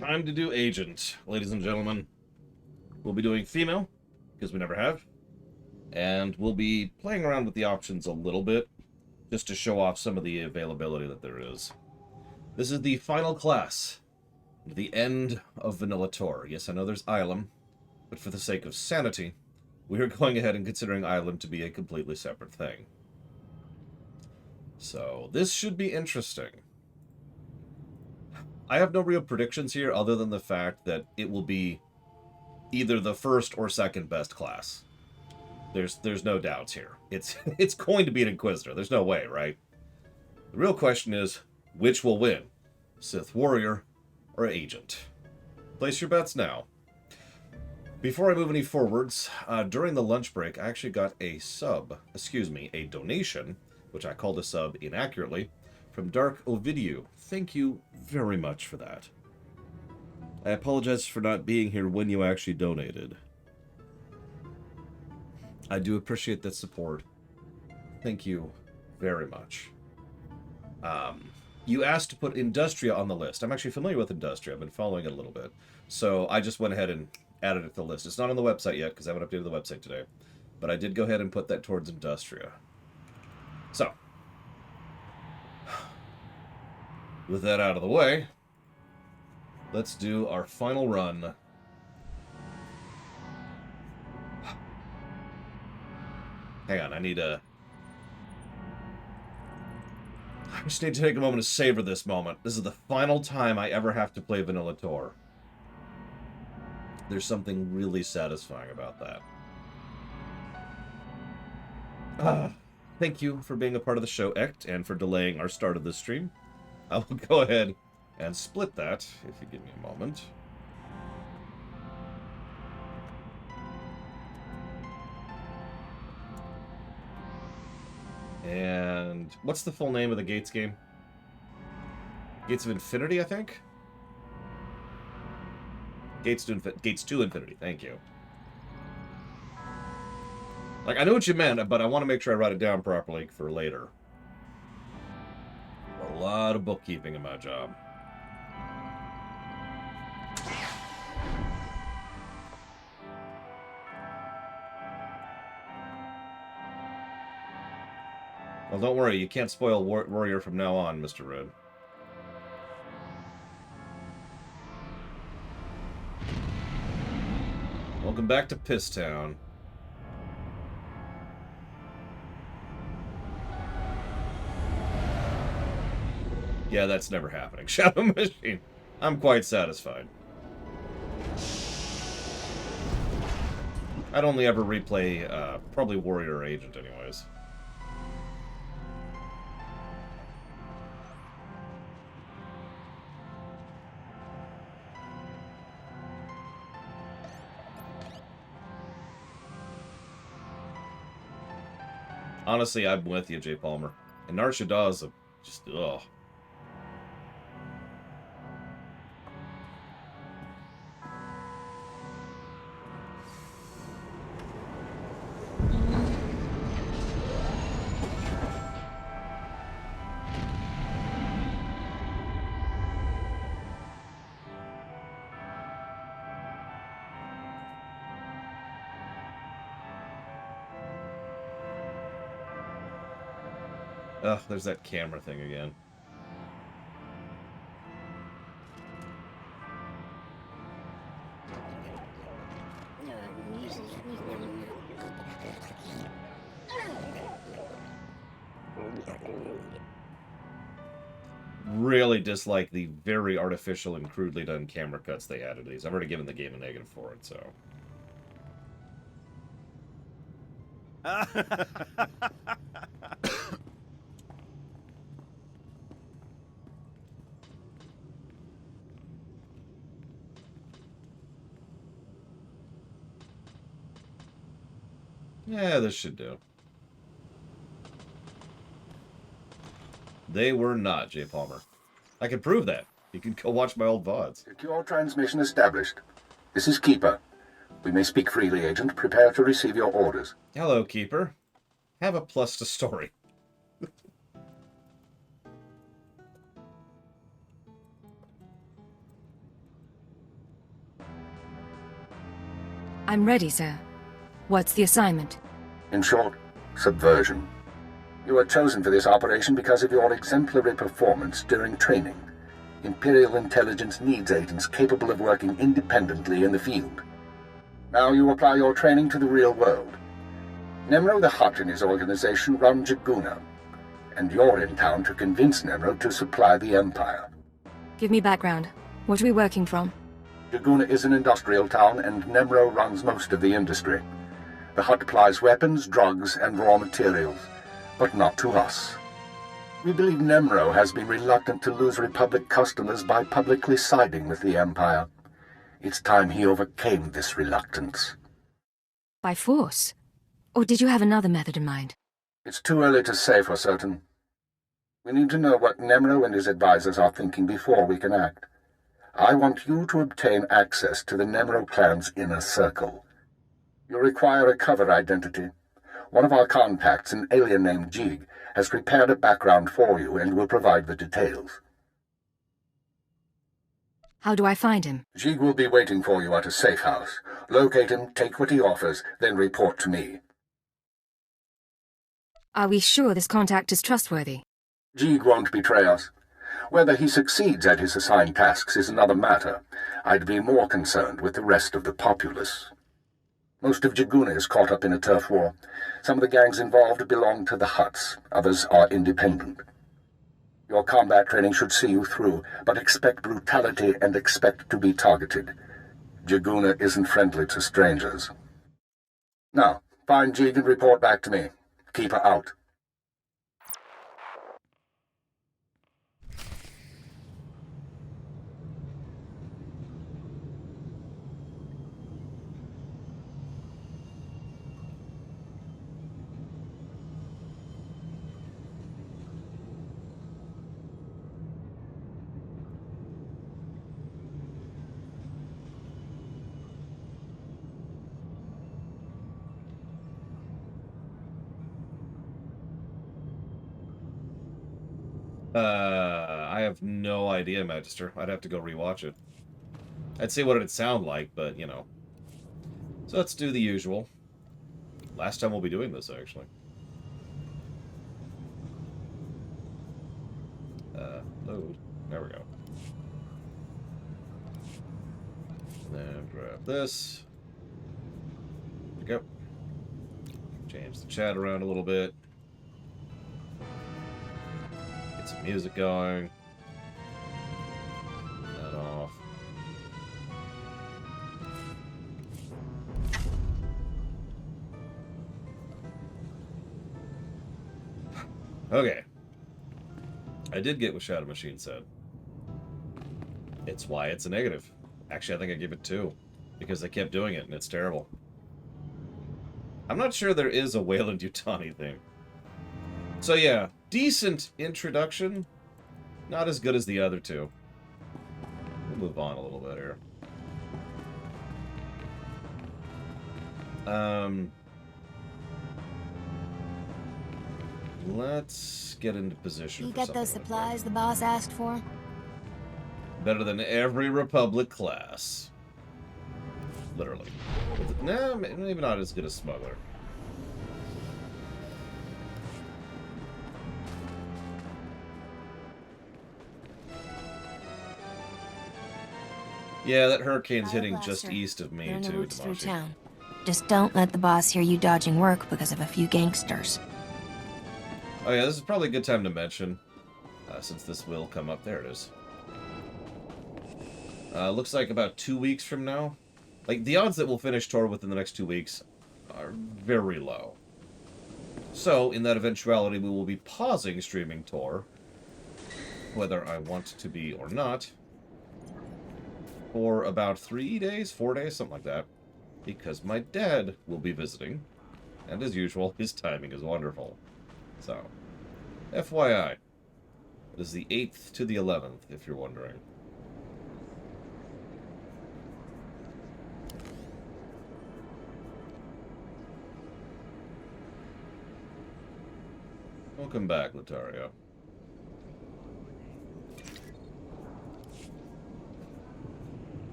Time to do agent, ladies and gentlemen. We'll be doing female, because we never have. And we'll be playing around with the options a little bit, just to show off some of the availability that there is. This is the final class, the end of Vanilla Tor. Yes, I know there's Ilum, but for the sake of sanity, we are going ahead and considering Ilum to be a completely separate thing. So, this should be interesting. I have no real predictions here other than the fact that it will be either the first or second best class. There's no doubts here. It's going to be an Inquisitor. There's no way, right? The real question is, which will win? Sith Warrior or Agent? Place your bets now. Before I move any forwards, during the lunch break, I actually got a donation, which I called a sub inaccurately, from Dark Ovidiu. Thank you very much for that. I apologize for not being here when you actually donated. I do appreciate that support. Thank you very much. You asked to put Industria on the list. I'm actually familiar with Industria. I've been following it a little bit. So I just went ahead and added it to the list. It's not on the website yet because I haven't updated the website today. But I did go ahead and put that towards Industria. So, with that out of the way, let's do our final run. Hang on, I just need to take a moment to savor this moment. This is the final time I ever have to play Vanilla Tor. There's something really satisfying about that. Thank you for being a part of the show, Ect, and for delaying our start of this stream. I will go ahead and split that, if you give me a moment. And what's the full name of the Gates game? Gates of Infinity, I think? Gates to Infinity, thank you. Like, I know what you meant, but I want to make sure I write it down properly for later. A lot of bookkeeping in my job. Well, don't worry, you can't spoil Warrior from now on, Mr. Red. Welcome back to Piss Town. Yeah, that's never happening. Shadow Machine. I'm quite satisfied. I'd only ever replay, probably Warrior or Agent anyways. Honestly, I'm with you, J. Palmer. And Nar Shaddaa is just, ugh. Ugh, there's that camera thing again. Really dislike the very artificial and crudely done camera cuts they added to these. I've already given the game a negative for it, so... Yeah, this should do. They were not, J. Palmer. I can prove that. You can go watch my old VODs. Secure transmission established. This is Keeper. We may speak freely, Agent. Prepare to receive your orders. Hello, Keeper. Have a plus to story. I'm ready, sir. What's the assignment? In short, subversion. You were chosen for this operation because of your exemplary performance during training. Imperial intelligence needs agents capable of working independently in the field. Now you apply your training to the real world. Nimro the Hutt and his organization run Jaguna, and you're in town to convince Nimro to supply the Empire. Give me background. What are we working from? Jaguna is an industrial town, and Nimro runs most of the industry. The Hutt supplies weapons, drugs, and raw materials, but not to us. We believe Nimro has been reluctant to lose Republic customers by publicly siding with the Empire. It's time he overcame this reluctance. By force? Or did you have another method in mind? It's too early to say for certain. We need to know what Nimro and his advisors are thinking before we can act. I want you to obtain access to the Nimro clan's inner circle. You'll require a cover identity. One of our contacts, an alien named Jig, has prepared a background for you and will provide the details. How do I find him? Jig will be waiting for you at a safe house. Locate him, take what he offers, then report to me. Are we sure this contact is trustworthy? Jig won't betray us. Whether he succeeds at his assigned tasks is another matter. I'd be more concerned with the rest of the populace. Most of Jaguna is caught up in a turf war. Some of the gangs involved belong to the Hutts. Others are independent. Your combat training should see you through, but expect brutality and expect to be targeted. Jaguna isn't friendly to strangers. Now, find Jig and report back to me. Keep her out. I have no idea, Magister. I'd have to go rewatch it. I'd say what it'd sound like, but, you know. So let's do the usual. Last time we'll be doing this, actually. Load. There we go. Then grab this. There we go. Change the chat around a little bit. Get some music going. That off. Okay. I did get what Shadow Machine said. It's why it's a negative. Actually, I think I gave it 2. Because they kept doing it, and it's terrible. I'm not sure there is a Wayland-Yutani thing. So yeah, decent introduction. Not as good as the other 2. We'll move on a little bit here. Let's get into position. You got those supplies the boss asked for? Better than every Republic class. Literally. Nah, maybe not as good as Smuggler. Yeah, that hurricane's hitting just east of me, too, through town. Just don't let the boss hear you dodging work because of a few gangsters. Oh yeah, this is probably a good time to mention, since this will come up. There it is. Looks like about 2 weeks from now. Like, the odds that we'll finish Tor within the next 2 weeks are very low. So, in that eventuality, we will be pausing streaming Tor, whether I want to be or not, for about 3 days, 4 days, something like that, because my dad will be visiting, and as usual, his timing is wonderful. So, FYI, it is the 8th to the 11th, if you're wondering. Welcome back, Latario.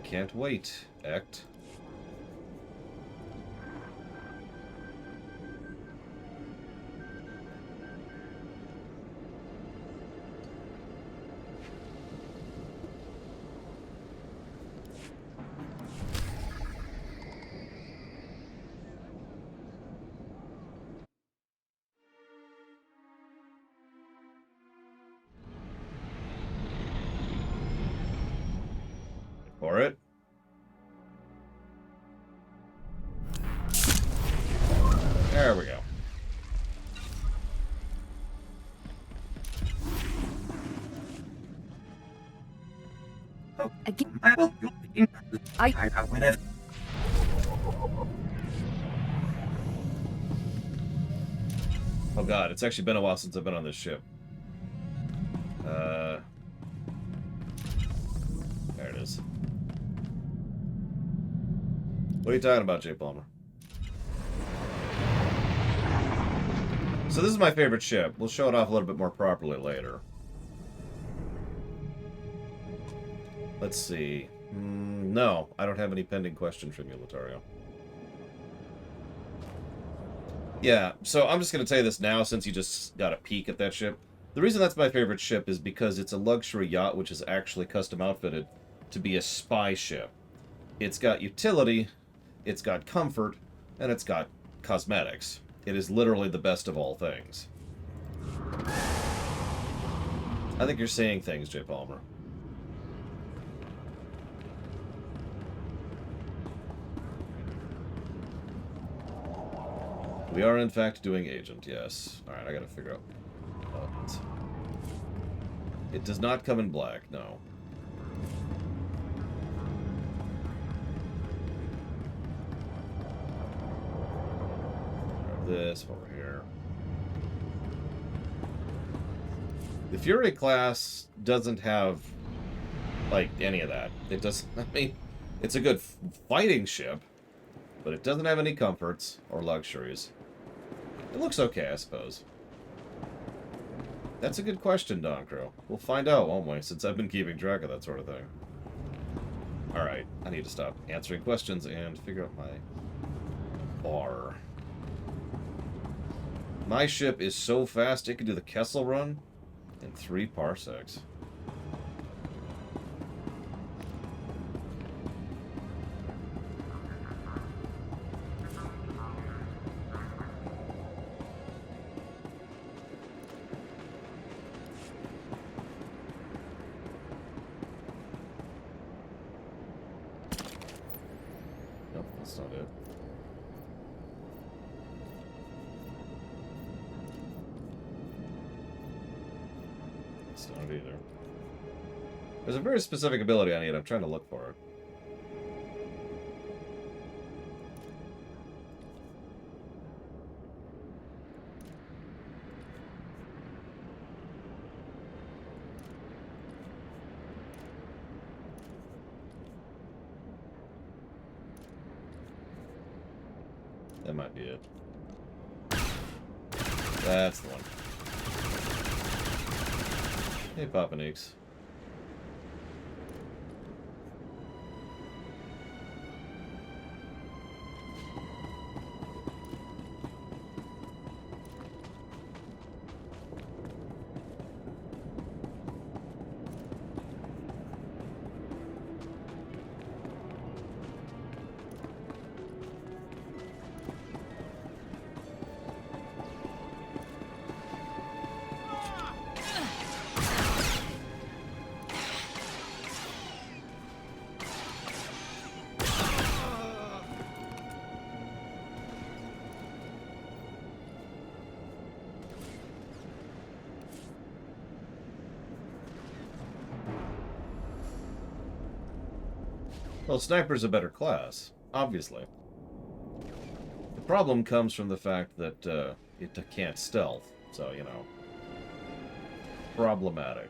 can't wait, Ect. For it. There we go. Again. Oh god, it's actually been a while since I've been on this ship. There it is. What are you talking about, J. Palmer? So this is my favorite ship. We'll show it off a little bit more properly later. Let's see. No, I don't have any pending questions from you, Lothario. Yeah, so I'm just going to tell you this now since you just got a peek at that ship. The reason that's my favorite ship is because it's a luxury yacht which is actually custom outfitted to be a spy ship. It's got utility, it's got comfort, and it's got cosmetics. It is literally the best of all things. I think you're seeing things, J. Palmer. We are, in fact, doing Agent, yes. Alright, I gotta figure out buttons. It does not come in black, no. This over here. The Fury class doesn't have, like, any of that. It doesn't, I mean, it's a good fighting ship, but it doesn't have any comforts or luxuries. It looks okay, I suppose. That's a good question, Don Crow. We'll find out, won't we, since I've been keeping track of that sort of thing. Alright, I need to stop answering questions and figure out my bar. My ship is so fast it can do the Kessel run in 3 parsecs. Nope, that's not it. That's not it either. There's a very specific ability I need. I'm trying to look for it. That might be it. That's the one. Hey, Papa Neeks. Well, Sniper's a better class, obviously. The problem comes from the fact that it can't stealth, so, you know, problematic.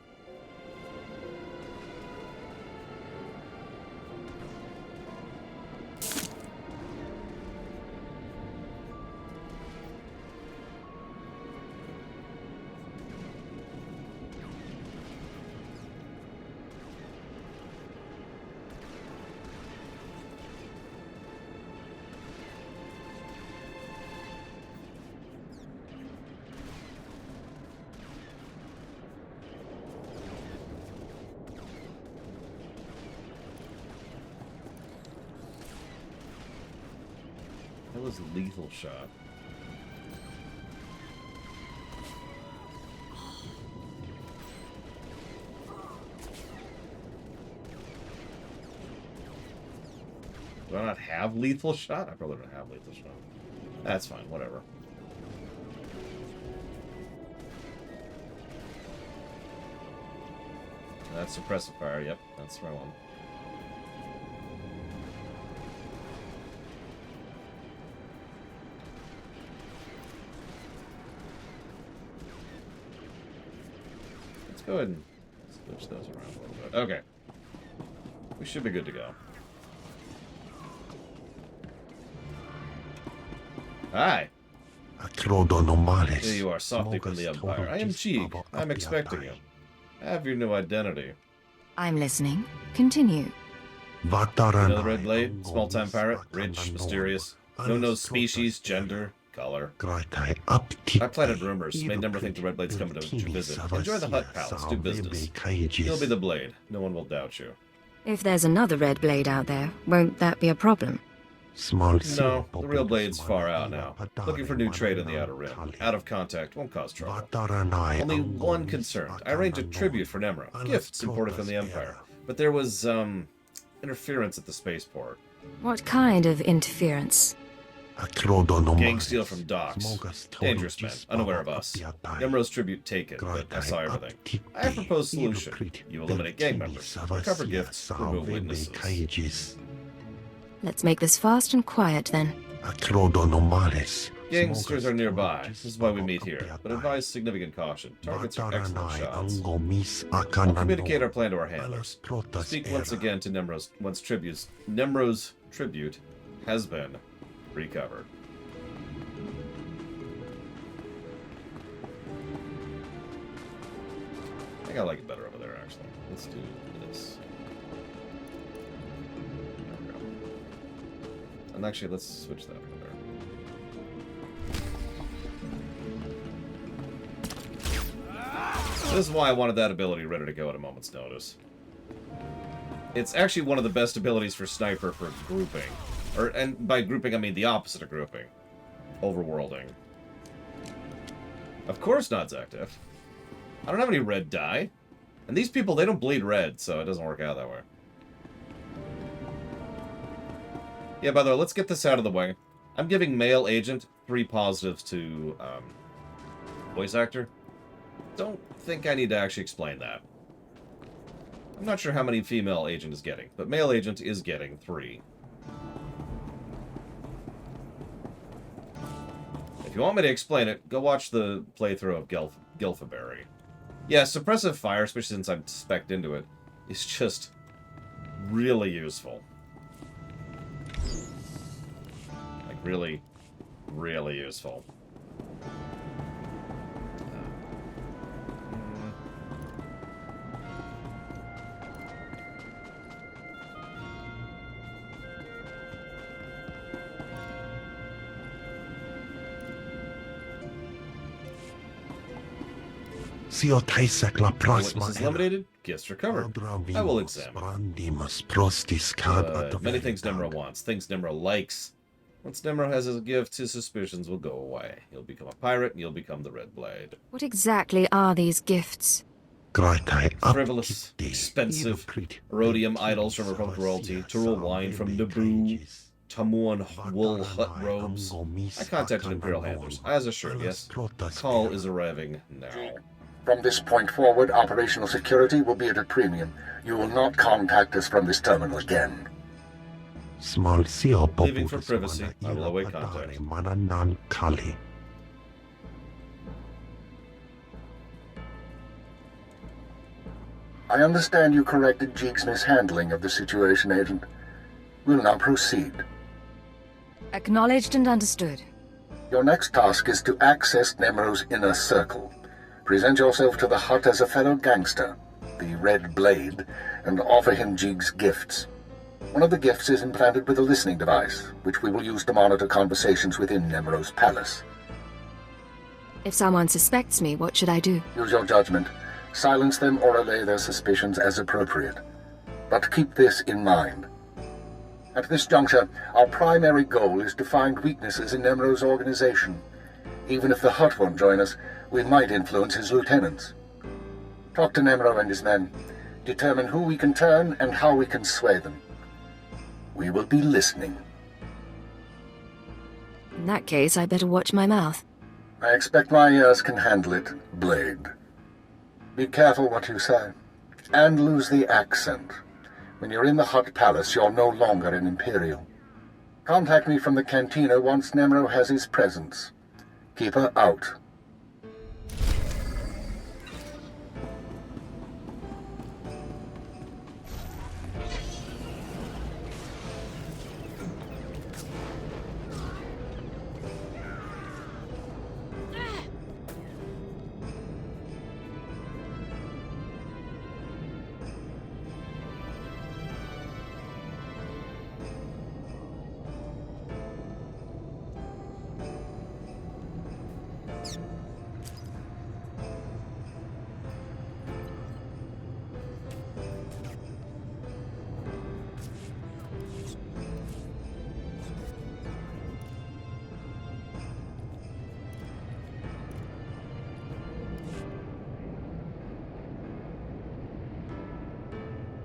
was lethal shot? Do I not have lethal shot? I probably don't have lethal shot. That's fine, whatever. That's suppressive fire, yep, that's the right one. Let's go ahead and switch those around a little bit. Okay. We should be good to go. Hi. Here you are, Softy from the Empire. I am Cheek. I'm expecting you. I have your new identity. I'm listening. Continue. You know the Red Blade? Small-time pirate, rich, mysterious, no species, gender, color. I planted rumors, made Nimro think the Red Blade's coming to visit. Enjoy the Hutt Palace, do business. You'll be the Blade. No one will doubt you. If there's another Red Blade out there, won't that be a problem? No, the real Blade's far out now. Looking for new trade in the Outer Rim. Out of contact, won't cause trouble. Only one concern. I arranged a tribute for Nimro. Gifts imported from the Empire. But there was, interference at the spaceport. What kind of interference? Gang steal from docks. Dangerous men, unaware of us. Nimro's tribute taken, but I saw everything. I have proposed solution. You eliminate gang members. Recover gifts, remove witnesses. Let's make this fast and quiet, then. Gangsters are nearby. This is why we meet here. But advise significant caution. Targets are excellent shots. We'll communicate our plan to our handlers. Speak once again to Nimro's Nimro's tribute has been recovered. I think I like it better over there, actually. Let's do this. And actually, let's switch that over there. This is why I wanted that ability ready to go at a moment's notice. It's actually one of the best abilities for Sniper for grouping. And by grouping, I mean the opposite of grouping. Overworlding. Of course Nod's active. I don't have any red dye. And these people, they don't bleed red, so it doesn't work out that way. Yeah, by the way, let's get this out of the way. I'm giving male agent 3 positives to voice actor. Don't think I need to actually explain that. I'm not sure how many female agent is getting, but male agent is getting 3. If you want me to explain it, go watch the playthrough of Gilfaberry. Yeah, suppressive fire, especially since I'm spec'd into it, is just really useful. Really, really useful. Witnesses eliminated, gifts recovered. I will examine. Many things Nimro wants, things Nimro likes. Once Nimro has his gifts, his suspicions will go away. He'll become a pirate, and you'll become the Red Blade. What exactly are these gifts? Frivolous, expensive, rhodium idols from Republic royalty, Tyrol wine from Naboo, Tamuan wool hut robes. I contacted Imperial handlers, as assured, yes. Call is arriving now. From this point forward, operational security will be at a premium. You will not contact us from this terminal again. Leaving for privacy, I will await contact. I understand you corrected Jeek's mishandling of the situation, Agent. We'll now proceed. Acknowledged and understood. Your next task is to access Nimro's inner circle. Present yourself to the Hutt as a fellow gangster, the Red Blade, and offer him Jeek's gifts. One of the gifts is implanted with a listening device, which we will use to monitor conversations within Nimro's palace. If someone suspects me, what should I do? Use your judgment. Silence them or allay their suspicions as appropriate. But keep this in mind. At this juncture, our primary goal is to find weaknesses in Nemro's organization. Even if the Hutt won't join us, we might influence his lieutenants. Talk to Nemro and his men. Determine who we can turn and how we can sway them. We will be listening. In that case, I better watch my mouth. I expect my ears can handle it, Blade. Be careful what you say. And lose the accent. When you're in the Hutt Palace, you're no longer an Imperial. Contact me from the cantina once Nemro has his presence. Keep her out.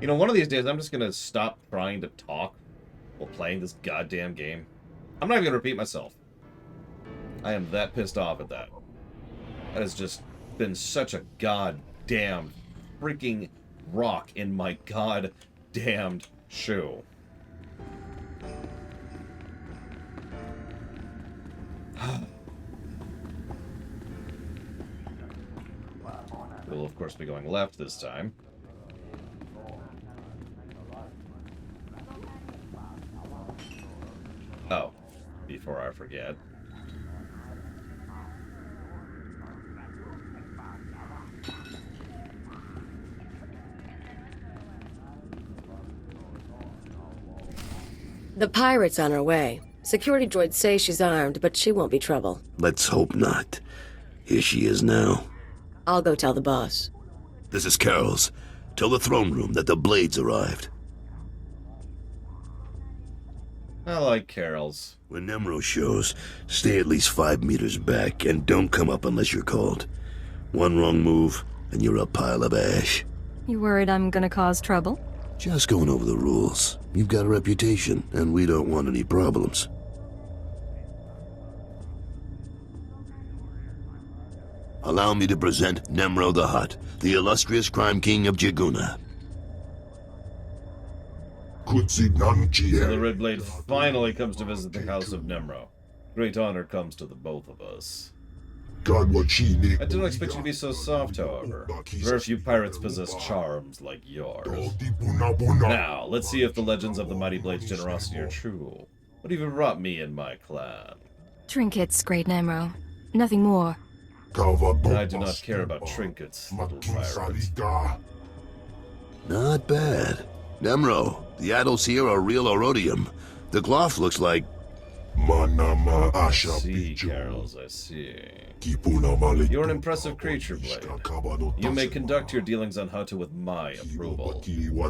You know, one of these days I'm just gonna stop trying to talk while playing this goddamn game. I'm not even gonna repeat myself. I am that pissed off at that. That has just been such a goddamn freaking rock in my goddamned shoe. We'll of course be going left this time. Oh, before I forget. The pirate's on her way. Security droids say she's armed, but she won't be trouble. Let's hope not. Here she is now. I'll go tell the boss. This is Carol's. Tell the throne room that the Blades arrived. I like Carol's. When Nimro shows, stay at least 5 meters back and don't come up unless you're called. One wrong move, and you're a pile of ash. You worried I'm gonna cause trouble? Just going over the rules. You've got a reputation, and we don't want any problems. Allow me to present Nemro the Hutt, the illustrious crime king of Jaguna. So the Red Blade finally comes to visit the House of Nemro. Great honor comes to the both of us. I didn't expect you to be so soft, however. Very few pirates possess charms like yours. Now, let's see if the legends of the Mighty Blade's generosity are true. What have you brought me and my clan? Trinkets, Great Nemro. Nothing more. I do not care about trinkets, little pirate. Not bad. Nemro, the idols here are real Orodium. The cloth looks like... I see, Carols, I see. You're an impressive creature, Blade. You may conduct your dealings on Hutta with my approval.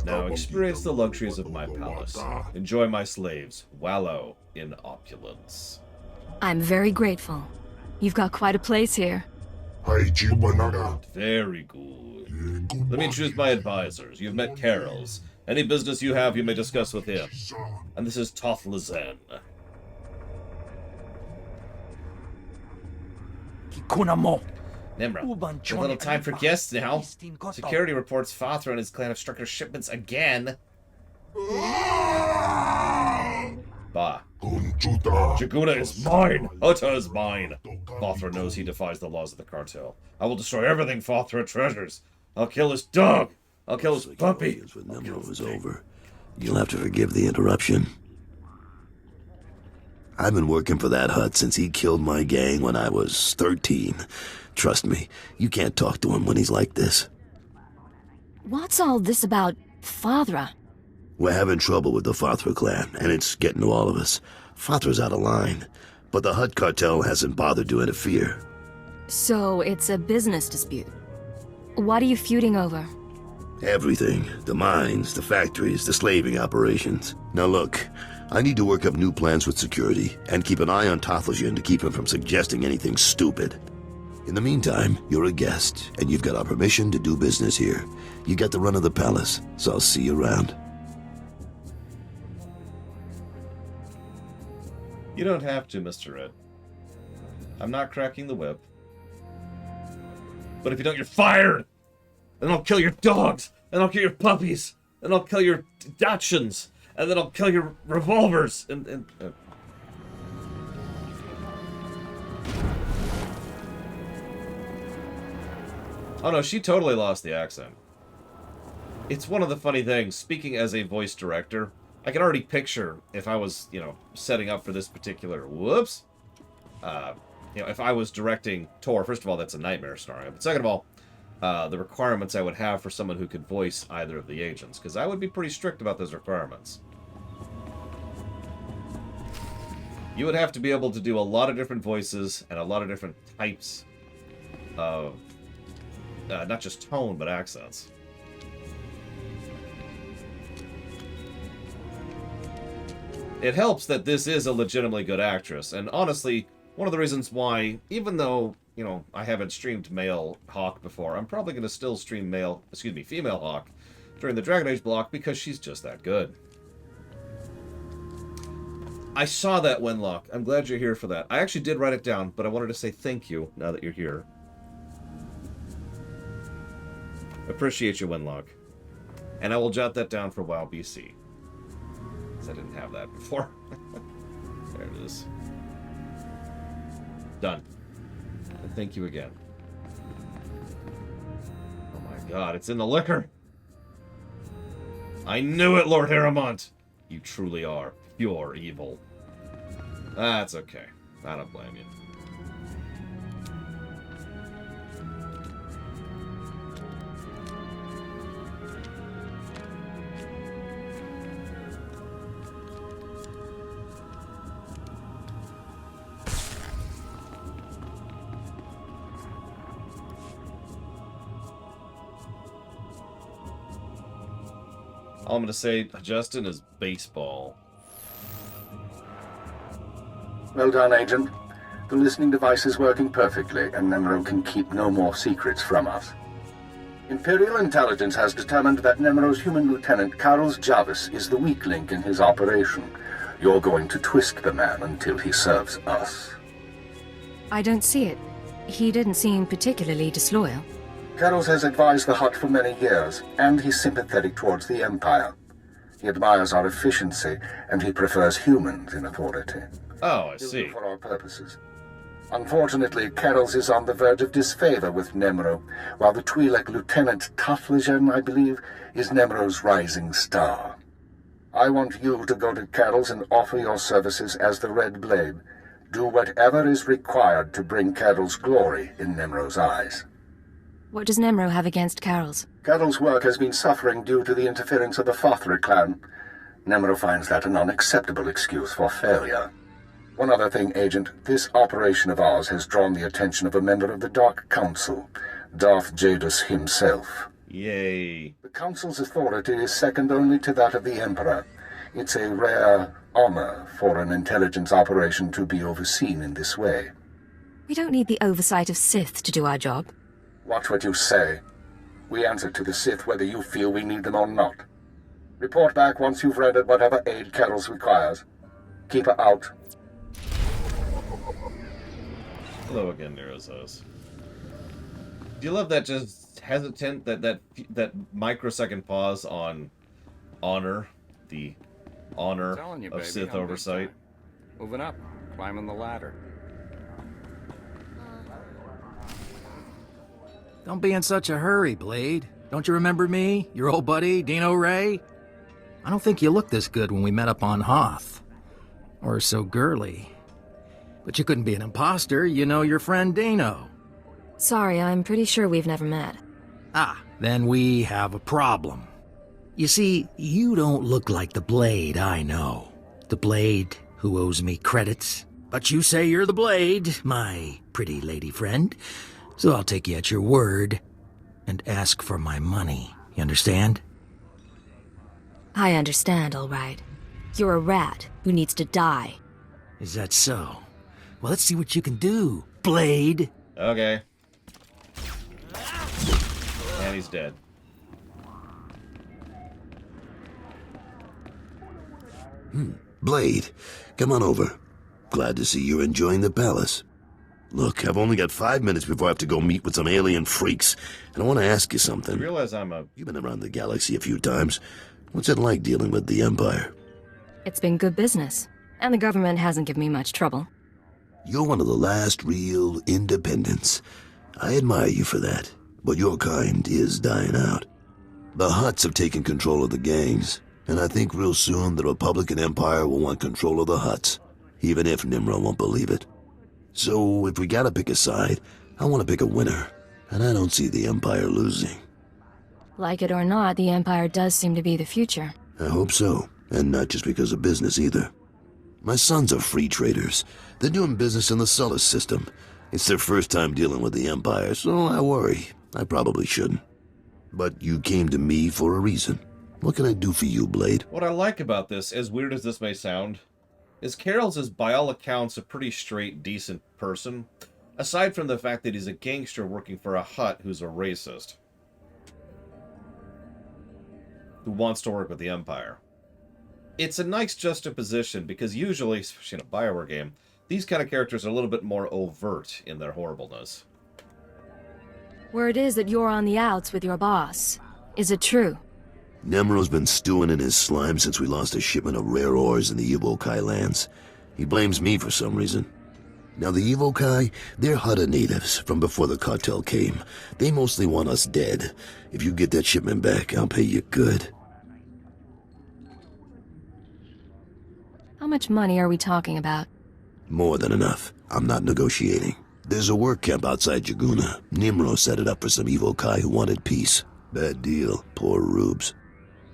Now experience the luxuries of my palace. Enjoy my slaves. Wallow in opulence. I'm very grateful. You've got quite a place here. Very good. Let me introduce my advisors. You've met Carols. Any business you have, you may discuss with him. And this is Tothlazen. Nemro, a little time for guests now. Security reports Father and his clan have struck our shipments again. Bah. Jaguna is mine! Hutta is mine! Father knows he defies the laws of the cartel. I will destroy everything Father treasures. I'll kill his dog! I'll kill his puppy! When Nimro is over, you'll have to forgive the interruption. I've been working for that Hutt since he killed my gang when I was 13. Trust me, you can't talk to him when he's like this. What's all this about Fathra? We're having trouble with the Fathra clan, and it's getting to all of us. Fathra's out of line, but the Hutt cartel hasn't bothered to interfere. So it's a business dispute. What are you feuding over? Everything. The mines, the factories, the slaving operations. Now look, I need to work up new plans with security, and keep an eye on Tothlesian to keep him from suggesting anything stupid. In the meantime, you're a guest, and you've got our permission to do business here. You got the run of the palace, so I'll see you around. You don't have to, Mr. Red. I'm not cracking the whip. But if you don't, you're fired! And I'll kill your dogs! And I'll kill your puppies! And I'll kill your Dachshunds! And then I'll kill your revolvers! Oh no, she totally lost the accent. It's one of the funny things, speaking as a voice director, I can already picture if I was, setting up for this particular... Whoops! If I was directing Tor, first of all, that's a nightmare scenario. But second of all, the requirements I would have for someone who could voice either of the agents, because I would be pretty strict about those requirements. You would have to be able to do a lot of different voices and a lot of different types of, not just tone, but accents. It helps that this is a legitimately good actress, and honestly, one of the reasons why, even though, I haven't streamed male Hawk before, I'm probably going to still stream female Hawk during the Dragon Age block because she's just that good. I saw that, Wenlock. I'm glad you're here for that. I actually did write it down, but I wanted to say thank you now that you're here. Appreciate you, Wenlock. And I will jot that down for WoW BC. Because I didn't have that before. There it is. Done. And thank you again. Oh my god, it's in the liquor! I knew it, Lord Harrimont! You truly are pure evil. That's okay. I don't blame you. All I'm going to say, Justin, is baseball. Well done, Agent. The listening device is working perfectly, and Nimro can keep no more secrets from us. Imperial intelligence has determined that Nimro's human lieutenant, Carlos Jadus, is the weak link in his operation. You're going to twist the man until he serves us. I don't see it. He didn't seem particularly disloyal. Carlos has advised the Hutt for many years, and he's sympathetic towards the Empire. He admires our efficiency, and he prefers humans in authority. Oh, I see. For our purposes. Unfortunately, Carlos is on the verge of disfavor with Nimro, while the Twi'lek Lieutenant Tothlesian, I believe, is Nimro's rising star. I want you to go to Carlos and offer your services as the Red Blade. Do whatever is required to bring Carol's glory in Nimro's eyes. What does Nimro have against Carol's? Carol's work has been suffering due to the interference of the Fothra clan. Nimro finds that an unacceptable excuse for failure. One other thing, Agent. This operation of ours has drawn the attention of a member of the Dark Council, Darth Jadus himself. Yay. The Council's authority is second only to that of the Emperor. It's a rare honor for an intelligence operation to be overseen in this way. We don't need the oversight of Sith to do our job. Watch what you say. We answer to the Sith whether you feel we need them or not. Report back once you've rendered whatever aid Carol's requires. Keep her out. Hello again, Nero's. Do you love that just hesitant, that microsecond pause on honor, the honor of Sith oversight? Moving up, climbing the ladder. Don't be in such a hurry, Blade. Don't you remember me, your old buddy, Dino Ray? I don't think you looked this good when we met up on Hoth. Or so girly. But you couldn't be an imposter, you know your friend Dino. Sorry, I'm pretty sure we've never met. Ah, then we have a problem. You see, you don't look like the Blade I know. The Blade who owes me credits. But you say you're the Blade, my pretty lady friend. So I'll take you at your word and ask for my money. You understand? I understand, all right. You're a rat who needs to die. Is that so? Well, let's see what you can do, Blade. Okay. And he's dead. Blade, come on over. Glad to see you're enjoying the palace. Look, I've only got 5 minutes before I have to go meet with some alien freaks, and I want to ask you something. You realize I'm a... You've been around the galaxy a few times. What's it like dealing with the Empire? It's been good business, and the government hasn't given me much trouble. You're one of the last real independents. I admire you for that, but your kind is dying out. The Hutts have taken control of the gangs, and I think real soon the Republican Empire will want control of the Hutts, even if Nimro won't believe it. So, if we gotta pick a side, I want to pick a winner, and I don't see the Empire losing. Like it or not, the Empire does seem to be the future. I hope so, and not just because of business either. My sons are free traders. They're doing business in the Sullus system. It's their first time dealing with the Empire, so I worry. I probably shouldn't. But you came to me for a reason. What can I do for you, Blade? What I like about this, as weird as this may sound, is Carol's is by all accounts a pretty straight, decent person, aside from the fact that he's a gangster working for a Hutt who's a racist, who wants to work with the Empire. It's a nice juxtaposition, because usually, especially in a BioWare game, these kind of characters are a little bit more overt in their horribleness. Word is that you're on the outs with your boss. Is it true? Nemro's been stewing in his slime since we lost a shipment of rare ores in the Evokai lands. He blames me for some reason. Now the Evokai, they're Hutta natives from before the cartel came. They mostly want us dead. If you get that shipment back, I'll pay you good. How much money are we talking about? More than enough. I'm not negotiating. There's a work camp outside Jaguna. Nimro set it up for some Evokai who wanted peace. Bad deal. Poor rubes.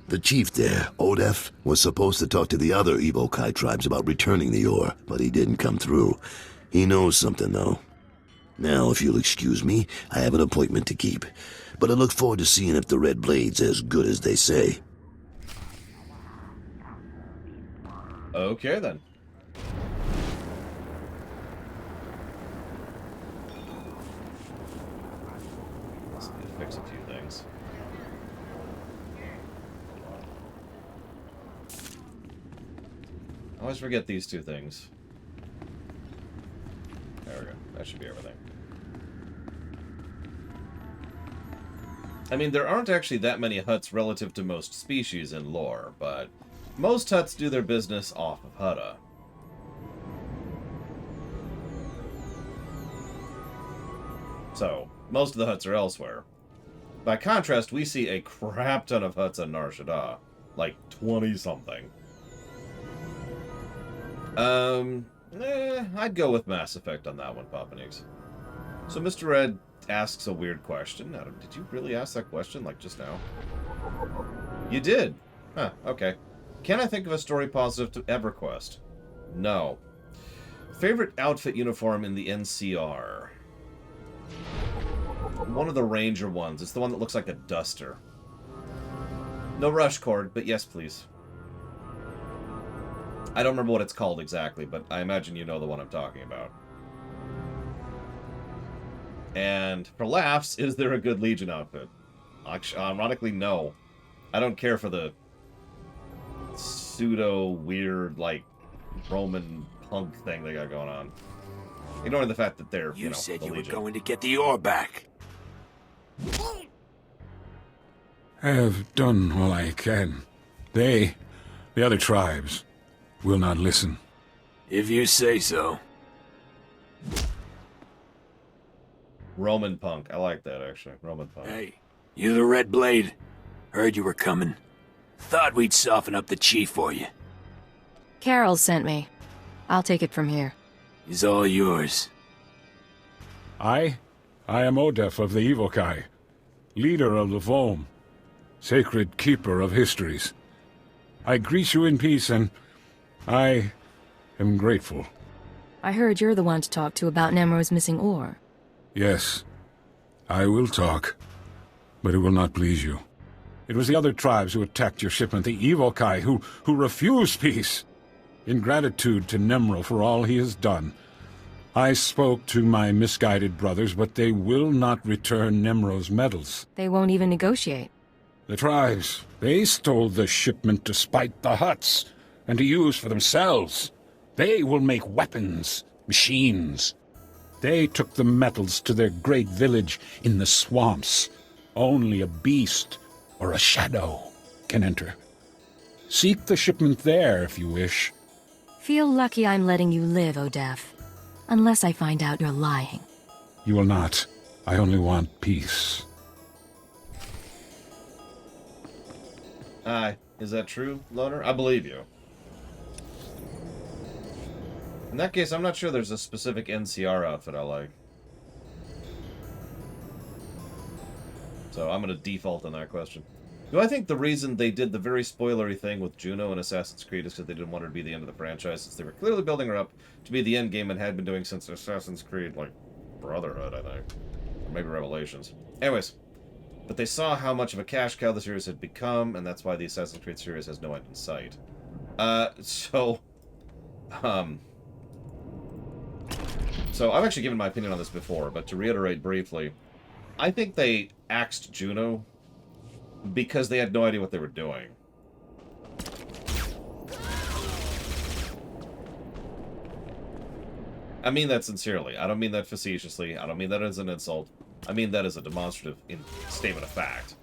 The chief there, Odef, was supposed to talk to the other Evokai tribes about returning the ore, but he didn't come through. He knows something, though. Now, if you'll excuse me, I have an appointment to keep. But I look forward to seeing if the Red Blade's as good as they say. Okay, then. Let's need to fix a few things. I always forget these two things. There we go. That should be everything. I mean, there aren't actually that many Hutts relative to most species in lore, but most Hutts do their business off of Hutta. So, most of the Hutts are elsewhere. By contrast, we see a crap ton of Hutts on Nar Shaddaa. Like, 20-something. I'd go with Mass Effect on that one, Papanix. So Mr. Red asks a weird question. Now, did you really ask that question, like, just now? You did? Huh, okay. Can I think of a story positive to EverQuest? No. Favorite outfit uniform in the NCR? One of the Ranger ones. It's the one that looks like a duster. No rush cord, but yes, please. I don't remember what it's called exactly, but I imagine you know the one I'm talking about. And for laughs, is there a good Legion outfit? Actually, ironically, no. I don't care for the pseudo-weird, like, Roman punk thing they got going on. Ignoring the fact that they're, you know, said the you Legion. were going to get the ore back. I have done all I can. They, the other tribes, will not listen. If you say so. Roman punk. I like that, actually. Roman punk. Hey, you the Red Blade? Heard you were coming. Thought we'd soften up the chief for you. Carol sent me. I'll take it from here. He's all yours. I am Odef of the Evokai, leader of the Vom, sacred keeper of histories. I greet you in peace, and I am grateful. I heard you're the one to talk to about Nemro's missing ore. Yes, I will talk, but it will not please you. It was the other tribes who attacked your shipment, the Evokai, who refused peace. In gratitude to Nimro for all he has done, I spoke to my misguided brothers, but they will not return Nimro's medals. They won't even negotiate. The tribes, they stole the shipment to spite the Hutts, and to use for themselves. They will make weapons, machines. They took the metals to their great village in the swamps. Only a beast or a shadow can enter. Seek the shipment there if you wish. Feel lucky I'm letting you live, Odef. Unless I find out you're lying. You will not. I only want peace. Is that true, Loner? I believe you. In that case, I'm not sure there's a specific NCR outfit I like. So I'm going to default on that question. Do I think the reason they did the very spoilery thing with Juno in Assassin's Creed is because they didn't want her to be the end of the franchise, since they were clearly building her up to be the end game and had been doing since Assassin's Creed, like, Brotherhood, I think. Or maybe Revelations. Anyways. But they saw how much of a cash cow the series had become, and that's why the Assassin's Creed series has no end in sight. So I've actually given my opinion on this before, but to reiterate briefly, I think they axed Juno because they had no idea what they were doing. I mean that sincerely. I don't mean that facetiously. I don't mean that as an insult. I mean that as a demonstrative statement of fact.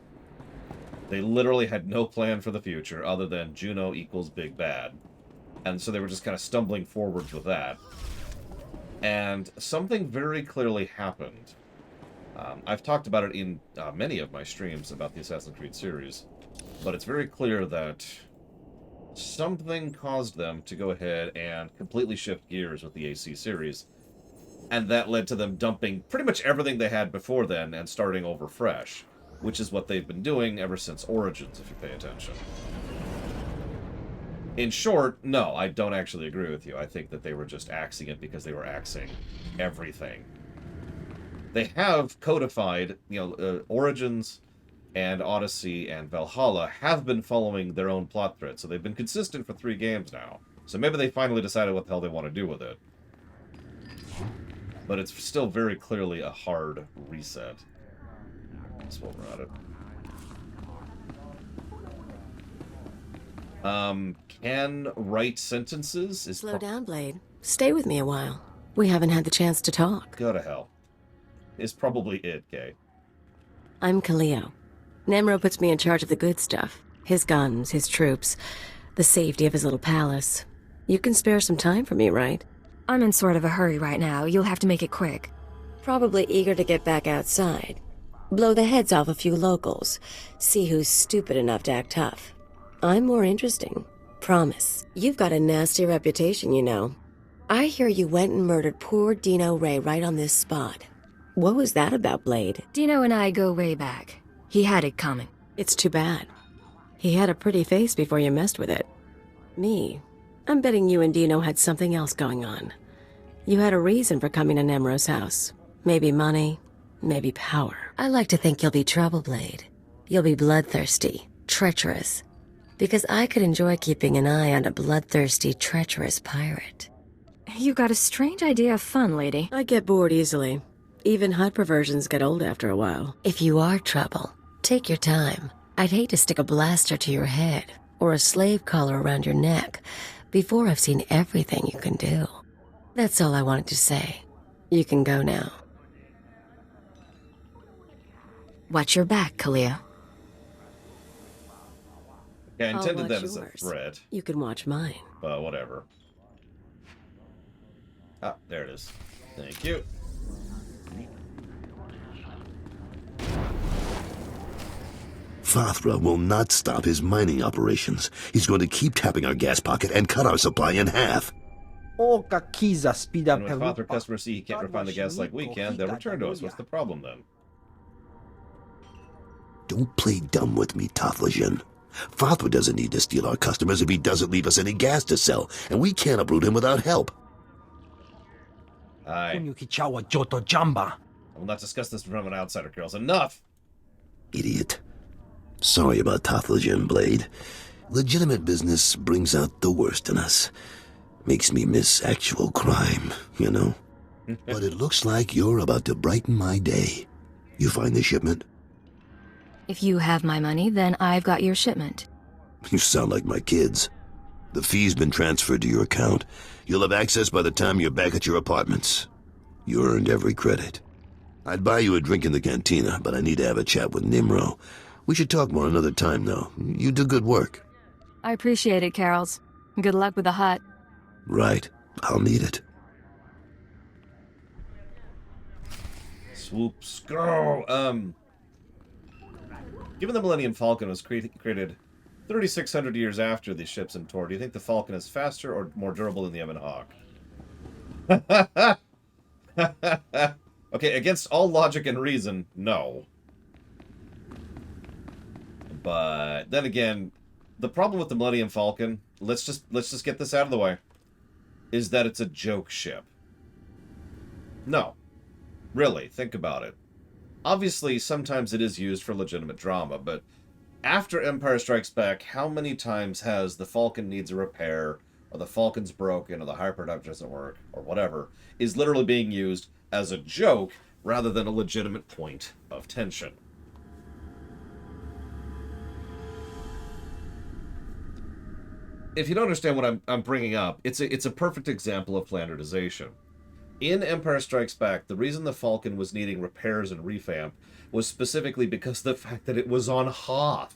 They literally had no plan for the future other than Juno equals big bad. And so they were just kind of stumbling forwards with that. And something very clearly happened. I've talked about it in many of my streams about the Assassin's Creed series. But it's very clear that something caused them to go ahead and completely shift gears with the AC series. And that led to them dumping pretty much everything they had before then and starting over fresh. Which is what they've been doing ever since Origins, if you pay attention. In short, no, I don't actually agree with you. I think that they were just axing it because they were axing everything. They have codified, Origins and Odyssey and Valhalla have been following their own plot thread. So they've been consistent for 3 games now. So maybe they finally decided what the hell they want to do with it. But it's still very clearly a hard reset. That's what we're at it. Can write sentences is... Slow down, Blade. Stay with me a while. We haven't had the chance to talk. Go to hell. Is probably it, Kay. I'm Kaleo. Nemro puts me in charge of the good stuff. His guns, his troops, the safety of his little palace. You can spare some time for me, right? I'm in sort of a hurry right now. You'll have to make it quick. Probably eager to get back outside. Blow the heads off a few locals. See who's stupid enough to act tough. I'm more interesting. Promise. You've got a nasty reputation, you know. I hear you went and murdered poor Dino Ray right on this spot. What was that about, Blade? Dino and I go way back. He had it coming. It's too bad. He had a pretty face before you messed with it. Me, I'm betting you and Dino had something else going on. You had a reason for coming to Nemro's house. Maybe money, maybe power. I like to think you'll be trouble, Blade. You'll be bloodthirsty, treacherous. Because I could enjoy keeping an eye on a bloodthirsty, treacherous pirate. You got a strange idea of fun, lady. I get bored easily. Even Hutt perversions get old after a while. If you are trouble, take your time. I'd hate to stick a blaster to your head or a slave collar around your neck before I've seen everything you can do. That's all I wanted to say. You can go now. Watch your back, Kaleo. Yeah, I intended that as a threat. You can watch mine. But whatever. Ah, there it is. Thank you. Fathra will not stop his mining operations. He's going to keep tapping our gas pocket and cut our supply in half. And when Fathra customers see he can't refine the gas like we can, they'll return to us. What's the problem then? Don't play dumb with me, Tothlajan. Fathra doesn't need to steal our customers if he doesn't leave us any gas to sell, and we can't uproot him without help. I will not discuss this from an outsider, girls. Enough! Idiot. Sorry about Tothlogen, Blade. Legitimate business brings out the worst in us. Makes me miss actual crime, you know? But it looks like you're about to brighten my day. You find the shipment? If you have my money, then I've got your shipment. You sound like my kids. The fee's been transferred to your account. You'll have access by the time you're back at your apartments. You earned every credit. I'd buy you a drink in the cantina, but I need to have a chat with Nimro. We should talk more another time, though. You do good work. I appreciate it, Carols. Good luck with the hut. Right. I'll need it. Swoops, go! Given the Millennium Falcon was created 3,600 years after the ships in Tor, do you think the Falcon is faster or more durable than the Evan Hawk? Okay, against all logic and reason, no. But then again, the problem with the Millennium Falcon, let's just get this out of the way, is that it's a joke ship. No. Really, think about it. Obviously, sometimes it is used for legitimate drama, but after Empire Strikes Back, how many times has the Falcon needs a repair, or the Falcon's broken, or the hyperduct doesn't work, or whatever, is literally being used as a joke rather than a legitimate point of tension. If you don't understand what I'm bringing up, it's a perfect example of flanderdization. In Empire Strikes Back, the reason the Falcon was needing repairs and revamp was specifically because of the fact that it was on Hoth.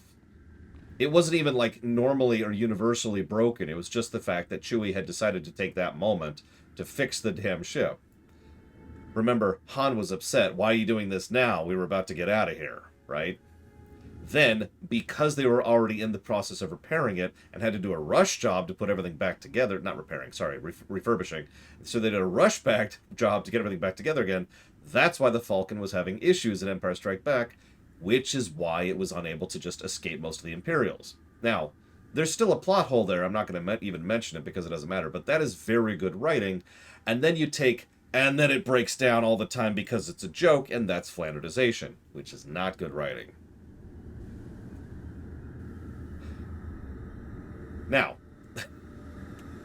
It wasn't even like normally or universally broken. It was just the fact that Chewie had decided to take that moment to fix the damn ship. Remember, Han was upset. Why are you doing this now? We were about to get out of here, right? Then, because they were already in the process of repairing it and had to do a rush job to put everything back together, not repairing, sorry, refurbishing. So they did a rush back job to get everything back together again. That's why the Falcon was having issues in Empire Strike Back, which is why it was unable to just escape most of the Imperials. Now, there's still a plot hole there. I'm not going to even mention it because it doesn't matter, but that is very good writing. And then you take, and then it breaks down all the time because it's a joke, and that's flanderdization, which is not good writing. Now,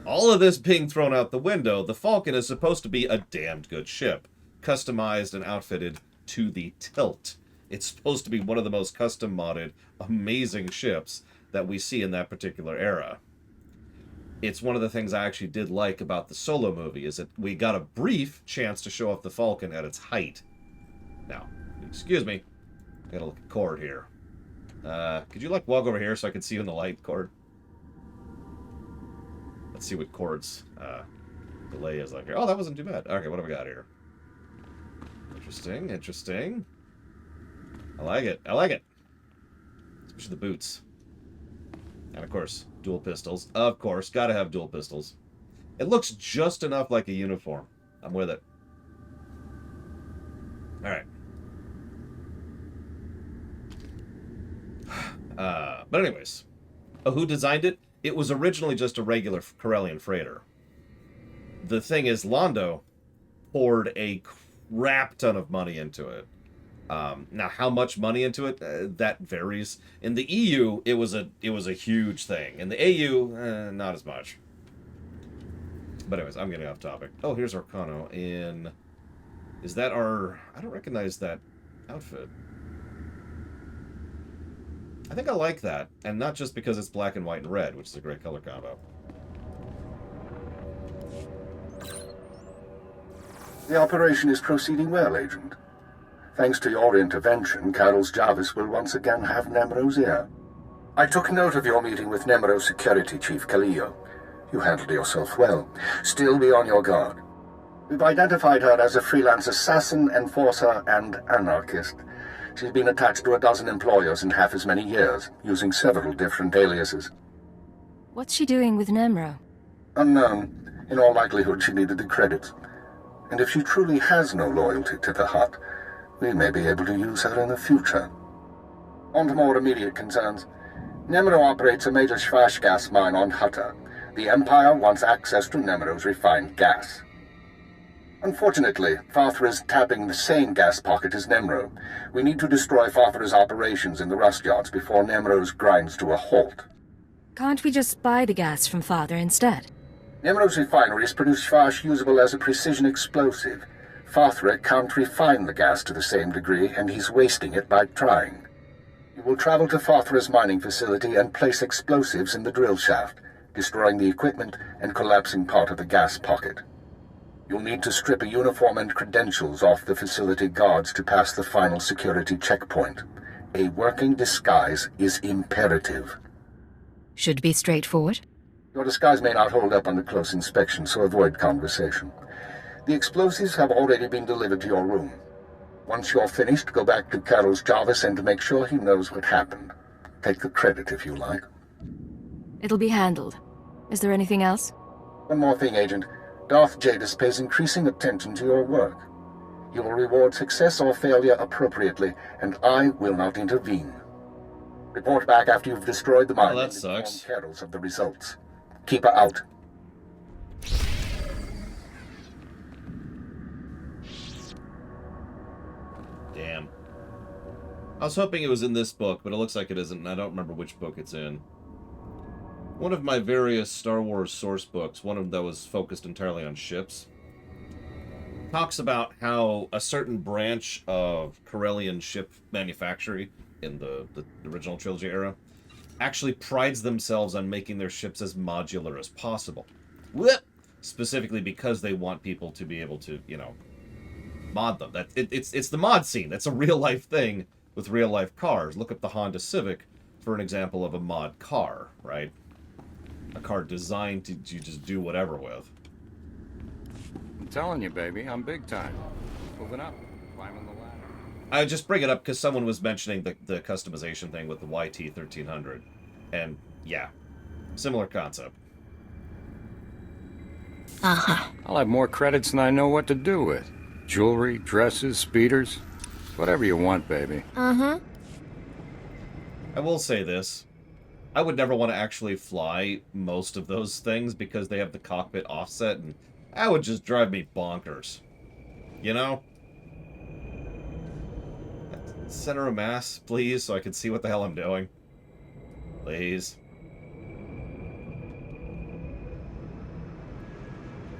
all of this being thrown out the window, the Falcon is supposed to be a damned good ship, customized and outfitted to the tilt. It's supposed to be one of the most custom-modded, amazing ships that we see in that particular era. It's one of the things I actually did like about the Solo movie, is that we got a brief chance to show off the Falcon at its height. Now, excuse me, I gotta look at Cord here. Could you, like, walk over here so I can see you in the light, Cord? Let's see what Cord's delay is like here. Oh, that wasn't too bad. Okay, what do we got here? Interesting, interesting. I like it. I like it. Especially the boots. And, of course, dual pistols. Of course, gotta have dual pistols. It looks just enough like a uniform. I'm with it. Alright. But anyways, who designed it? It was originally just a regular Corellian freighter. The thing is, Londo poured a crap ton of money into it. Now, how much money into it? That varies. In the EU, it was a huge thing. In the AU, not as much. But anyways, I'm getting off topic. Oh, here's Arcano in... Is that our... I don't recognize that outfit. I think I like that, and not just because it's black and white and red, which is a great color combo. The operation is proceeding well, Agent. Thanks to your intervention, Carol's Jadus will once again have Nemro's ear. I took note of your meeting with Nemro Security Chief Kaleo. You handled yourself well. Still be on your guard. We've identified her as a freelance assassin, enforcer, and anarchist. She's been attached to a dozen employers in half as many years, using several different aliases. What's she doing with Nemro? Unknown. In all likelihood, she needed the credits. And if she truly has no loyalty to the Hutt, we may be able to use her in the future. On to more immediate concerns. Nemro operates a major Schwash gas mine on Hutta. The Empire wants access to Nemro's refined gas. Unfortunately, Farthra is tapping the same gas pocket as Nimro. We need to destroy Farthra's operations in the rust yards before Nimro's grinds to a halt. Can't we just buy the gas from Father instead? Nimro's refineries produce fash usable as a precision explosive. Farthra can't refine the gas to the same degree, and he's wasting it by trying. You will travel to Farthra's mining facility and place explosives in the drill shaft, destroying the equipment and collapsing part of the gas pocket. You'll need to strip a uniform and credentials off the facility guards to pass the final security checkpoint. A working disguise is imperative. Should be straightforward. Your disguise may not hold up under close inspection, so avoid conversation. The explosives have already been delivered to your room. Once you're finished, go back to Carol's Jarvis and make sure he knows what happened. Take the credit if you like. It'll be handled. Is there anything else? One more thing, Agent. Darth Jadus pays increasing attention to your work. He will reward success or failure appropriately, and I will not intervene. Report back after you've destroyed the mine. Well, that sucks. And inform Carol's of the results. Keep her out. Damn. I was hoping it was in this book, but it looks like it isn't, and I don't remember which book it's in. One of my various Star Wars source books, one of them that was focused entirely on ships, talks about how a certain branch of Corellian ship manufacturing in the original trilogy era actually prides themselves on making their ships as modular as possible. Whoop! Specifically because they want people to be able to, you know, mod them. It's the mod scene. That's a real-life thing with real-life cars. Look up the Honda Civic for an example of a mod car, right? A car designed to just do whatever with. I'm telling you, baby, I'm big time. Moving up, climbing the ladder. I just bring it up because someone was mentioning the customization thing with the YT-1300. And, yeah, similar concept. Uh-huh. I'll have more credits than I know what to do with. Jewelry, dresses, speeders. Whatever you want, baby. Uh-huh. I will say this. I would never want to actually fly most of those things because they have the cockpit offset, and that would just drive me bonkers. You know? Center of mass, please, so I can see what the hell I'm doing. Please.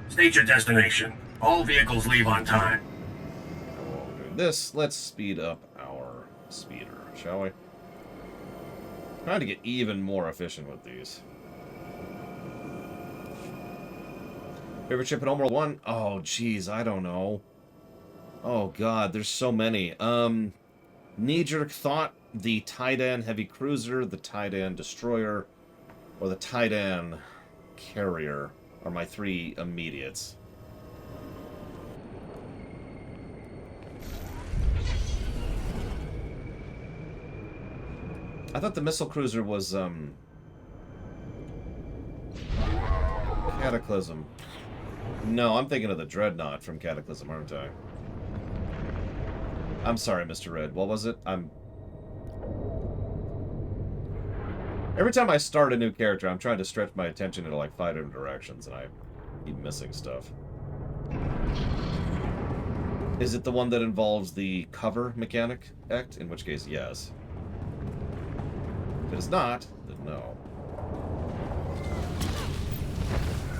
State your destination. All vehicles leave on time. While we're doing this, let's speed up our speeder, shall we? Trying to get even more efficient with these. Favorite ship in Homeworld 1? Oh, geez, I don't know. Oh, God, there's so many. Knee-jerk thought, the Titan Heavy Cruiser, the Titan Destroyer, or the Titan Carrier are my three immediates. I thought the missile cruiser was, Cataclysm. No, I'm thinking of the Dreadnought from Cataclysm, aren't I? I'm sorry, Mr. Red. What was it? Every time I start a new character, I'm trying to stretch my attention into like 5 different directions, and I keep missing stuff. Is it the one that involves the cover mechanic act? In which case, yes. If it is not, then no.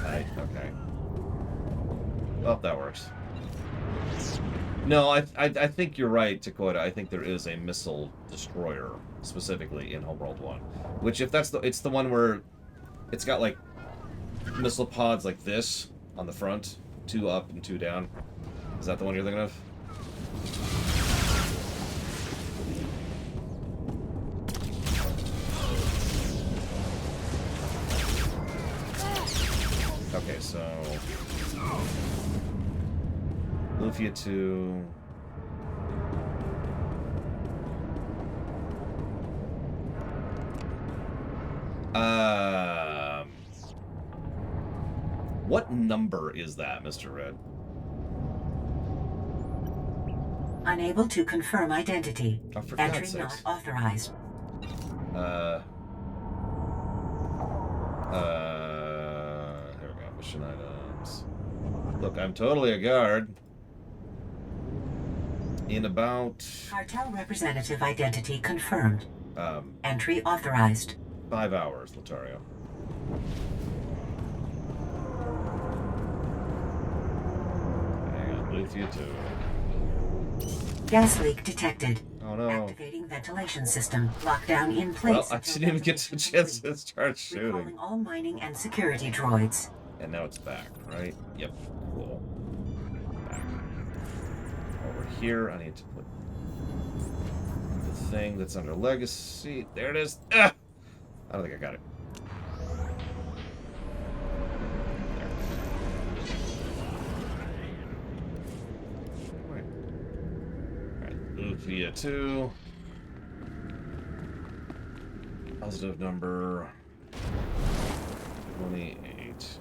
Right, okay. Well, that works. No, I think you're right, Dakota. I think there is a missile destroyer, specifically in Homeworld 1. Which, if that's it's the one where it's got, like, missile pods like this on the front. 2 up and 2 down. Is that the one you're thinking of? Okay, so... Lufia 2... What number is that, Mr. Red? Unable to confirm identity. Oh, for Entry God's not sakes. authorized. Here we go. Mission items. Look, I'm totally a guard. In about... Cartel representative identity confirmed. Entry authorized. 5 hours, Lothario. Hang on, Luthia too. Gas leak detected. Oh no. Activating ventilation system. Lockdown in place. Well, I didn't even get a chance to start shooting. Recalling all mining and security droids. And now it's back, right? Yep. Cool. Back. Over here, I need to put the thing that's under legacy. There it is. Ah! I don't think I got it. There. Alright, Luthia 2. Positive number 28.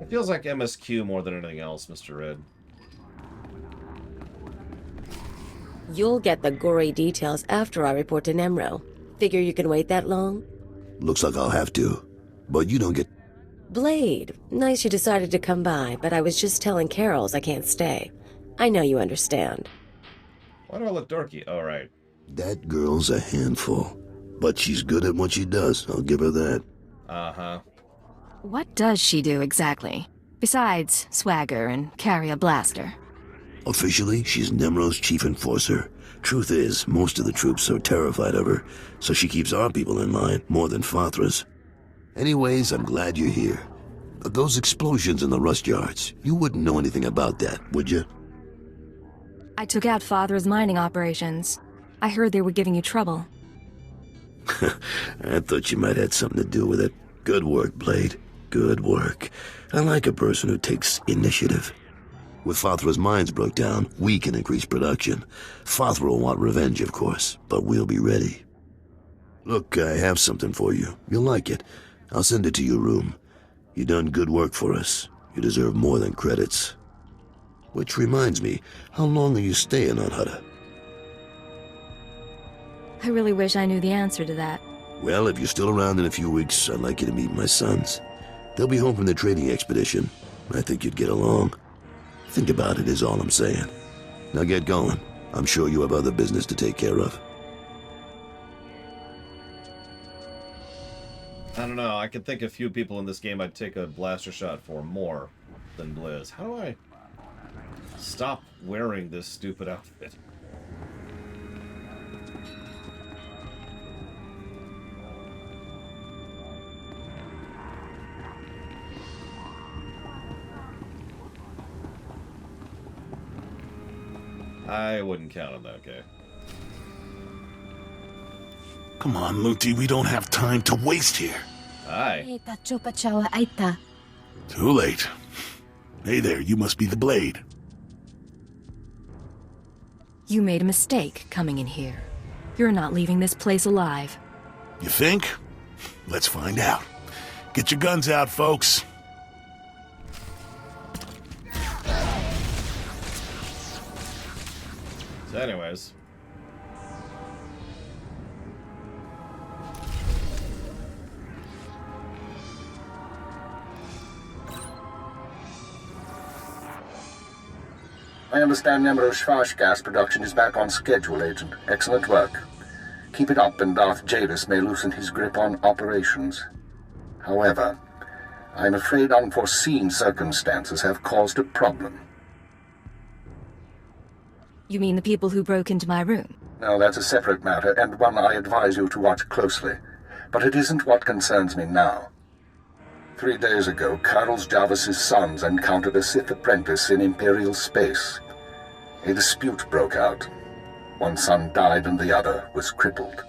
It feels like MSQ more than anything else, Mr. Red. You'll get the gory details after I report to Nimro. Figure you can wait that long? Looks like I'll have to. But you don't get... Blade, nice you decided to come by, but I was just telling Carols I can't stay. I know you understand. Why do I look dorky? Oh, right. That girl's a handful. But she's good at what she does, I'll give her that. Uh-huh. What does she do exactly? Besides swagger and carry a blaster. Officially, she's Nimro's chief enforcer. Truth is, most of the troops are terrified of her, so she keeps our people in line more than Fathra's. Anyways, I'm glad you're here. Those explosions in the rust yards, you wouldn't know anything about that, would you? I took out Father's mining operations. I heard they were giving you trouble. I thought you might have something to do with it. Good work, Blade. Good work. I like a person who takes initiative. With Fathra's mines broke down, we can increase production. Fathra will want revenge, of course, but we'll be ready. Look, I have something for you. You'll like it. I'll send it to your room. You done good work for us. You deserve more than credits. Which reminds me, how long are you staying on Hutta? I really wish I knew the answer to that. Well, if you're still around in a few weeks, I'd like you to meet my sons. They'll be home from their trading expedition. I think you'd get along. Think about it is all I'm saying. Now get going. I'm sure you have other business to take care of. I don't know. I could think of a few people in this game I'd take a blaster shot for more than Blizz. How do I stop wearing this stupid outfit? I wouldn't count on that, okay. Come on, Luti, we don't have time to waste here. Aye. Too late. Hey there, you must be the Blade. You made a mistake coming in here. You're not leaving this place alive. You think? Let's find out. Get your guns out, folks. So anyways. I understand Nemro's Schwash gas production is back on schedule, Agent. Excellent work. Keep it up and Darth Jadus may loosen his grip on operations. However, I'm afraid unforeseen circumstances have caused a problem. You mean the people who broke into my room? No, that's a separate matter, and one I advise you to watch closely. But it isn't what concerns me now. 3 days ago, Carlos Jarvis's sons encountered a Sith apprentice in Imperial space. A dispute broke out. One son died and the other was crippled.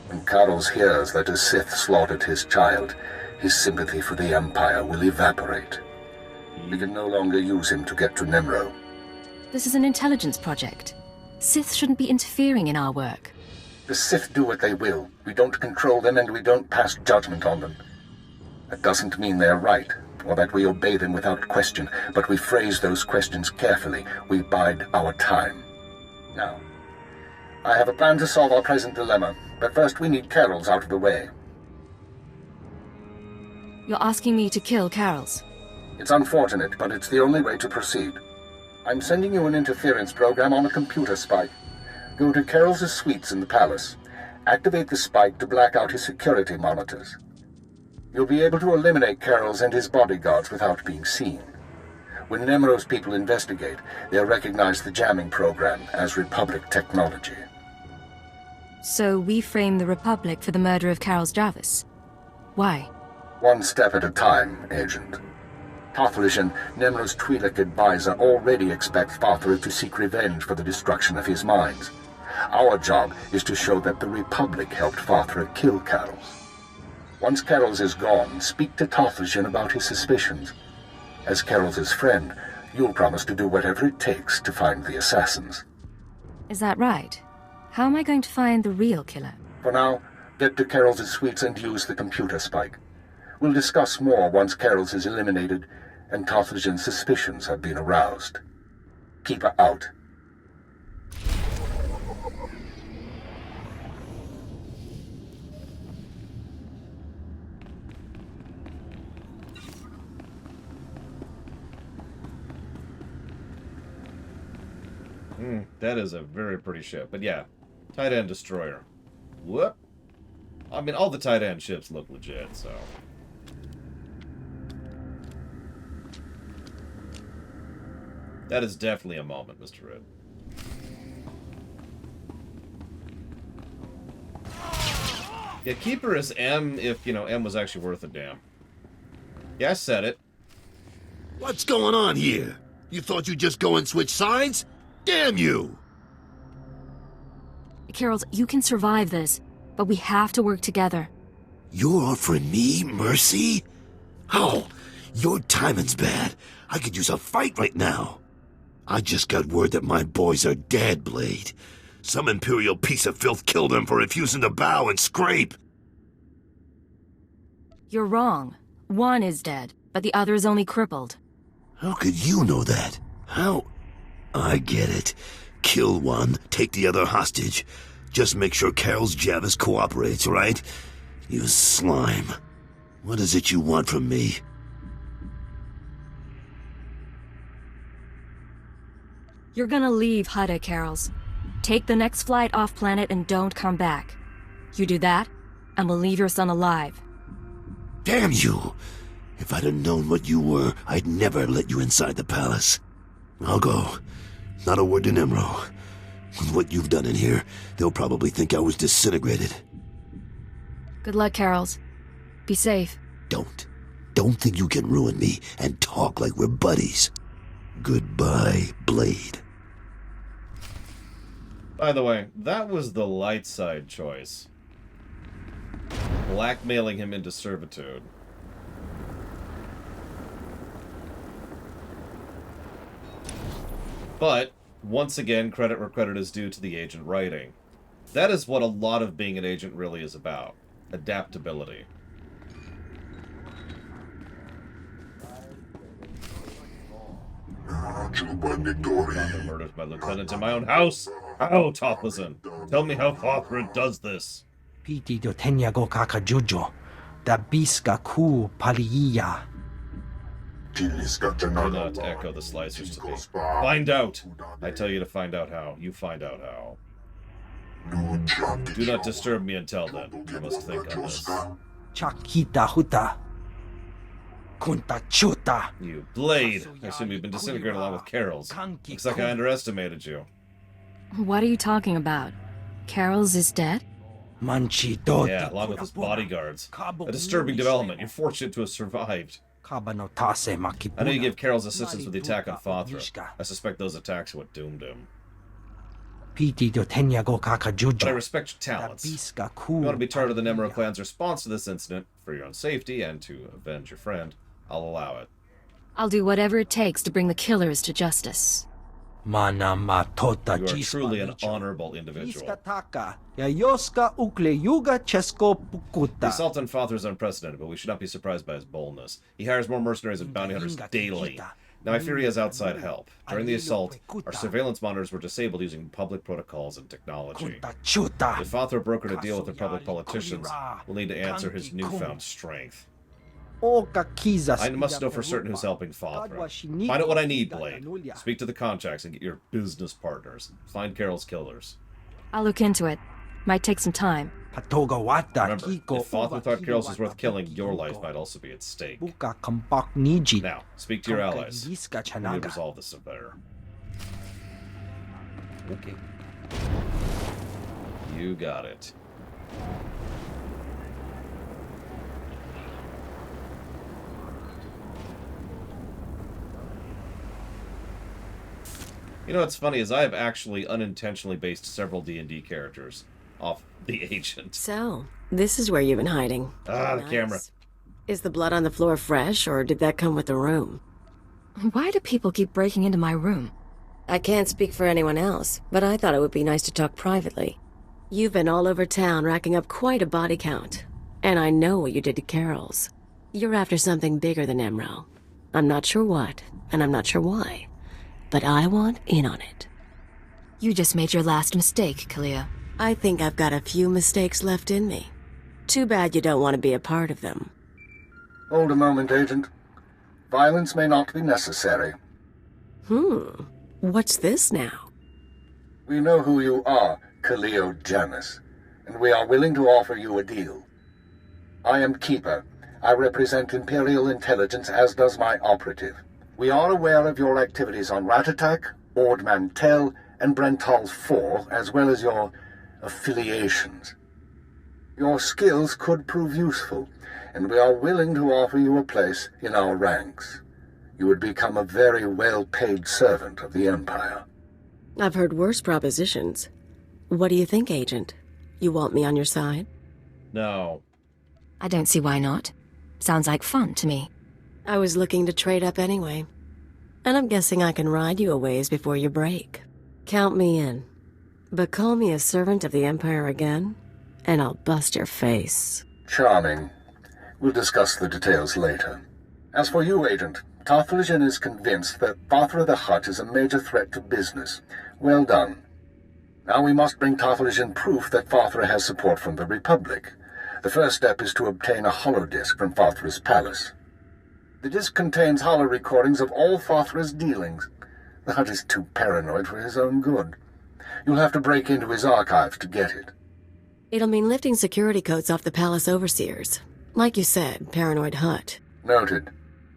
When Carlos hears that a Sith slaughtered his child, his sympathy for the Empire will evaporate. We can no longer use him to get to Nimro. This is an intelligence project. Sith shouldn't be interfering in our work. The Sith do what they will. We don't control them and we don't pass judgment on them. That doesn't mean they're right, or that we obey them without question, but we phrase those questions carefully. We bide our time. Now, I have a plan to solve our present dilemma, but first we need Carol's out of the way. You're asking me to kill Carol's? It's unfortunate, but it's the only way to proceed. I'm sending you an interference program on a computer spike. Go to Carol's suites in the palace. Activate the spike to black out his security monitors. You'll be able to eliminate Carol's and his bodyguards without being seen. When Nemro's people investigate, they'll recognize the jamming program as Republic technology. So we frame the Republic for the murder of Carol's Jadus. Why? One step at a time, Agent. Tothlishan, Nemro's Twi'lek advisor, already expects Father to seek revenge for the destruction of his mines. Our job is to show that the Republic helped Father kill Carol's. Once Carol's is gone, speak to Tothlishan about his suspicions. As Carol's friend, you'll promise to do whatever it takes to find the assassins. Is that right? How am I going to find the real killer? For now, get to Carol's suites and use the computer spike. We'll discuss more once Carol's is eliminated and Tothlishan's suspicions have been aroused. Keep her out. That is a very pretty ship. But yeah, Titan Destroyer. Whoop. I mean, all the Titan ships look legit, so... That is definitely a moment, Mr. Red. Yeah, keep her as M if, M was actually worth a damn. Yeah, I said it. What's going on here? You thought you'd just go and switch sides? Damn you! Carol's, you can survive this, but we have to work together. You're offering me mercy? Oh, your timing's bad. I could use a fight right now. I just got word that my boys are dead, Blade. Some Imperial piece of filth killed them for refusing to bow and scrape. You're wrong. One is dead, but the other is only crippled. How could you know that? How? I get it. Kill one, take the other hostage. Just make sure Carol's Jadus cooperates, right? You slime. What is it you want from me? You're gonna leave Hutta, Carol's. Take the next flight off-planet and don't come back. You do that, and we'll leave your son alive. Damn you! If I'd have known what you were, I'd never let you inside the palace. I'll go. Not a word to Nimro. With what you've done in here, they'll probably think I was disintegrated. Good luck, Carol's. Be safe. Don't. Don't think you can ruin me and talk like we're buddies. Goodbye, Blade. By the way, that was the light side choice. Blackmailing him into servitude. But, once again, credit where credit is due to the agent writing. That is what a lot of being an agent really is about. Adaptability. Murdered my lieutenant in my own house! How, Tothlishan? Tell me how Father does this. Piti do tenya go kaka jujo. Da biska ku paliya. Do not echo the slicers to me. Find out! I tell you to find out how. You find out how. Do not disturb me until then. I must think on this. Chakita Hutta. Kunta chuta. You Blade! I assume you've been disintegrated along with Carol's. Looks like I underestimated you. What are you talking about? Carol's is dead? Yeah, along with his bodyguards. A disturbing development. You're fortunate to have survived. I know you gave Carol's assistance with the attack on Father. I suspect those attacks are what doomed him. But I respect your talents. You want to be part of the Nimro clan's response to this incident, for your own safety and to avenge your friend, I'll allow it. I'll do whatever it takes to bring the killers to justice. You are truly an honorable individual. The assault on Father is unprecedented, but we should not be surprised by his boldness. He hires more mercenaries and bounty hunters daily. Now I fear he has outside help. During the assault, our surveillance monitors were disabled using public protocols and technology. If Father brokered a deal with the public politicians, we'll need to answer his newfound strength. I must know for certain who's helping Father. Find out what I need, Blade. Speak to the contacts and get your business partners. Find Carol's killers. I'll look into it. Might take some time. Remember, if Father thought Carol's was worth killing, your life might also be at stake. Now, speak to your allies. We need to resolve this better. Okay. You got it. You know what's funny is I have actually unintentionally based several D&D characters off the agent. So, this is where you've been hiding. Ah, the camera. Is the blood on the floor fresh, or did that come with the room? Why do people keep breaking into my room? I can't speak for anyone else, but I thought it would be nice to talk privately. You've been all over town racking up quite a body count, and I know what you did to Carol's. You're after something bigger than Nimro. I'm not sure what, and I'm not sure why. But I want in on it. You just made your last mistake, Kalia. I think I've got a few mistakes left in me. Too bad you don't want to be a part of them. Hold a moment, Agent. Violence may not be necessary. What's this now? We know who you are, Kaleo Janus, and we are willing to offer you a deal. I am Keeper. I represent Imperial Intelligence, as does my operative. We are aware of your activities on Ratatak, Ord Mantell, and Brental 4, as well as your affiliations. Your skills could prove useful, and we are willing to offer you a place in our ranks. You would become a very well-paid servant of the Empire. I've heard worse propositions. What do you think, Agent? You want me on your side? No. I don't see why not. Sounds like fun to me. I was looking to trade up anyway. And I'm guessing I can ride you a ways before you break. Count me in. But call me a servant of the Empire again, and I'll bust your face. Charming. We'll discuss the details later. As for you, Agent, Tarthalian is convinced that Father of the Hutt is a major threat to business. Well done. Now we must bring Tarthalian proof that Father has support from the Republic. The first step is to obtain a holodisk from Father's palace. The disk contains holo recordings of all Father's dealings. The Hutt is too paranoid for his own good. You'll have to break into his archives to get it. It'll mean lifting security codes off the palace overseers. Like you said, paranoid Hutt. Noted.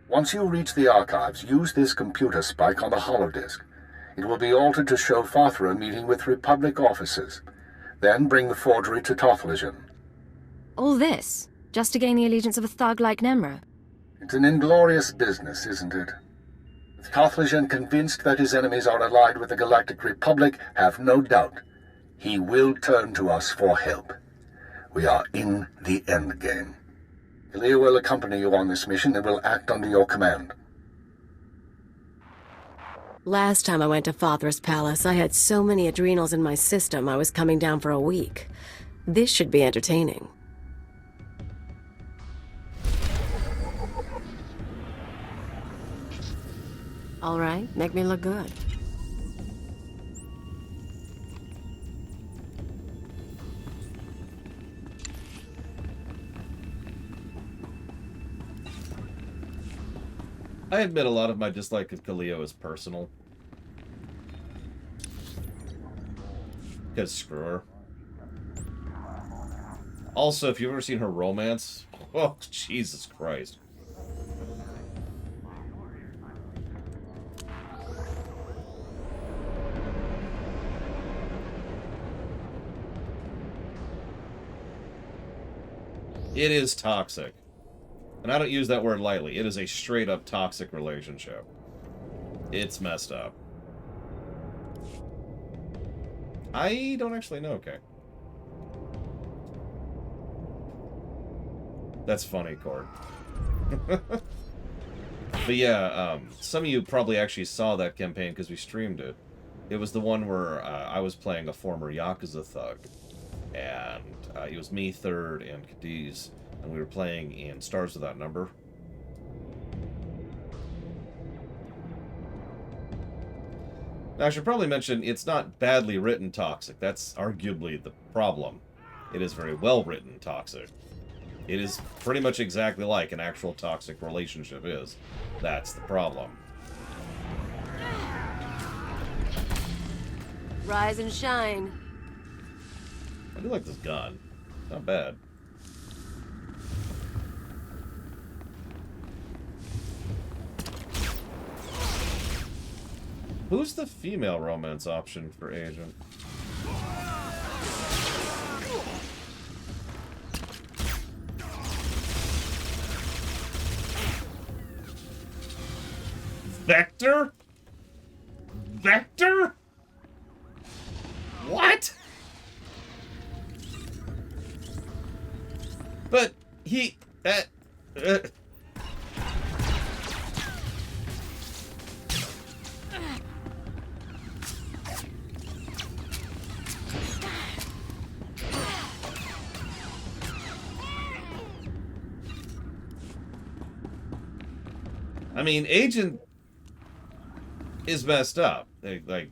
Once you reach the archives, use this computer spike on the holodisk. It will be altered to show Father meeting with Republic officers. Then bring the forgery to Tarthalian. All this, just to gain the allegiance of a thug like Nimro? It's an inglorious business, isn't it? With Tarthalian convinced that his enemies are allied with the Galactic Republic, have no doubt. He will turn to us for help. We are in the endgame. Kalia will accompany you on this mission and will act under your command. Last time I went to Father's palace, I had so many adrenals in my system I was coming down for a week. This should be entertaining. All right, make me look good. I admit a lot of my dislike of Kaleo is personal. Because screw her. Also, if you've ever seen her romance, oh, Jesus Christ. It is toxic. And I don't use that word lightly. It is a straight-up toxic relationship. It's messed up. I don't actually know, okay. That's funny, Cord. But yeah, some of you probably actually saw that campaign because we streamed it. It was the one where I was playing a former Yakuza thug. And it was me, Third, and Cadiz. And we were playing in Stars Without Number. Now, I should probably mention, it's not badly written toxic. That's arguably the problem. It is very well written toxic. It is pretty much exactly like an actual toxic relationship is. That's the problem. Rise and shine. I do like this gun. Not bad. Who's the female romance option for Agent? Vector? Vector? What? But he... I mean, Agent is messed up. Like,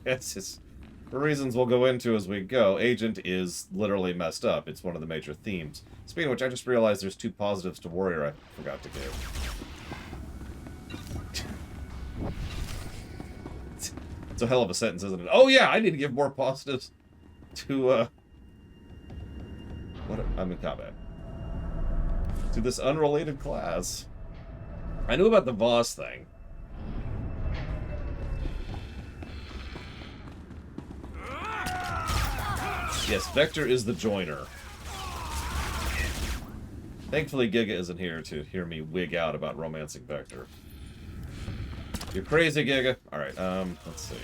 it's just, for reasons we'll go into as we go, Agent is literally messed up. It's one of the major themes. Speaking of which, I just realized there's 2 positives to Warrior I forgot to give. It's a hell of a sentence, isn't it? Oh yeah, I need to give more positives to, I'm in combat. To this unrelated class. I knew about the Voss thing. Yes, Vector is the joiner. Thankfully, Giga isn't here to hear me wig out about romancing Vector. You're crazy, Giga. Alright, let's see.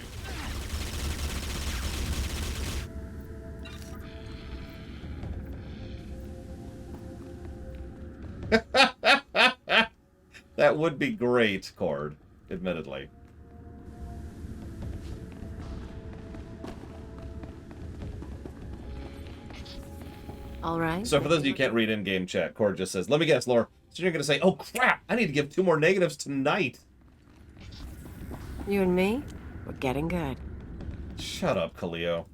That would be great, Cord, admittedly. All right. So for those of you who can't read in-game chat, Cord just says, let me guess, Lore. So you're going to say, oh crap, I need to give 2 more negatives tonight. You and me, we're getting good. Shut up, Khalio.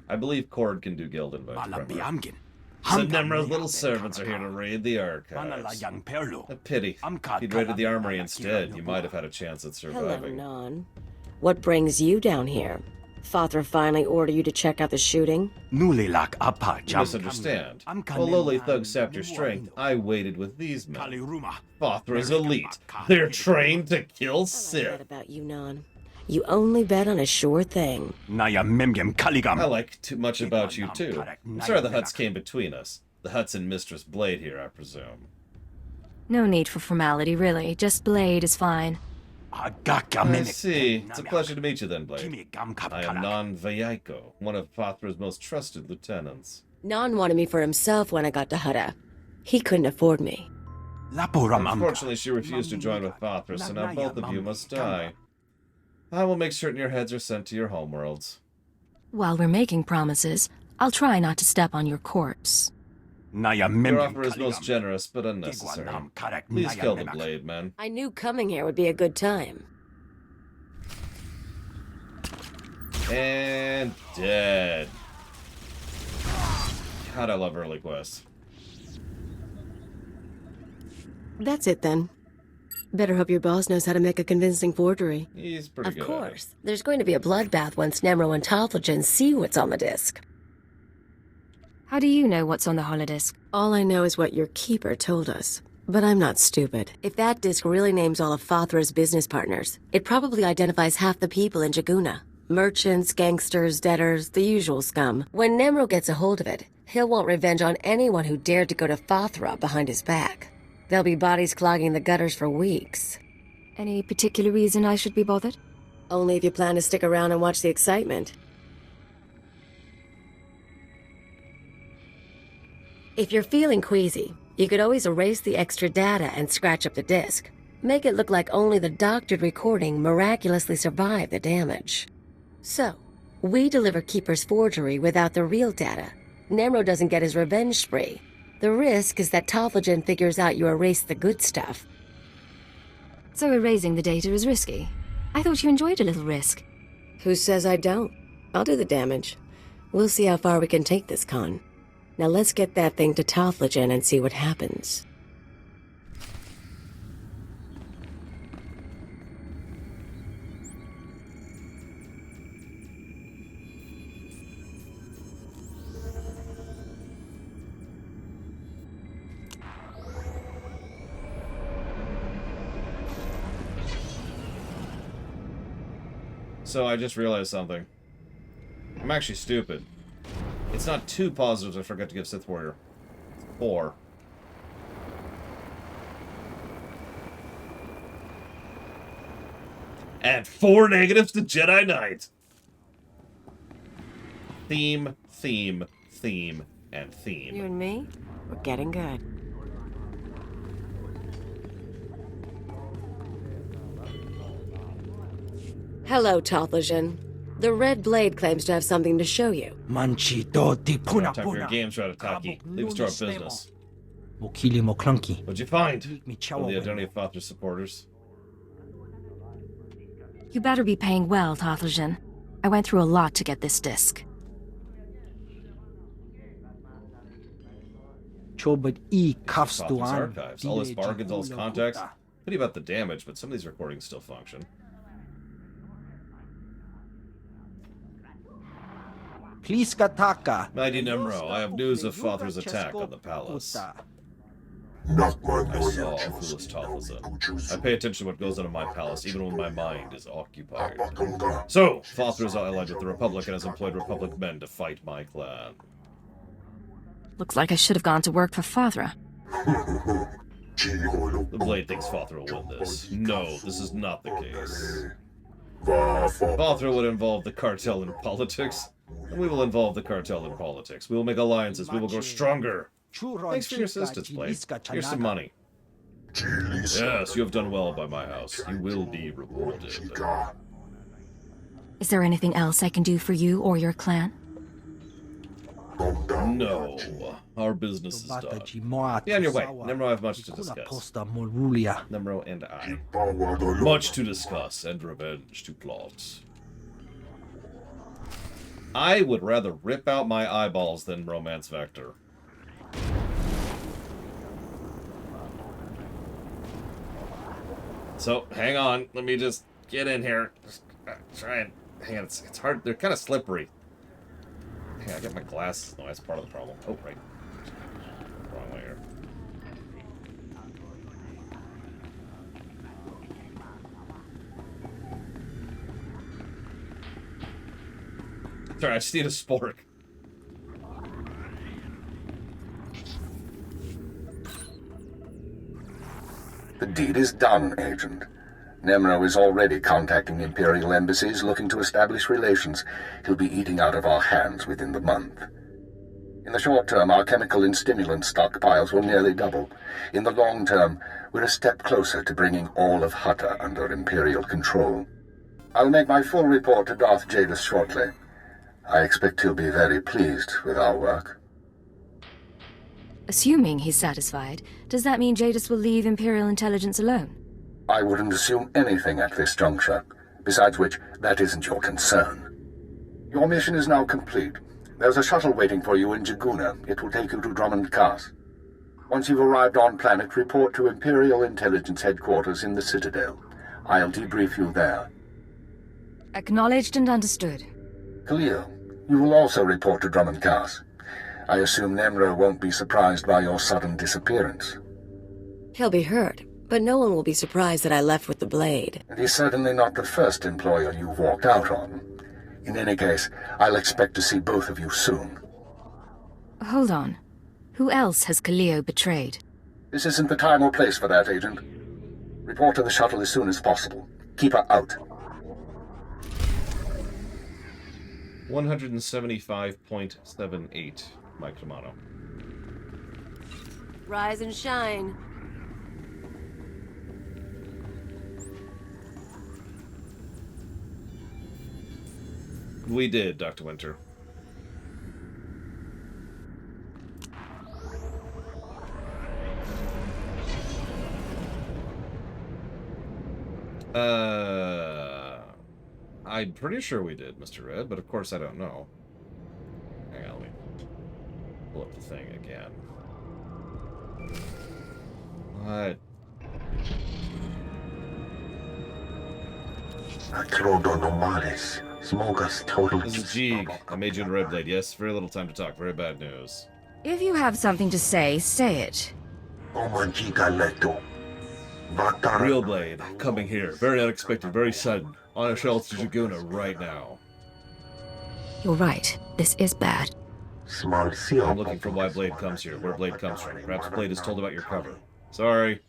I believe Cord can do guild invites. So Nemro's little servants are here to raid the archives. A pity. If you'd raided the armory instead, you might have had a chance at surviving. Hello, Non. What brings you down here? Father finally ordered you to check out the shooting? You misunderstand. While lowly thugs sapped your strength, I waited with these men. Fathra's elite. They're trained to kill Sith. I read about you, Non. You only bet on a sure thing. I like too much about you, too. I'm sorry the Hutts came between us. The Hutts and Mistress Blade here, I presume. No need for formality, really. Just Blade is fine. I see. It's a pleasure to meet you then, Blade. I am Non Vayaiko, one of Fathra's most trusted lieutenants. Non wanted me for himself when I got to Hutta. He couldn't afford me. Unfortunately, she refused to join with Fathra, so now both of you must die. I will make certain your heads are sent to your homeworlds. While we're making promises, I'll try not to step on your corpse. Your offer is most generous, but unnecessary. Please kill the Blade, men. I knew coming here would be a good time. And dead. God, I love early quests. That's it, then. Better hope your boss knows how to make a convincing forgery. He's pretty good. Of course. There's going to be a bloodbath once Nemro and Talthogen see what's on the disc. How do you know what's on the holodisc? All I know is what your keeper told us. But I'm not stupid. If that disc really names all of Fathra's business partners, it probably identifies half the people in Jaguna. Merchants, gangsters, debtors, the usual scum. When Nemro gets a hold of it, He'll want revenge on anyone who dared to go to Fothra behind his back. There'll be bodies clogging the gutters for weeks. Any particular reason I should be bothered? Only if you plan to stick around and watch the excitement. If you're feeling queasy, you could always erase the extra data and scratch up the disk. Make it look like only the doctored recording miraculously survived the damage. So, we deliver Keeper's forgery without the real data. Nimro doesn't get his revenge spree. The risk is that Tofflegen figures out you erased the good stuff. So erasing the data is risky. I thought you enjoyed a little risk. Who says I don't? I'll do the damage. We'll see how far we can take this con. Now let's get that thing to Tofflegen and see what happens. So I just realized something. I'm actually stupid. It's not 2 positives I forgot to give Sith Warrior. It's 4. And 4 negatives to Jedi Knight. Theme, theme, theme, and theme. You and me? We're getting good. Hello, Tofflegen. The Red Blade claims to have something to show you. Manchito di puna Time for your games, Ratataki. Leave us to our business. Mokili Moklanki. What'd you find? From the identity of Fothra's supporters. You better be paying well, Tofflegen. I went through a lot to get this disc. Fothra's archives. All his bargains, all his contacts. Pity about the damage, but some of these recordings still function. Mighty Nimro, I have news of Fothra's attack on the palace. I saw foolish Tofflezen. I pay attention to what goes on in my palace, even when my mind is occupied. So, Fothra is allied with the Republic and has employed Republic men to fight my clan. Looks like I should have gone to work for Fothra. The Blade thinks Fothra will win this. No, this is not the case. Fothra would involve the cartel in politics, and we will involve the cartel in politics. We will make alliances. We will grow stronger. Thanks for your assistance, Blade. Here's some money. Yes, you have done well by my house. You will be rewarded. Is there anything else I can do for you or your clan? No. Our business is done. Be on your way. Nimro, I have much to discuss. Nimro and I. Much to discuss and revenge to plot. I would rather rip out my eyeballs than romance Vector. So, hang on. Let me just get in here. Just try and... Hang on, it's hard. They're kind of slippery. Hang on, I got my glasses. No, that's part of the problem. Oh, right. Wrong way here. Sorry, I just need a spork. The deed is done, Agent. Nimro is already contacting Imperial embassies looking to establish relations. He'll be eating out of our hands within the month. In the short term, our chemical and stimulant stockpiles will nearly double. In the long term, we're a step closer to bringing all of Hutta under Imperial control. I'll make my full report to Darth Jadus shortly. I expect he'll be very pleased with our work. Assuming he's satisfied, does that mean Jadus will leave Imperial intelligence alone? I wouldn't assume anything at this juncture. Besides which, that isn't your concern. Your mission is now complete. There's a shuttle waiting for you in Jaguna. It will take you to Drummond Cast. Once you've arrived on planet, report to Imperial Intelligence Headquarters in the Citadel. I'll debrief you there. Acknowledged and understood. Khalil, you will also report to Drummond Cast. I assume Nimro won't be surprised by your sudden disappearance. He'll be hurt, but no one will be surprised that I left with the Blade. And he's certainly not the first employer you've walked out on. In any case, I'll expect to see both of you soon. Hold on. Who else has Kaleo betrayed? This isn't the time or place for that, Agent. Report to the shuttle as soon as possible. Keep her out. 175.78, Mike Tomato. Rise and shine. We did, Dr. Winter. I'm pretty sure we did, Mr. Red, but of course I don't know. Hang on, let me pull up the thing again. What? This is Jeeg. I made you in Red Blade. Yes, very little time to talk. Very bad news. If you have something to say it. Real Blade, coming here. Very unexpected, very sudden. On a shelf to Jaguna right now. You're right. This is bad. I'm looking for why Blade comes here, where Blade comes from. Perhaps Blade is told about your cover. Sorry.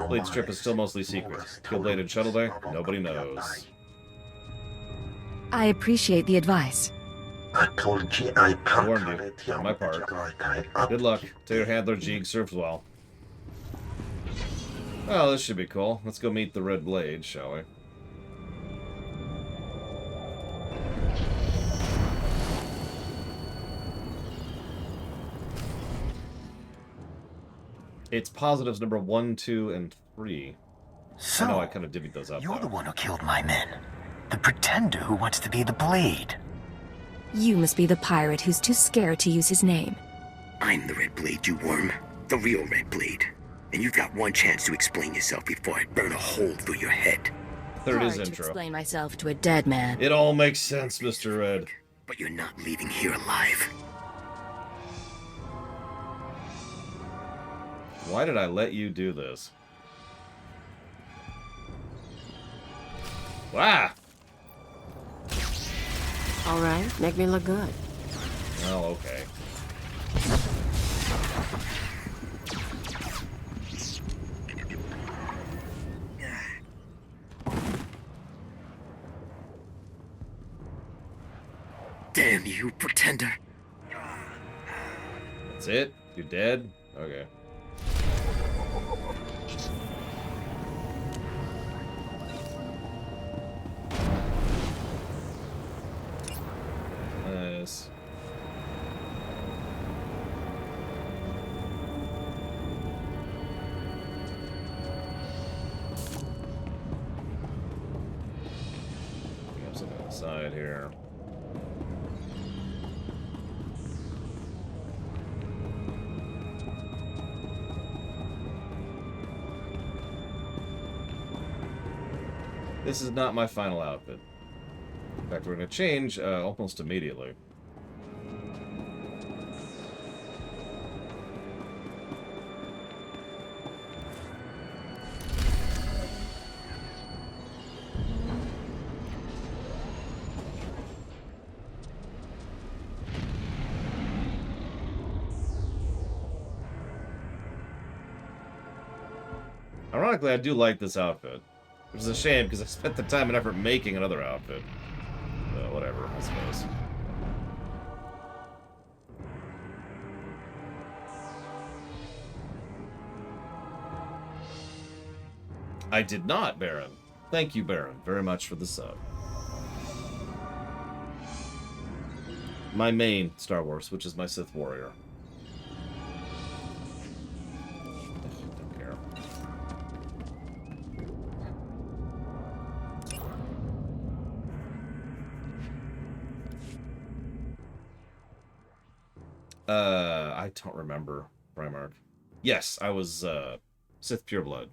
Blade's trip is still mostly secret. Kill Blade in Shuttle Bay? Nobody knows. I appreciate the advice. I warned you. On my part. Good luck. Tell your handler Jeeg serves well. Well, this should be cool. Let's go meet the Red Blade, shall we? It's positives number 1, 2, and 3. So, I know I kind of divvied those up. You're the one who killed my men. The pretender who wants to be the Blade. You must be the pirate who's too scared to use his name. I'm the Red Blade, you worm. The real Red Blade. And you've got one chance to explain yourself before I burn a hole through your head. There it is, Hard to intro. explain myself to a dead man. It all makes sense, Mr. Red. But you're not leaving here alive. Why did I let you do this? Wow! All right, make me look good. Oh, okay. Damn you, pretender. That's it? You're dead? Okay. Nice. Have something on the side here. This is not my final outfit. In fact, we're going to change almost immediately. Ironically, I do like this outfit. Which is a shame, because I spent the time and effort making another outfit. Whatever, I suppose. I did not, Baron. Thank you, Baron, very much for the sub. My main Star Wars, which is my Sith Warrior. Don't care. I don't remember, Primarch. Yes, I was, Sith Pureblood.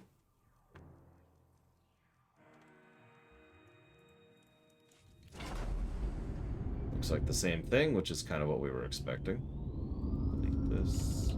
Looks like the same thing, which is kind of what we were expecting. Delete this.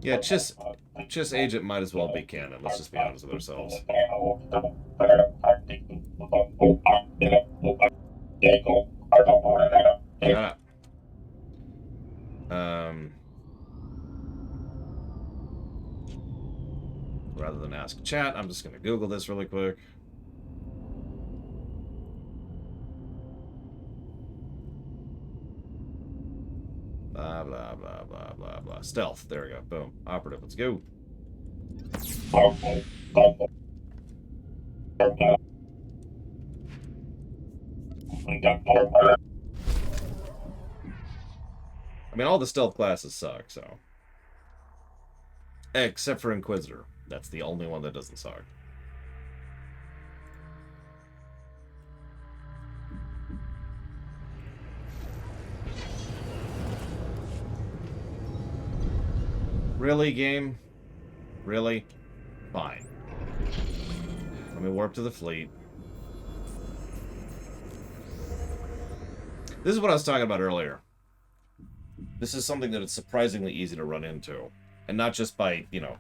Yeah, Chiss Agent might as well be canon. Let's just be honest with ourselves. Shut up. Rather than ask chat, I'm just going to Google this really quick. Blah, blah, blah, blah, blah, blah. Stealth. There we go. Boom. Operative. Let's go. I mean, all the stealth classes suck, so. Except for Inquisitor. That's the only one that doesn't suck. Really, game? Really? Fine. Let me warp to the fleet. This is what I was talking about earlier. This is something that it's surprisingly easy to run into. And not just by, you know,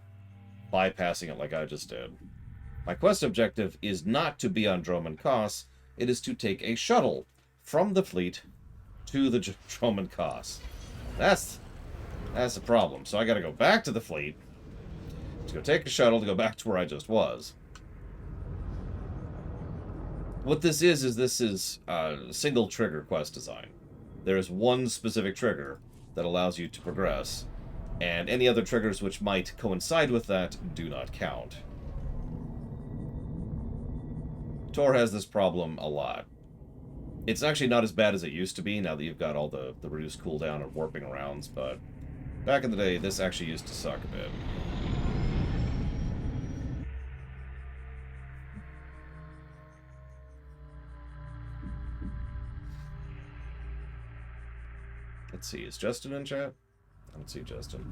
bypassing it like I just did. My quest objective is not to be on Droman Kos. It is to take a shuttle from the fleet to the Droman Kos. That's the problem. So I gotta go back to the fleet to go take a shuttle to go back to where I just was. What this is this is single trigger quest design. There is one specific trigger that allows you to progress, and any other triggers which might coincide with that do not count. Tor has this problem a lot. It's actually not as bad as it used to be now that you've got all the reduced cooldown and warping rounds, but back in the day, this actually used to suck a bit. Let's see, is Justin in chat? I don't see Justin.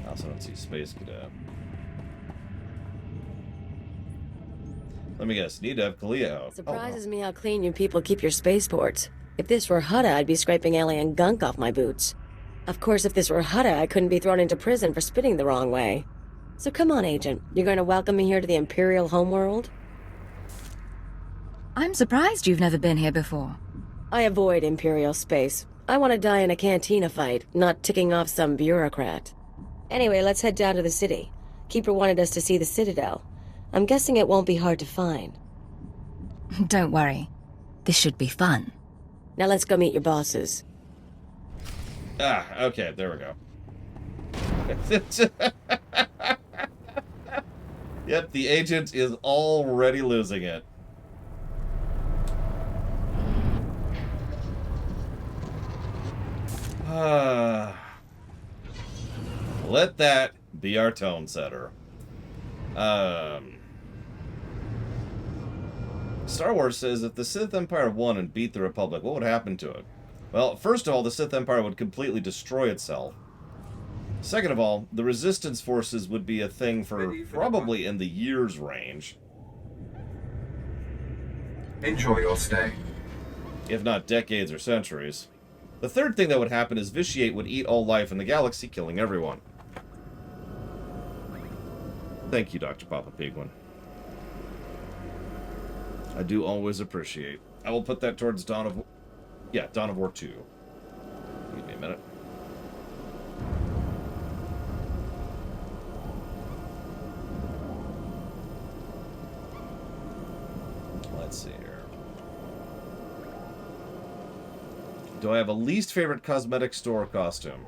I also don't see Space Cadet. Let me guess, need to have Kalia out. Surprises me how clean you people keep your spaceports. If this were Hutta, I'd be scraping alien gunk off my boots. Of course, if this were Hutta, I couldn't be thrown into prison for spitting the wrong way. So come on, Agent. You're going to welcome me here to the Imperial homeworld? I'm surprised you've never been here before. I avoid Imperial space. I want to die in a cantina fight, not ticking off some bureaucrat. Anyway, let's head down to the city. Keeper wanted us to see the Citadel. I'm guessing it won't be hard to find. Don't worry. This should be fun. Now let's go meet your bosses. Ah, okay, there we go. Yep, the agent is already losing it. Let that be our tone setter. Star Wars says if the Sith Empire won and beat the Republic, what would happen to it? Well, first of all, the Sith Empire would completely destroy itself. Second of all, the Resistance forces would be a thing for probably in the years range. Enjoy your stay. If not decades or centuries. The third thing that would happen is Vitiate would eat all life in the galaxy, killing everyone. Thank you, Dr. Papa Pigwin. I do always appreciate. I will put that towards Dawn of... Yeah, Dawn of War 2. Give me a minute. Let's see here. Do I have a least favorite cosmetic store costume?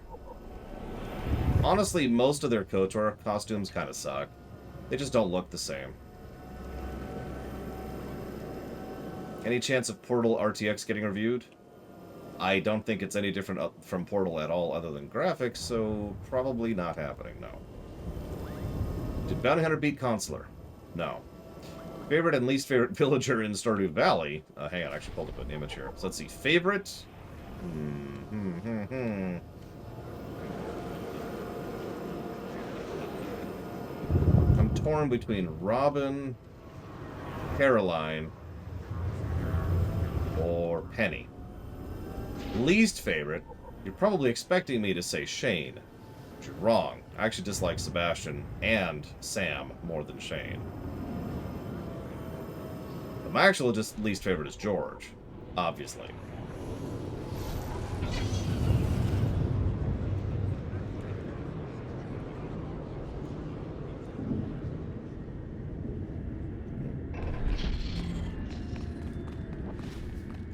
Honestly, most of their KOTOR costumes kind of suck. They just don't look the same. Any chance of Portal RTX getting reviewed? I don't think it's any different from Portal at all other than graphics, so probably not happening, no. Did Bounty Hunter beat Consular? No. Favorite and least favorite villager in Stardew Valley? Hang on, I actually pulled up an image here. So let's see. Favorite? torn between Robin, Caroline, or Penny. Least favorite, you're probably expecting me to say Shane. But you're wrong. I actually dislike Sebastian and Sam more than Shane. But my actual least favorite is George, obviously.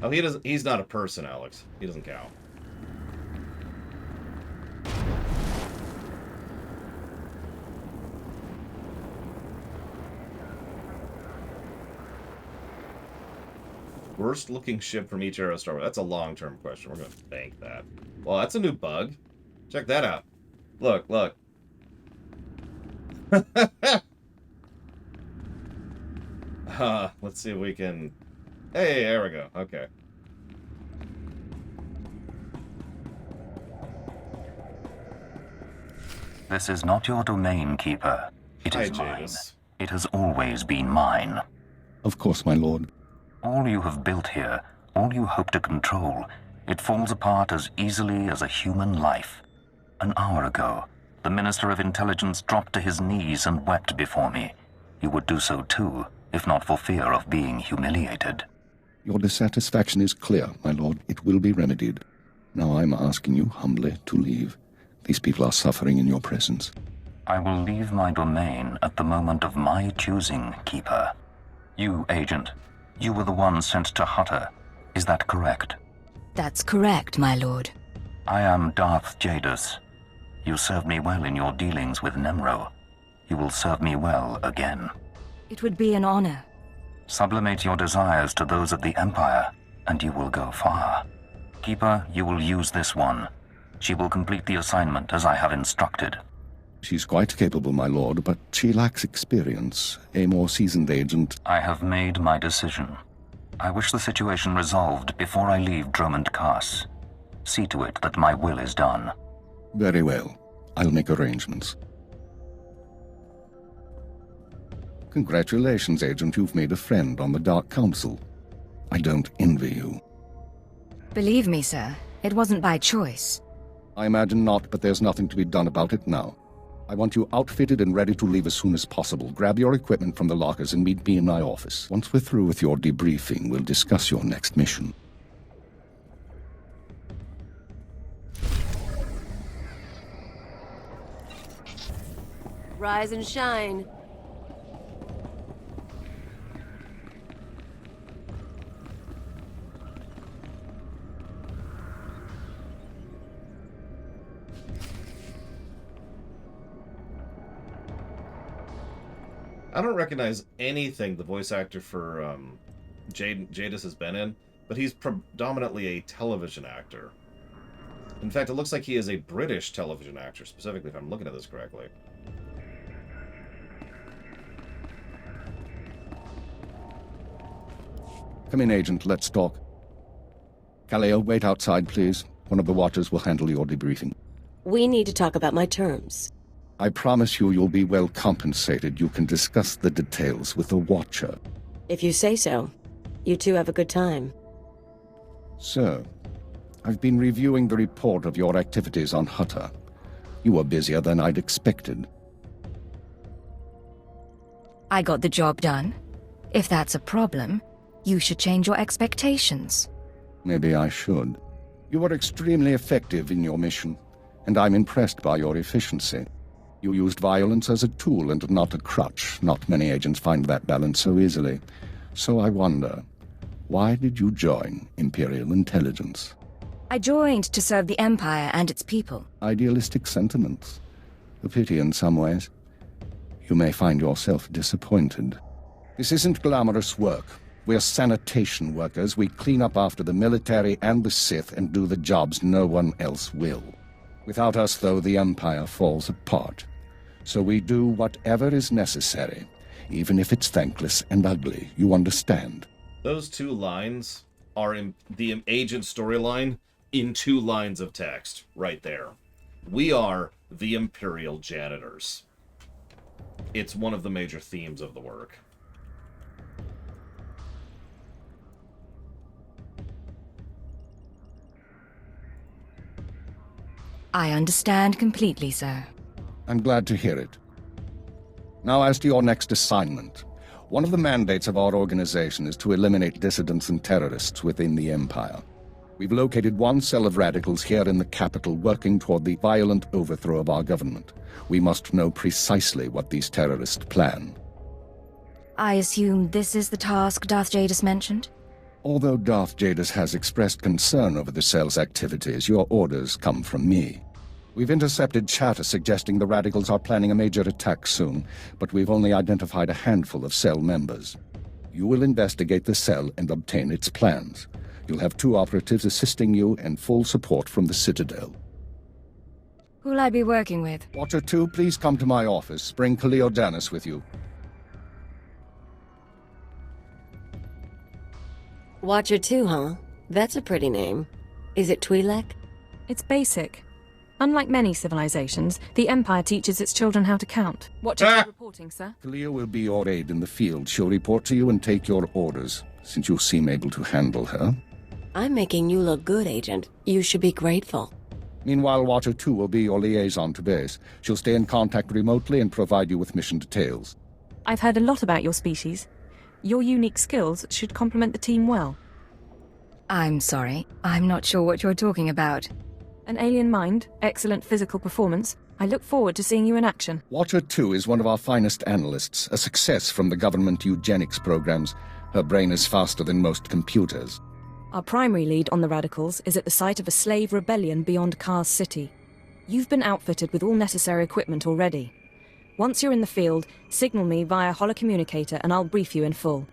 Oh, he's not a person, Alex. He doesn't count. Worst looking ship from each era Star Wars. That's a long-term question. We're going to bank that. Well, that's a new bug. Check that out. Look, look. Let's see if we can... Hey, there we go. Okay. This is not your domain, Keeper. It is mine. It has always been mine. Of course, my lord. All you have built here, all you hope to control, it falls apart as easily as a human life. An hour ago, the Minister of Intelligence dropped to his knees and wept before me. You would do so too, if not for fear of being humiliated. Your dissatisfaction is clear, my lord. It will be remedied. Now I'm asking you humbly to leave. These people are suffering in your presence. I will leave my domain at the moment of my choosing, Keeper. You, Agent, you were the one sent to Hutta. Is that correct? That's correct, my lord. I am Darth Jadus. You served me well in your dealings with Nimro. You will serve me well again. It would be an honor. Sublimate your desires to those of the Empire, and you will go far. Keeper, you will use this one. She will complete the assignment as I have instructed. She's quite capable, my lord, but she lacks experience. A more seasoned agent... I have made my decision. I wish the situation resolved before I leave Dromund Kaas. See to it that my will is done. Very well. I'll make arrangements. Congratulations, Agent. You've made a friend on the Dark Council. I don't envy you. Believe me, sir, it wasn't by choice. I imagine not, but there's nothing to be done about it now. I want you outfitted and ready to leave as soon as possible. Grab your equipment from the lockers and meet me in my office. Once we're through with your debriefing, we'll discuss your next mission. Rise and shine. I don't recognize anything the voice actor for Jadus has been in, but he's predominantly a television actor. In fact, it looks like he is a British television actor, specifically, if I'm looking at this correctly. Come in, Agent. Let's talk. Kaleo, wait outside, please. One of the watchers will handle your debriefing. We need to talk about my terms. I promise you'll be well compensated. You can discuss the details with the Watcher. If you say so. You two have a good time. Sir, I've been reviewing the report of your activities on Hutta. You were busier than I'd expected. I got the job done. If that's a problem, you should change your expectations. Maybe I should. You were extremely effective in your mission, and I'm impressed by your efficiency. You used violence as a tool and not a crutch. Not many agents find that balance so easily. So I wonder, why did you join Imperial Intelligence? I joined to serve the Empire and its people. Idealistic sentiments. A pity in some ways. You may find yourself disappointed. This isn't glamorous work. We're sanitation workers. We clean up after the military and the Sith and do the jobs no one else will. Without us, though, the Empire falls apart. So we do whatever is necessary, even if it's thankless and ugly. You understand? Those two lines are in the agent storyline in 2 lines of text, right there. We are the Imperial Janitors. it's one of the major themes of the work. I understand completely, sir. I'm glad to hear it. Now as to your next assignment. One of the mandates of our organization is to eliminate dissidents and terrorists within the Empire. We've located one cell of radicals here in the capital working toward the violent overthrow of our government. We must know precisely what these terrorists plan. I assume this is the task Darth Jadus mentioned? Although Darth Jadus has expressed concern over the cell's activities, your orders come from me. We've intercepted chatter suggesting the radicals are planning a major attack soon, but we've only identified a handful of cell members. You will investigate the cell and obtain its plans. You'll have 2 operatives assisting you and full support from the Citadel. Who'll I be working with? Watcher 2, please come to my office. Bring Khalil Jadus with you. Watcher 2, huh? That's a pretty name. Is it Twi'lek? It's basic. Unlike many civilizations, the Empire teaches its children how to count. Watcher 2 reporting, sir. Khalil will be your aide in the field. She'll report to you and take your orders, since you seem able to handle her. I'm making you look good, Agent. You should be grateful. Meanwhile, Watcher 2 will be your liaison to base. She'll stay in contact remotely and provide you with mission details. I've heard a lot about your species. Your unique skills should complement the team well. I'm sorry. I'm not sure what you're talking about. An alien mind, excellent physical performance. I look forward to seeing you in action. Watcher 2 is one of our finest analysts, a success from the government eugenics programs. Her brain is faster than most computers. Our primary lead on the radicals is at the site of a slave rebellion beyond Kars City. You've been outfitted with all necessary equipment already. Once you're in the field, signal me via holocommunicator and I'll brief you in full.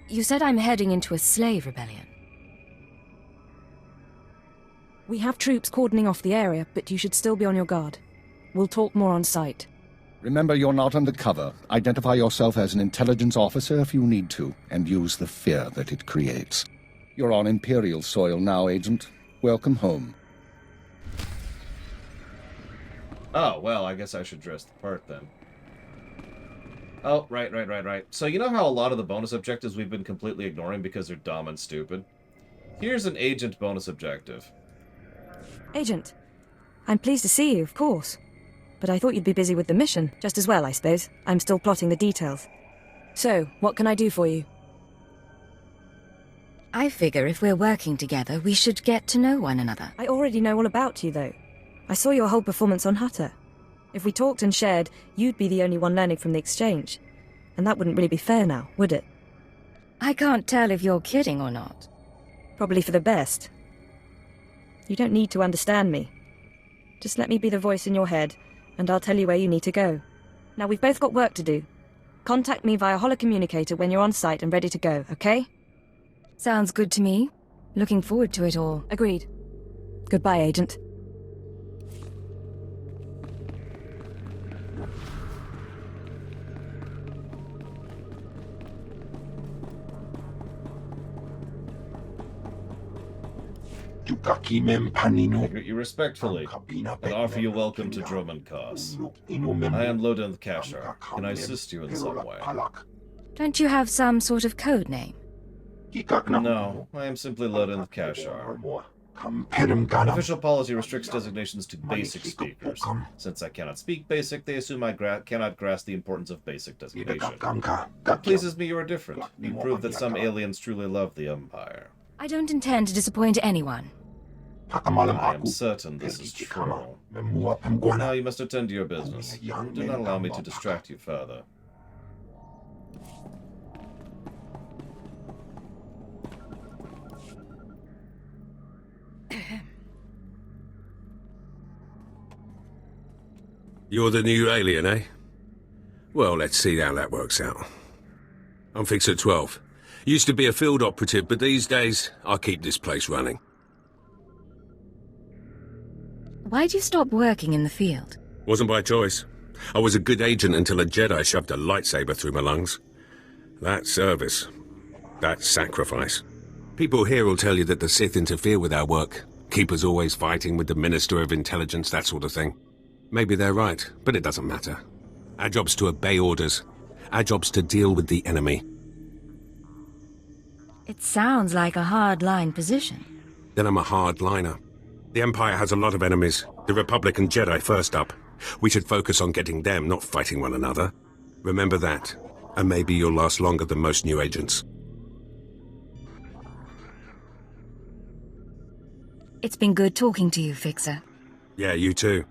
You said I'm heading into a slave rebellion. We have troops cordoning off the area, but you should still be on your guard. We'll talk more on site. Remember, you're not undercover. Identify yourself as an intelligence officer if you need to, and use the fear that it creates. You're on Imperial soil now, Agent. Welcome home. Oh, well, I guess I should dress the part then. Oh, right. So you know how a lot of the bonus objectives we've been completely ignoring because they're dumb and stupid? Here's an agent bonus objective. Agent, I'm pleased to see you, of course. But I thought you'd be busy with the mission, just as well, I suppose. I'm still plotting the details. So, what can I do for you? I figure if we're working together, we should get to know one another. I already know all about you, though. I saw your whole performance on Hutta. If we talked and shared, you'd be the only one learning from the exchange. And that wouldn't really be fair now, would it? I can't tell if you're kidding or not. Probably for the best. You don't need to understand me. Just let me be the voice in your head, and I'll tell you where you need to go. Now, we've both got work to do. Contact me via holocommunicator when you're on site and ready to go, okay? Sounds good to me. Looking forward to it all. Agreed. Goodbye, Agent. I greet you respectfully, and offer you welcome to Droman Kos. I am Loden the Kashar. Can I assist you in some way? Don't you have some sort of code name? No, I am simply Loden the Kashar. Official policy restricts designations to basic speakers. Since I cannot speak basic, they assume I cannot grasp the importance of basic designation. It pleases me you are different. You prove that some aliens truly love the Empire. I don't intend to disappoint anyone. I am certain this is true. Now you must attend to your business. Do not allow me to distract you further. You're the new alien, eh? Well, let's see how that works out. I'm Fixer 12. Used to be a field operative, but these days, I keep this place running. Why'd you stop working in the field? Wasn't by choice. I was a good agent until a Jedi shoved a lightsaber through my lungs. That's service. That's sacrifice. People here will tell you that the Sith interfere with our work. Keep us always fighting with the Minister of Intelligence, that sort of thing. Maybe they're right, but it doesn't matter. Our job's to obey orders. Our job's to deal with the enemy. It sounds like a hard-line position. Then I'm a hardliner. The Empire has a lot of enemies. The Republic and Jedi first up. We should focus on getting them, not fighting one another. Remember that, and maybe you'll last longer than most new agents. It's been good talking to you, Fixer. Yeah, you too.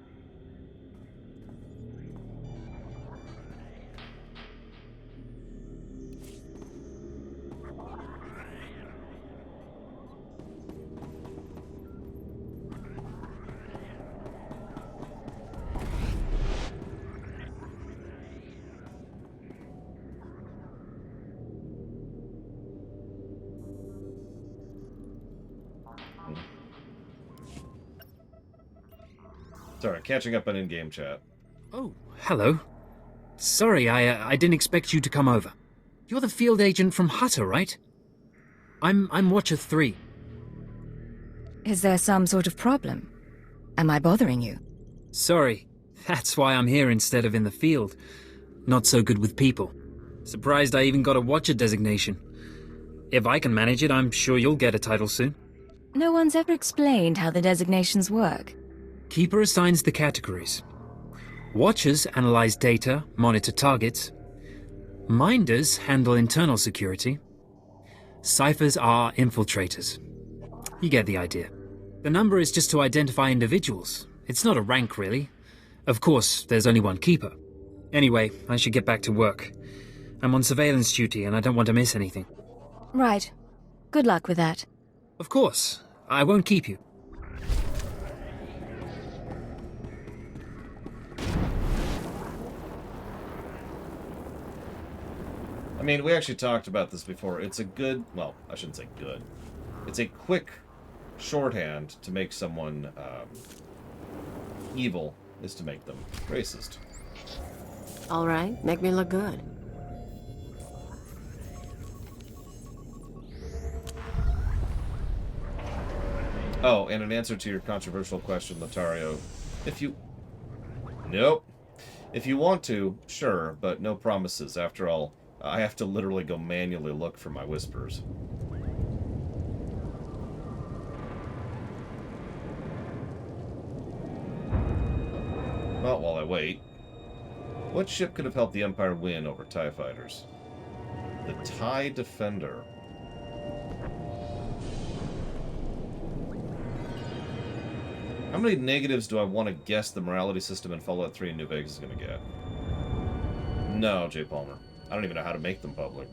Sorry, catching up on in-game chat. Oh, hello. Sorry, I didn't expect you to come over. You're the field agent from Hutta, right? I'm Watcher 3. Is there some sort of problem? Am I bothering you? Sorry, that's why I'm here instead of in the field. Not so good with people. Surprised I even got a Watcher designation. If I can manage it, I'm sure you'll get a title soon. No one's ever explained how the designations work. Keeper assigns the categories. Watchers analyze data, monitor targets. Minders handle internal security. Ciphers are infiltrators. You get the idea. The number is just to identify individuals. It's not a rank, really. Of course, there's only one keeper. Anyway, I should get back to work. I'm on surveillance duty and I don't want to miss anything. Right. Good luck with that. Of course. I won't keep you. I mean, we actually talked about this before. It's a good... Well, I shouldn't say good. It's a quick shorthand to make someone evil is to make them racist. All right, make me look good. Oh, and in answer to your controversial question, Lotario, if you... Nope. If you want to, sure, but no promises. After all, I have to literally go manually look for my whispers. Well, while I wait, what ship could have helped the Empire win over TIE fighters? The TIE Defender. How many negatives do I want to guess the morality system in Fallout 3 and New Vegas is going to get? No, J. Palmer. I don't even know how to make them public.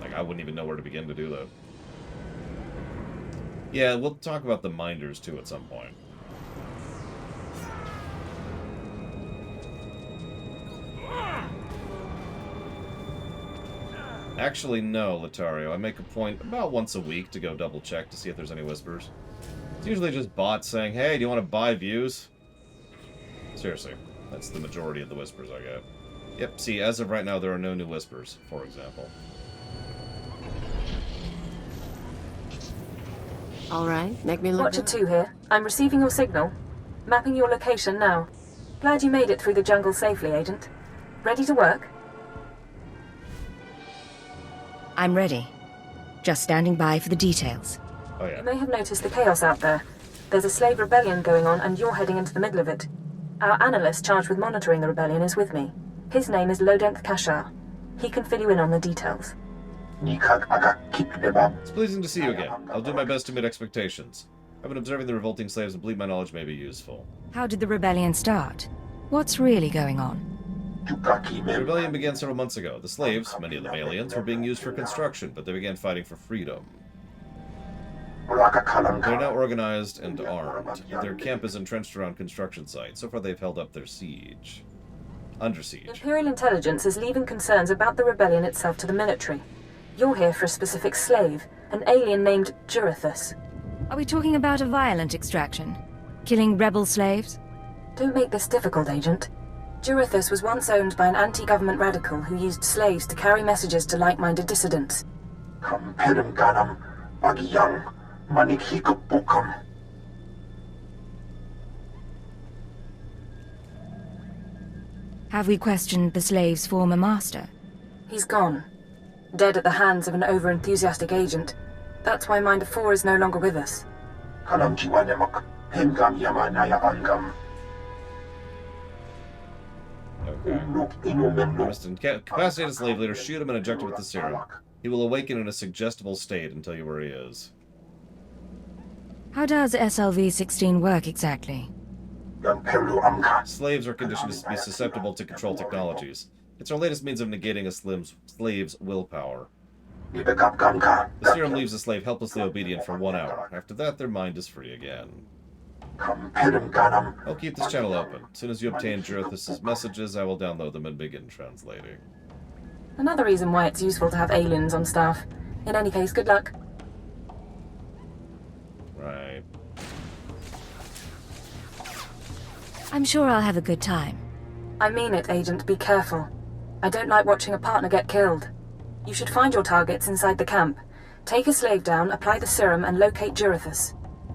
Like, I wouldn't even know where to begin to do that. Yeah, we'll talk about the Minders, too, at some point. Actually, no, Lotario. I make a point about once a week to go double-check to see if there's any whispers. It's usually just bots saying, hey, do you want to buy views? Seriously, that's the majority of the whispers I get. Yep, see, as of right now, there are no new whispers, for example. All right, make me look Watcher good. 2 here. I'm receiving your signal. Mapping your location now. Glad you made it through the jungle safely, Agent. Ready to work? I'm ready. Just standing by for the details. Oh, yeah. You may have noticed the chaos out there. There's a slave rebellion going on, and you're heading into the middle of it. Our analyst charged with monitoring the rebellion is with me. His name is Lodenth Kashar. He can fill you in on the details. It's pleasing to see you again. I'll do my best to meet expectations. I've been observing the revolting slaves and believe my knowledge may be useful. How did the rebellion start? What's really going on? The rebellion began several months ago. The slaves, many of them aliens, were being used for construction, but they began fighting for freedom. They're now organized and armed. Their camp is entrenched around construction sites. So far they've held up their siege. Under siege. Imperial intelligence is leaving concerns about the rebellion itself to the military. You're here for a specific slave, an alien named Jurithus. Are we talking about a violent extraction? Killing rebel slaves? Don't make this difficult, Agent. Jurithus was once owned by an anti-government radical who used slaves to carry messages to like-minded dissidents. Have we questioned the slave's former master? He's gone. Dead at the hands of an over-enthusiastic agent. That's why Minder 4 is no longer with us. Must incapacitate a slave leader, shoot him and inject him with the serum. He will awaken in a suggestible state and tell you where he is. How does SLV-16 work exactly? Slaves are conditioned to be susceptible to control technologies. It's our latest means of negating a slave's willpower. The serum leaves the slave helplessly obedient for 1 hour. After that, their mind is free again. I'll keep this channel open. As soon as you obtain Jadus' messages, I will download them and begin translating. Another reason why it's useful to have aliens on staff. In any case, good luck. Right. I'm sure I'll have a good time. I mean it, Agent. Be careful. I don't like watching a partner get killed. You should find your targets inside the camp. Take a slave down, apply the serum, and locate Jadus.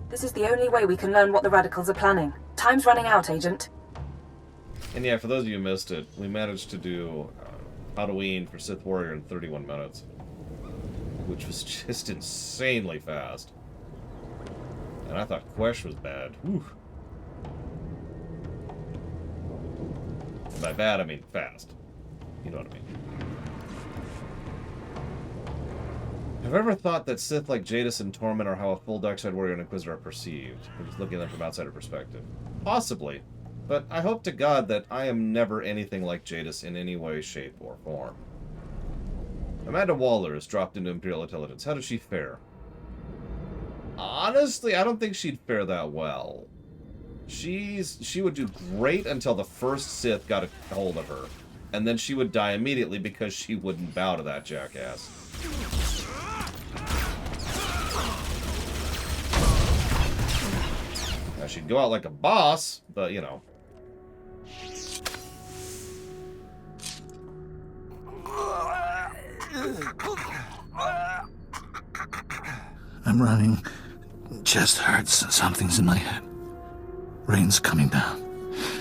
This is the only way we can learn what the radicals are planning. Time's running out, Agent. And yeah, for those of you who missed it, we managed to do Halloween for Sith Warrior in 31 minutes. Which was just insanely fast. And I thought Quesh was bad. Whew. By bad, I mean fast. You know what I mean. Have I ever thought that Sith like Jadus and Torment are how a full Dark Side Warrior and Inquisitor are perceived? I'm just looking at them from outsider perspective. Possibly. But I hope to God that I am never anything like Jadus in any way, shape, or form. Amanda Waller is dropped into Imperial Intelligence. How does she fare? Honestly, I don't think she'd fare that well. She would do great until the first Sith got a hold of her. And then she would die immediately because she wouldn't bow to that jackass. Now, she'd go out like a boss, but, you know. I'm running. Chest hurts. Something's in my head. Rain's coming down.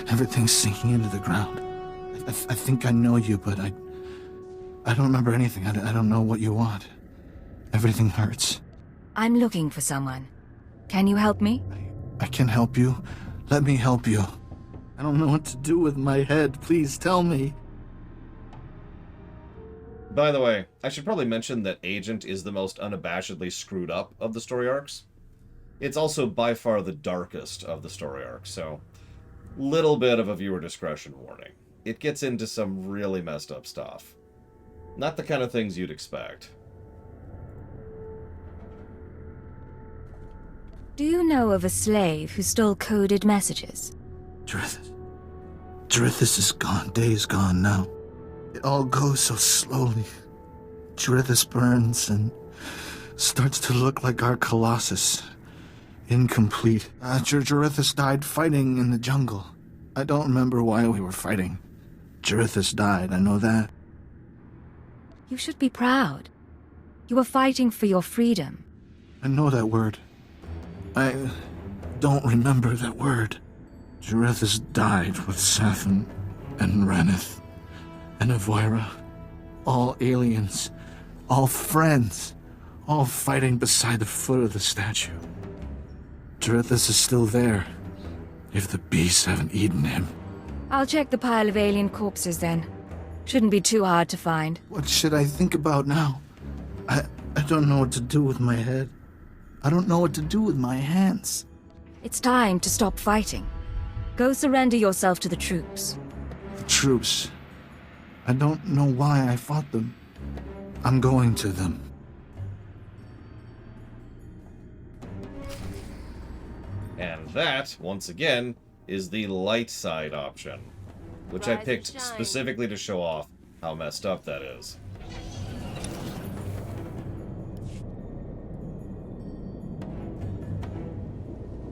Everything's sinking into the ground. I think I know you, but I don't remember anything. I don't know what you want. Everything hurts. I'm looking for someone. Can you help me? I can help you. Let me help you. I don't know what to do with my head. Please tell me. By the way, I should probably mention that Agent is the most unabashedly screwed up of the story arcs. It's also by far the darkest of the story arcs, so little bit of a viewer discretion warning. It gets into some really messed up stuff. Not the kind of things you'd expect. Do you know of a slave who stole coded messages? Jadus is gone. Day is gone now. It all goes so slowly. Jadus burns and starts to look like our Colossus. Incomplete. Jadus died fighting in the jungle. I don't remember why we were fighting. Jadus died, I know that. You should be proud. You were fighting for your freedom. I know that word. I don't remember that word. Jadus died with Safin and Ranith and Avoira. All aliens. All friends. All fighting beside the foot of the statue. Jadus is still there. If the beasts haven't eaten him. I'll check the pile of alien corpses then. Shouldn't be too hard to find. What should I think about now? I don't know what to do with my head. I don't know what to do with my hands. It's time to stop fighting. Go surrender yourself to the troops. The troops? I don't know why I fought them. I'm going to them. And that, once again, is the light side option, which I picked specifically to show off how messed up that is.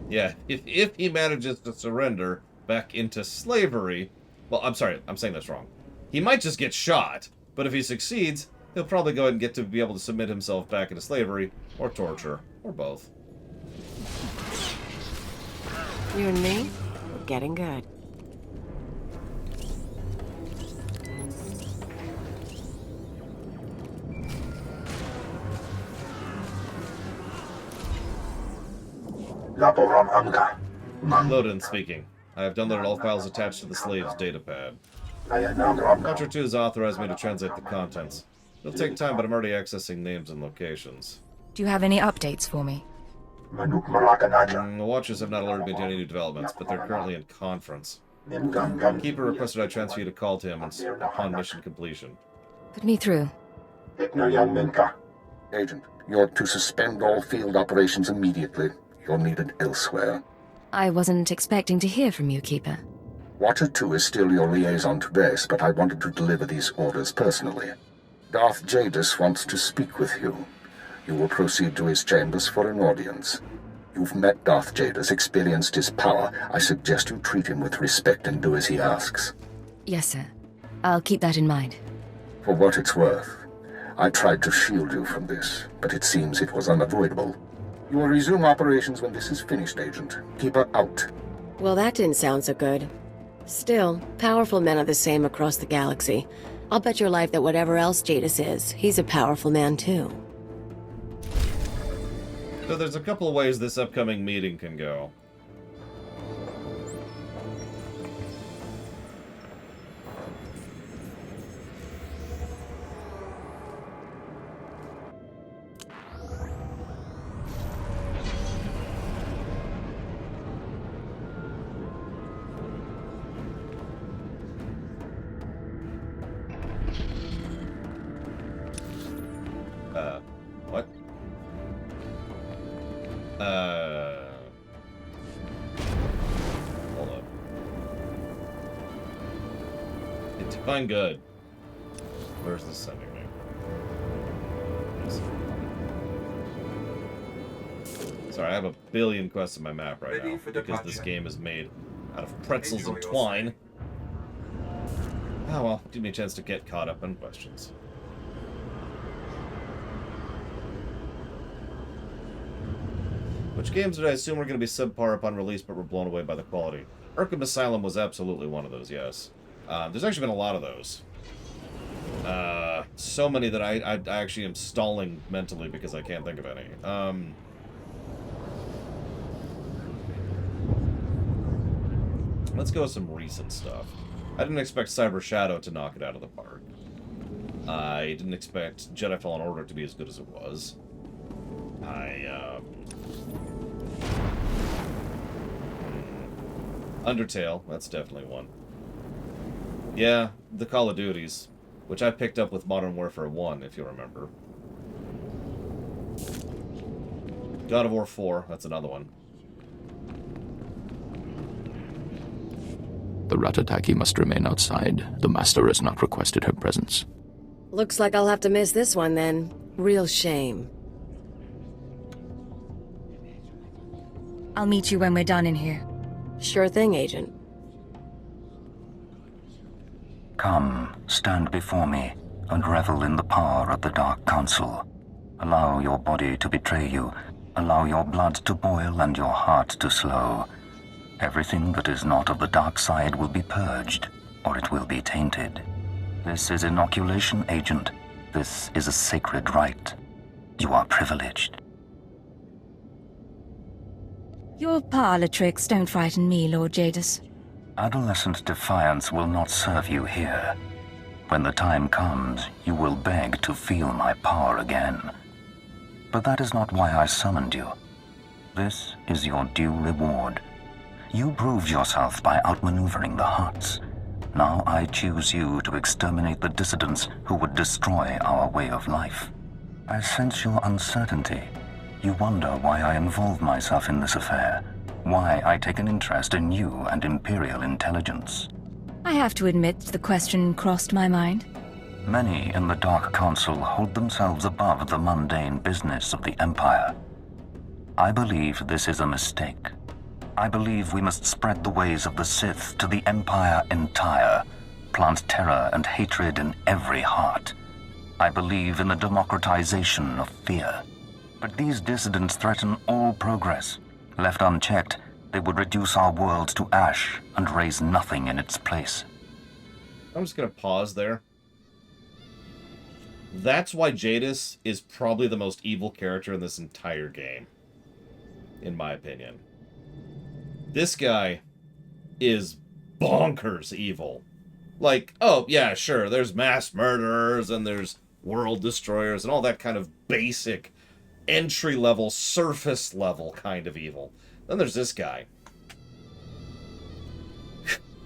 Yeah, if he manages to surrender back into slavery, well, I'm sorry, I'm saying that's wrong. He might just get shot, but if he succeeds, he'll probably go ahead and get to be able to submit himself back into slavery, or torture, or both. You and me? We're getting good. Loden speaking. I have downloaded all files attached to the slave's datapad. Watcher 2 has authorized me to translate the contents. It'll take time, but I'm already accessing names and locations. Do you have any updates for me? The Watchers have not alerted me to any new developments, but they're currently in conference. Keeper requested I transfer you to call to him upon mission completion. Put me through. Agent, you're to suspend all field operations immediately. You're needed elsewhere. I wasn't expecting to hear from you, Keeper. Watcher 2 is still your liaison to base, but I wanted to deliver these orders personally. Darth Jadus wants to speak with you. You will proceed to his chambers for an audience. You've met Darth Jadus, experienced his power. I suggest you treat him with respect and do as he asks. Yes, sir. I'll keep that in mind. For what it's worth, I tried to shield you from this, but it seems it was unavoidable. You will resume operations when this is finished, Agent. Keep her out. Well, that didn't sound so good. Still, powerful men are the same across the galaxy. I'll bet your life that whatever else Jadus is, he's a powerful man too. So there's a couple of ways this upcoming meeting can go. What? Hold up. Define good. Where's this sending me? Sorry, I have a billion quests in my map right now because this game is made out of pretzels and twine. Oh well, give me a chance to get caught up on questions. Which games did I assume were going to be subpar upon release but were blown away by the quality? Arkham Asylum was absolutely one of those, yes. There's actually been a lot of those. So many that I actually am stalling mentally because I can't think of any. Let's go with some recent stuff. I didn't expect Cyber Shadow to knock it out of the park. I didn't expect Jedi Fallen Order to be as good as it was. Undertale, that's definitely one. Yeah, the Call of Duties, which I picked up with Modern Warfare 1, if you remember. God of War 4, that's another one. The Ratataki must remain outside. The Master has not requested her presence. Looks like I'll have to miss this one then. Real shame. I'll meet you when we're done in here. Sure thing, Agent. Come, stand before me, and revel in the power of the Dark Council. Allow your body to betray you. Allow your blood to boil and your heart to slow. Everything that is not of the dark side will be purged, or it will be tainted. This is inoculation, Agent. This is a sacred rite. You are privileged. Your parlor tricks don't frighten me, Lord Jadus. Adolescent defiance will not serve you here. When the time comes, you will beg to feel my power again. But that is not why I summoned you. This is your due reward. You proved yourself by outmaneuvering the Hutts. Now I choose you to exterminate the dissidents who would destroy our way of life. I sense your uncertainty. You wonder why I involve myself in this affair, why I take an interest in you and Imperial intelligence. I have to admit the question crossed my mind. Many in the Dark Council hold themselves above the mundane business of the Empire. I believe this is a mistake. I believe we must spread the ways of the Sith to the Empire entire, plant terror and hatred in every heart. I believe in the democratization of fear. But these dissidents threaten all progress. Left unchecked, they would reduce our world to ash and raise nothing in its place. I'm just going to pause there. That's why Jadus is probably the most evil character in this entire game. in my opinion. This guy is bonkers evil. Like, oh, yeah, sure, there's mass murderers and there's world destroyers and all that kind of basic entry-level, surface-level kind of evil. Then there's this guy.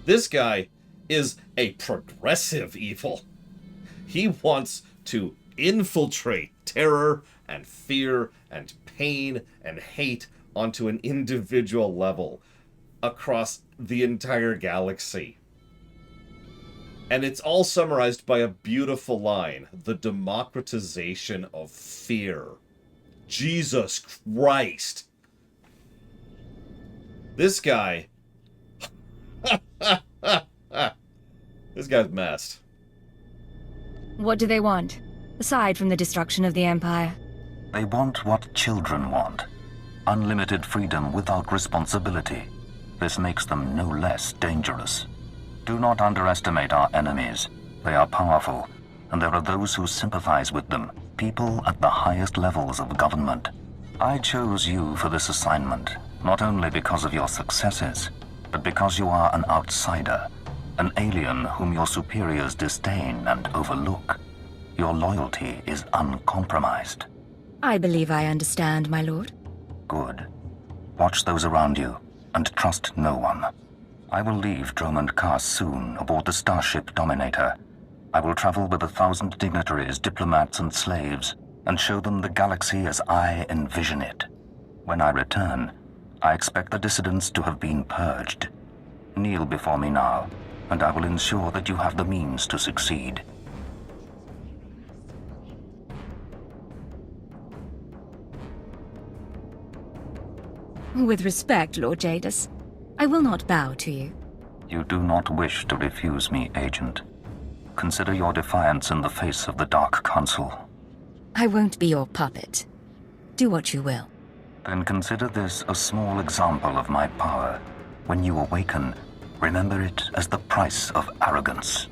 This guy is a progressive evil. He wants to infiltrate terror and fear and pain and hate onto an individual level across the entire galaxy. And it's all summarized by a beautiful line: the democratization of fear. Jesus Christ. This guy... This guy's messed. What do they want, aside from the destruction of the Empire? They want what children want. Unlimited freedom without responsibility. This makes them no less dangerous. Do not underestimate our enemies. They are powerful, and there are those who sympathize with them, people at the highest levels of government. I chose you for this assignment, not only because of your successes, but because you are an outsider, an alien whom your superiors disdain and overlook. Your loyalty is uncompromised. I believe I understand, my lord. Good. Watch those around you, and trust no one. I will leave Dromund Kaas soon aboard the starship Dominator. I will travel with 1,000 dignitaries, diplomats, and slaves, and show them the galaxy as I envision it. When I return, I expect the dissidents to have been purged. Kneel before me now, and I will ensure that you have the means to succeed. With respect, Lord Jadus, I will not bow to you. You do not wish to refuse me, Agent. Consider your defiance in the face of the Dark Council. I won't be your puppet. Do what you will. Then consider this a small example of my power. When you awaken, remember it as the price of arrogance.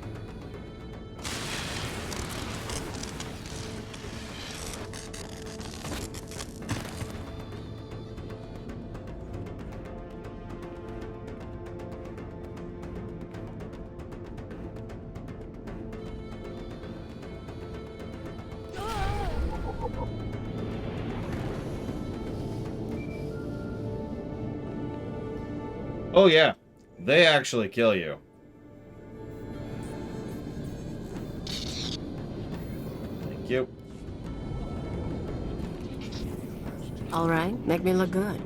Oh yeah, they actually kill you. Thank you. All right, make me look good.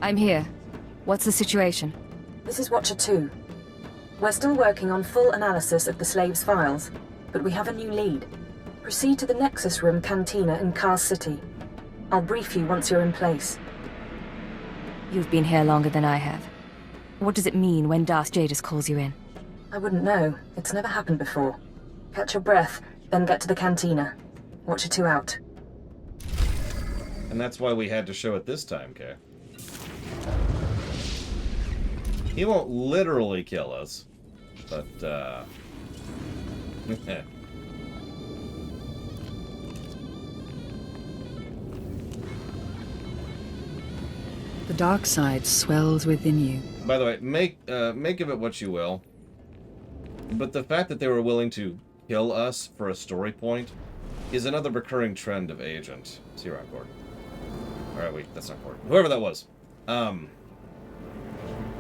I'm here. What's the situation? This is Watcher 2. We're still working on full analysis of the slaves' files, but we have a new lead. Proceed to the Nexus Room Cantina in Kaas City. I'll brief you once you're in place. You've been here longer than I have. What does it mean when Darth Jadus calls you in? I wouldn't know. It's never happened before. Catch your breath, then get to the cantina. Watcher 2 out. And that's why we had to show it this time, Kay. He won't literally kill us, but, The dark side swells within you. By the way, make of it what you will. But the fact that they were willing to kill us for a story point is another recurring trend of Agent. See you around, Gordon. Alright, wait, that's not Gordon. Whoever that was.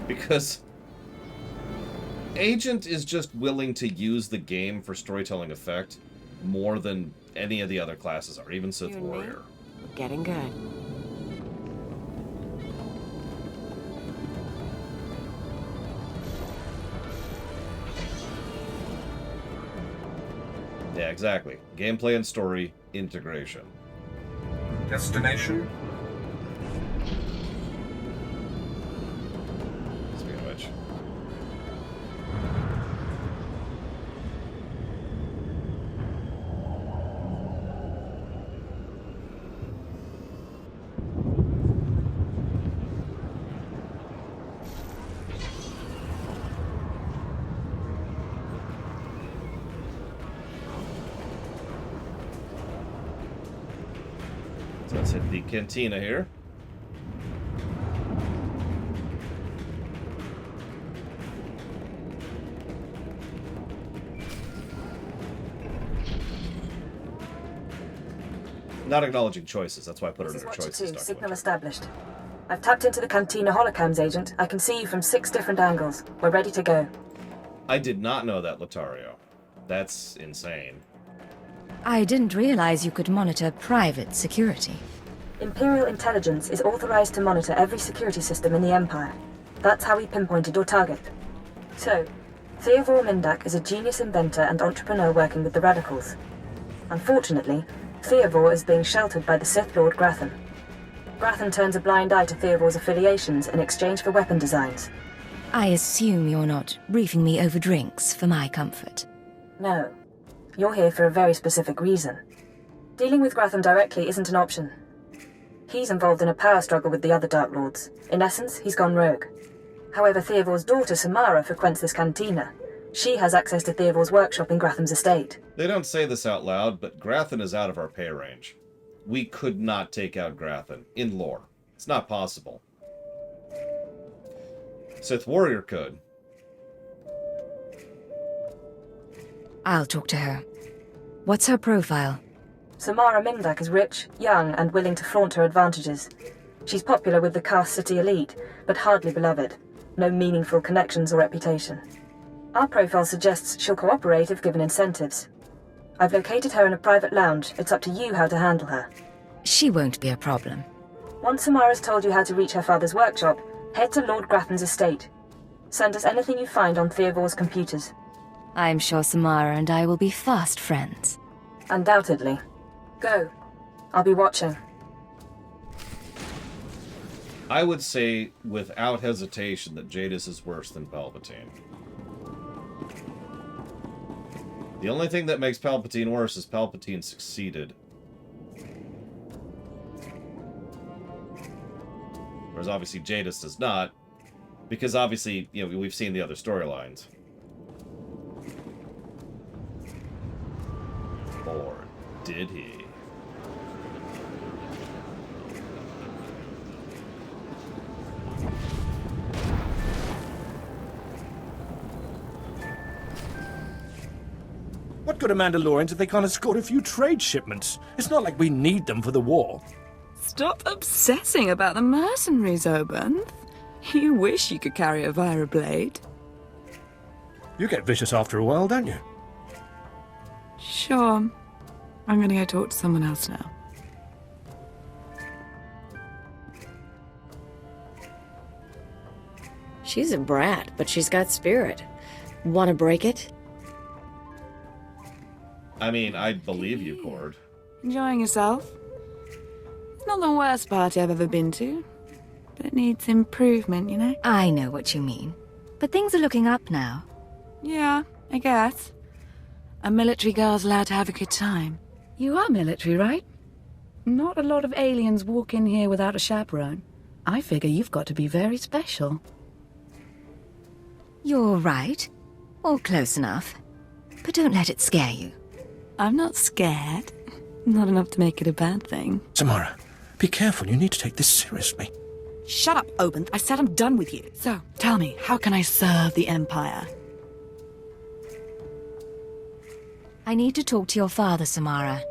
Because Agent is just willing to use the game for storytelling effect more than any of the other classes are, even Sith Warrior. Getting good. Yeah, exactly. Gameplay and story integration. Destination? Speaking of which. So let's hit the cantina here. Not acknowledging choices. That's why I put it This under is Watcher choices 2, document. signal established. I've tapped into the cantina holocams, Agent. I can see you from 6 different angles. We're ready to go. I did not know that, Lotario. That's insane. I didn't realize you could monitor private security. Imperial Intelligence is authorized to monitor every security system in the Empire. That's how we pinpointed your target. So, Theovor Mindak is a genius inventor and entrepreneur working with the Radicals. Unfortunately, Theovor is being sheltered by the Sith Lord Grathan. Grathan turns a blind eye to Theovor's affiliations in exchange for weapon designs. I assume you're not briefing me over drinks for my comfort. No. You're here for a very specific reason. Dealing with Grathan directly isn't an option. He's involved in a power struggle with the other Dark Lords. In essence, he's gone rogue. However, Theovor's daughter Samara frequents this cantina. She has access to Theovor's workshop in Grathan's estate. They don't say this out loud, but Grathan is out of our pay range. We could not take out Grathan, in lore. It's not possible. Sith Warrior could. I'll talk to her. What's her profile? Samara Mindak is rich, young, and willing to flaunt her advantages. She's popular with the Caste City elite, but hardly beloved. No meaningful connections or reputation. Our profile suggests she'll cooperate if given incentives. I've located her in a private lounge. It's up to you how to handle her. She won't be a problem. Once Samara's told you how to reach her father's workshop, head to Lord Grathan's estate. Send us anything you find on Theovor's computers. I'm sure Samara and I will be fast friends. Undoubtedly. Go. I'll be watching. I would say, without hesitation, that Jadus is worse than Palpatine. The only thing that makes Palpatine worse is Palpatine succeeded. Whereas obviously Jadus does not, because obviously, you know, we've seen the other storylines. Or did he? What good are Mandalorians if they can't escort a few trade shipments? It's not like we need them for the war. Stop obsessing about the mercenaries, Obanth. You wish you could carry a Vira blade. You get vicious after a while, don't you? Sure. I'm gonna go talk to someone else now. She's a brat, but she's got spirit. Want to break it? I mean, I believe you, Cord. Enjoying yourself? It's not the worst party I've ever been to, but it needs improvement, you know? I know what you mean. But things are looking up now. Yeah, I guess. A military girl's allowed to have a good time. You are military, right? Not a lot of aliens walk in here without a chaperone. I figure you've got to be very special. You're right. Or close enough. But don't let it scare you. I'm not scared. Not enough to make it a bad thing. Samara, be careful. You need to take this seriously. Shut up, Obanth. I said I'm done with you. So, tell me, how can I serve the Empire? I need to talk to your father, Samara.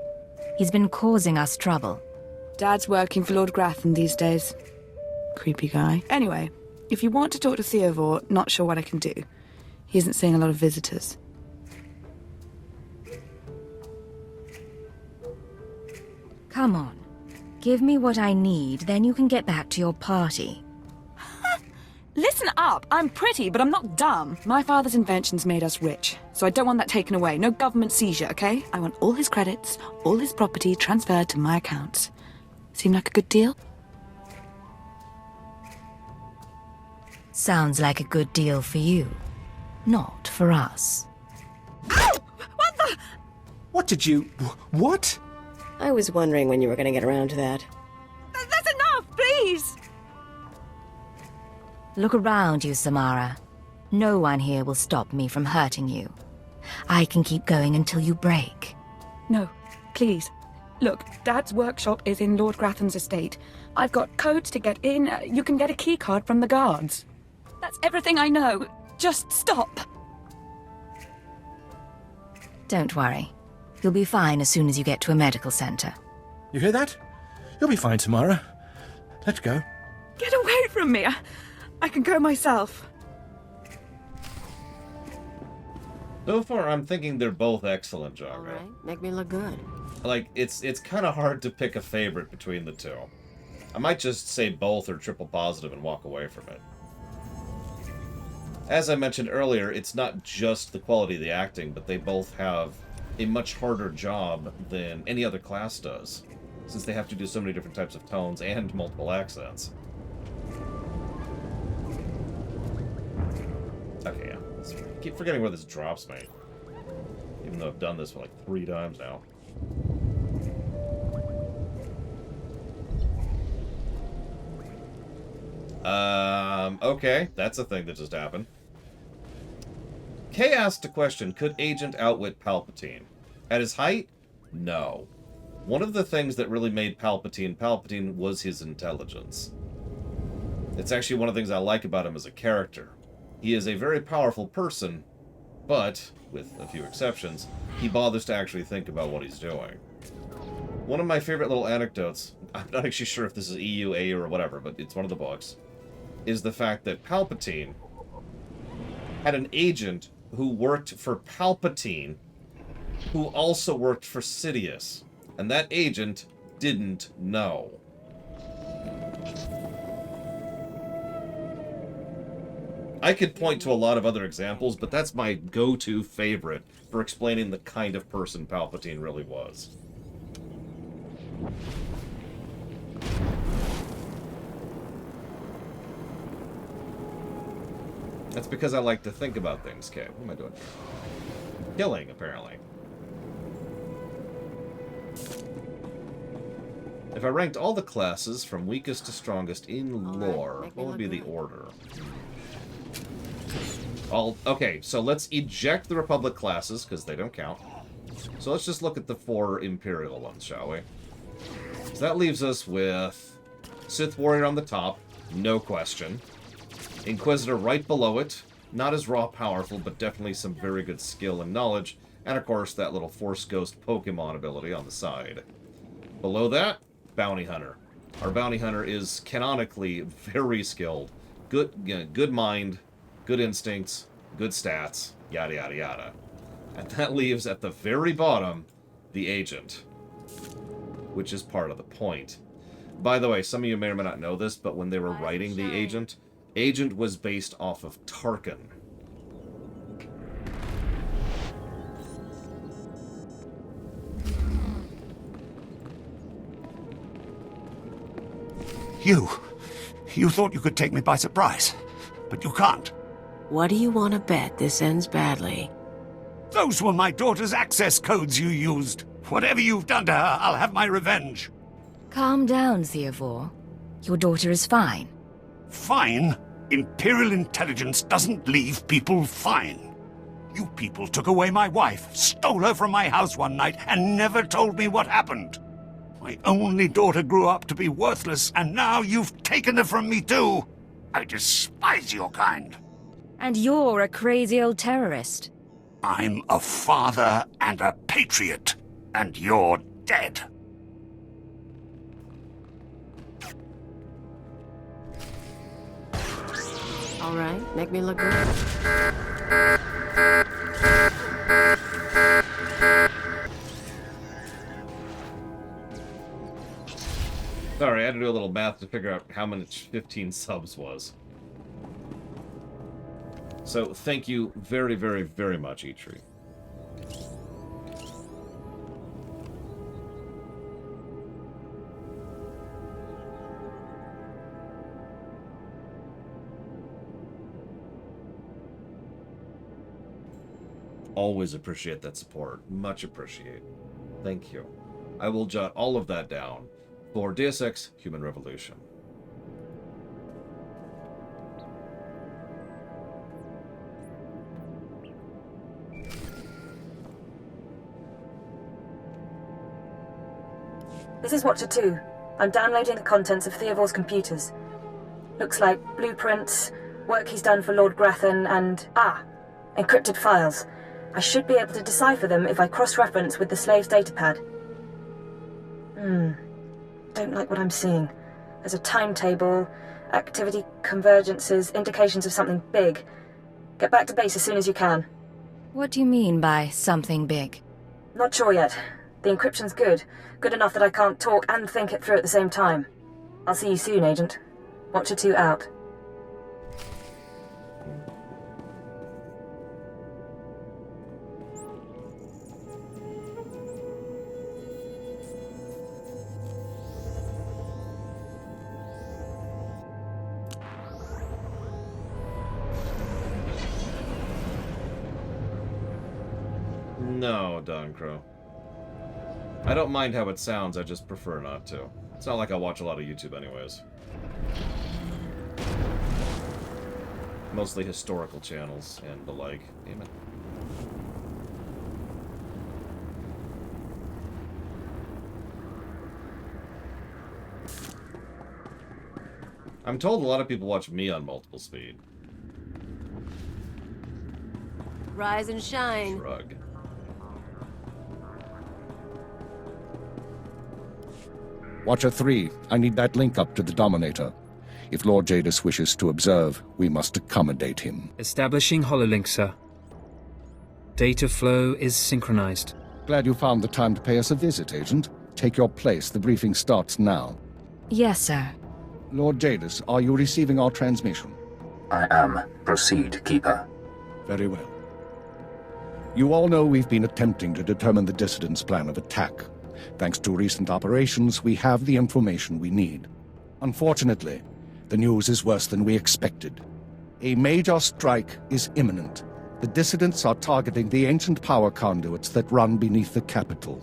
He's been causing us trouble. Dad's working for Lord Grathan these days. Creepy guy. Anyway, if you want to talk to Theovor, not sure what I can do. He isn't seeing a lot of visitors. Come on. Give me what I need, then you can get back to your party. Listen up! I'm pretty, but I'm not dumb. My father's inventions made us rich, so I don't want that taken away. No government seizure, okay? I want all his credits, all his property transferred to my accounts. Seem like a good deal? Sounds like a good deal for you. Not for us. Ow! What the? What did you... What? I was wondering when you were going to get around to that. That's enough, please! Look around you, Samara. No one here will stop me from hurting you. I can keep going until you break. No, please. Look, Dad's workshop is in Lord Grathan's estate. I've got codes to get in. You can get a keycard from the guards. That's everything I know. Just stop. Don't worry. You'll be fine as soon as you get to a medical center. You hear that? You'll be fine, Tamara. Let's go. Get away from me! I can go myself. So far, I'm thinking they're both excellent, Jaga. Alright, make me look good. Like, it's kind of hard to pick a favorite between the two. I might just say both or triple positive and walk away from it. As I mentioned earlier, it's not just the quality of the acting, but they both have a much harder job than any other class does, since they have to do so many different types of tones and multiple accents. Okay, yeah. I keep forgetting where this drops me. Even though I've done this for like 3 times now. Okay, that's a thing that just happened. Kay asked a question, could Agent outwit Palpatine? At his height? No. One of the things that really made Palpatine was his intelligence. It's actually one of the things I like about him as a character. He is a very powerful person, but, with a few exceptions, he bothers to actually think about what he's doing. One of my favorite little anecdotes, I'm not actually sure if this is EU, AU, or whatever, but it's one of the books, is the fact that Palpatine had an agent who worked for Palpatine, who also worked for Sidious, and that agent didn't know. I could point to a lot of other examples, but that's my go-to favorite for explaining the kind of person Palpatine really was. That's because I like to think about things, Kay. What am I doing? Killing, apparently. If I ranked all the classes from weakest to strongest in lore, what would be the order? Okay, so let's eject the Republic classes, because they don't count. So let's just look at the 4 Imperial ones, shall we? So that leaves us with Sith Warrior on the top, no question. Inquisitor right below it, not as raw powerful, but definitely some very good skill and knowledge. And of course, that little Force Ghost Pokemon ability on the side. Below that, Bounty Hunter. Our Bounty Hunter is canonically very skilled. Good mind, good instincts, good stats, yada yada yada. And that leaves at the very bottom, the Agent, which is part of the point. By the way, some of you may or may not know this, but when they were writing the Agent was based off of Tarkin. You thought you could take me by surprise, but you can't. What do you want to bet this ends badly? Those were my daughter's access codes you used. Whatever you've done to her, I'll have my revenge. Calm down, Theovore. Your daughter is fine. Fine? Imperial intelligence doesn't leave people fine. You people took away my wife, stole her from my house one night, and never told me what happened. My only daughter grew up to be worthless, and now you've taken her from me too. I despise your kind. And you're a crazy old terrorist. I'm a father and a patriot, and you're dead. All right, make me look good. Sorry, I had to do a little math to figure out how much 15 subs was. So, thank you very, very, very much, Eitri. Always appreciate that support. Much appreciate. Thank you. I will jot all of that down for Deus Ex Human Revolution. This is Watcher 2. I'm downloading the contents of Theovore's computers. Looks like blueprints, work he's done for Lord Grathan, and... encrypted files. I should be able to decipher them if I cross-reference with the slave's datapad. Don't like what I'm seeing. There's a timetable, activity convergences, indications of something big. Get back to base as soon as you can. What do you mean by something big? Not sure yet. The encryption's good. Good enough that I can't talk and think it through at the same time. I'll see you soon, Agent. Watcher 2 out. No, Don Crow. I don't mind how it sounds, I just prefer not to. It's not like I watch a lot of YouTube anyways. Mostly historical channels and the like. Damn it. I'm told a lot of people watch me on multiple speed. Rise and shine. Shrug. Watcher 3, I need that link up to the Dominator. If Lord Jadus wishes to observe, we must accommodate him. Establishing hololink, sir. Data flow is synchronized. Glad you found the time to pay us a visit, Agent. Take your place. The briefing starts now. Yes, sir. Lord Jadus, are you receiving our transmission? I am. Proceed, Keeper. Very well. You all know we've been attempting to determine the dissidents' plan of attack. Thanks to recent operations, we have the information we need. Unfortunately, the news is worse than we expected. A major strike is imminent. The dissidents are targeting the ancient power conduits that run beneath the capital.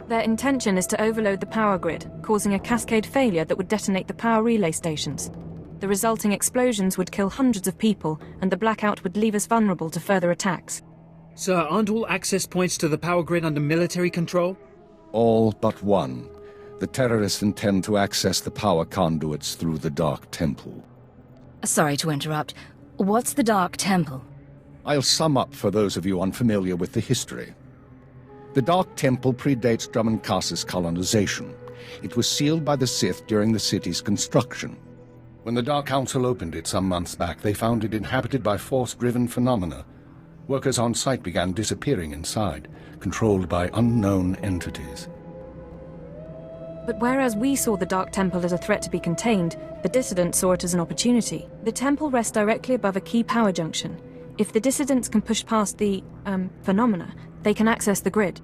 Their intention is to overload the power grid, causing a cascade failure that would detonate the power relay stations. The resulting explosions would kill hundreds of people, and the blackout would leave us vulnerable to further attacks. Sir, aren't all access points to the power grid under military control? All but one. The terrorists intend to access the power conduits through the Dark Temple. Sorry to interrupt. What's the Dark Temple? I'll sum up for those of you unfamiliar with the history. The Dark Temple predates Drummoncass's colonization. It was sealed by the Sith during the city's construction. When the Dark Council opened it some months back, they found it inhabited by force-driven phenomena. Workers on site began disappearing inside, controlled by unknown entities. But whereas we saw the Dark Temple as a threat to be contained, the dissidents saw it as an opportunity. The temple rests directly above a key power junction. If the dissidents can push past the, phenomena, they can access the grid.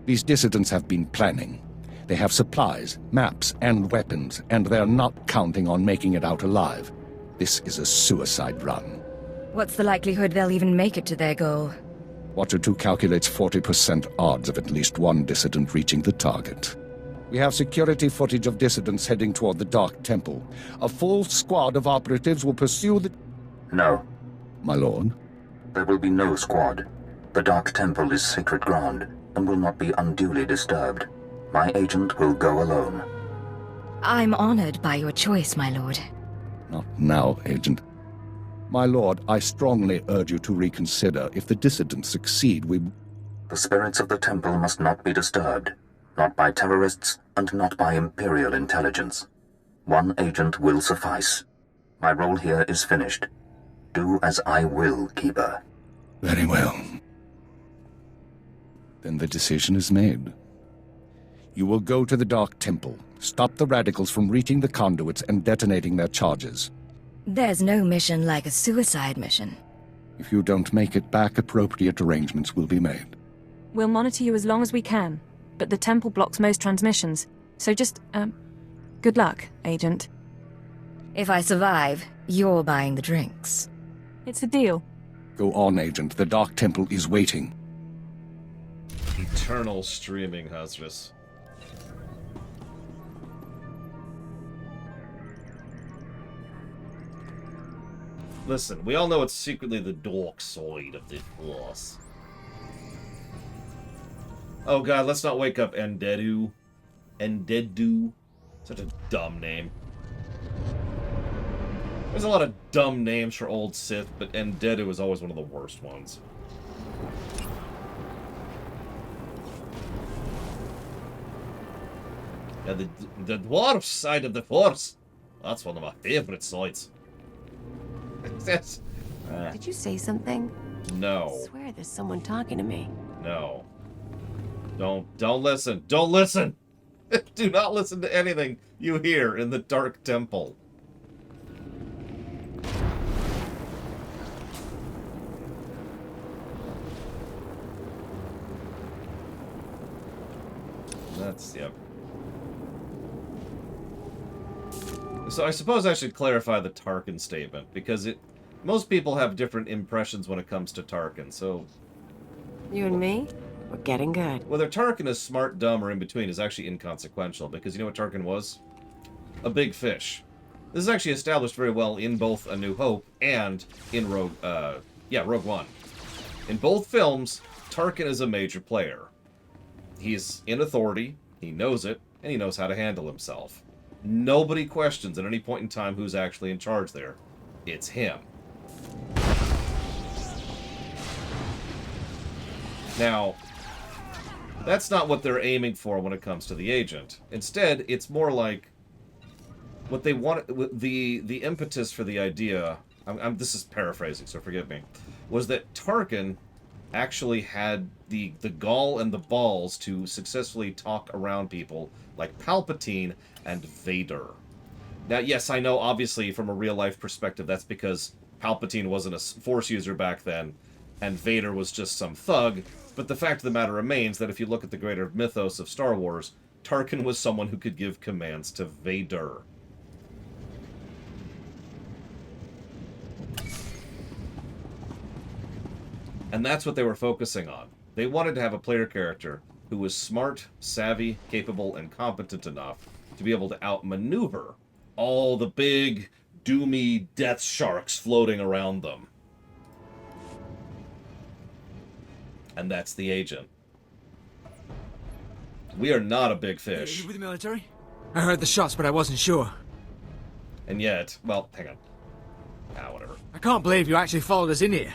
These dissidents have been planning. They have supplies, maps, and weapons, and they're not counting on making it out alive. This is a suicide run. What's the likelihood they'll even make it to their goal? Watcher 2 calculates 40% odds of at least one dissident reaching the target. We have security footage of dissidents heading toward the Dark Temple. A full squad of operatives will pursue the... No. My lord? There will be no squad. The Dark Temple is sacred ground and will not be unduly disturbed. My agent will go alone. I'm honored by your choice, my lord. Not now, Agent. My lord, I strongly urge you to reconsider. If the dissidents succeed, we... The spirits of the temple must not be disturbed. Not by terrorists, and not by Imperial intelligence. One agent will suffice. My role here is finished. Do as I will, Keeper. Very well. Then the decision is made. You will go to the Dark Temple, stop the radicals from reaching the conduits and detonating their charges. There's no mission like a suicide mission. If you don't make it back, appropriate arrangements will be made. We'll monitor you as long as we can, but the temple blocks most transmissions. So just, good luck, Agent. If I survive, you're buying the drinks. It's a deal. Go on, Agent. The Dark Temple is waiting. Eternal streaming, Hazardous. Listen, we all know it's secretly the dark side of the Force. Oh god, let's not wake up Endedu. Endedu. Such a dumb name. There's a lot of dumb names for old Sith, but Endedu is always one of the worst ones. Yeah, the dwarf side of the Force. That's one of my favorite sides. Did you say something? No. I swear there's someone talking to me. No. Don't listen. Don't listen. Do not listen to anything you hear in the Dark Temple. That's, yep. So I suppose I should clarify the Tarkin statement, because most people have different impressions when it comes to Tarkin, so... You and me? We're getting good. Whether Tarkin is smart, dumb, or in between is actually inconsequential, because you know what Tarkin was? A big fish. This is actually established very well in both A New Hope and in Rogue One. In both films, Tarkin is a major player. He's in authority, he knows it, and he knows how to handle himself. Nobody questions at any point in time who's actually in charge there. It's him. Now, that's not what they're aiming for when it comes to the agent. Instead, it's more like what they want. The impetus for the idea, this is paraphrasing, so forgive me, was that Tarkin actually had the gall and the balls to successfully talk around people like Palpatine and Vader. Now, yes, I know, obviously, from a real-life perspective, that's because Palpatine wasn't a Force user back then, and Vader was just some thug, but the fact of the matter remains that if you look at the greater mythos of Star Wars, Tarkin was someone who could give commands to Vader. And that's what they were focusing on. They wanted to have a player character who was smart, savvy, capable, and competent enough to be able to outmaneuver all the big, doomy death sharks floating around them. And that's the agent. We are not a big fish. You with the military? I heard the shots, but I wasn't sure. And yet, well, hang on. Whatever. I can't believe you actually followed us in here.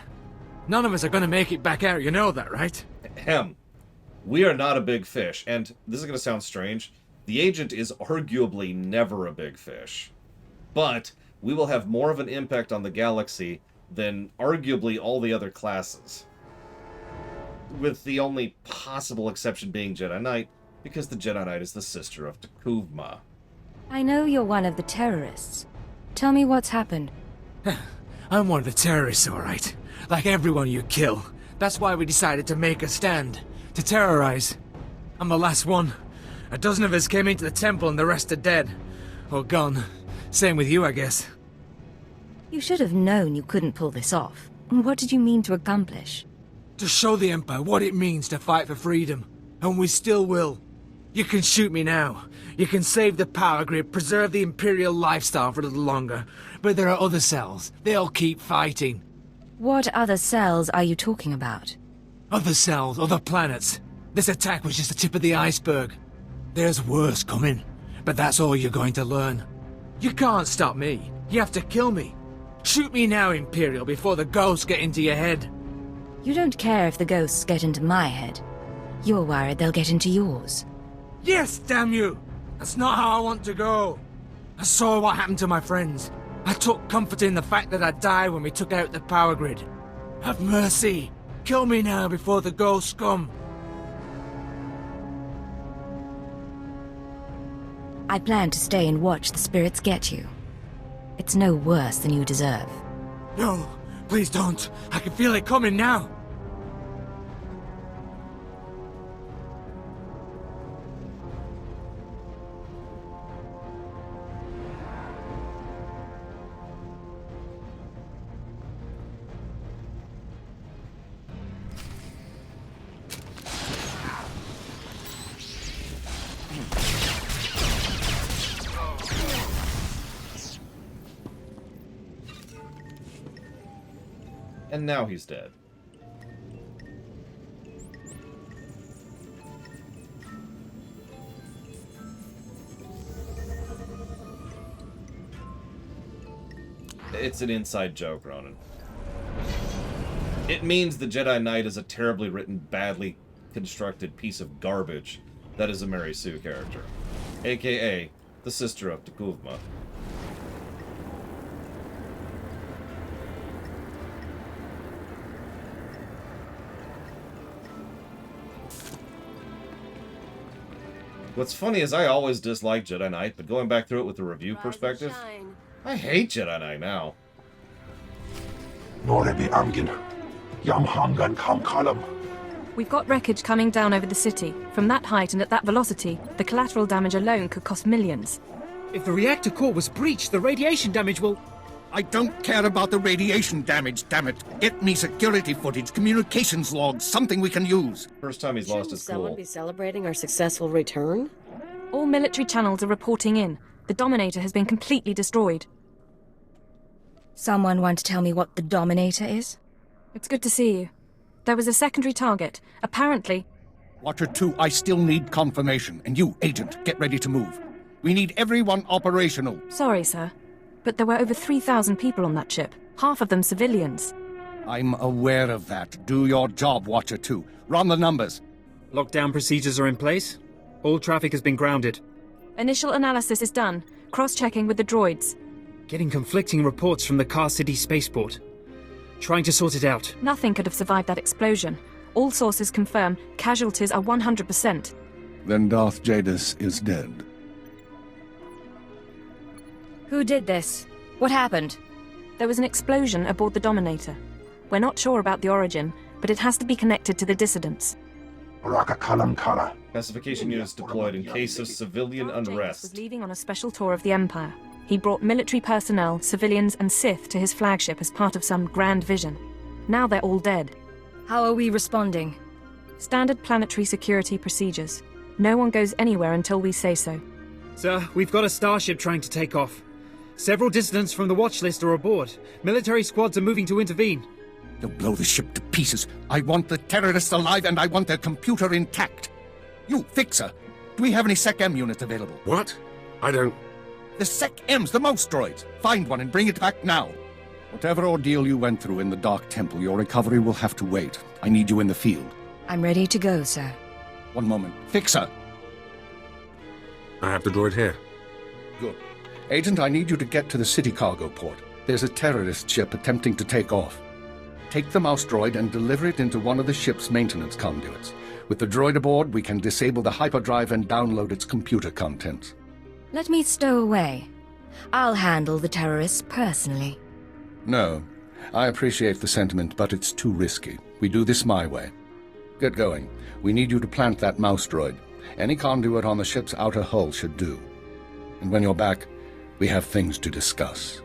None of us are going to make it back out, you know that, right? We are not a big fish, and this is going to sound strange. The agent is arguably never a big fish. But we will have more of an impact on the galaxy than arguably all the other classes. With the only possible exception being Jedi Knight, because the Jedi Knight is the sister of T'Kuvma. I know you're one of the terrorists. Tell me what's happened. I'm one of the terrorists, all right. Like everyone you kill. That's why we decided to make a stand. To terrorize. I'm the last one. A dozen of us came into the temple and the rest are dead. Or gone. Same with you, I guess. You should have known you couldn't pull this off. What did you mean to accomplish? To show the Empire what it means to fight for freedom. And we still will. You can shoot me now. You can save the power grid, preserve the Imperial lifestyle for a little longer. But there are other cells. They'll keep fighting. What other cells are you talking about? Other cells, other planets. This attack was just the tip of the iceberg. There's worse coming. But that's all you're going to learn. You can't stop me. You have to kill me. Shoot me now, Imperial, before the ghosts get into your head. You don't care if the ghosts get into my head. You're worried they'll get into yours. Yes, damn you! That's not how I want to go. I saw what happened to my friends. I took comfort in the fact that I died when we took out the power grid. Have mercy. Kill me now before the ghosts come. I plan to stay and watch the spirits get you. It's no worse than you deserve. No, please don't. I can feel it coming now. And now he's dead. It's an inside joke, Ronan. It means the Jedi Knight is a terribly written, badly constructed piece of garbage that is a Mary Sue character. a.k.a. the sister of Tukuvma. What's funny is I always disliked Jedi Knight, but going back through it with the review perspective, I hate Jedi Knight now. We've got wreckage coming down over the city. From that height and at that velocity, the collateral damage alone could cost millions. If the reactor core was breached, the radiation damage will... I don't care about the radiation damage, damn it. Get me security footage, communications logs, something we can use. First time he's lost his cool. Someone be celebrating our successful return? All military channels are reporting in. The Dominator has been completely destroyed. Someone want to tell me what the Dominator is? It's good to see you. There was a secondary target. Apparently... Watcher 2, I still need confirmation. And you, Agent, get ready to move. We need everyone operational. Sorry, sir. But there were over 3,000 people on that ship. Half of them civilians. I'm aware of that. Do your job, Watcher 2. Run the numbers. Lockdown procedures are in place. All traffic has been grounded. Initial analysis is done. Cross-checking with the droids. Getting conflicting reports from the Car City spaceport. Trying to sort it out. Nothing could have survived that explosion. All sources confirm casualties are 100%. Then Darth Jadus is dead. Who did this? What happened? There was an explosion aboard the Dominator. We're not sure about the origin, but it has to be connected to the dissidents. Pacification units deployed in case of civilian unrest. Was leaving on a special tour of the Empire. He brought military personnel, civilians, and Sith to his flagship as part of some grand vision. Now they're all dead. How are we responding? Standard planetary security procedures. No one goes anywhere until we say so. Sir, we've got a starship trying to take off. Several dissidents from the watch list are aboard. Military squads are moving to intervene. They'll blow the ship to pieces. I want the terrorists alive and I want their computer intact. You, Fixer, do we have any Sec-M units available? What? I don't... The Sec-Ms, the mouse droids. Find one and bring it back now. Whatever ordeal you went through in the Dark Temple, your recovery will have to wait. I need you in the field. I'm ready to go, sir. One moment. Fixer! I have the droid here. Good. Agent, I need you to get to the city cargo port. There's a terrorist ship attempting to take off. Take the mouse droid and deliver it into one of the ship's maintenance conduits. With the droid aboard, we can disable the hyperdrive and download its computer contents. Let me stow away. I'll handle the terrorists personally. No. I appreciate the sentiment, but it's too risky. We do this my way. Get going. We need you to plant that mouse droid. Any conduit on the ship's outer hull should do. And when you're back, we have things to discuss.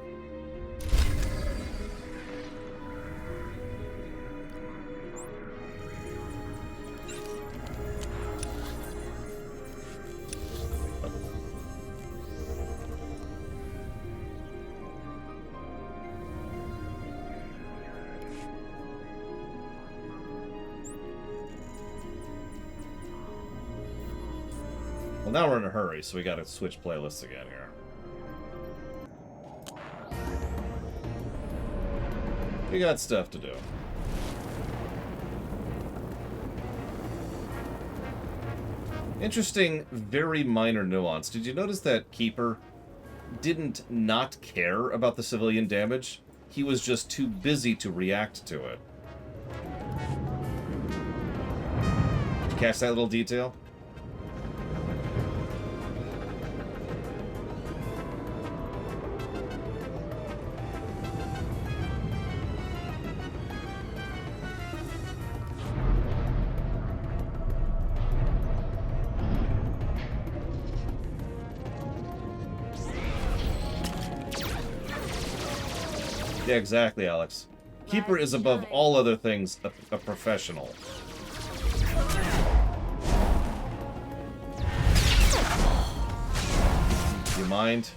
Well, now we're in a hurry, so we gotta switch playlists again here. We got stuff to do. Interesting, very minor nuance. Did you notice that Keeper didn't not care about the civilian damage? He was just too busy to react to it. Did you catch that little detail? Yeah, exactly, Alex. Keeper is above all other things a professional. Do you mind?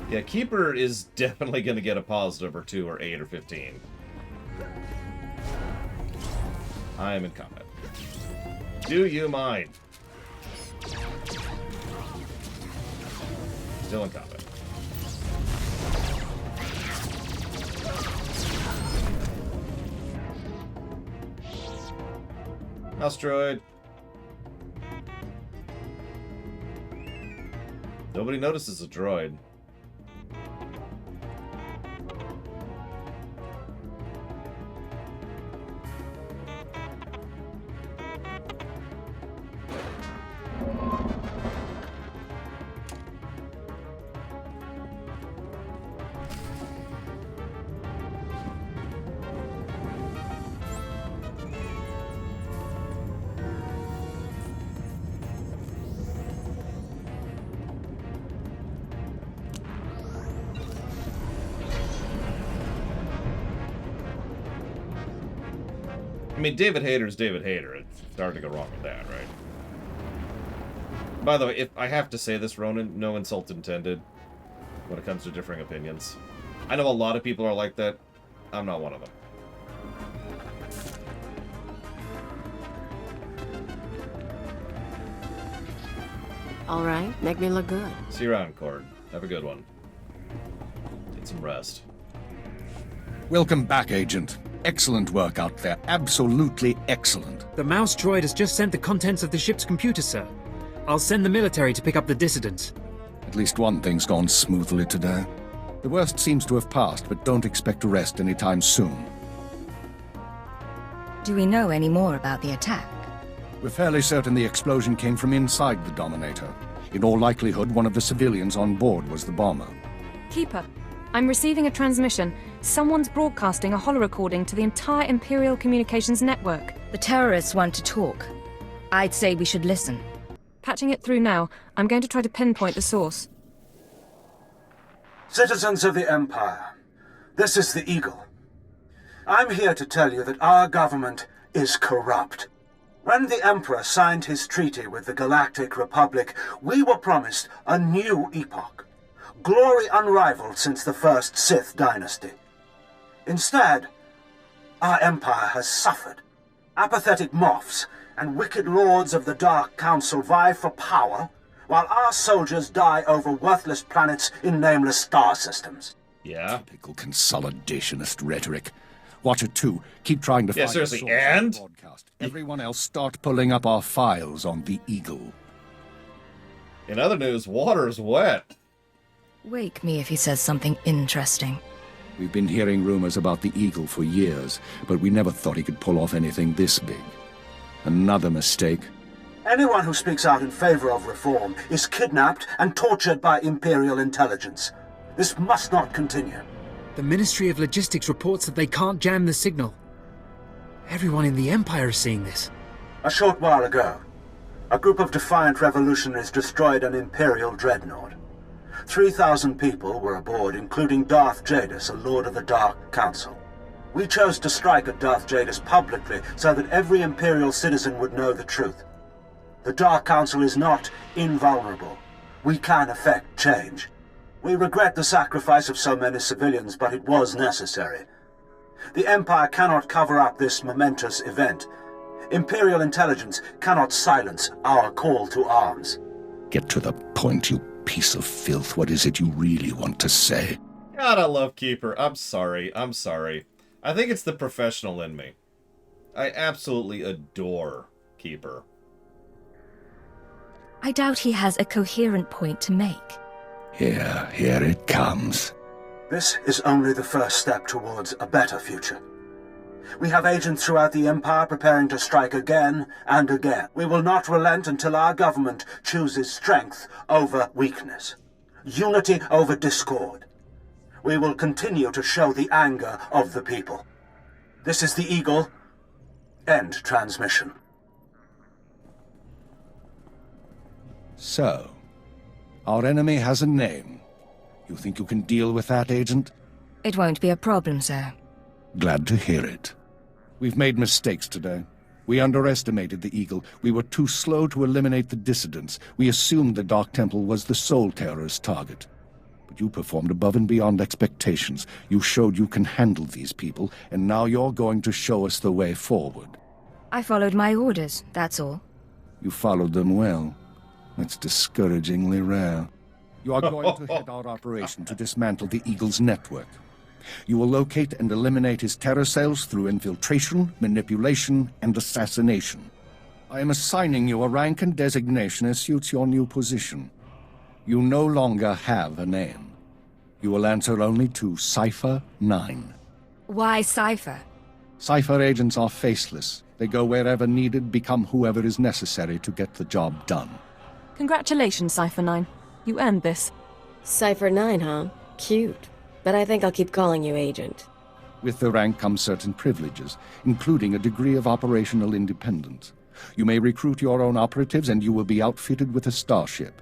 Yeah, Keeper is definitely going to get a positive or 2 or 8 or 15. I am in combat. Do you mind? Still in combat. Asteroid. Nobody notices a droid. I mean, David Hayter's David Hayter. It's hard to go wrong with that, right? By the way, if I have to say this, Ronan, no insult intended when it comes to differing opinions. I know a lot of people are like that. I'm not one of them. All right, make me look good. See you around, Cord. Have a good one. Get some rest. Welcome back, Agent. Excellent work out there. Absolutely excellent. The mouse droid has just sent the contents of the ship's computer, sir. I'll send the military to pick up the dissidents. At least one thing's gone smoothly today. The worst seems to have passed, but don't expect to rest anytime soon. Do we know any more about the attack? We're fairly certain the explosion came from inside the Dominator. In all likelihood, one of the civilians on board was the bomber. Keeper, I'm receiving a transmission. Someone's broadcasting a holo-recording to the entire Imperial Communications network. The terrorists want to talk. I'd say we should listen. Patching it through now. I'm going to try to pinpoint the source. Citizens of the Empire, this is the Eagle. I'm here to tell you that our government is corrupt. When the Emperor signed his treaty with the Galactic Republic, we were promised a new epoch. Glory unrivaled since the first Sith dynasty. Instead, our empire has suffered. Apathetic moffs and wicked lords of the Dark Council vie for power, while our soldiers die over worthless planets in nameless star systems. Yeah? Typical consolidationist rhetoric. Watch it too. Keep trying to find seriously, the source and? of the broadcast. Everyone else start pulling up our files on the Eagle. In other news, water's wet. Wake me if he says something interesting. We've been hearing rumors about the Eagle for years, but we never thought he could pull off anything this big. Another mistake. Anyone who speaks out in favor of reform is kidnapped and tortured by Imperial intelligence. This must not continue. The Ministry of Logistics reports that they can't jam the signal. Everyone in the Empire is seeing this. A short while ago, a group of defiant revolutionaries destroyed an Imperial dreadnought. 3,000 people were aboard, including Darth Jadus, a Lord of the Dark Council. We chose to strike at Darth Jadus publicly so that every Imperial citizen would know the truth. The Dark Council is not invulnerable. We can effect change. We regret the sacrifice of so many civilians, but it was necessary. The Empire cannot cover up this momentous event. Imperial intelligence cannot silence our call to arms. Get to the point, you piece of filth. What is it you really want to say? God, I love Keeper. I'm sorry. I think it's the professional in me. I absolutely adore Keeper. I doubt he has a coherent point to make. Here it comes. This is only the first step towards a better future. We have agents throughout the Empire preparing to strike again and again. We will not relent until our government chooses strength over weakness, unity over discord. We will continue to show the anger of the people. This is the Eagle. End transmission. So, our enemy has a name. You think you can deal with that, Agent? It won't be a problem, sir. Glad to hear it. We've made mistakes today. We underestimated the Eagle. We were too slow to eliminate the dissidents. We assumed the Dark Temple was the sole terrorist target. But you performed above and beyond expectations. You showed you can handle these people, and now you're going to show us the way forward. I followed my orders, that's all. You followed them well. That's discouragingly rare. You are going to head our operation to dismantle the Eagle's network. You will locate and eliminate his terror cells through infiltration, manipulation, and assassination. I am assigning you a rank and designation as suits your new position. You no longer have a name. You will answer only to Cipher 9. Why Cipher? Cipher agents are faceless. They go wherever needed, become whoever is necessary to get the job done. Congratulations, Cipher 9. You earned this. Cipher 9, huh? Cute. But I think I'll keep calling you Agent. With the rank comes certain privileges, including a degree of operational independence. You may recruit your own operatives, and you will be outfitted with a starship.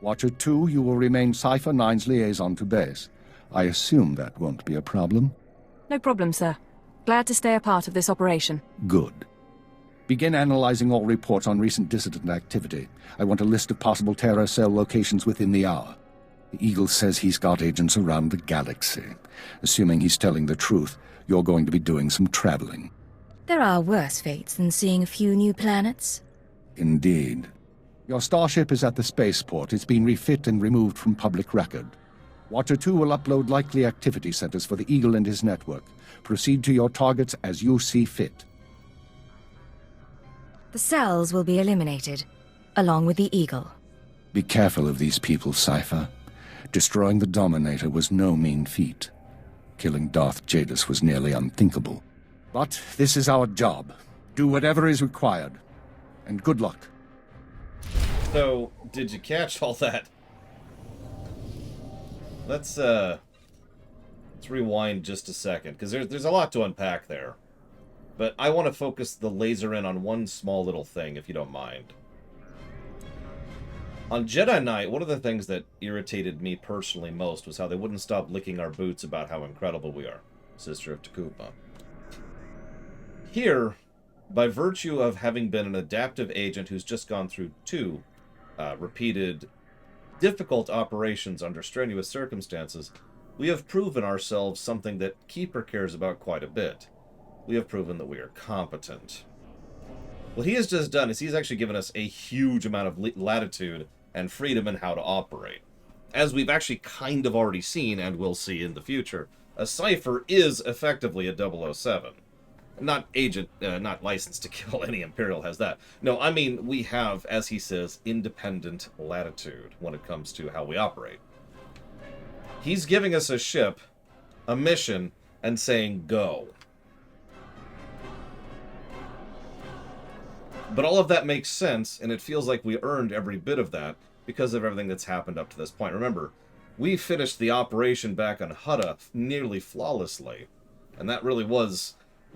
Watcher 2, you will remain Cipher 9's liaison to base. I assume that won't be a problem? No problem, sir. Glad to stay a part of this operation. Good. Begin analyzing all reports on recent dissident activity. I want a list of possible terror cell locations within the hour. The Eagle says he's got agents around the galaxy. Assuming he's telling the truth, you're going to be doing some traveling. There are worse fates than seeing a few new planets. Indeed. Your starship is at the spaceport. It's been refit and removed from public record. Watcher 2 will upload likely activity centers for the Eagle and his network. Proceed to your targets as you see fit. The cells will be eliminated, along with the Eagle. Be careful of these people, Cipher. Destroying the Dominator was no mean feat. Killing Darth Jadus was nearly unthinkable. But this is our job. Do whatever is required. And good luck. So, did you catch all that? Let's rewind just a second, because there's a lot to unpack there. But I want to focus the laser in on one small little thing, if you don't mind. On Jedi Knight, one of the things that irritated me personally most was how they wouldn't stop licking our boots about how incredible we are. Sister of Takupa. Here, by virtue of having been an adaptive agent who's just gone through 2 repeated difficult operations under strenuous circumstances, we have proven ourselves something that Keeper cares about quite a bit. We have proven that we are competent. What he has just done is he's actually given us a huge amount of latitude and freedom in how to operate. As we've actually kind of already seen, and will see in the future, a Cipher is effectively a 007. Not agent, not licensed to kill. Any Imperial has that. No, I mean, we have, as he says, independent latitude when it comes to how we operate. He's giving us a ship, a mission, and saying, go. But all of that makes sense, and it feels like we earned every bit of that because of everything that's happened up to this point. Remember, we finished the operation back on Hutta nearly flawlessly, and that really was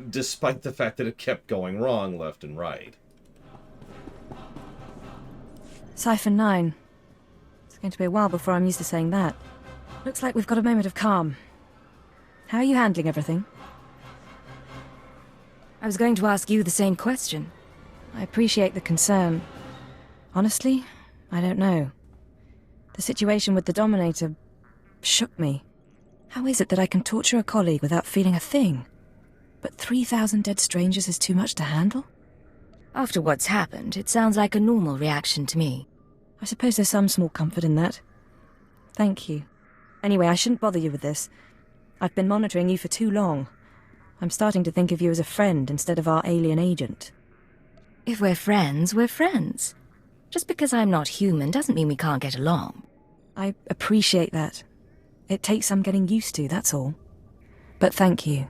despite the fact that it kept going wrong left and right. Cipher 9. It's going to be a while before I'm used to saying that. Looks like we've got a moment of calm. How are you handling everything? I was going to ask you the same question. I appreciate the concern. Honestly, I don't know. The situation with the Dominator shook me. How is it that I can torture a colleague without feeling a thing? But 3,000 dead strangers is too much to handle? After what's happened, it sounds like a normal reaction to me. I suppose there's some small comfort in that. Thank you. Anyway, I shouldn't bother you with this. I've been monitoring you for too long. I'm starting to think of you as a friend instead of our alien agent. If we're friends, we're friends. Just because I'm not human doesn't mean we can't get along. I appreciate that. It takes some getting used to, that's all. But thank you.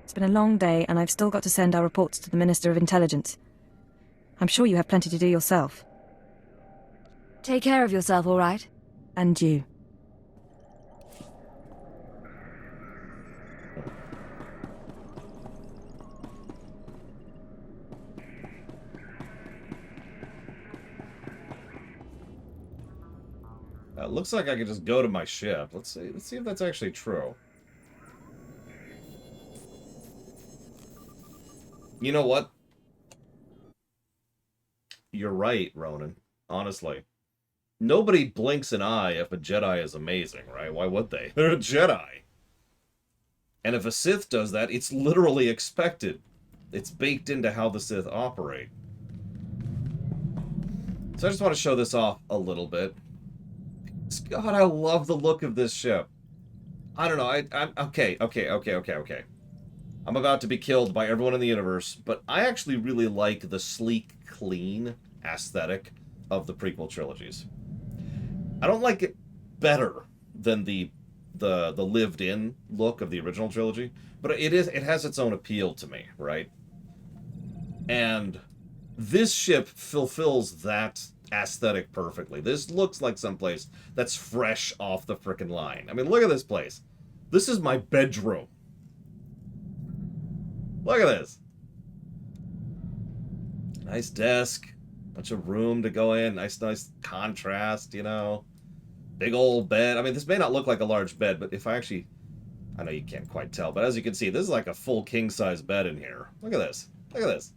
It's been a long day, and I've still got to send our reports to the Minister of Intelligence. I'm sure you have plenty to do yourself. Take care of yourself, all right? And you. Looks like I could just go to my ship. Let's see if that's actually true. You know what? You're right, Ronan. Honestly. Nobody blinks an eye if a Jedi is amazing, right? Why would they? They're a Jedi. And if a Sith does that, it's literally expected. It's baked into how the Sith operate. So I just want to show this off a little bit. God, I love the look of this ship. I don't know, I'm okay. I'm about to be killed by everyone in the universe, but I actually really like the sleek, clean aesthetic of the prequel trilogies. I don't like it better than the lived-in look of the original trilogy, but it has its own appeal to me, right? And this ship fulfills that aesthetic perfectly. This looks like someplace that's fresh off the frickin' line. I mean, look at this place. This is my bedroom. Look at this. Nice desk. Bunch of room to go in. Nice contrast, you know. Big old bed. I mean, this may not look like a large bed, but if I actually... I know you can't quite tell, but as you can see, this is like a full king-size bed in here. Look at this. Look at this.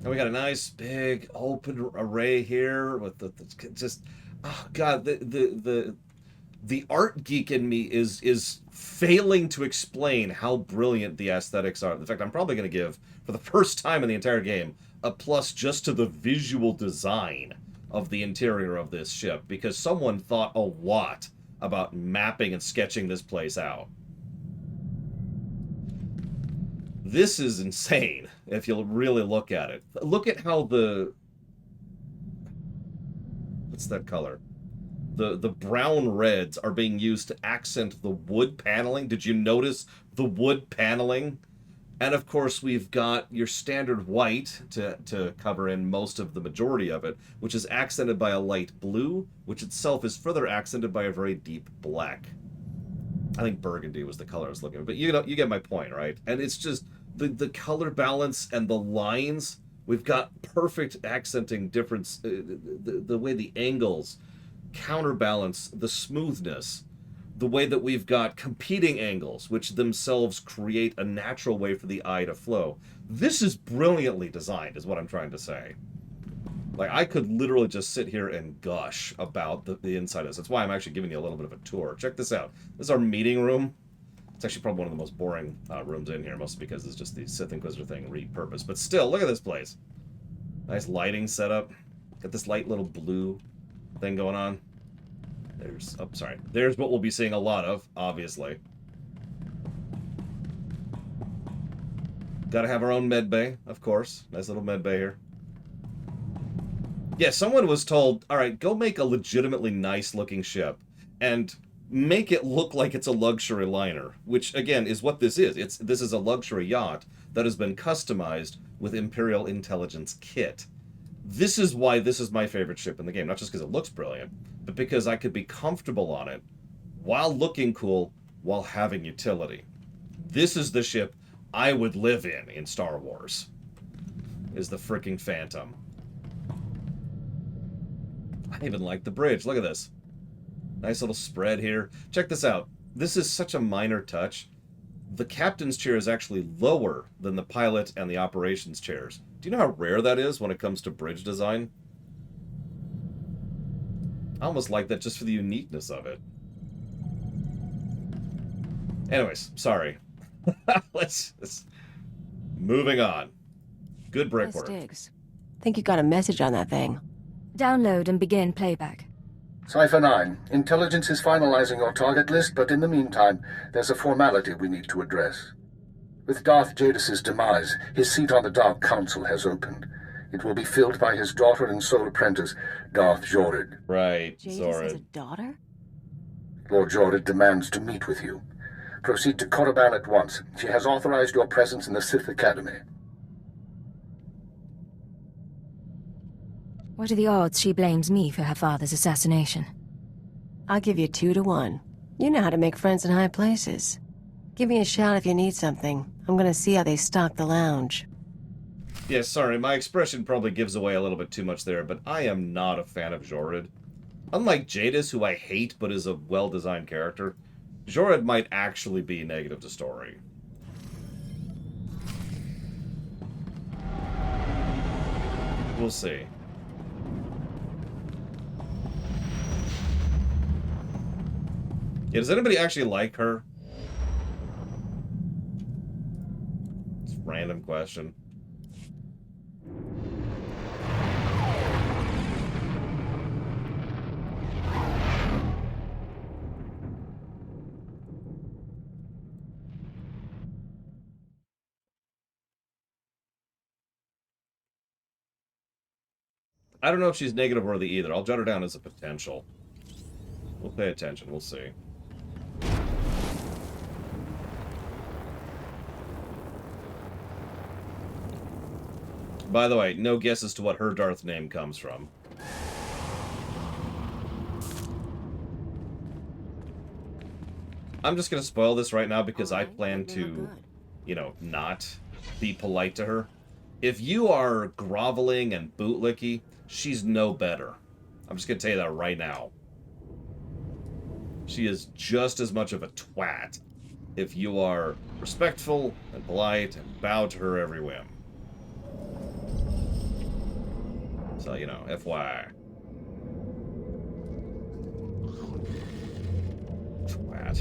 And we got a nice, big, open array here with the just... Oh, God, the art geek in me is failing to explain how brilliant the aesthetics are. In fact, I'm probably going to give, for the first time in the entire game, a plus just to the visual design of the interior of this ship, because someone thought a lot about mapping and sketching this place out. This is insane, if you'll really look at it. Look at how what's that color? The brown reds are being used to accent the wood paneling. Did you notice the wood paneling? And of course, we've got your standard white to cover in most of the majority of it, which is accented by a light blue, which itself is further accented by a very deep black. I think burgundy was the color I was looking at, but you get my point, right? And it's just the color balance and the lines. We've got perfect accenting difference, the way the angles counterbalance the smoothness, the way that we've got competing angles, which themselves create a natural way for the eye to flow. This is brilliantly designed, is what I'm trying to say. Like, I could literally just sit here and gush about the inside of this. That's why I'm actually giving you a little bit of a tour. Check this out. This is our meeting room. It's actually probably one of the most boring rooms in here, mostly because it's just the Sith Inquisitor thing repurposed. But still, look at this place. Nice lighting setup. Got this light little blue thing going on. There's, oh, sorry. There's what we'll be seeing a lot of, obviously. Gotta have our own med bay, of course. Nice little med bay here. Yeah, someone was told, alright, go make a legitimately nice looking ship and make it look like it's a luxury liner, which, again, is what this is. This is a luxury yacht that has been customized with Imperial Intelligence kit. This is why this is my favorite ship in the game. Not just because it looks brilliant, but because I could be comfortable on it while looking cool, while having utility. This is the ship I would live in Star Wars. Is the freaking Phantom. I even like the bridge. Look at this. Nice little spread here. Check this out. This is such a minor touch. The captain's chair is actually lower than the pilot and the operations chairs. Do you know how rare that is when it comes to bridge design? I almost like that just for the uniqueness of it. Anyways, sorry. Let's moving on. Good breakwork. Diggs. Think you got a message on that thing. Download and begin playback. Cipher 9, Intelligence is finalizing your target list, but in the meantime, there's a formality we need to address. With Darth Jadus' demise, his seat on the Dark Council has opened. It will be filled by his daughter and sole apprentice, Darth Zord. Right, Jadus has a daughter? Lord Zord demands to meet with you. Proceed to Korriban at once. She has authorized your presence in the Sith Academy. What are the odds she blames me for her father's assassination? I'll give you 2 to 1. You know how to make friends in high places. Give me a shout if you need something. I'm gonna see how they stock the lounge. Yeah, sorry, my expression probably gives away a little bit too much there, but I am not a fan of Zord. Unlike Jadus, who I hate but is a well-designed character, Zord might actually be negative to story. We'll see. Yeah, does anybody actually like her? It's a random question. I don't know if she's negative worthy either. I'll jot her down as a potential. We'll pay attention. We'll see. By the way, no guess as to what her Darth name comes from. I'm just going to spoil this right now because I plan to, you know, not be polite to her. If you are groveling and bootlicky, she's no better. I'm just going to tell you that right now. She is just as much of a twat if you are respectful and polite and bow to her every whim. So, you know, FYI. Twat.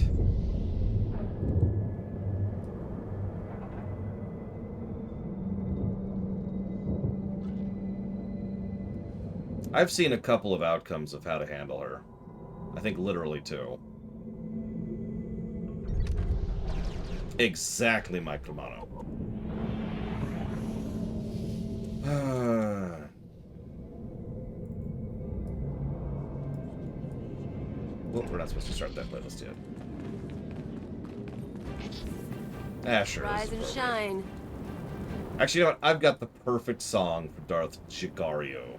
I've seen a couple of outcomes of how to handle her. I think literally 2. Exactly, Mike Romano. Well, we're not supposed to start that playlist yet. Ah, sure. Rise and shine. Actually, you know what? I've got the perfect song for Darth Chigario.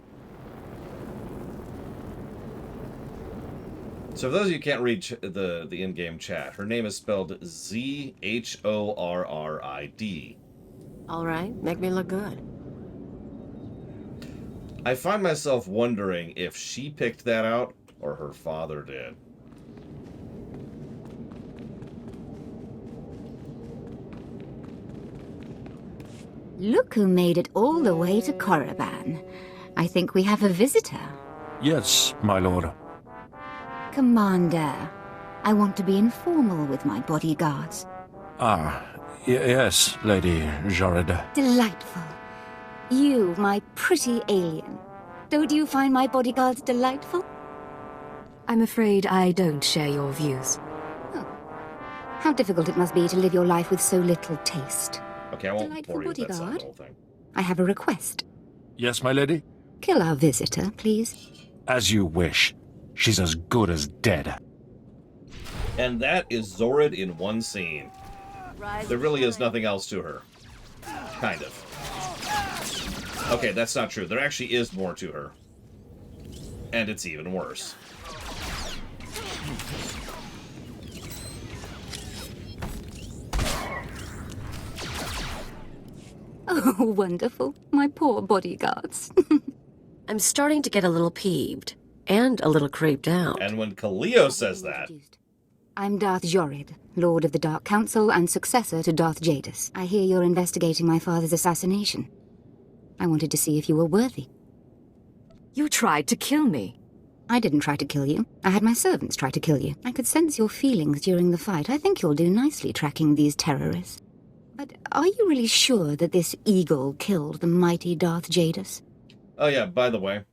So for those of you who can't read the in-game chat, her name is spelled Z-H-O-R-R-I-D. All right, make me look good. I find myself wondering if she picked that out or her father did. Look who made it all the way to Korriban. I think we have a visitor. Yes, my lord. Commander, I want to be informal with my bodyguards. Yes, Lady Jared. Delightful. You, my pretty alien. Don't you find my bodyguards delightful? I'm afraid I don't share your views. Oh. How difficult it must be to live your life with so little taste. Okay, I won't Delightful bore you with that bodyguard. whole thing. I have a request. Yes, my lady? Kill our visitor, please. As you wish. She's as good as dead. And that is Zord in one scene. There really is nothing else to her. Kind of. Okay, that's not true. There actually is more to her. And it's even worse. Oh, wonderful. My poor bodyguards. I'm starting to get a little peeved. And a little creeped out. And when Kaleo says that... I'm Darth Zord, Lord of the Dark Council and successor to Darth Jadus. I hear you're investigating my father's assassination. I wanted to see if you were worthy. You tried to kill me. I didn't try to kill you. I had my servants try to kill you. I could sense your feelings during the fight. I think you'll do nicely tracking these terrorists. But are you really sure that this eagle killed the mighty Darth Jadus? Oh yeah, by the way.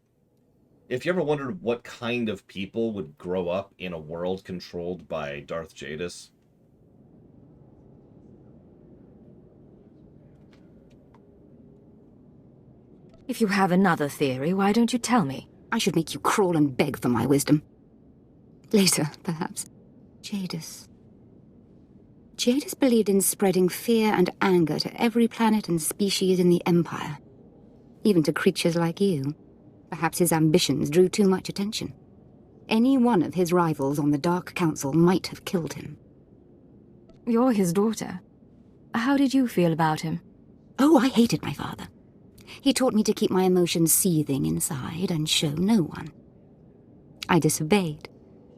If you ever wondered what kind of people would grow up in a world controlled by Darth Jadus, if you have another theory, why don't you tell me? I should make you crawl and beg for my wisdom. Later, perhaps. Jadus. Jadus believed in spreading fear and anger to every planet and species in the Empire. Even to creatures like you. Perhaps his ambitions drew too much attention. Any one of his rivals on the Dark Council might have killed him. You're his daughter. How did you feel about him? Oh, I hated my father. He taught me to keep my emotions seething inside and show no one. I disobeyed.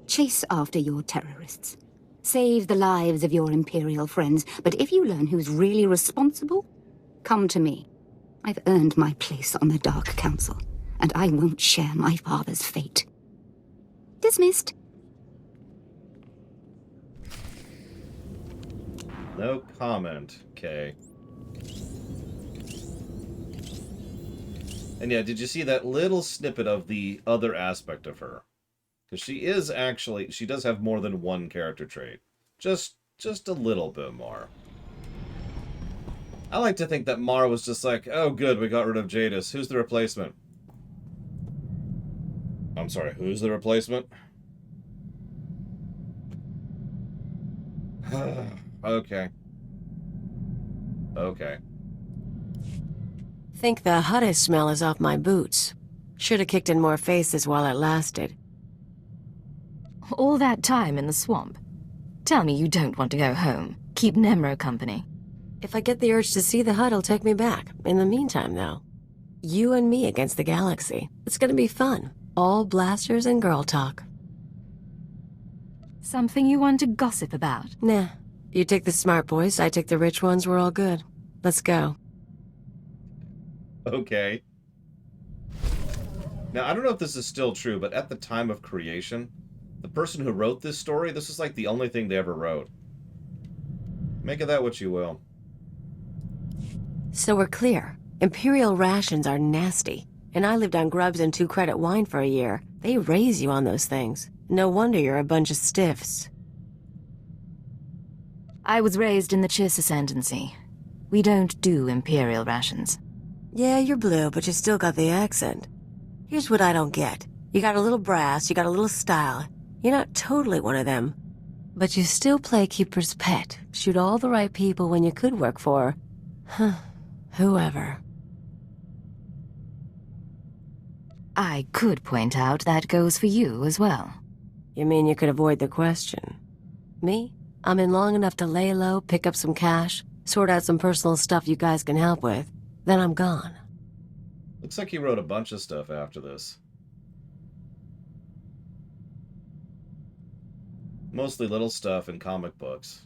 Chase after your terrorists. Save the lives of your Imperial friends. But if you learn who's really responsible, come to me. I've earned my place on the Dark Council. And I won't share my father's fate. Dismissed. no comment. Okay. And yeah, did you see that little snippet of the other aspect of her? Because she is actually, she does have more than one character trait. Just a little bit more. I like to think that Mara was just like, oh good, we got rid of Jadus. Who's the replacement? I'm sorry, who's the replacement? Okay. Okay. Think the Hutta smell is off my boots. Should have kicked in more faces while it lasted. All that time in the swamp? Tell me you don't want to go home. Keep Nimro company. If I get the urge to see the Hut, it'll take me back. In the meantime, though, you and me against the galaxy. It's gonna be fun. All blasters and girl talk. Something you want to gossip about? Nah. You take the smart boys, I take the rich ones, we're all good. Let's go. Okay. Now, I don't know if this is still true, but at the time of creation, the person who wrote this story, this is like the only thing they ever wrote. Make of that what you will. So we're clear. Imperial rations are nasty. And I lived on grubs and 2-credit wine for a year. They raise you on those things. No wonder you're a bunch of stiffs. I was raised in the Chiss Ascendancy. We don't do Imperial rations. Yeah, you're blue, but you still got the accent. Here's what I don't get. You got a little brass, you got a little style. You're not totally one of them. But you still play keeper's pet. Shoot all the right people when you could work for... whoever. I could point out that goes for you as well. You mean you could avoid the question? Me? I'm in long enough to lay low, pick up some cash, sort out some personal stuff you guys can help with. Then I'm gone. Looks like he wrote a bunch of stuff after this. Mostly little stuff in comic books.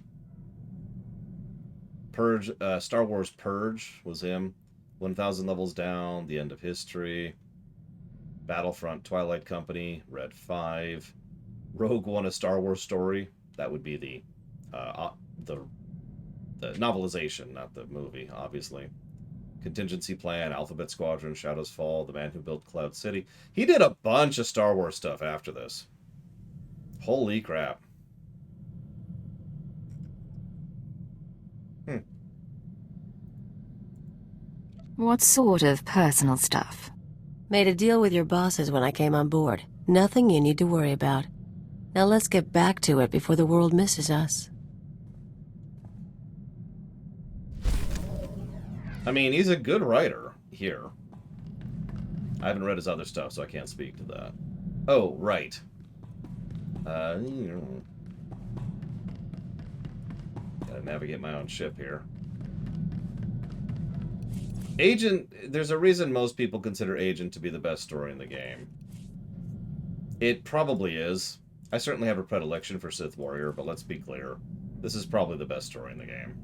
Purge, Star Wars Purge was him. 1,000 Levels Down, The End of History. Battlefront, Twilight Company, Red 5. Rogue One, A Star Wars Story. That would be the novelization, not the movie, obviously. Contingency Plan, Alphabet Squadron, Shadows Fall, The Man Who Built Cloud City. He did a bunch of Star Wars stuff after this. Holy crap. What sort of personal stuff? Made a deal with your bosses when I came on board. Nothing you need to worry about. Now let's get back to it before the world misses us. I mean, he's a good writer here. I haven't read his other stuff, so I can't speak to that. Oh, right. Gotta navigate my own ship here. Agent, there's a reason most people consider Agent to be the best story in the game. It probably is. I certainly have a predilection for Sith Warrior, but let's be clear. This is probably the best story in the game.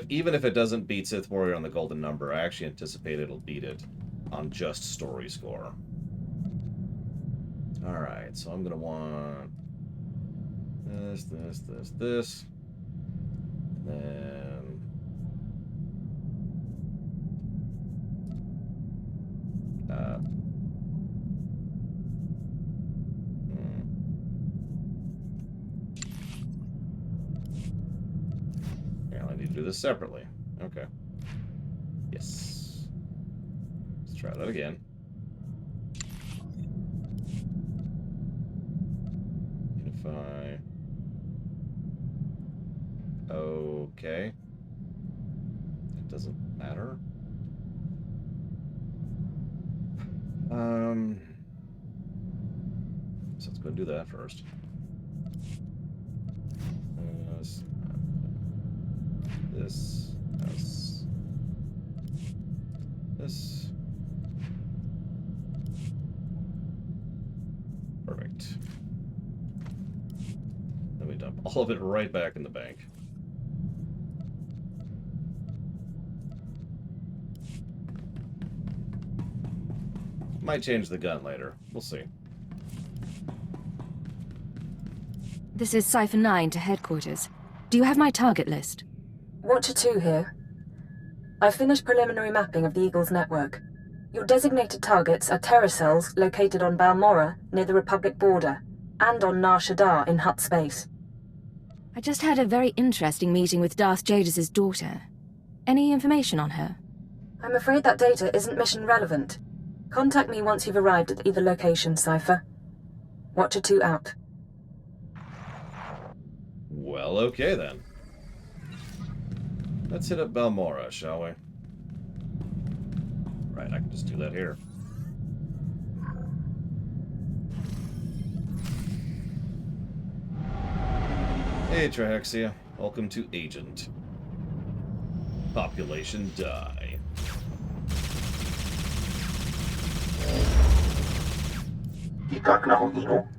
Even if it doesn't beat Sith Warrior on the golden number, I actually anticipate it'll beat it on just story score. Alright, so I'm gonna want this. And then I need to do this separately. Okay. Yes. Let's try that again. Unify. Okay. That doesn't matter. So let's go and do that first. This. Perfect. Then we dump all of it right back in the bank. Might change the gun later. We'll see. This is Cipher 9 to headquarters. Do you have my target list? Watcher 2 here. I've finished preliminary mapping of the Eagle's network. Your designated targets are terror cells located on Balmora, near the Republic border, and on Nar Shaddaa in Hutt space. I just had a very interesting meeting with Darth Jadus' daughter. Any information on her? I'm afraid that data isn't mission relevant. Contact me once you've arrived at either location, Cipher. Watcher 2 out. Well, okay then. Let's hit up Balmora, shall we? Right, I can just do that here. Hey, Trihexia. Welcome to Agent. Population die.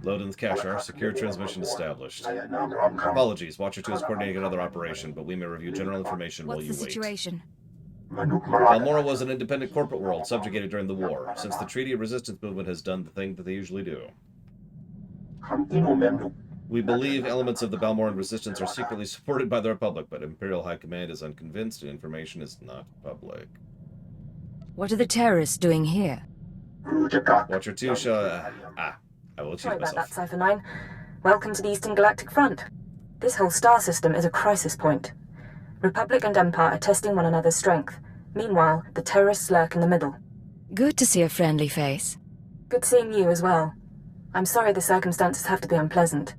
Loden's Kashar. Secure transmission established. Apologies. Watcher 2 is coordinating another operation, but we may review general information while you wait. What's the situation? Balmora was an independent corporate world subjugated during the war. Since the Treaty of Resistance movement has done the thing that they usually do. We believe elements of the Balmoran resistance are secretly supported by the Republic, but Imperial High Command is unconvinced and information is not public. What are the terrorists doing here? Watcher 2 shall... I will excuse Sorry about myself. that, Cipher 9. Welcome to the Eastern Galactic Front. This whole star system is a crisis point. Republic and Empire are testing one another's strength. Meanwhile, the terrorists lurk in the middle. Good to see a friendly face. Good seeing you as well. I'm sorry the circumstances have to be unpleasant.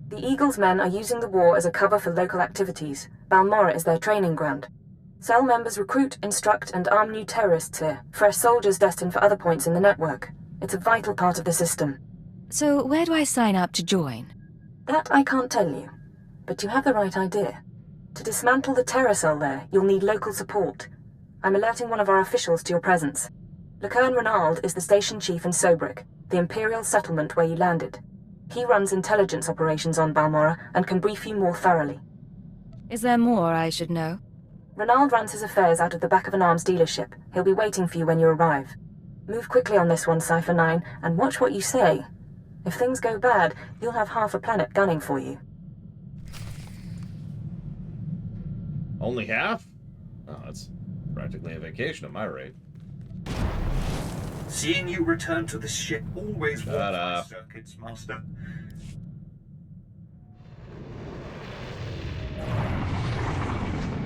The Eagle's men are using the war as a cover for local activities. Balmora is their training ground. Cell members recruit, instruct, and arm new terrorists here. Fresh soldiers destined for other points in the network. It's a vital part of the system. So, where do I sign up to join? That I can't tell you. But you have the right idea. To dismantle the terror cell there, you'll need local support. I'm alerting one of our officials to your presence. Lacerne Renald is the station chief in Sobrik, the Imperial settlement where you landed. He runs intelligence operations on Balmora and can brief you more thoroughly. Is there more I should know? Renald runs his affairs out of the back of an arms dealership. He'll be waiting for you when you arrive. Move quickly on this one, Cipher 9, and watch what you say. If things go bad, you'll have half a planet gunning for you. Only half? Oh, that's practically a vacation at my rate. Seeing you return to the ship always Shut warms my up. circuits, Master.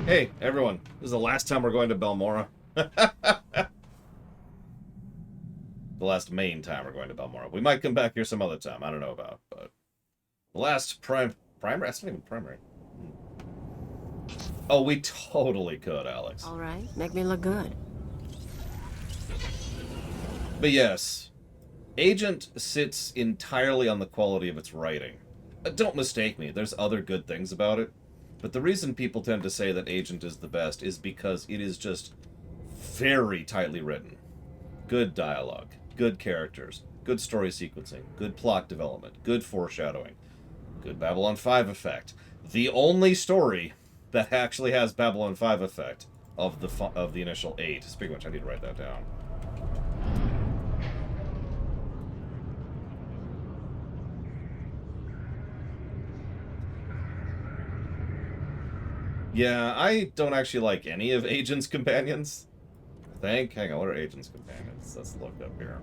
Hey, everyone. This is the last time we're going to Balmora. The last main time we're going to Balmora. We might come back here some other time. I don't know about, but... The last primary? That's not even primary. Oh, we totally could, Alex. All right, make me look good. But yes, Agent sits entirely on the quality of its writing. Don't mistake me, there's other good things about it. But the reason people tend to say that Agent is the best is because it is just very tightly written. Good dialogue, good characters, good story sequencing, good plot development, good foreshadowing, good Babylon 5 effect. The only story that actually has Babylon 5 effect of the initial 8. Speaking of which, I need to write that down. Yeah, I don't actually like any of Agent's companions. Hang on, what are Agent's companions? Let's look up here.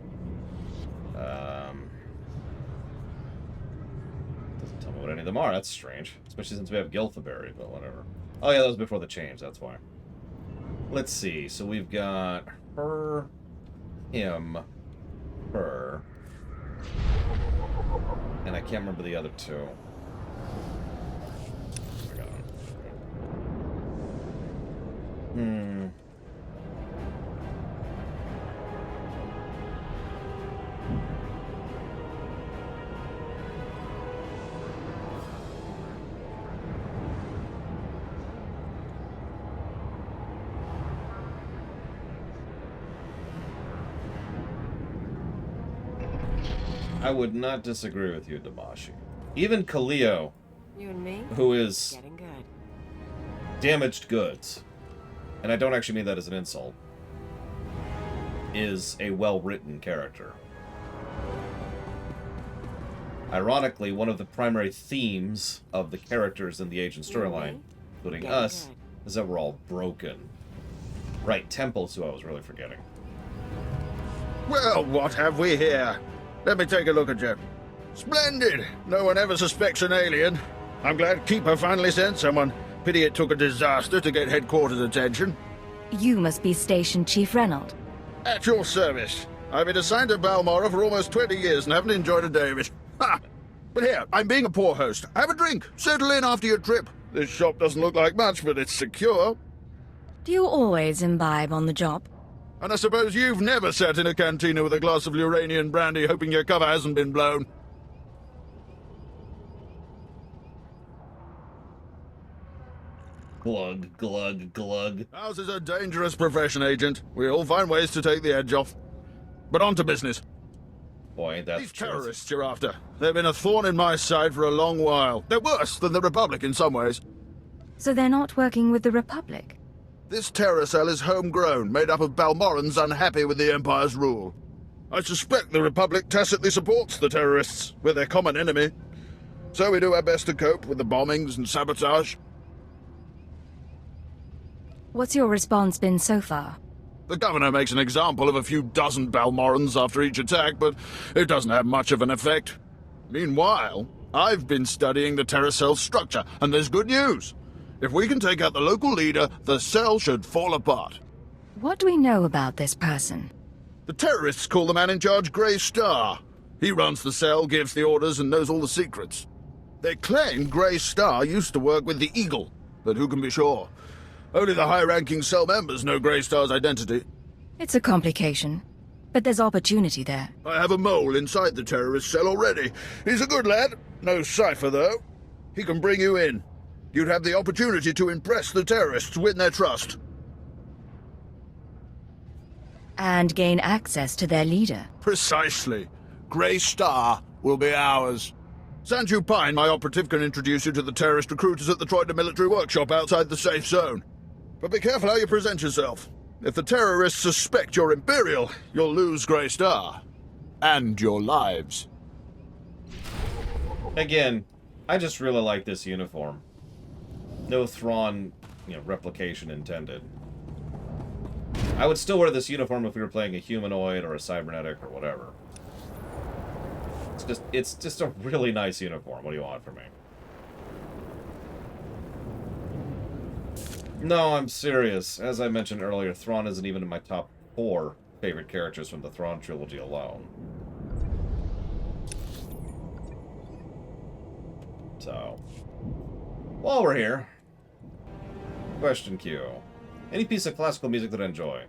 Doesn't tell me what any of them are. That's strange. Especially since we have Gilthaberry, but whatever. Oh yeah, that was before the change, that's why. Let's see, so we've got her, him, her, and I can't remember the other two. I would not disagree with you, Damashi. Even Kaleo, You and me? who is Getting good. damaged goods, and I don't actually mean that as an insult, is a well-written character. Ironically, one of the primary themes of the characters in the Agent storyline, including us, is that we're all broken. Right, Temple's who I was really forgetting. Well, what have we here? Let me take a look at you. Splendid! No one ever suspects an alien. I'm glad Keeper finally sent someone. Pity it took a disaster to get headquarters attention. You must be Station Chief Reynolds. At your service. I've been assigned to Balmora for almost 20 years and haven't enjoyed a day of it. Ha! But here, I'm being a poor host. Have a drink. Settle in after your trip. This shop doesn't look like much, but it's secure. Do you always imbibe on the job? And I suppose you've never sat in a cantina with a glass of Uranian brandy hoping your cover hasn't been blown. Glug, glug, glug. Ours is a dangerous profession, Agent. We all find ways to take the edge off. But on to business. Boy, that's These terrorists you're after. They've been a thorn in my side for a long while. They're worse than the Republic in some ways. So they're not working with the Republic? This terror cell is homegrown, made up of Balmorans unhappy with the Empire's rule. I suspect the Republic tacitly supports the terrorists. We're their common enemy. So we do our best to cope with the bombings and sabotage. What's your response been so far? The governor makes an example of a few dozen Balmorans after each attack, but it doesn't have much of an effect. Meanwhile, I've been studying the terror cell's structure, and there's good news. If we can take out the local leader, the cell should fall apart. What do we know about this person? The terrorists call the man in charge Grey Star. He runs the cell, gives the orders, and knows all the secrets. They claim Grey Star used to work with the Eagle, but who can be sure? Only the high-ranking cell members know Grey Star's identity. It's a complication, but there's opportunity there. I have a mole inside the terrorist cell already. He's a good lad. No Cipher, though. He can bring you in. You'd have the opportunity to impress the terrorists, win their trust. And gain access to their leader. Precisely. Grey Star will be ours. Sanju Pine, my operative, can introduce you to the terrorist recruiters at the Troida military workshop outside the safe zone. But be careful how you present yourself. If the terrorists suspect you're Imperial, you'll lose Grey Star. And your lives. Again, I just really like this uniform. No Thrawn, replication intended. I would still wear this uniform if we were playing a humanoid or a cybernetic or whatever. It's just a really nice uniform. What do you want from me? No, I'm serious. As I mentioned earlier, Thrawn isn't even in my top 4 favorite characters from the Thrawn trilogy alone. So, while we're here, question queue. Any piece of classical music that I enjoy?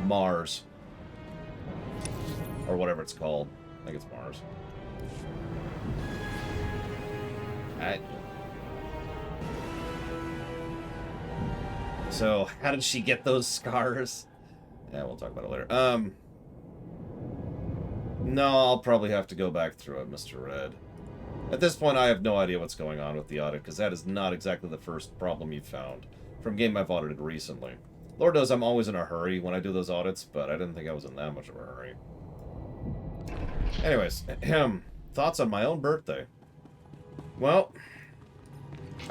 Mars. Or whatever it's called. I think it's Mars. So, how did she get those scars? Yeah, we'll talk about it later. No, I'll probably have to go back through it, Mr. Red. At this point, I have no idea what's going on with the audit, because that is not exactly the first problem you've found from game I've audited recently. Lord knows I'm always in a hurry when I do those audits, but I didn't think I was in that much of a hurry. Anyways, thoughts on my own birthday. Well,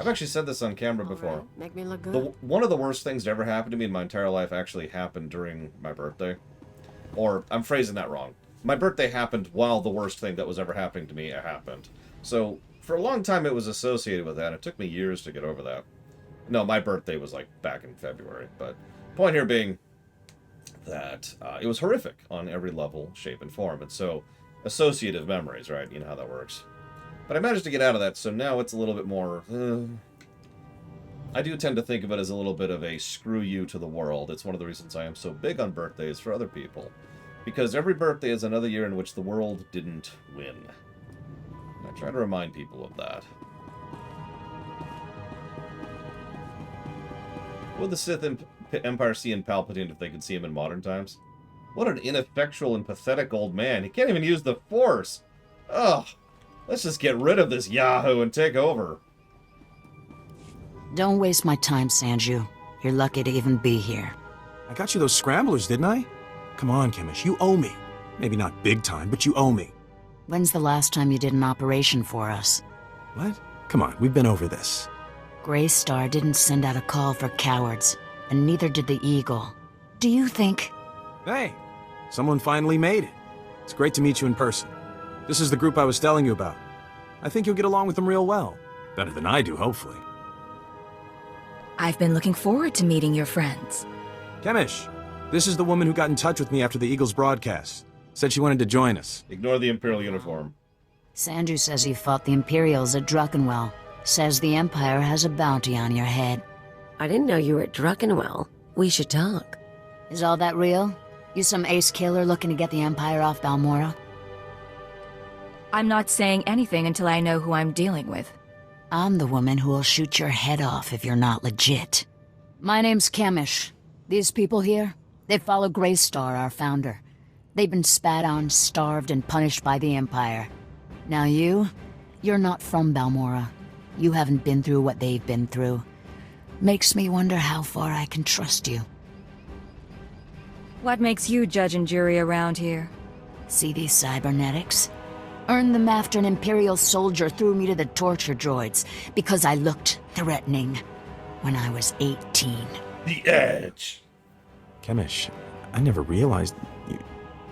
I've actually said this on camera before. Right. Make me look good. One of the worst things to ever happen to me in my entire life actually happened during my birthday. Or, I'm phrasing that wrong. My birthday happened while the worst thing that was ever happening to me happened. So, for a long time it was associated with that. It took me years to get over that. No, my birthday was like back in February. But, point here being that it was horrific on every level, shape, and form. And so, associative memories, right? You know how that works. But I managed to get out of that, so now it's a little bit more... I do tend to think of it as a little bit of a screw you to the world. It's one of the reasons I am so big on birthdays for other people. Because every birthday is another year in which the world didn't win. And I try to remind people of that. Would the Sith Empire see in Palpatine if they could see him in modern times? What an ineffectual and pathetic old man. He can't even use the Force. Ugh. Let's just get rid of this Yahoo and take over. Don't waste my time, Sanju. You're lucky to even be here. I got you those scramblers, didn't I? Come on, Chemish, you owe me. Maybe not big time, but you owe me. When's the last time you did an operation for us? What? Come on, we've been over this. Grey Star didn't send out a call for cowards, and neither did the Eagle. Do you think... Hey, someone finally made it. It's great to meet you in person. This is the group I was telling you about. I think you'll get along with them real well. Better than I do, hopefully. I've been looking forward to meeting your friends. Chemish, This is the woman who got in touch with me after the Eagles broadcast. Said she wanted to join us. Ignore the Imperial uniform. Sandhu says you fought the Imperials at Druckenwell. Says the Empire has a bounty on your head. I didn't know you were at Druckenwell. We should talk. Is all that real? You some ace killer looking to get the Empire off Balmora? I'm not saying anything until I know who I'm dealing with. I'm the woman who will shoot your head off if you're not legit. My name's Kemish. These people here, they follow Greystar, our founder. They've been spat on, starved, and punished by the Empire. Now you're not from Balmora. You haven't been through what they've been through. Makes me wonder how far I can trust you. What makes you judge and jury around here? See these cybernetics? Earned them after an Imperial soldier threw me to the torture droids because I looked threatening when I was 18. The Edge. Kemish, I never realized you...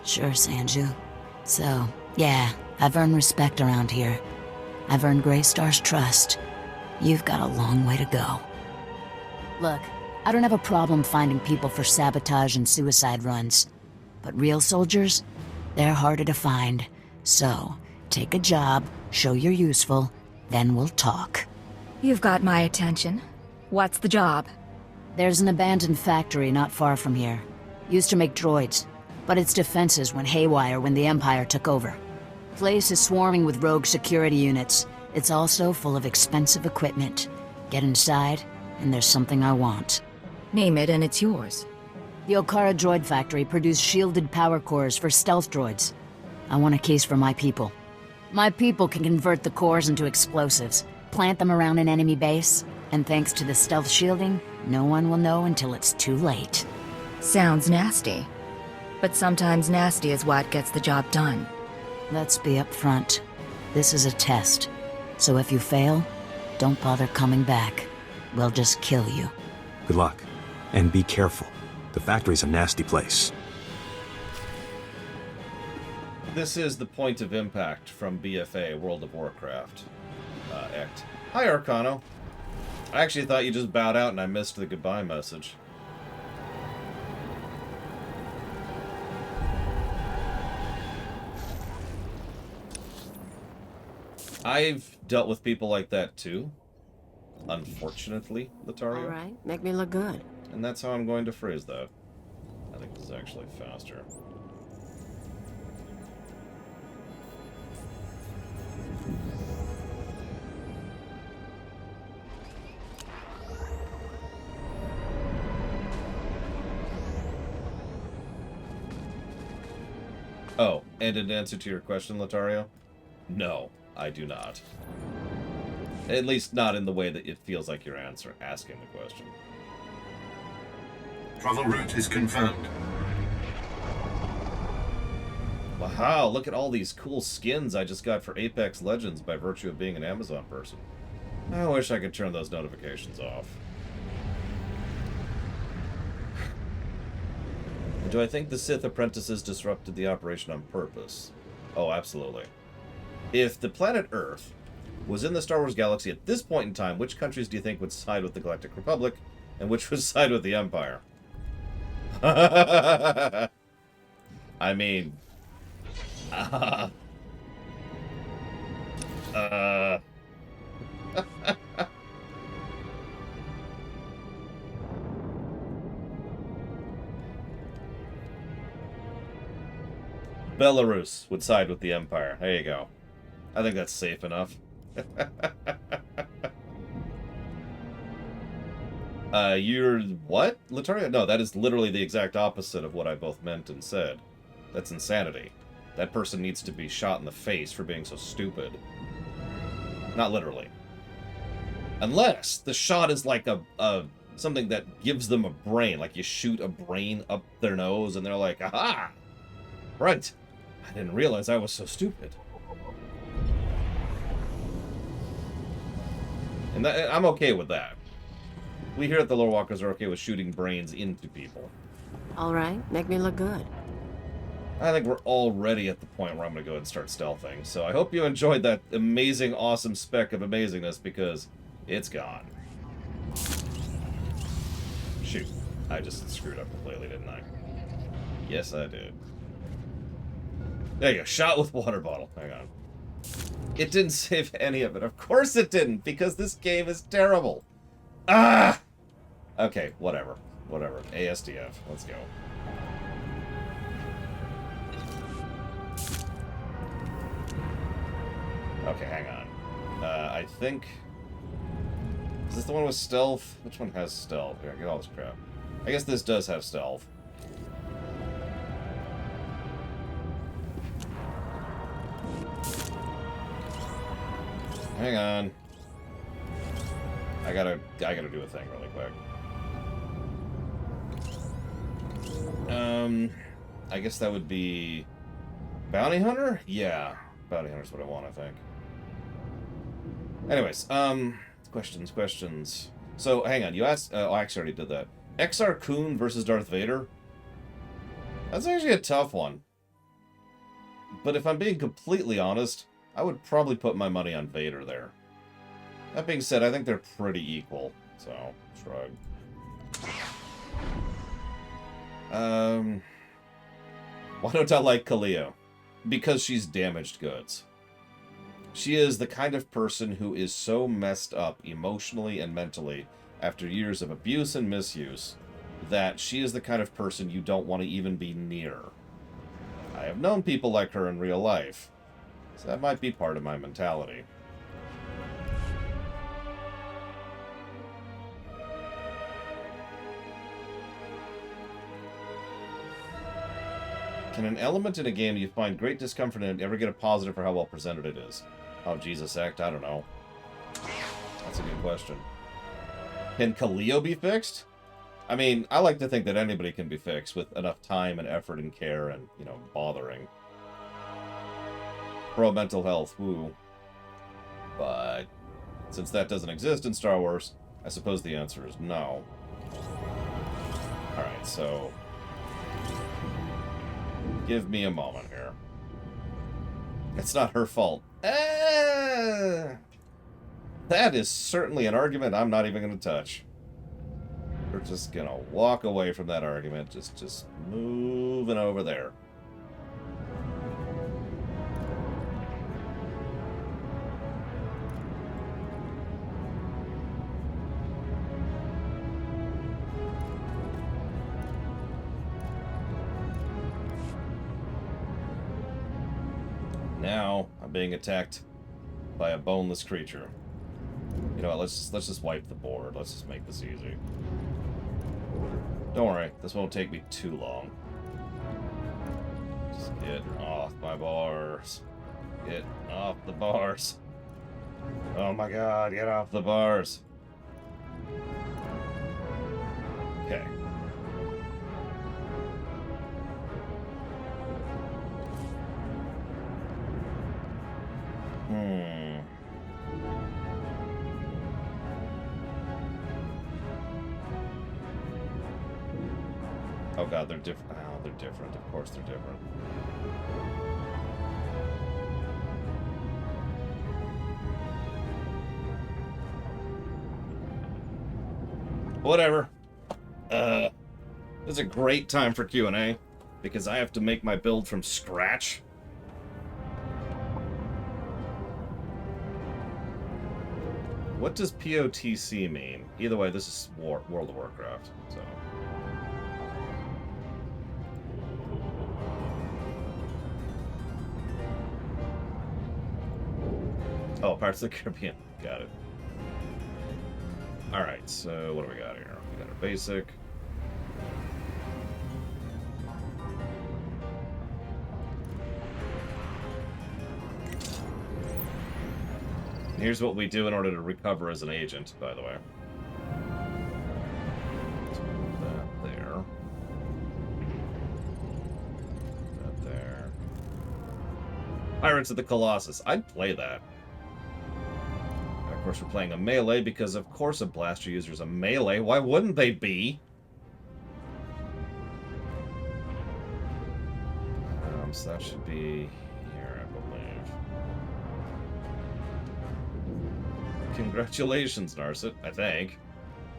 Sure, Sandhu. So, yeah, I've earned respect around here. I've earned Greystar's trust. You've got a long way to go. Look, I don't have a problem finding people for sabotage and suicide runs. But real soldiers, they're harder to find. So, take a job, show you're useful, then we'll talk. You've got my attention. What's the job? There's an abandoned factory not far from here. Used to make droids, but its defenses went haywire when the Empire took over. Place is swarming with rogue security units. It's also full of expensive equipment. Get inside, and there's something I want. Name it and it's yours. The Okara droid factory produced shielded power cores for stealth droids. I want a case for my people. My people can convert the cores into explosives, plant them around an enemy base, and thanks to the stealth shielding, no one will know until it's too late. Sounds nasty. But sometimes nasty is what gets the job done. Let's be upfront. This is a test. So if you fail, don't bother coming back. We'll just kill you. Good luck. And be careful. The factory's a nasty place. This is the point of impact from BFA, World of Warcraft. Act. Hi, Arcano. I actually thought you just bowed out and I missed the goodbye message. I've dealt with people like that too. Unfortunately, Latario. Alright, make me look good. And that's how I'm going to phrase that. I think this is actually faster. Oh, and in answer to your question, Latario, no, I do not. At least not in the way that it feels like you're asking the question. Travel route is confirmed. Wow, look at all these cool skins I just got for Apex Legends by virtue of being an Amazon person. I wish I could turn those notifications off. Do I think the Sith apprentices disrupted the operation on purpose? Oh, absolutely. If the planet Earth was in the Star Wars galaxy at this point in time, which countries do you think would side with the Galactic Republic, and which would side with the Empire? I mean... Belarus would side with the Empire. There you go. I think that's safe enough. You're... what? Lataria? No, that is literally the exact opposite of what I both meant and said. That's insanity. That person needs to be shot in the face for being so stupid. Not literally. Unless the shot is like a something that gives them a brain. Like you shoot a brain up their nose and they're like, aha! Right. I didn't realize I was so stupid. And I'm okay with that. We here at the Lore Walkers are okay with shooting brains into people. Alright, make me look good. I think we're already at the point where I'm going to go ahead and start stealthing. So I hope you enjoyed that amazing, awesome speck of amazingness, because it's gone. Shoot. I just screwed up completely, didn't I? Yes, I did. There you go. Shot with water bottle. Hang on. It didn't save any of it. Of course it didn't, because this game is terrible. Ah! Okay, whatever. Whatever. ASDF. Let's go. Okay, hang on. I think... Is this the one with stealth? Which one has stealth? Here, get all this crap. I guess this does have stealth. Hang on. I gotta do a thing really quick. I guess that would be... Bounty Hunter? Yeah. Bounty Hunter's what I want, I think. Anyways, questions. So, hang on, you asked... oh, I actually already did that. XR Kun versus Darth Vader? That's actually a tough one. But if I'm being completely honest, I would probably put my money on Vader there. That being said, I think they're pretty equal. So, shrug. Why don't I like Kaleo? Because she's damaged goods. She is the kind of person who is so messed up emotionally and mentally after years of abuse and misuse that she is the kind of person you don't want to even be near. I have known people like her in real life, so that might be part of my mentality. Can an element in a game you find great discomfort in ever get a positive for how well presented it is? Oh, Jesus Act, I don't know. That's a good question. Can Kaleo be fixed? I mean, I like to think that anybody can be fixed with enough time and effort and care and, you know, bothering. Pro mental health, woo. But since that doesn't exist in Star Wars, I suppose the answer is no. Alright, so... give me a moment here. It's not her fault. That is certainly an argument I'm not even going to touch. We're just going to walk away from that argument. Just moving over there. Now I'm being attacked by a boneless creature. You know what, let's just wipe the board. Let's just make this easy. Don't worry, this won't take me too long. Just get off my bars. Get off the bars. Oh my god, get off the bars. Okay. Oh god, they're different. Oh, they're different. Of course they're different. Whatever. This is a great time for Q&A because I have to make my build from scratch. What does POTC mean? Either way, this is World of Warcraft, so... Oh, Pirates of the Caribbean. Got it. Alright, so what do we got here? We got our basic. Here's what we do in order to recover as an agent, by the way. Let's move that there. That there. Pirates of the Colossus. I'd play that. Of course, we're playing a melee because, of course, a blaster user is a melee. Why wouldn't they be? So that should be here, I believe. Congratulations, Narset, I think.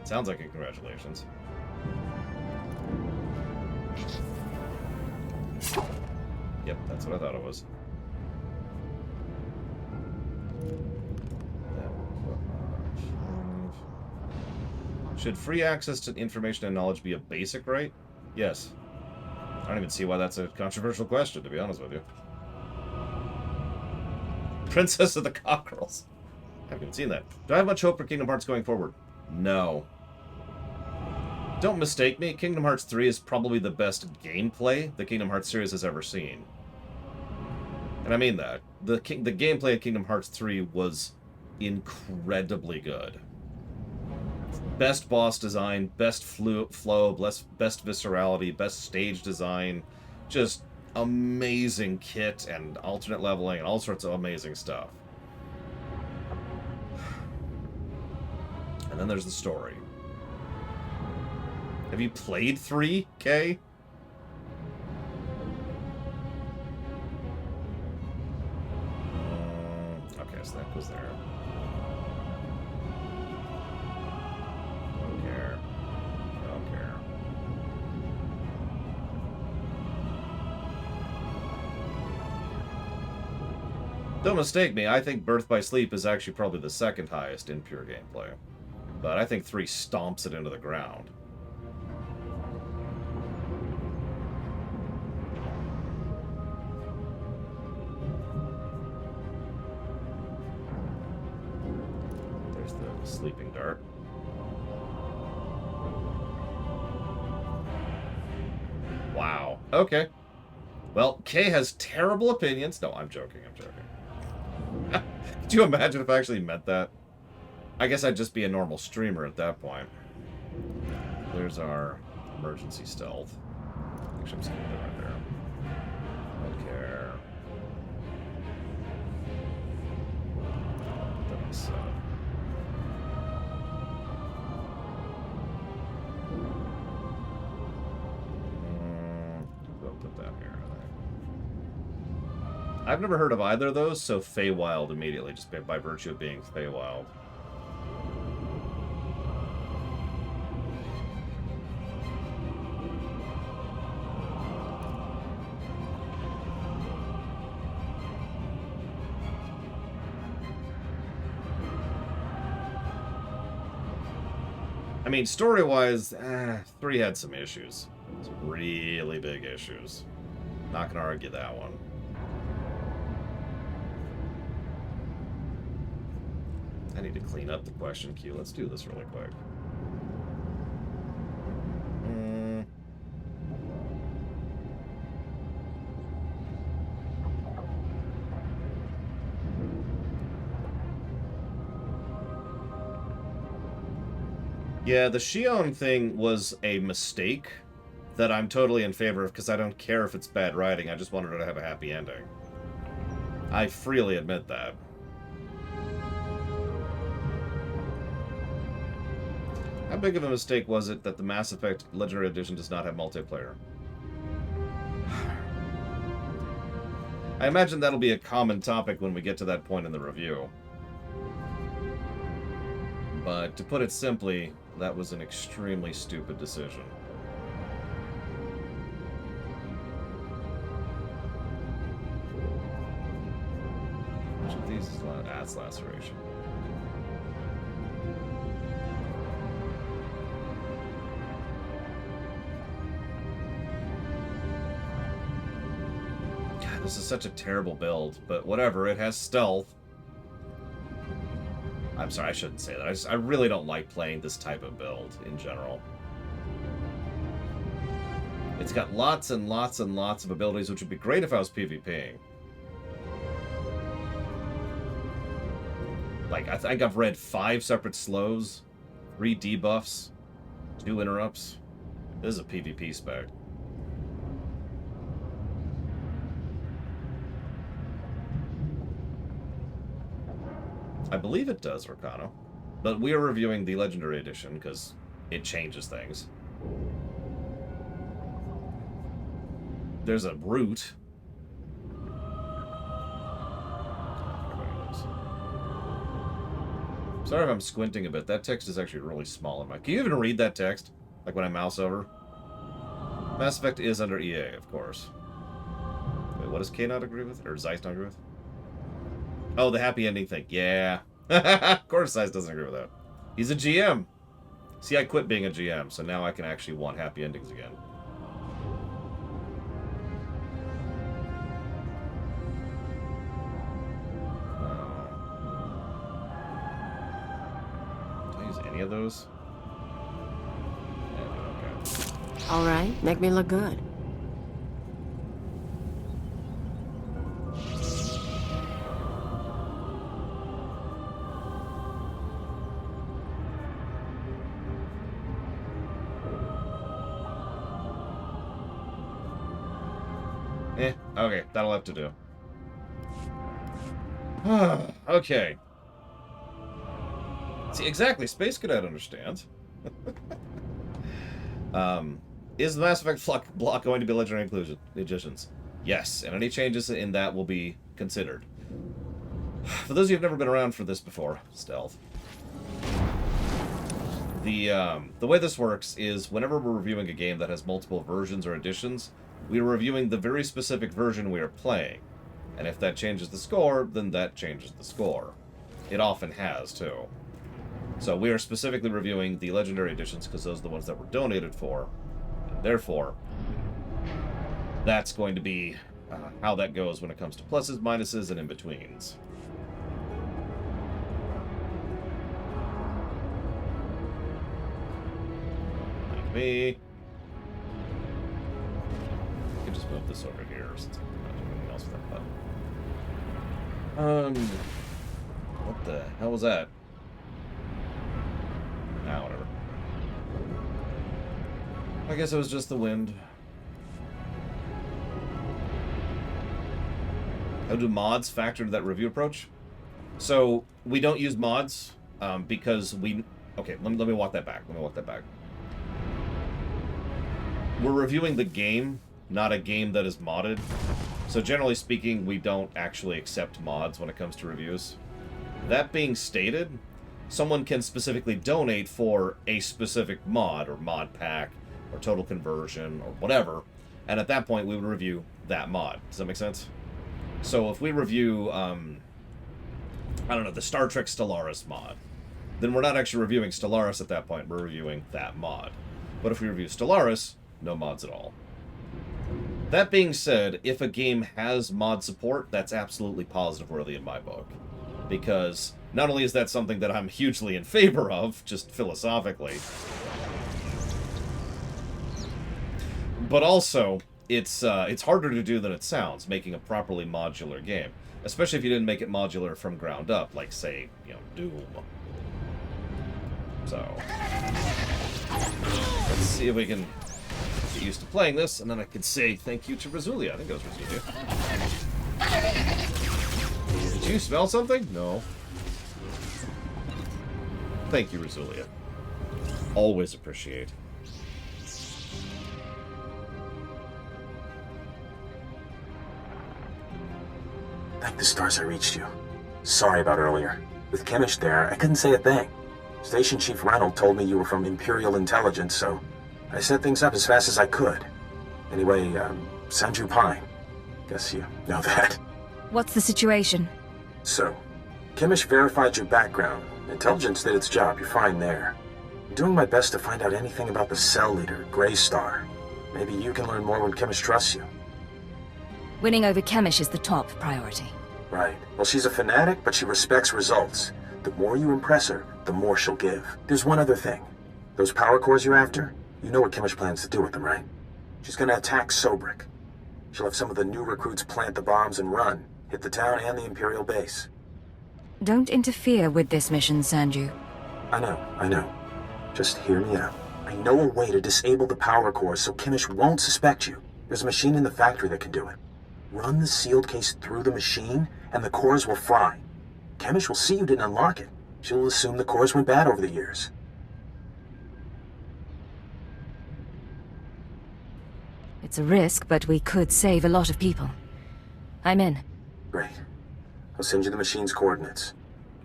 Sounds like a congratulations. Yep, that's what I thought it was. Should free access to information and knowledge be a basic right? Yes. I don't even see why that's a controversial question, to be honest with you. Princess of the Cockerels. I haven't even seen that. Do I have much hope for Kingdom Hearts going forward? No. Don't mistake me, Kingdom Hearts 3 is probably the best gameplay the Kingdom Hearts series has ever seen. And I mean that. The gameplay of Kingdom Hearts 3 was incredibly good. Best boss design, best flow, best viscerality, best stage design, just amazing kit and alternate leveling and all sorts of amazing stuff. And then there's the story. Have you played 3, Kay? Okay, so that goes there. Don't mistake me, I think Birth by Sleep is actually probably the second highest in pure gameplay. But I think 3 stomps it into the ground. There's the sleeping dart. Wow. Okay. Well, Kay has terrible opinions. No, I'm joking, I'm joking. Could you imagine if I actually meant that? I guess I'd just be a normal streamer at that point. There's our emergency stealth. Actually, I'm just gonna go right there. Don't care. That's, we'll put that here. I've never heard of either of those, so Feywild immediately, just by virtue of being Feywild. I mean, story-wise, 3 had some issues. Some really big issues. Not gonna argue that one. I need to clean up the question queue. Let's do this really quick. Yeah, the Shion thing was a mistake that I'm totally in favor of because I don't care if it's bad writing. I just wanted her to have a happy ending. I freely admit that. How big of a mistake was it that the Mass Effect Legendary Edition does not have multiplayer? I imagine that'll be a common topic when we get to that point in the review. But to put it simply, that was an extremely stupid decision. Which of these is adds laceration? God, this is such a terrible build, but whatever, it has stealth. I'm sorry, I shouldn't say that. I really don't like playing this type of build in general. It's got lots and lots and lots of abilities, which would be great if I was PvPing. Like, I think I've read 5 separate slows, 3 debuffs, 2 interrupts. This is a PvP spec. I believe it does, Ricano. But we are reviewing the Legendary Edition because it changes things. There's a route. Sorry if I'm squinting a bit. That text is actually really small in my... Can you even read that text? Like when I mouse over? Mass Effect is under EA, of course. Wait, What does K not agree with? Or Zeiss not agree with? Oh, the happy ending thing. Yeah. Of course Zeiss doesn't agree with that. He's a GM. See, I quit being a GM, so now I can actually want happy endings again. Do I use any of those? Okay. All right, make me look good. Okay, that'll have to do. Okay. See, exactly, Space Cadet understands. Is the Mass Effect block going to be legendary additions? Yes, and any changes in that will be considered. For those of you who've never been around for this before, Stealth, the way this works is whenever we're reviewing a game that has multiple versions or editions, we are reviewing the very specific version we are playing. And if that changes the score, then that changes the score. It often has, too. So we are specifically reviewing the Legendary Editions because those are the ones that were donated for. And therefore, that's going to be how that goes when it comes to pluses, minuses, and in-betweens. Like me. Just move this over here since I'm not doing anything else with that button. What the hell was that? Nah, whatever. I guess it was just the wind. How do mods factor into that review approach? So, we don't use mods, because we... Okay, let me walk that back. We're reviewing the game, not a game that is modded. So generally speaking, we don't actually accept mods when it comes to reviews. That being stated, someone can specifically donate for a specific mod, or mod pack, or total conversion, or whatever, and at that point we would review that mod. Does that make sense? So if we review, I don't know, the Star Trek Stellaris mod, then we're not actually reviewing Stellaris at that point, we're reviewing that mod. But if we review Stellaris, no mods at all. That being said, if a game has mod support, that's absolutely positive worthy in my book. Because not only is that something that I'm hugely in favor of, just philosophically, but also, it's harder to do than it sounds, making a properly modular game. Especially if you didn't make it modular from ground up, like, say, you know, Doom. So, let's see if we can get used to playing this, and then I could say thank you to Razulia. I think that was Razulia. Did you smell something? No. Thank you, Razulia. Always appreciate. Thank the stars I reached you. Sorry about earlier. With Kimmich there, I couldn't say a thing. Station Chief Reynolds told me you were from Imperial Intelligence, so I set things up as fast as I could. Anyway, Sanju Pine. Guess you know that. What's the situation? So, Kimmich verified your background. Intelligence did its job, you're fine there. I'm doing my best to find out anything about the cell leader, Grey Star. Maybe you can learn more when Kimmich trusts you. Winning over Chemish is the top priority. Right. Well, she's a fanatic, but she respects results. The more you impress her, the more she'll give. There's one other thing. Those power cores you're after, you know what Kimmich plans to do with them, right? She's gonna attack Sobrik. She'll have some of the new recruits plant the bombs and run, hit the town and the Imperial base. Don't interfere with this mission, Sanju. I know. Just hear me out. I know a way to disable the power cores so Kimmich won't suspect you. There's a machine in the factory that can do it. Run the sealed case through the machine, and the cores will fry. Kimmich will see you didn't unlock it. She'll assume the cores went bad over the years. It's a risk, but we could save a lot of people. I'm in. Great. I'll send you the machine's coordinates.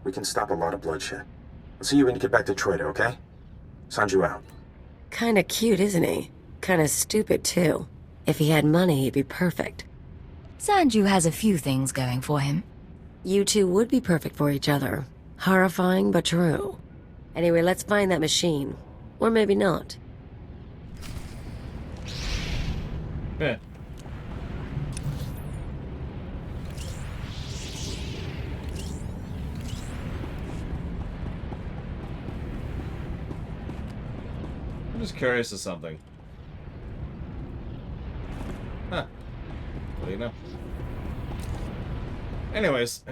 We can stop a lot of bloodshed. I'll see you when you get back to Troida, okay? Sanju out. Kinda cute, isn't he? Kinda stupid, too. If he had money, he'd be perfect. Sanju has a few things going for him. You two would be perfect for each other. Horrifying, but true. Anyway, let's find that machine. Or maybe not. Yeah. I'm just curious of something. Huh. What do you know? Anyways,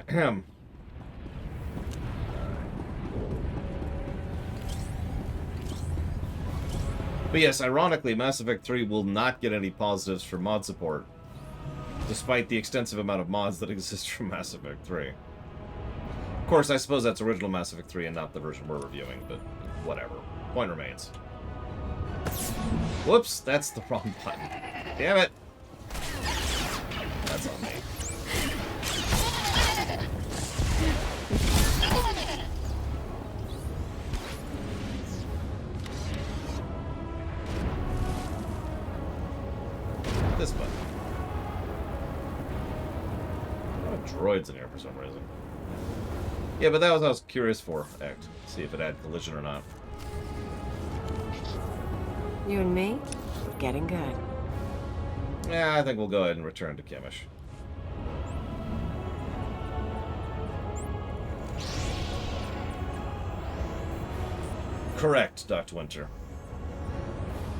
but yes, ironically, Mass Effect 3 will not get any positives for mod support, despite the extensive amount of mods that exist for Mass Effect 3. Of course, I suppose that's original Mass Effect 3 and not the version we're reviewing, but whatever. Point remains. Whoops, that's the wrong button. Damn it! That's on me. This button. A lot of droids in here for some reason. Yeah, but that was what I was curious for. See if it had collision or not. You and me? We're getting good. Yeah, I think we'll go ahead and return to Kimmich. Correct, Dr. Winter.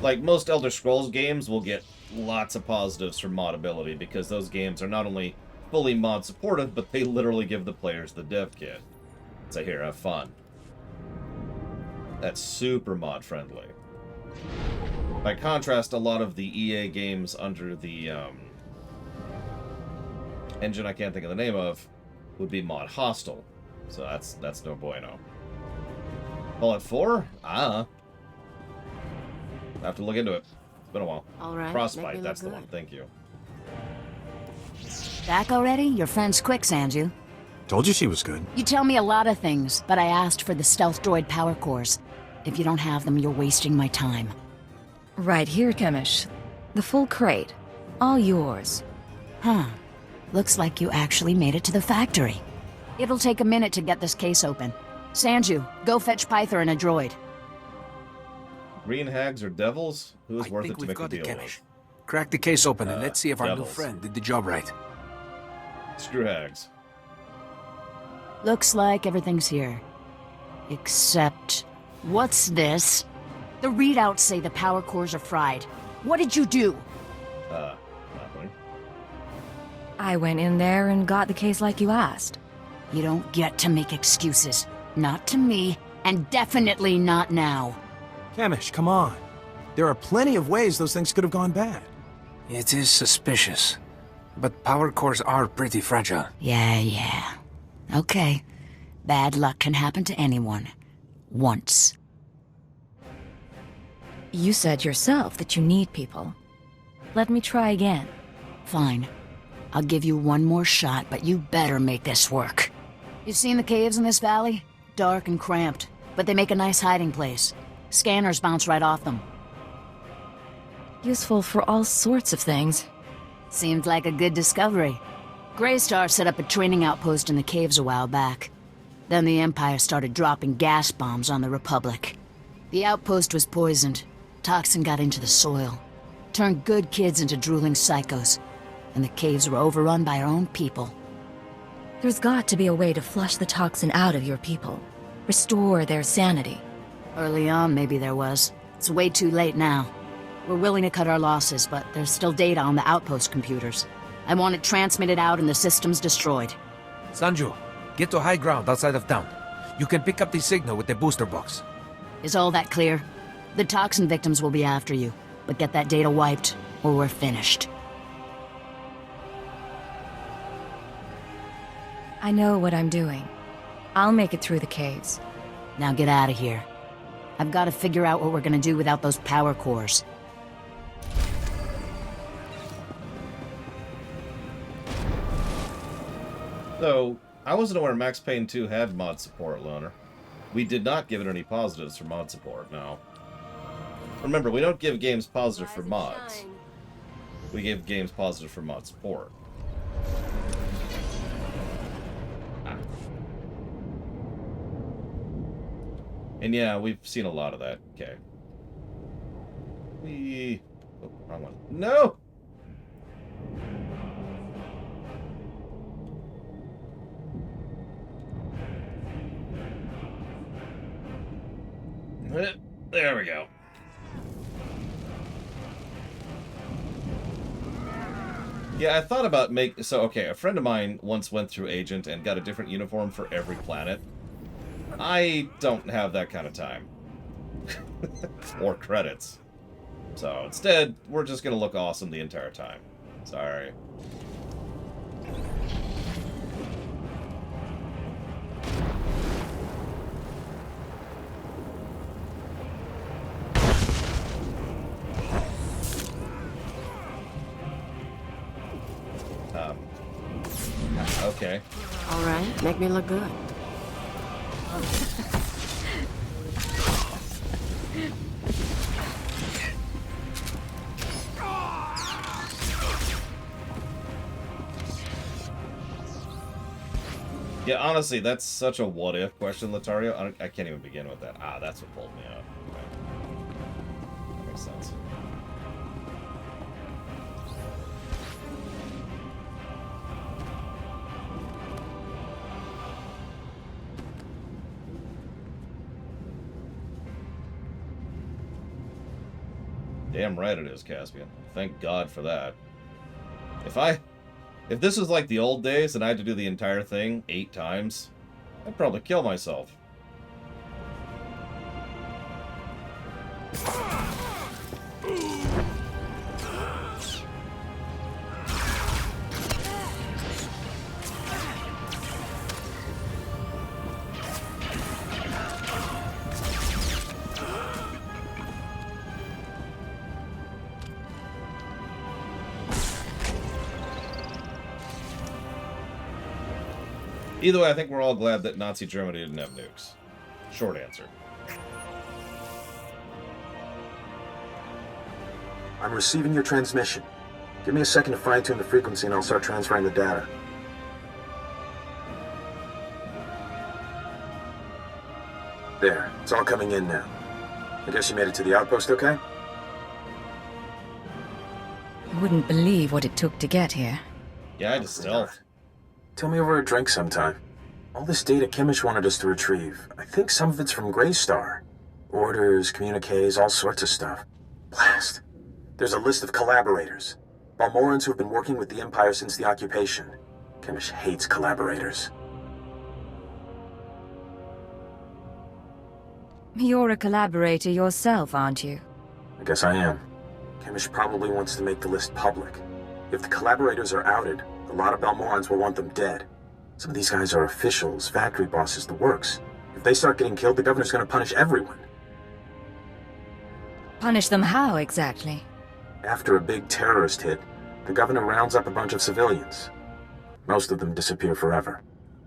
Like, most Elder Scrolls games will get lots of positives for modability because those games are not only fully mod supported, but they literally give the players the dev kit. So here, have fun. That's super mod friendly. By contrast, a lot of the EA games under the engine I can't think of the name of would be mod hostile. So that's no bueno. Fallout 4? I have to look into it. It's been a while. All right, Frostbite, that's the one. Thank you. Back already? Your friend's quick, Sanju. Told you she was good. You tell me a lot of things, but I asked for the stealth droid power cores. If you don't have them, you're wasting my time. Right here, Kimmich. The full crate. All yours. Huh. Looks like you actually made it to the factory. It'll take a minute to get this case open. Sanju, go fetch Pyther and a droid. Green hags or devils? Who is worth it to make a deal with? Crack the case open and let's see if our devils. new friend did the job right. Screw hags. Looks like everything's here. Except... what's this? The readouts say the power cores are fried. What did you do? Nothing. I went in there and got the case like you asked. You don't get to make excuses. Not to me, and definitely not now. Kamish, come on. There are plenty of ways those things could have gone bad. It is suspicious. But power cores are pretty fragile. Yeah. Okay. Bad luck can happen to anyone. Once. You said yourself that you need people. Let me try again. Fine. I'll give you one more shot, but you better make this work. You seen the caves in this valley? Dark and cramped, but they make a nice hiding place. Scanners bounce right off them. Useful for all sorts of things. Seemed like a good discovery. Greystar set up a training outpost in the caves a while back. Then the Empire started dropping gas bombs on the Republic. The outpost was poisoned. Toxin got into the soil. Turned good kids into drooling psychos. And the caves were overrun by our own people. There's got to be a way to flush the toxin out of your people. Restore their sanity. Early on, maybe there was. It's way too late now. We're willing to cut our losses, but there's still data on the outpost computers. I want it transmitted out and the systems destroyed. Sanju, get to high ground outside of town. You can pick up the signal with the booster box. Is all that clear? The toxin victims will be after you, but get that data wiped, or we're finished. I know what I'm doing. I'll make it through the caves. Now get out of here. I've got to figure out what we're gonna do without those power cores. So, I wasn't aware Max Payne 2 had mod support, Loner. We did not give it any positives for mod support, no. Remember, we don't give games positive for mods. We give games positive for mod support. And yeah, we've seen a lot of that. Okay. Oh, wrong one. No! There we go. Yeah, I thought about okay, a friend of mine once went through Agent and got a different uniform for every planet. I don't have that kind of time. Or credits. So instead, we're just gonna look awesome the entire time. Sorry. Okay. All right, make me look good. Yeah, honestly, that's such a what-if question, Latario. I can't even begin with that. Ah, that's what pulled me up. Okay. That makes sense. Damn right it is, Caspian. Thank God for that. If this was like the old days and I had to do the entire thing 8 times, I'd probably kill myself. Either way, I think we're all glad that Nazi Germany didn't have nukes. Short answer. I'm receiving your transmission. Give me a second to fine-tune the frequency and I'll start transferring the data. There, it's all coming in now. I guess you made it to the outpost okay? You wouldn't believe what it took to get here. Yeah, I just stealth. Tell me over a drink sometime. All this data Kimmich wanted us to retrieve, I think some of it's from Greystar. Orders, communiques, all sorts of stuff. Blast. There's a list of collaborators. Balmorans who've been working with the Empire since the occupation. Kimmich hates collaborators. You're a collaborator yourself, aren't you? I guess I am. Kimmich probably wants to make the list public. If the collaborators are outed, a lot of Balmorans will want them dead. Some of these guys are officials, factory bosses, the works. If they start getting killed, the governor's gonna punish everyone. Punish them how, exactly? After a big terrorist hit, the governor rounds up a bunch of civilians. Most of them disappear forever.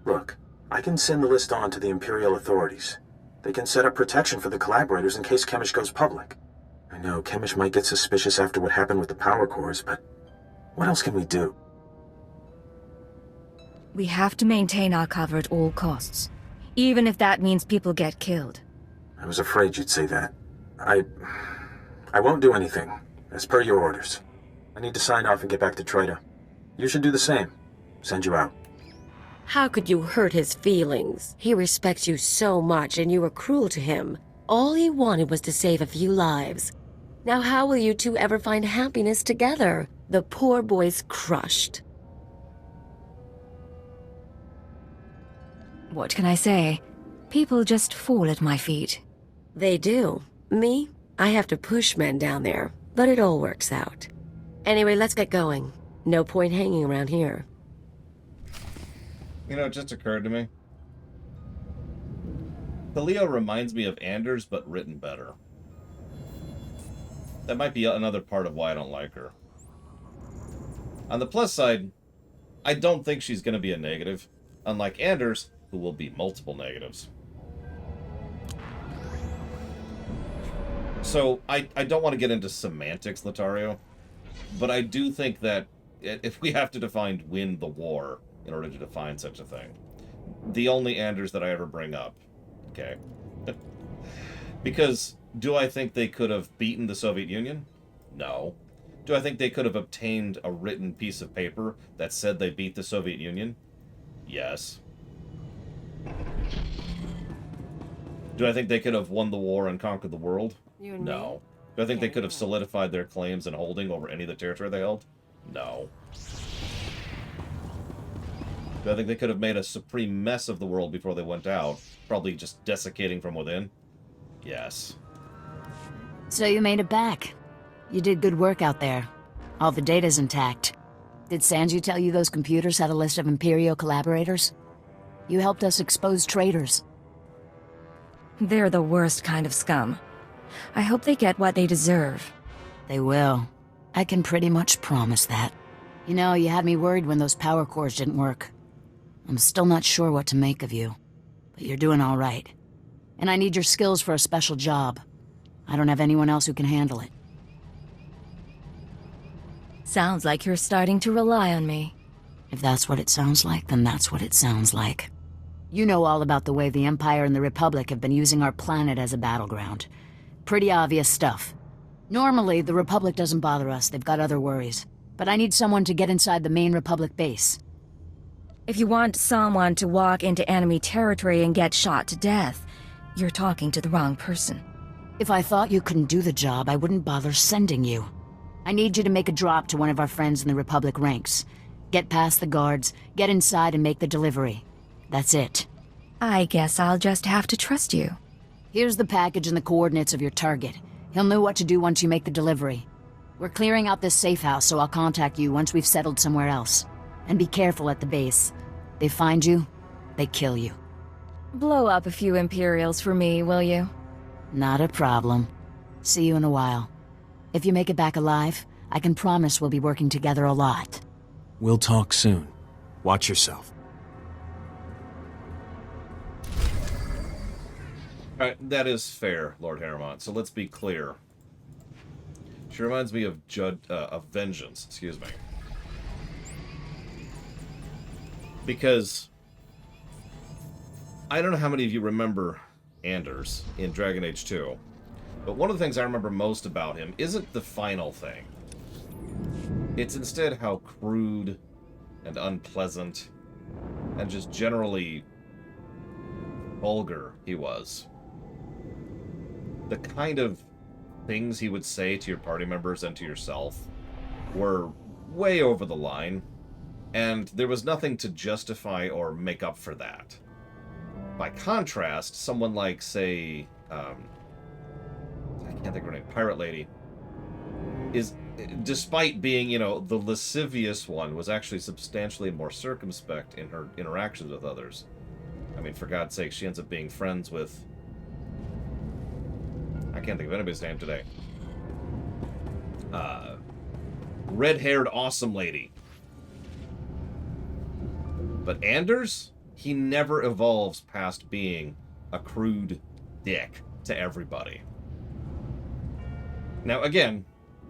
Look, I can send the list on to the Imperial authorities. They can set up protection for the collaborators in case Kimmich goes public. I know Kimmich might get suspicious after what happened with the power cores, but what else can we do? We have to maintain our cover at all costs, even if that means people get killed. I was afraid you'd say that. I won't do anything, as per your orders. I need to sign off and get back to Troida. You should do the same. Send you out. How could you hurt his feelings? He respects you so much and you were cruel to him. All he wanted was to save a few lives. Now how will you two ever find happiness together? The poor boy's crushed. What can I say? People just fall at my feet. They do. Me? I have to push men down there, but it all works out. Anyway, let's get going. No point hanging around here. You know, it just occurred to me. Thalio reminds me of Anders, but written better. That might be another part of why I don't like her. On the plus side, I don't think she's going to be a negative, unlike Anders, who will be multiple negatives. So, I don't want to get into semantics, Latario, but I do think that if we have to define win the war in order to define such a thing. The only Anders that I ever bring up. Okay. Because, do I think they could have beaten the Soviet Union? No. Do I think they could have obtained a written piece of paper that said they beat the Soviet Union? Yes. Do I think they could have won the war and conquered the world? No. Do I think they could have solidified their claims and holding over any of the territory they held? No. Do I think they could have made a supreme mess of the world before they went out? Probably just desiccating from within? Yes. So you made it back. You did good work out there. All the data's intact. Did Sanju tell you those computers had a list of Imperial collaborators? You helped us expose traitors. They're the worst kind of scum. I hope they get what they deserve. They will. I can pretty much promise that. You know, you had me worried when those power cores didn't work. I'm still not sure what to make of you. But you're doing all right. And I need your skills for a special job. I don't have anyone else who can handle it. Sounds like you're starting to rely on me. If that's what it sounds like, then that's what it sounds like. You know all about the way the Empire and the Republic have been using our planet as a battleground. Pretty obvious stuff. Normally, the Republic doesn't bother us. They've got other worries. But I need someone to get inside the main Republic base. If you want someone to walk into enemy territory and get shot to death, you're talking to the wrong person. If I thought you couldn't do the job, I wouldn't bother sending you. I need you to make a drop to one of our friends in the Republic ranks. Get past the guards, get inside and make the delivery. That's it. I guess I'll just have to trust you. Here's the package and the coordinates of your target. He'll know what to do once you make the delivery. We're clearing out this safe house, so I'll contact you once we've settled somewhere else. And be careful at the base. They find you, they kill you. Blow up a few Imperials for me, will you? Not a problem. See you in a while. If you make it back alive, I can promise we'll be working together a lot. We'll talk soon. Watch yourself. Alright, that is fair, Lord Harrimont. So let's be clear. She reminds me of Vengeance, excuse me. Because I don't know how many of you remember Anders in Dragon Age 2, but one of the things I remember most about him isn't the final thing. It's instead how crude and unpleasant and just generally vulgar he was. The kind of things he would say to your party members and to yourself were way over the line, and there was nothing to justify or make up for that. By contrast, someone like, say, I can't think of her name, Pirate Lady, is, despite being, you know, the lascivious one, was actually substantially more circumspect in her interactions with others. I mean, for God's sake, she ends up being friends with... I can't think of anybody's name today. Red-haired awesome lady. But Anders, he never evolves past being a crude dick to everybody. Now, again,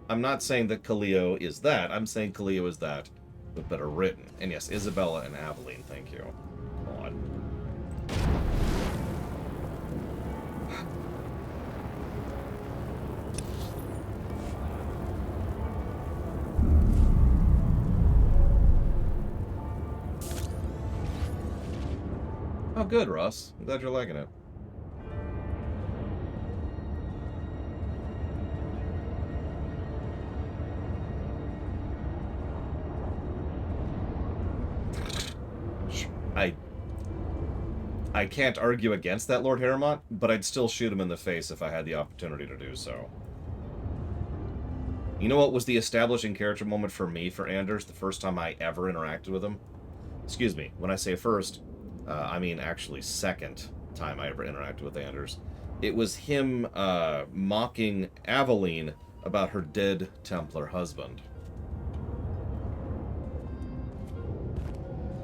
I'm not saying that Kaleo is that. I'm saying Kaleo is that, but better written. And yes, Isabella and Aveline, thank you. Come on. Oh, good, Russ. I'm glad you're liking it. I can't argue against that, Lord Harrimont, but I'd still shoot him in the face if I had the opportunity to do so. You know what was the establishing character moment for me for Anders the first time I ever interacted with him? Excuse me, when I say first, I mean actually second time I ever interacted with Anders. It was him mocking Aveline about her dead Templar husband.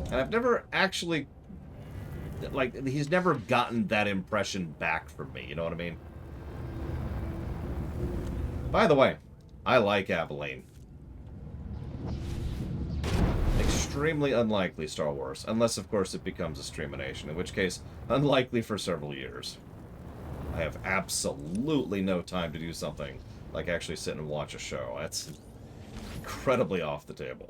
And I've never actually... like, he's never gotten that impression back from me, you know what I mean? By the way, I like Aveline. extremely unlikely, Star Wars. Unless, of course, it becomes a streamination, in which case, unlikely for several years. I have absolutely no time to do something like actually sit and watch a show. That's incredibly off the table.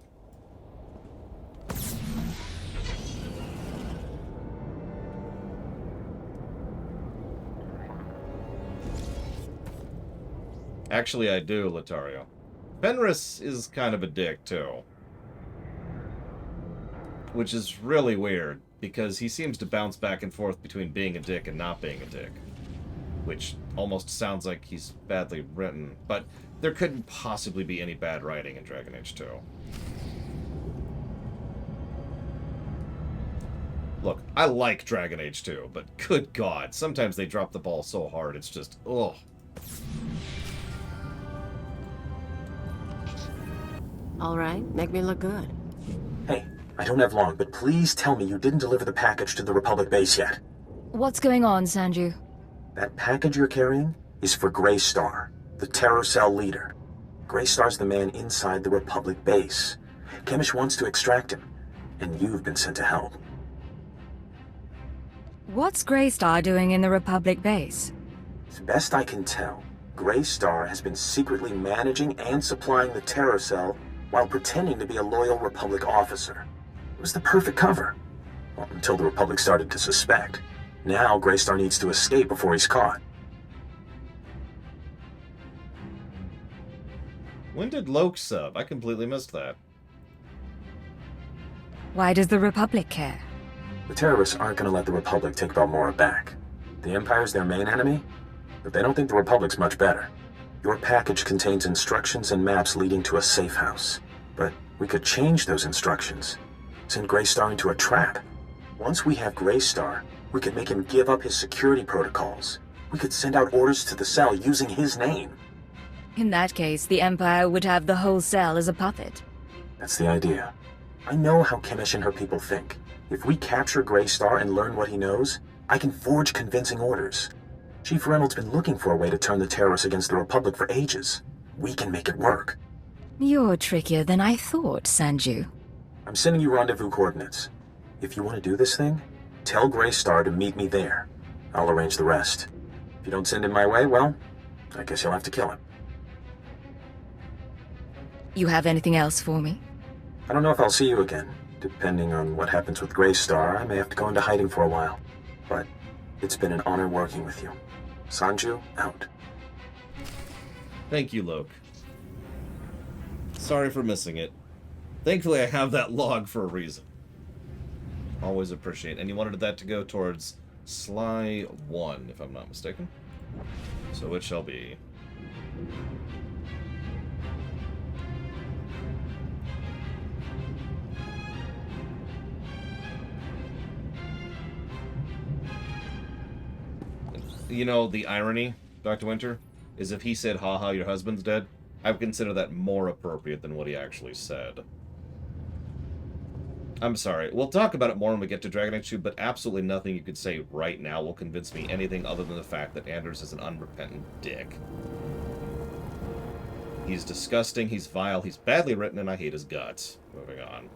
Actually, I do, Latario. Fenris is kind of a dick, too. Which is really weird, because he seems to bounce back and forth between being a dick and not being a dick. Which almost sounds like he's badly written, but there couldn't possibly be any bad writing in Dragon Age 2. Look, I like Dragon Age 2, but good God, sometimes they drop the ball so hard, it's just, ugh. All right, make me look good. Hey, I don't have long, but please tell me you didn't deliver the package to the Republic base yet. What's going on, Sanju? That package you're carrying is for Greystar, the Terror Cell leader. Greystar's the man inside the Republic base. Chemish wants to extract him, and you've been sent to help. What's Greystar doing in the Republic base? As best I can tell, Greystar has been secretly managing and supplying the Terror Cell while pretending to be a loyal Republic officer. It was the perfect cover. Well, until the Republic started to suspect. Now Greystar needs to escape before he's caught. When did Loke sub? I completely missed that. Why does the Republic care? The terrorists aren't going to let the Republic take Balmora back. The Empire's their main enemy, but they don't think the Republic's much better. Your package contains instructions and maps leading to a safe house. But we could change those instructions. Send Greystar into a trap. Once we have Greystar, we could make him give up his security protocols. We could send out orders to the cell using his name. In that case, the Empire would have the whole cell as a puppet. That's the idea. I know how Chemish and her people think. If we capture Greystar and learn what he knows, I can forge convincing orders. Chief Reynolds' been looking for a way to turn the terrorists against the Republic for ages. We can make it work. You're trickier than I thought, Sanju. I'm sending you rendezvous coordinates. If you want to do this thing, tell Greystar to meet me there. I'll arrange the rest. If you don't send him my way, well, I guess you'll have to kill him. You have anything else for me? I don't know if I'll see you again. Depending on what happens with Greystar, I may have to go into hiding for a while. But it's been an honor working with you. Sanju, out. Thank you, Loke. Sorry for missing it. Thankfully, I have that log for a reason. Always appreciate. And you wanted that to go towards Sly 1, if I'm not mistaken. So it shall be. You know, the irony, Dr. Winter, is if he said, haha, your husband's dead, I would consider that more appropriate than what he actually said. I'm sorry. We'll talk about it more when we get to Dragon Age 2, but absolutely nothing you could say right now will convince me anything other than the fact that Anders is an unrepentant dick. He's disgusting, he's vile, he's badly written, and I hate his guts. Moving on.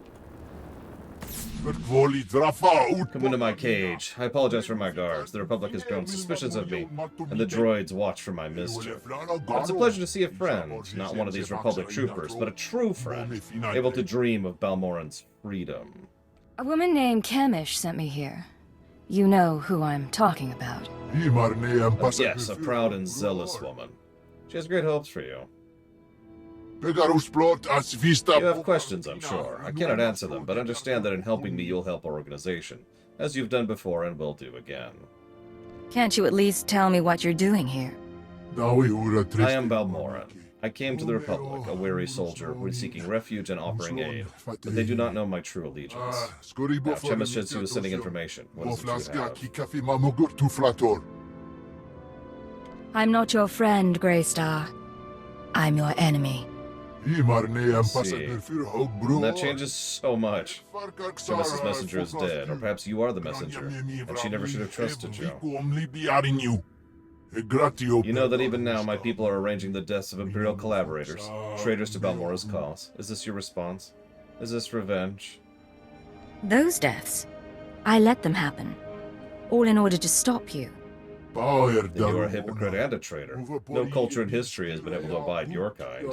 Come into my cage. I apologize for my guards. The Republic has grown suspicious of me, and the droids watch for my mischief. It's a pleasure to see a friend, not one of these Republic troopers, but a true friend, able to dream of Balmoran's freedom. A woman named Chemish sent me here. You know who I'm talking about. Yes, a proud and zealous woman. She has great hopes for you. You have questions, I'm sure. I cannot answer them, but understand that in helping me, you'll help our organization, as you've done before and will do again. Can't you at least tell me what you're doing here? I am Balmora. I came to the Republic, a weary soldier who is seeking refuge and offering aid, but they do not know my true allegiance. Now, Chemish says he was sending information. What is it you have? I'm not your friend, Greystar. I'm your enemy. See. That changes so much. Chemish's messenger is dead, or perhaps you are the messenger, and she never should have trusted you. You know that even now my people are arranging the deaths of Imperial collaborators, traitors to Balmora's cause. Is this your response? Is this revenge? Those deaths, I let them happen. All in order to stop you. Then you are a hypocrite and a traitor. No culture in history has been able to abide your kind.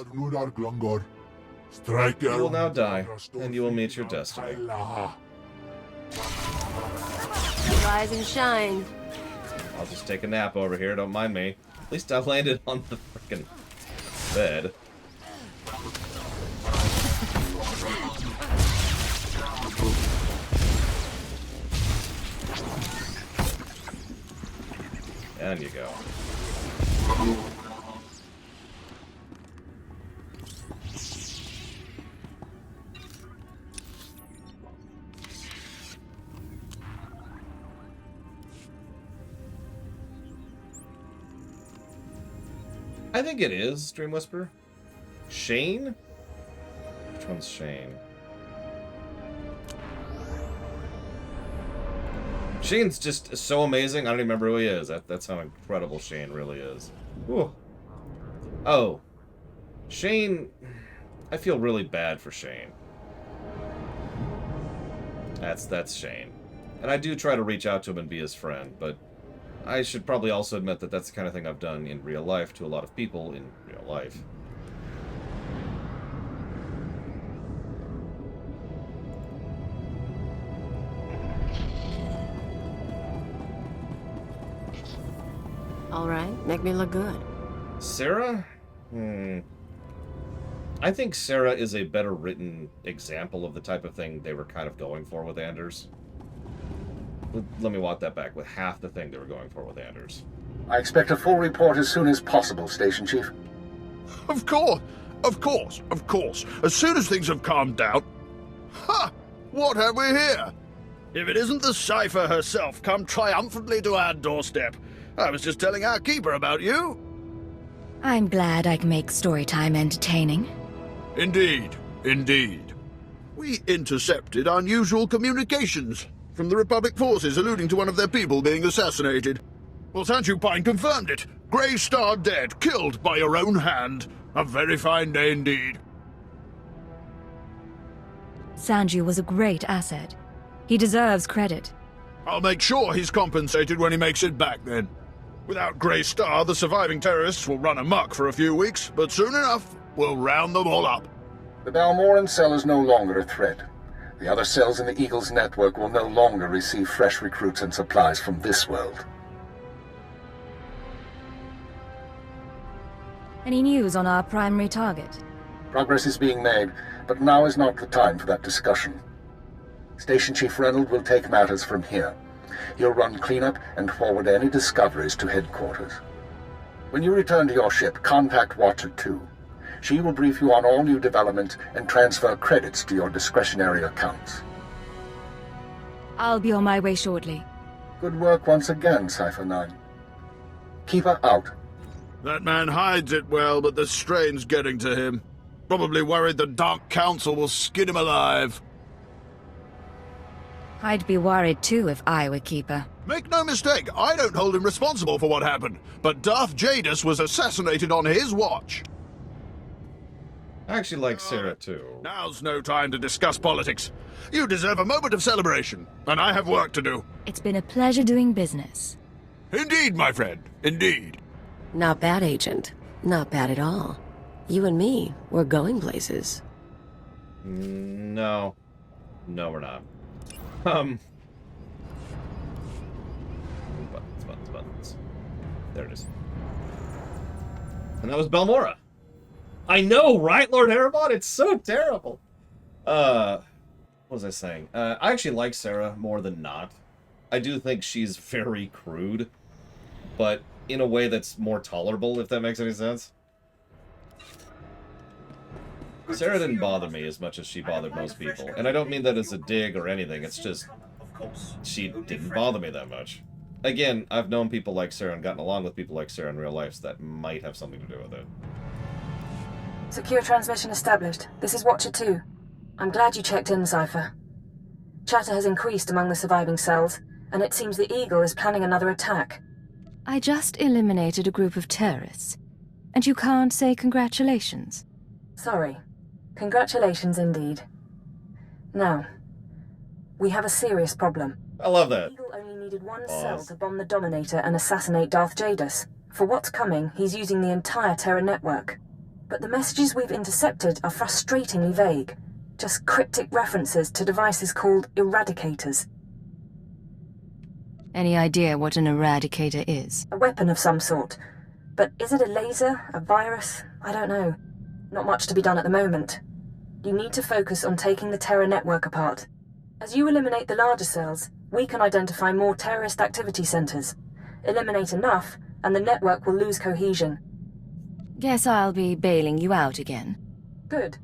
You will now die, and you will meet your destiny. Rise and shine. I'll just take a nap over here, don't mind me. At least I landed on the frickin' bed. Down you go. I think it is Dream Whisper. Shane? Which one's Shane? Shane's just so amazing. I don't even remember who he is. That's how incredible Shane really is. Ooh. Oh. Shane... I feel really bad for Shane. That's Shane. And I do try to reach out to him and be his friend, but I should probably also admit that that's the kind of thing I've done in real life to a lot of people in real life. All right, make me look good. Sarah? I think Sarah is a better written example of the type of thing they were kind of going for with Anders. Let me walk that back with half the thing they were going for with Anders. I expect a full report as soon as possible, Station Chief. Of course, of course, of course. As soon as things have calmed down. Ha! What have we here? If it isn't the Cipher herself come triumphantly to our doorstep. I was just telling our keeper about you. I'm glad I can make story time entertaining. Indeed, indeed. We intercepted unusual communications from the Republic forces alluding to one of their people being assassinated. Well, Sanju Pine confirmed it. Grey Star dead, killed by your own hand. A very fine day indeed. Sanju was a great asset. He deserves credit. I'll make sure he's compensated when he makes it back then. Without Grey Star, the surviving terrorists will run amok for a few weeks, but soon enough, we'll round them all up. The Balmoran cell is no longer a threat. The other cells in the Eagle's network will no longer receive fresh recruits and supplies from this world. Any news on our primary target? Progress is being made, but now is not the time for that discussion. Station Chief Reynolds will take matters from here. He'll run cleanup and forward any discoveries to headquarters. When you return to your ship, contact Watcher 2. She will brief you on all new developments and transfer credits to your discretionary accounts. I'll be on my way shortly. Good work once again, Cipher 9. Keep her out. That man hides it well, but the strain's getting to him. Probably worried the Dark Council will skin him alive. I'd be worried too if I were Keeper. Make no mistake, I don't hold him responsible for what happened, but Darth Jadus was assassinated on his watch. I actually like Sarah too. Now's no time to discuss politics. You deserve a moment of celebration, and I have work to do. It's been a pleasure doing business. Indeed, my friend, indeed. Not bad, Agent. Not bad at all. You and me, we're going places. No. No, we're not. Buttons. There it is. And that was Balmora. I know, right, Lord Erebon? It's so terrible. What was I saying? I actually like Sarah more than not. I do think she's very crude, but in a way that's more tolerable, if that makes any sense. Sarah didn't bother me as much as she bothered most people. And I don't mean that as a dig or anything, it's just she didn't bother me that much. Again, I've known people like Sarah and gotten along with people like Sarah in real life, so that might have something to do with it. Secure transmission established. This is Watcher 2. I'm glad you checked in, Cipher. Chatter has increased among the surviving cells, and it seems the Eagle is planning another attack. I just eliminated a group of terrorists. And you can't say We have a serious problem. I love that. Eagle only needed one cell to bomb the Dominator and assassinate Darth Jadus. For what's coming, he's using the entire Terra network. But the messages we've intercepted are frustratingly vague. Just cryptic references to devices called eradicators. Any idea what an eradicator is? A weapon of some sort. But is it a laser? A virus? I don't know. Not much to be done at the moment. You need to focus on taking the Terra network apart. As you eliminate the larger cells, we can identify more terrorist activity centers. Eliminate enough, and the network will lose cohesion. Guess I'll be bailing you out again. Good.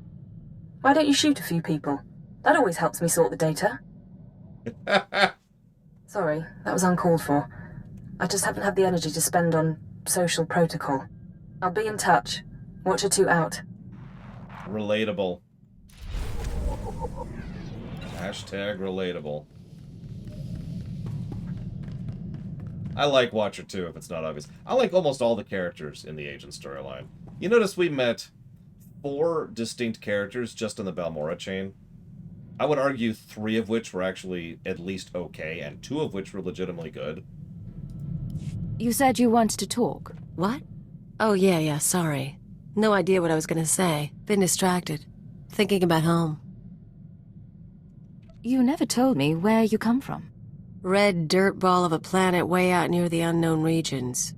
Why don't you shoot a few people? That always helps me sort the data. Sorry, that was uncalled for. I just haven't had the energy to spend on social protocol. I'll be in touch. Watcher 2 out. Relatable. Hashtag relatable. I like Watcher 2 if it's not obvious. I like almost all the characters in the Agent storyline. You notice we met 4 distinct characters just in the Balmora chain. I would argue 3 of which were actually at least okay, and 2 of which were legitimately good. You said you wanted to talk. What? Oh, yeah, sorry. No idea what I was gonna say. Been distracted. Thinking about home. You never told me where you come from. Red dirt ball of a planet way out near the unknown regions.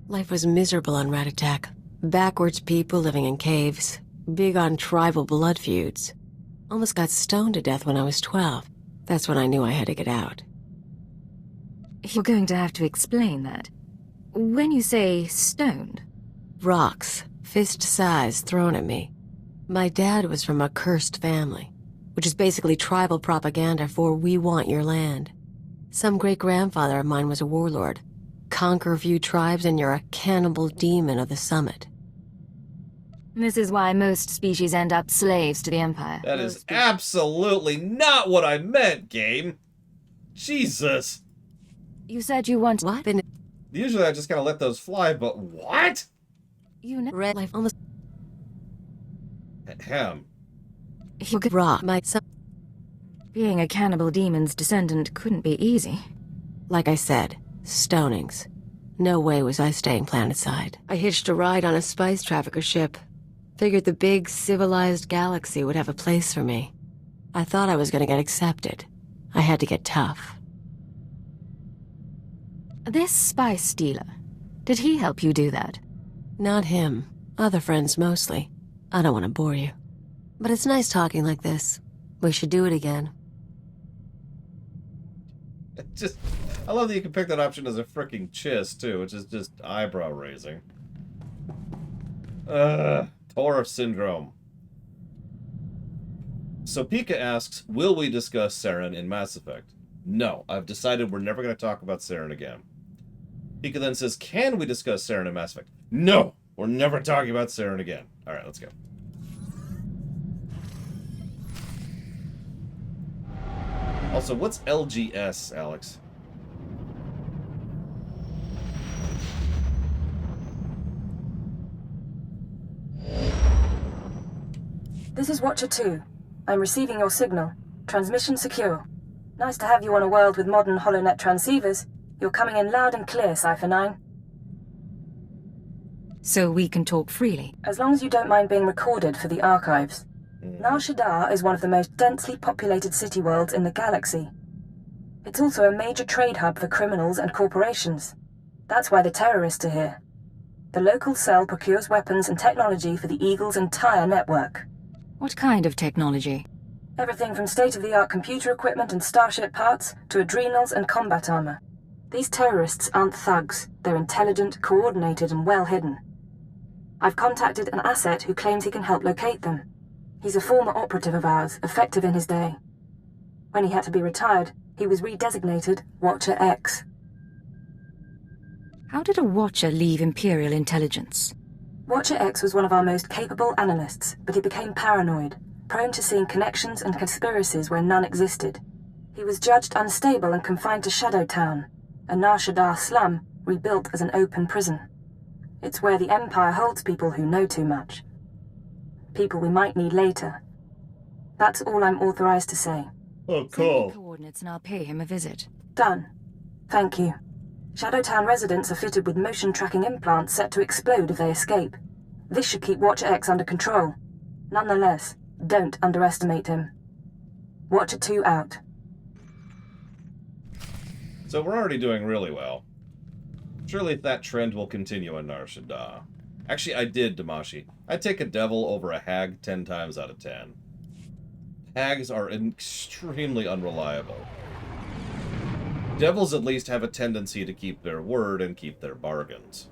Life was miserable on Ratatak. Backwards people living in caves. Big on tribal blood feuds. Almost got stoned to death when I was 12. That's when I knew I had to get out. You're going to have to explain that. When you say stoned... Rocks, fist size, thrown at me. My dad was from a cursed family, which is basically tribal propaganda for we want your land. Some great-grandfather of mine was a warlord. Conquer a few tribes and you're a cannibal demon of the summit. This is why most species end up slaves to the Empire. That is absolutely not what I meant, game. Jesus. You said you want... What? Usually I just gotta let those fly, but what? You never... Red life almost... Ahem. You could rock my son. Being a cannibal demon's descendant couldn't be easy. Like I said, stonings. No way was I staying planetside. I hitched a ride on a spice trafficker ship. Figured the big, civilized galaxy would have a place for me. I thought I was gonna get accepted. I had to get tough. This spice dealer, did he help you do that? Not him. Other friends mostly. I don't want to bore you. But it's nice talking like this. We should do it again. I love that you can pick that option as a frickin' chiss, too, which is just eyebrow-raising. Torf Syndrome. So Pika asks, will we discuss Saren in Mass Effect? No, I've decided we're never going to talk about Saren again. Pika then says, can we discuss Saren in Mass Effect? No, we're never talking about Saren again. Alright, let's go. Also, what's LGS, Alex? This is Watcher 2. I'm receiving your signal. Transmission secure. Nice to have you on a world with modern HoloNet transceivers. You're coming in loud and clear, Cipher 9. So we can talk freely? As long as you don't mind being recorded for the archives. Nar Shaddaa is one of the most densely populated city worlds in the galaxy. It's also a major trade hub for criminals and corporations. That's why the terrorists are here. The local cell procures weapons and technology for the Eagle's entire network. What kind of technology? Everything from state-of-the-art computer equipment and starship parts to adrenals and combat armor. These terrorists aren't thugs. They're intelligent, coordinated, and well hidden. I've contacted an asset who claims he can help locate them. He's a former operative of ours, effective in his day. When he had to be retired, he was redesignated Watcher X. How did a Watcher leave Imperial intelligence? Watcher X was one of our most capable analysts, but he became paranoid, prone to seeing connections and conspiracies where none existed. He was judged unstable and confined to Shadow Town, a Nar Shaddaa slum rebuilt as an open prison. It's where the Empire holds people who know too much. People we might need later. That's all I'm authorized to say. Oh, Send me coordinates and I'll pay him a visit. Done. Thank you. Shadowtown residents are fitted with motion tracking implants set to explode if they escape. This should keep Watcher X under control. Nonetheless, don't underestimate him. Watcher 2 out. So we're already doing really well. Surely that trend will continue in Nar Shaddaa. Actually, I did, Damashi. I'd take a devil over a hag 10 times out of 10. Hags are extremely unreliable. Devils at least have a tendency to keep their word and keep their bargains.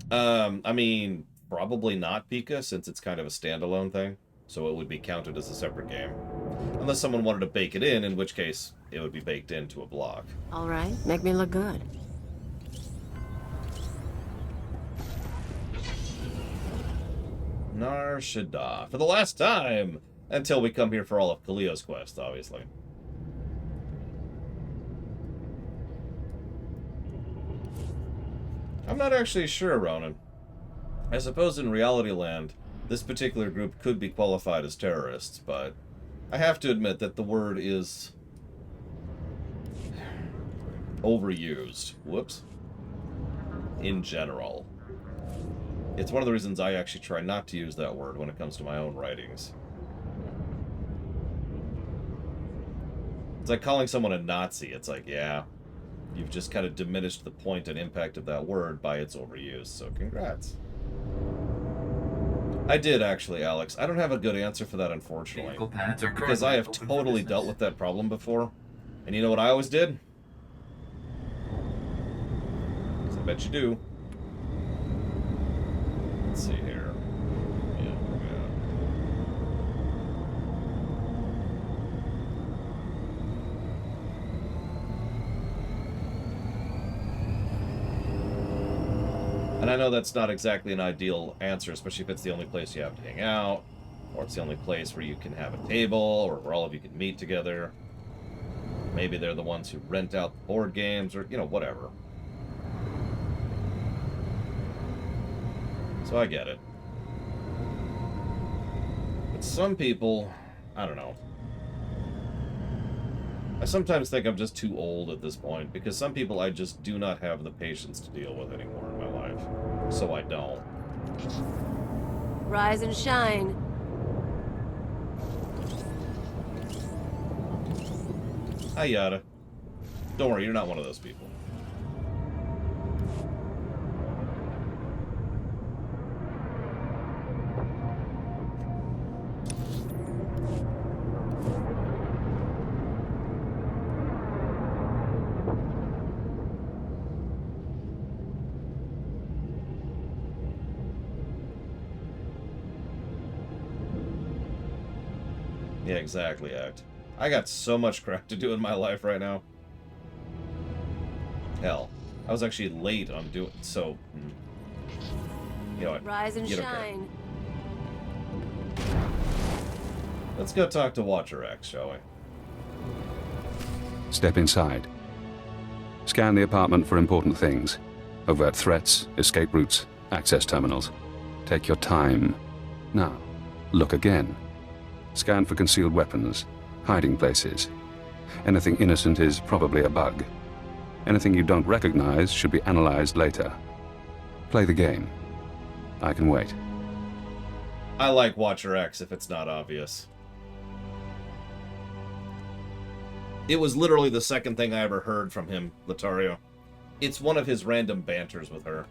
I mean, probably not Pika, since it's kind of a standalone thing, so it would be counted as a separate game. Unless someone wanted to bake it in which case it would be baked into a block. All right, make me look good. Nar Shaddaa. For the last time! Until we come here for all of Kaliyo's quest, obviously. I'm not actually sure, Ronan. I suppose in reality land, this particular group could be qualified as terrorists, but I have to admit that the word is overused. Whoops. In general. It's one of the reasons I actually try not to use that word when it comes to my own writings. It's like calling someone a Nazi. It's like, yeah, you've just kind of diminished the point and impact of that word by its overuse, so congrats. I did, actually, Alex. I don't have a good answer for that, unfortunately. Because I have totally dealt with that problem before. And you know what I always did? 'Cause I bet you do. Let's see here. And I know that's not exactly an ideal answer, especially if it's the only place you have to hang out, or it's the only place where you can have a table, or where all of you can meet together. Maybe they're the ones who rent out the board games, or, you know, whatever. So I get it. But some people, I don't know. I sometimes think I'm just too old at this point, because some people I just do not have the patience to deal with anymore in my life. So I don't. Rise and shine. Hi, Yada. Don't worry, you're not one of those people. Yeah, exactly, Act. I got so much crap to do in my life right now. Hell, I was actually late on doing so. You know what? Rise and shine. Let's go talk to Watcher X, shall we? Step inside. Scan the apartment for important things. Overt threats, escape routes, access terminals. Take your time. Now, look again. Scan for concealed weapons, hiding places. Anything innocent is probably a bug. Anything you don't recognize should be analyzed later. Play the game. I can wait. I like Watcher X if it's not obvious. It was literally the second thing I ever heard from him, Latario. It's one of his random banters with her.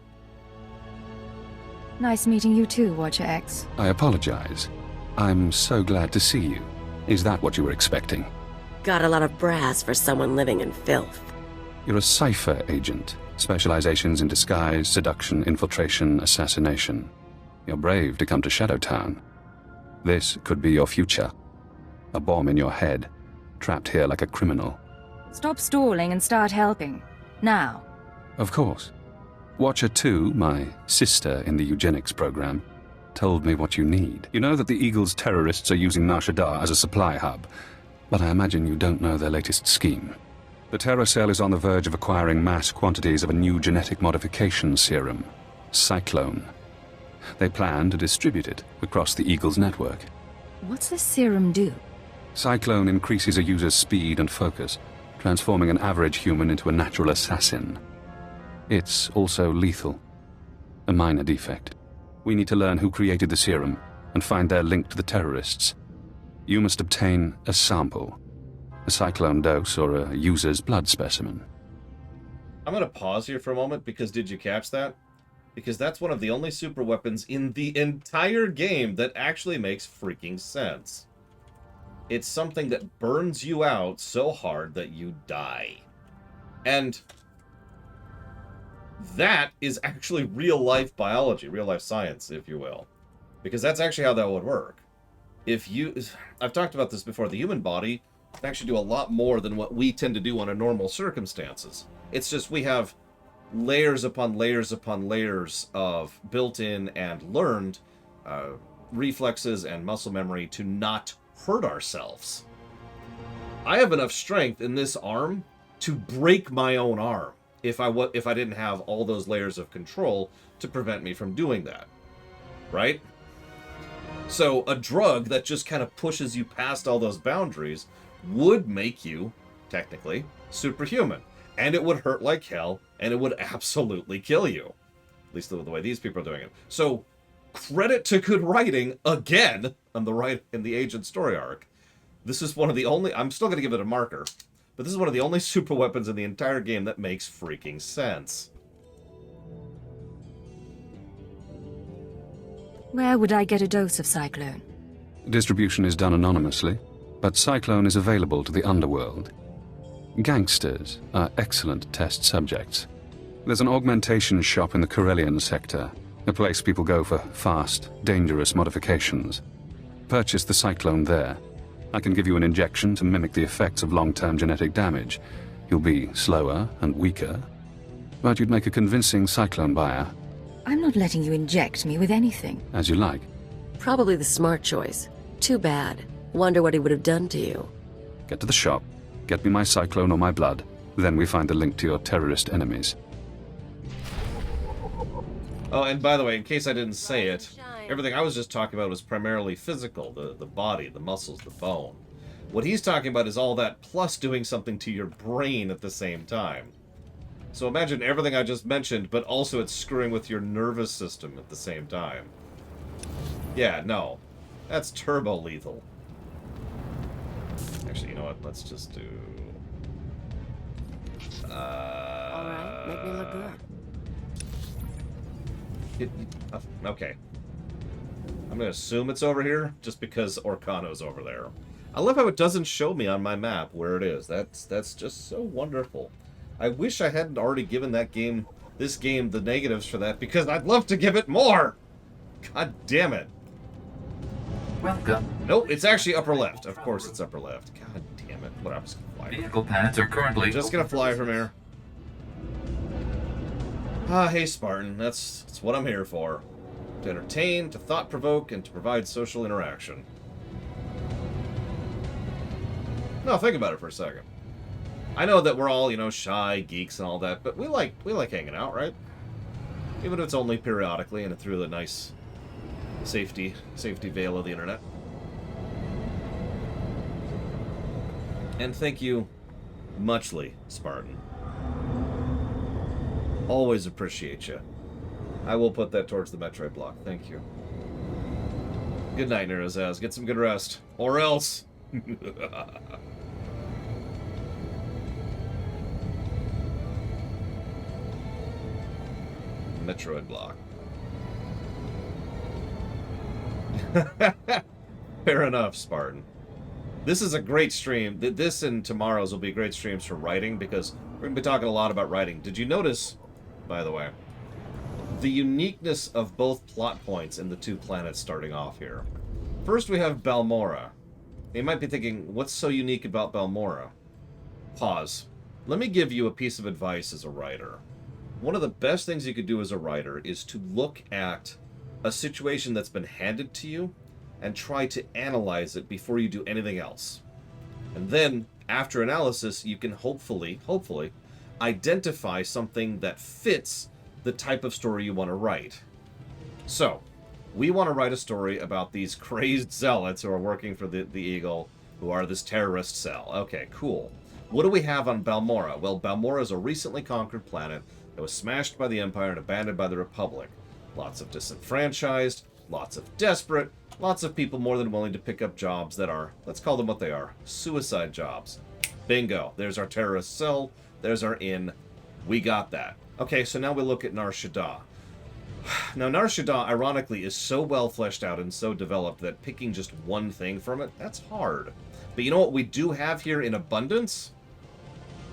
Nice meeting you too, Watcher X. I apologize. I'm so glad to see you. Is that what you were expecting? Got a lot of brass for someone living in filth. You're a Cipher agent. Specializations in disguise, seduction, infiltration, assassination. You're brave to come to Shadowtown. This could be your future. A bomb in your head, trapped here like a criminal. Stop stalling and start helping. Now. Of course. Watcher 2, my sister in the eugenics program, told me what you need. You know that the Eagle's terrorists are using Nar Shaddaa as a supply hub, but I imagine you don't know their latest scheme. The Terror Cell is on the verge of acquiring mass quantities of a new genetic modification serum, Cyclone. They plan to distribute it across the Eagle's network. What's the serum do? Cyclone increases a user's speed and focus, transforming an average human into a natural assassin. It's also lethal. A minor defect. We need to learn who created the serum and find their link to the terrorists. You must obtain a sample. A cyclone dose or a user's blood specimen. I'm going to pause here for a moment because did you catch that? Because that's one of the only super weapons in the entire game that actually makes freaking sense. It's something that burns you out so hard that you die. And that is actually real-life biology, real-life science, if you will. Because that's actually how that would work. I've talked about this before, the human body can actually do a lot more than what we tend to do under normal circumstances. It's just we have layers upon layers upon layers of built-in and learned reflexes and muscle memory to not hurt ourselves. I have enough strength in this arm to break my own arm if I didn't have all those layers of control to prevent me from doing that. Right? So a drug that just kind of pushes you past all those boundaries would make you, technically, superhuman. And it would hurt like hell, and it would absolutely kill you. At least the way these people are doing it. So, credit to good writing, again, on in the Agent story arc. This is one of the only... I'm still going to give it a marker. But this is one of the only super weapons in the entire game that makes freaking sense. Where would I get a dose of Cyclone? Distribution is done anonymously, but Cyclone is available to the underworld. Gangsters are excellent test subjects. There's an augmentation shop in the Corellian sector, a place people go for fast, dangerous modifications. Purchase the Cyclone there. I can give you an injection to mimic the effects of long-term genetic damage. You'll be slower and weaker, but you'd make a convincing Cyclone buyer. I'm not letting you inject me with anything. As you like. Probably the smart choice. Too bad. Wonder what he would have done to you. Get to the shop, get me my Cyclone or my blood, then we find the link to your terrorist enemies. Oh, and by the way, in case I didn't say it, everything I was just talking about was primarily physical, the body, the muscles, the bone. What he's talking about is all that plus doing something to your brain at the same time. So imagine everything I just mentioned, but also it's screwing with your nervous system at the same time. Yeah, no. That's turbo lethal. Actually, you know what? Let's just do... Alright, make me look good. Okay. I'm gonna assume it's over here, just because Orcano's over there. I love how it doesn't show me on my map where it is. That's just so wonderful. I wish I hadn't already given this game, the negatives for that, because I'd love to give it more! God damn it. Welcome. Nope, it's actually upper left. Of course it's upper left. God damn it. What, I'm just gonna fly. Vehicle paths are currently... I'm just gonna fly from here. Ah, hey Spartan, that's what I'm here for. To entertain, to thought-provoke, and to provide social interaction. No, think about it for a second. I know that we're all, shy geeks and all that, but we like hanging out, right? Even if it's only periodically and through the nice safety veil of the internet. And thank you muchly, Spartan. Always appreciate you. I will put that towards the Metroid block. Thank you. Good night, Neurozaz. Get some good rest. Or else. Metroid block. Fair enough, Spartan. This is a great stream. This and tomorrow's will be great streams for writing, because we're going to be talking a lot about writing. Did you notice, by the way, the uniqueness of both plot points in the two planets starting off here? First, we have Balmora. You might be thinking, what's so unique about Balmora? Pause. Let me give you a piece of advice as a writer. One of the best things you could do as a writer is to look at a situation that's been handed to you and try to analyze it before you do anything else. And then, after analysis, you can hopefully, identify something that fits the type of story you want to write. So, We want to write a story about these crazed zealots who are working for the Eagle, who are this terrorist cell. Okay, cool. What do we have on Balmora? Well, Balmora is a recently conquered planet that was smashed by the Empire and abandoned by the Republic. Lots of disenfranchised, lots of desperate, lots of people more than willing to pick up jobs that are, let's call them what they are, suicide jobs. Bingo. There's our terrorist cell. There's our inn. We got that. Okay, so now we look at Nar Shaddaa. Now, Nar Shaddaa, ironically, is so well fleshed out and so developed that picking just one thing from it, that's hard. But you know what we do have here in abundance?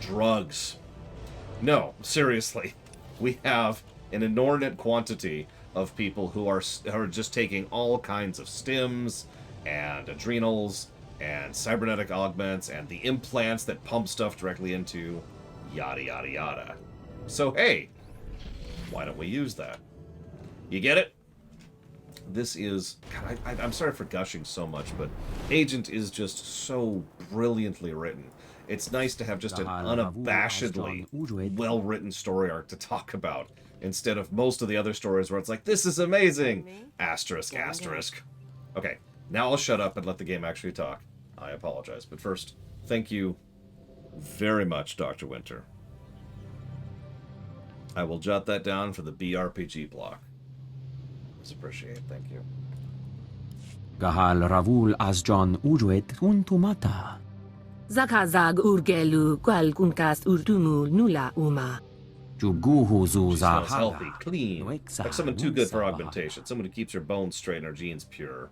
Drugs. No, seriously. We have an inordinate quantity of people who are just taking all kinds of stims and adrenals and cybernetic augments and the implants that pump stuff directly into yada yada yada. So hey, why don't we use that? You get it? This is... God, I'm sorry for gushing so much, but Agent is just so brilliantly written. It's nice to have just an unabashedly well-written story arc to talk about, instead of most of the other stories where it's like, this is amazing! Asterisk, asterisk. Okay, now I'll shut up and let the game actually talk. I apologize, but first, thank you very much, Dr. Winter. I will jot that down for the BRPG block. It's appreciated, thank you. Gahal Ravul Asjon Ujuet Untumata. Zakazag Urgelu Qualcuncas Urtumul Nula Uma. She smells healthy, clean, like someone too good for augmentation, someone who keeps her bones straight and her genes pure.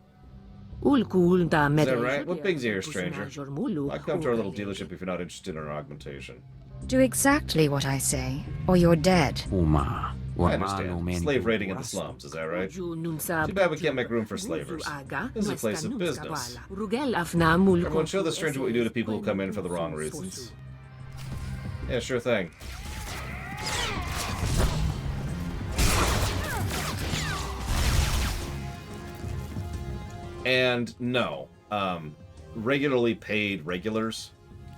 Is that right? What brings you here, stranger? I come to our little dealership if you're not interested in our augmentation. Do exactly what I say, or you're dead. I understand. Slave raiding in the slums, is that right? Too bad we can't make room for slavers. This is a place of business. Everyone, show the stranger what we do to people who come in for the wrong reasons. Yeah, sure thing. And no, regularly paid regulars,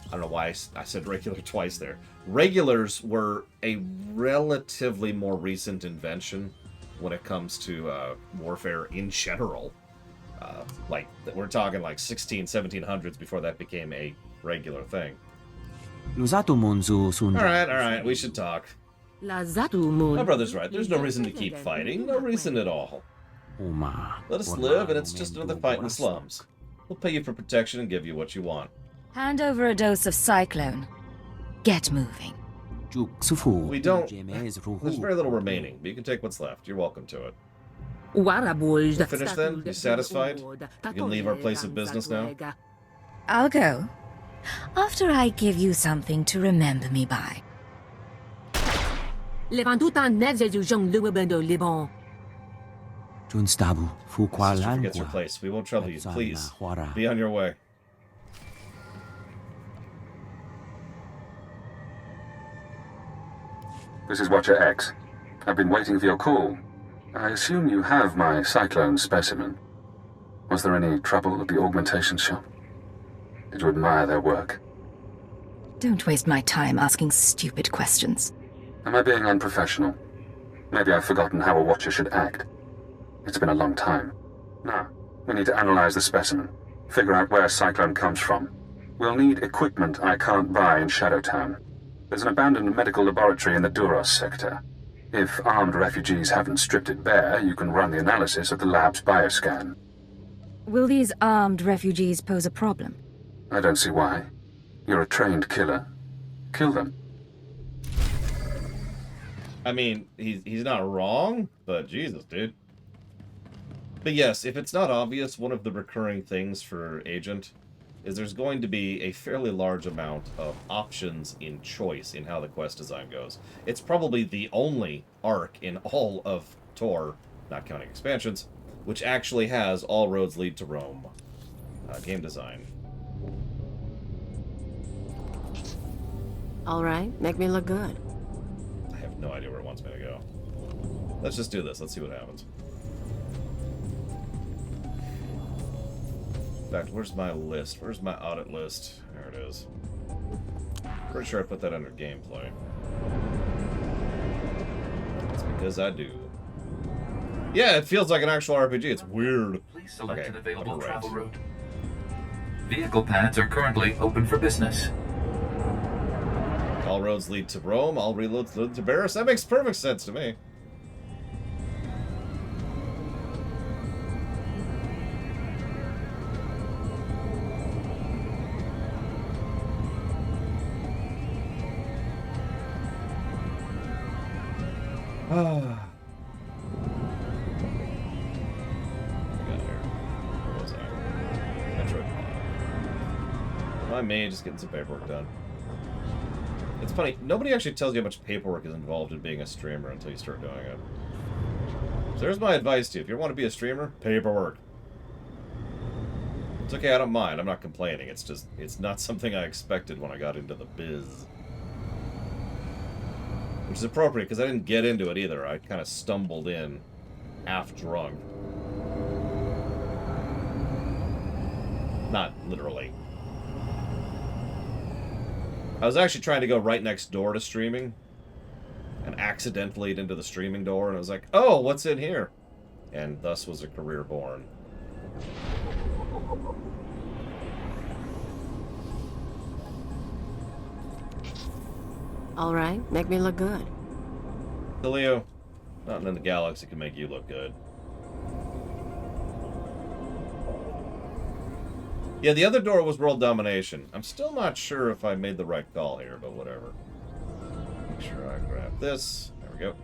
I don't know why I said regular twice there. Regulars were a relatively more recent invention when it comes to warfare in general. Like, we're talking like 1700s before that became a regular thing. Alright, we should talk. My brother's right, there's no reason to keep fighting, no reason at all. Let us live, and it's just another fight in the slums. We'll pay you for protection and give you what you want. Hand over a dose of Cyclone. Get moving. We don't... There's very little remaining, but you can take what's left. You're welcome to it. We're finished then? You satisfied? You can leave our place of business now? I'll go. After I give you something to remember me by. She forgets her place. We won't trouble you. Please, be on your way. This is Watcher X. I've been waiting for your call. I assume you have my Cyclone specimen. Was there any trouble at the augmentation shop? Did you admire their work? Don't waste my time asking stupid questions. Am I being unprofessional? Maybe I've forgotten how a Watcher should act. It's been a long time. Now, we need to analyze the specimen, figure out where Cyclone comes from. We'll need equipment I can't buy in Shadowtown. There's an abandoned medical laboratory in the Duros sector. If armed refugees haven't stripped it bare, you can run the analysis of the lab's bioscan. Will these armed refugees pose a problem? I don't see why. You're a trained killer. Kill them. I mean, he's not wrong, but Jesus, dude. But yes, if it's not obvious, one of the recurring things for Agent is there's going to be a fairly large amount of options in choice in how the quest design goes. It's probably the only arc in all of Tor, not counting expansions, which actually has all roads lead to Rome. Game design. Alright, make me look good. I have no idea where it wants me to go. Let's just do this. Let's see what happens. In fact, where's my list? Where's my audit list? There it is. Pretty sure I put that under gameplay. That's because I do. Yeah, it feels like an actual RPG. It's weird. Please select Okay, an available I'm right. travel route. Vehicle paths are currently open for business. All roads lead to Rome, all roads lead to Barris. That makes perfect sense to me. I'm me, just getting some paperwork done. It's funny, nobody actually tells you how much paperwork is involved in being a streamer until you start doing it. So there's my advice to you. If you want to be a streamer, paperwork. It's okay, I don't mind. I'm not complaining. It's just, it's not something I expected when I got into the biz. Which is appropriate, because I didn't get into it either. I kind of stumbled in, half drunk. Not literally. I was actually trying to go right next door to streaming, and accidentally into the streaming door, and I was like, oh, what's in here? And thus was a career born. All right, make me look good. Leo, nothing in the galaxy can make you look good. Yeah, the other door was world domination. I'm still not sure if I made the right call here, but whatever. Make sure I grab this. There we go.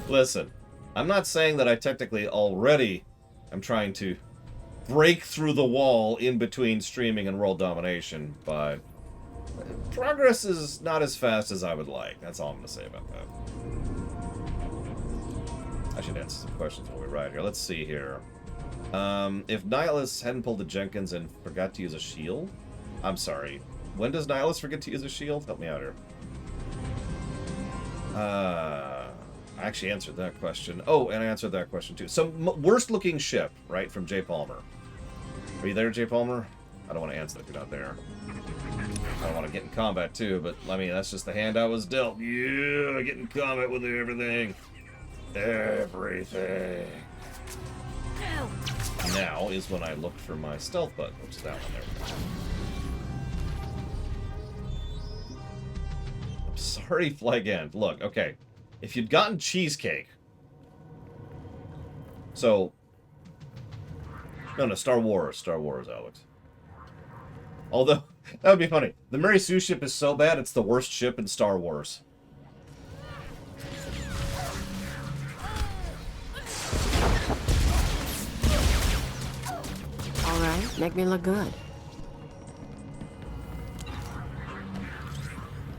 Listen, I'm not saying that I technically already am trying to break through the wall in between streaming and world domination, but progress is not as fast as I would like. That's all I'm going to say about that. I should answer some questions while we ride here. Let's see here. If Nihilus hadn't pulled the Jenkins and forgot to use a shield? I'm sorry. When does Nihilus forget to use a shield? Help me out here. I actually answered that question. Oh, and I answered that question too. So, worst looking ship, right, from J. Palmer. Are you there, J. Palmer? I don't want to answer if you're not there. I don't want to get in combat too, but I mean, that's just the hand I was dealt. Yeah, get in combat with everything. Everything. Now is when I look for my stealth button, which is that one there. I'm sorry, Flag End. Look, okay. If you'd gotten cheesecake. So. No, Star Wars, Alex. Although, that would be funny. The Mary Sue ship is so bad, it's the worst ship in Star Wars. All right, make me look good.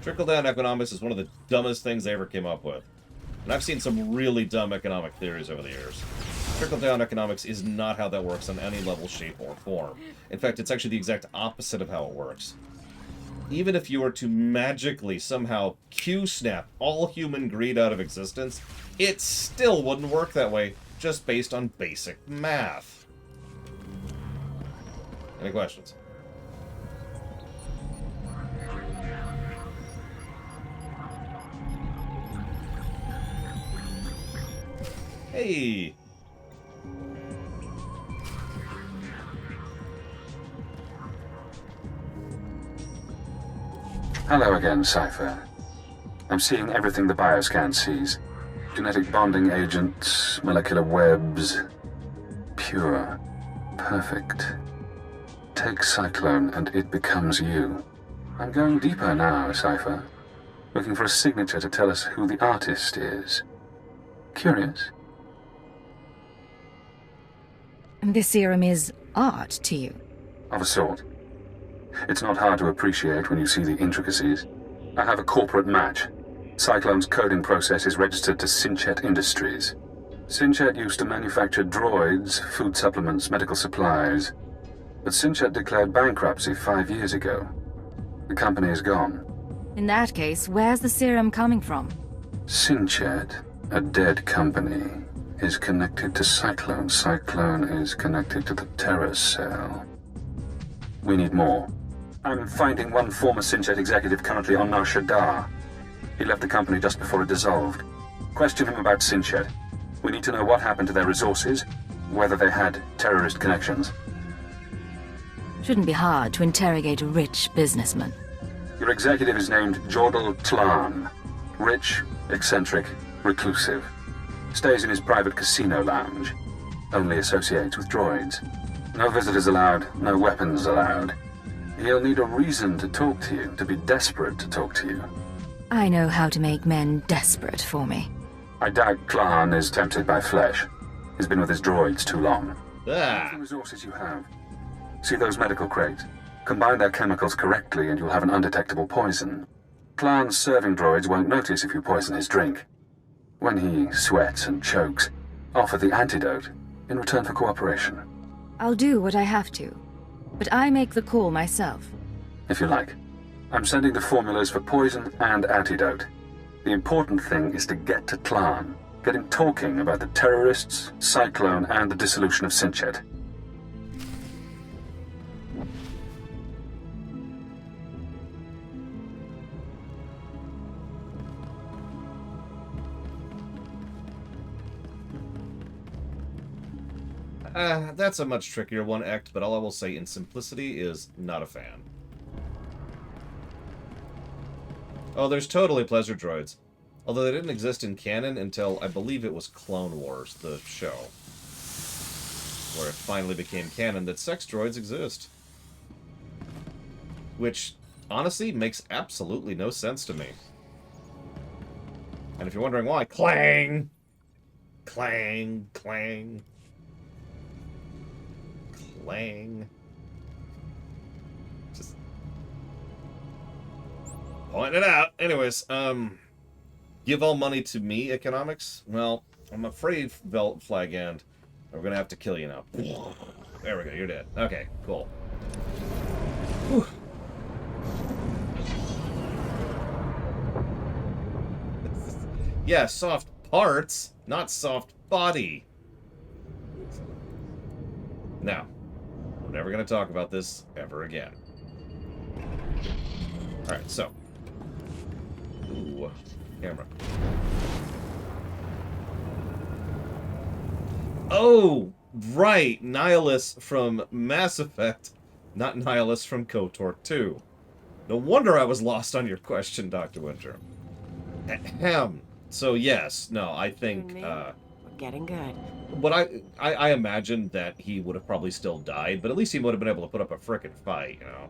Trickle-down economics is one of the dumbest things they ever came up with. And I've seen some really dumb economic theories over the years. Trickle-down economics is not how that works on any level, shape, or form. In fact, it's actually the exact opposite of how it works. Even if you were to magically somehow Q-snap all human greed out of existence, it still wouldn't work that way, just based on basic math. Any questions? Hey! Hello again, Cipher. I'm seeing everything the bioscan sees. Genetic bonding agents, molecular webs. Pure. Perfect. Take Cyclone and it becomes you. I'm going deeper now, Cipher. Looking for a signature to tell us who the artist is. Curious? This serum is art to you? Of a sort. It's not hard to appreciate when you see the intricacies. I have a corporate match. Cyclone's coding process is registered to Synchet Industries. Synchet used to manufacture droids, food supplements, medical supplies. But Synchet declared bankruptcy 5 years ago. The company is gone. In that case, where's the serum coming from? Synchet, a dead company, is connected to Cyclone. Cyclone is connected to the Terror Cell. We need more. I'm finding one former Sinchet executive currently on Nar Shaddaa. He left the company just before it dissolved. Question him about Sinchet. We need to know what happened to their resources, whether they had terrorist connections. Shouldn't be hard to interrogate a rich businessman. Your executive is named Jordal Tlan. Rich, eccentric, reclusive. Stays in his private casino lounge. Only associates with droids. No visitors allowed, no weapons allowed. He'll need a reason to talk to you, to be desperate to talk to you. I know how to make men desperate for me. I doubt Tlan is tempted by flesh. He's been with his droids too long. Ah. The resources you have. See those medical crates? Combine their chemicals correctly and you'll have an undetectable poison. Tlan's serving droids won't notice if you poison his drink. When he sweats and chokes, offer the antidote in return for cooperation. I'll do what I have to, but I make the call myself. If you like. I'm sending the formulas for poison and antidote. The important thing is to get to Tlan. Get him talking about the terrorists, Cyclone, and the dissolution of Sinchet. That's a much trickier one, Ect, but all I will say in simplicity is not a fan. Oh, there's totally pleasure droids. Although they didn't exist in canon until, I believe it was Clone Wars, the show. Where it finally became canon that sex droids exist. Which, honestly, makes absolutely no sense to me. And if you're wondering why, clang! Clang, clang. Clang. Just pointing it out. Anyways, give all money to me, economics? Well, I'm afraid, Velt Flagand, we're gonna have to kill you now. There we go, you're dead. Okay, cool. Whew. Yeah, soft parts, not soft body. Now, we're never going to talk about this ever again. Alright, so. Ooh, camera. Oh, right, Nihilus from Mass Effect, not Nihilus from KOTOR 2. No wonder I was lost on your question, Dr. Winter. Ahem. So yes, no, I think, We're getting good. but I imagine that he would have probably still died, but at least he would have been able to put up a frickin' fight, you know?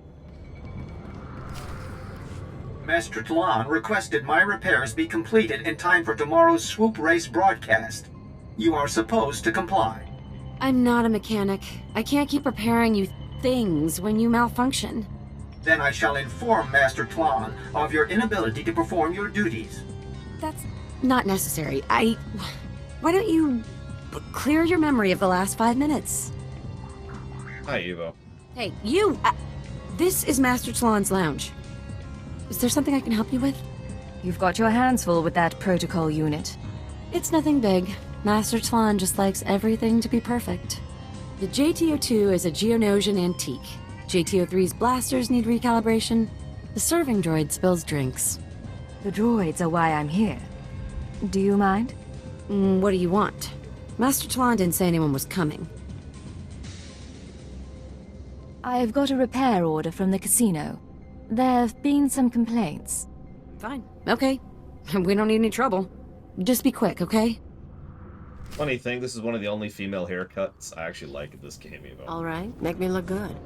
Master Tlan requested my repairs be completed in time for tomorrow's swoop race broadcast. You are supposed to comply. I'm not a mechanic. I can't keep repairing you things when you malfunction. Then I shall inform Master Tlan of your inability to perform your duties. That's not necessary. Why don't you clear your memory of the last 5 minutes? Hi, Evo. Hey, you! This is Master Tlan's lounge. Is there something I can help you with? You've got your hands full with that protocol unit. It's nothing big. Master Tlan just likes everything to be perfect. The JTO-2 is a Geonosian antique. JTO-3's blasters need recalibration. The serving droid spills drinks. The droids are why I'm here. Do you mind? What do you want? Master Tlan didn't say anyone was coming. I've got a repair order from the casino. There've been some complaints. Fine. Okay. We don't need any trouble. Just be quick, okay? Funny thing, this is one of the only female haircuts I actually like in this game, Evo. All right, make me look good.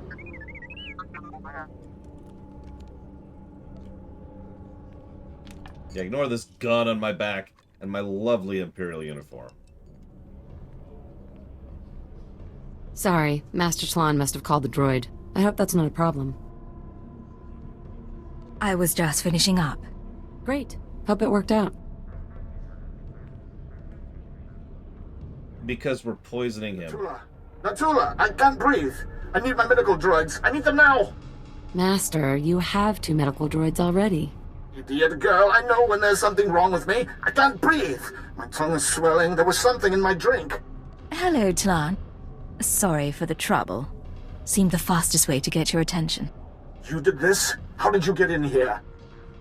Yeah, ignore this gun on my back and my lovely Imperial uniform. Sorry, Master Tlan must have called the droid. I hope that's not a problem. I was just finishing up. Great. Hope it worked out. Because we're poisoning him. Natula, I can't breathe. I need my medical droids. I need them now. Master, you have 2 medical droids already. Idiot girl, I know when there's something wrong with me. I can't breathe. My tongue is swelling. There was something in my drink. Hello, Tlan. Sorry for the trouble. Seemed the fastest way to get your attention. You did this? How did you get in here?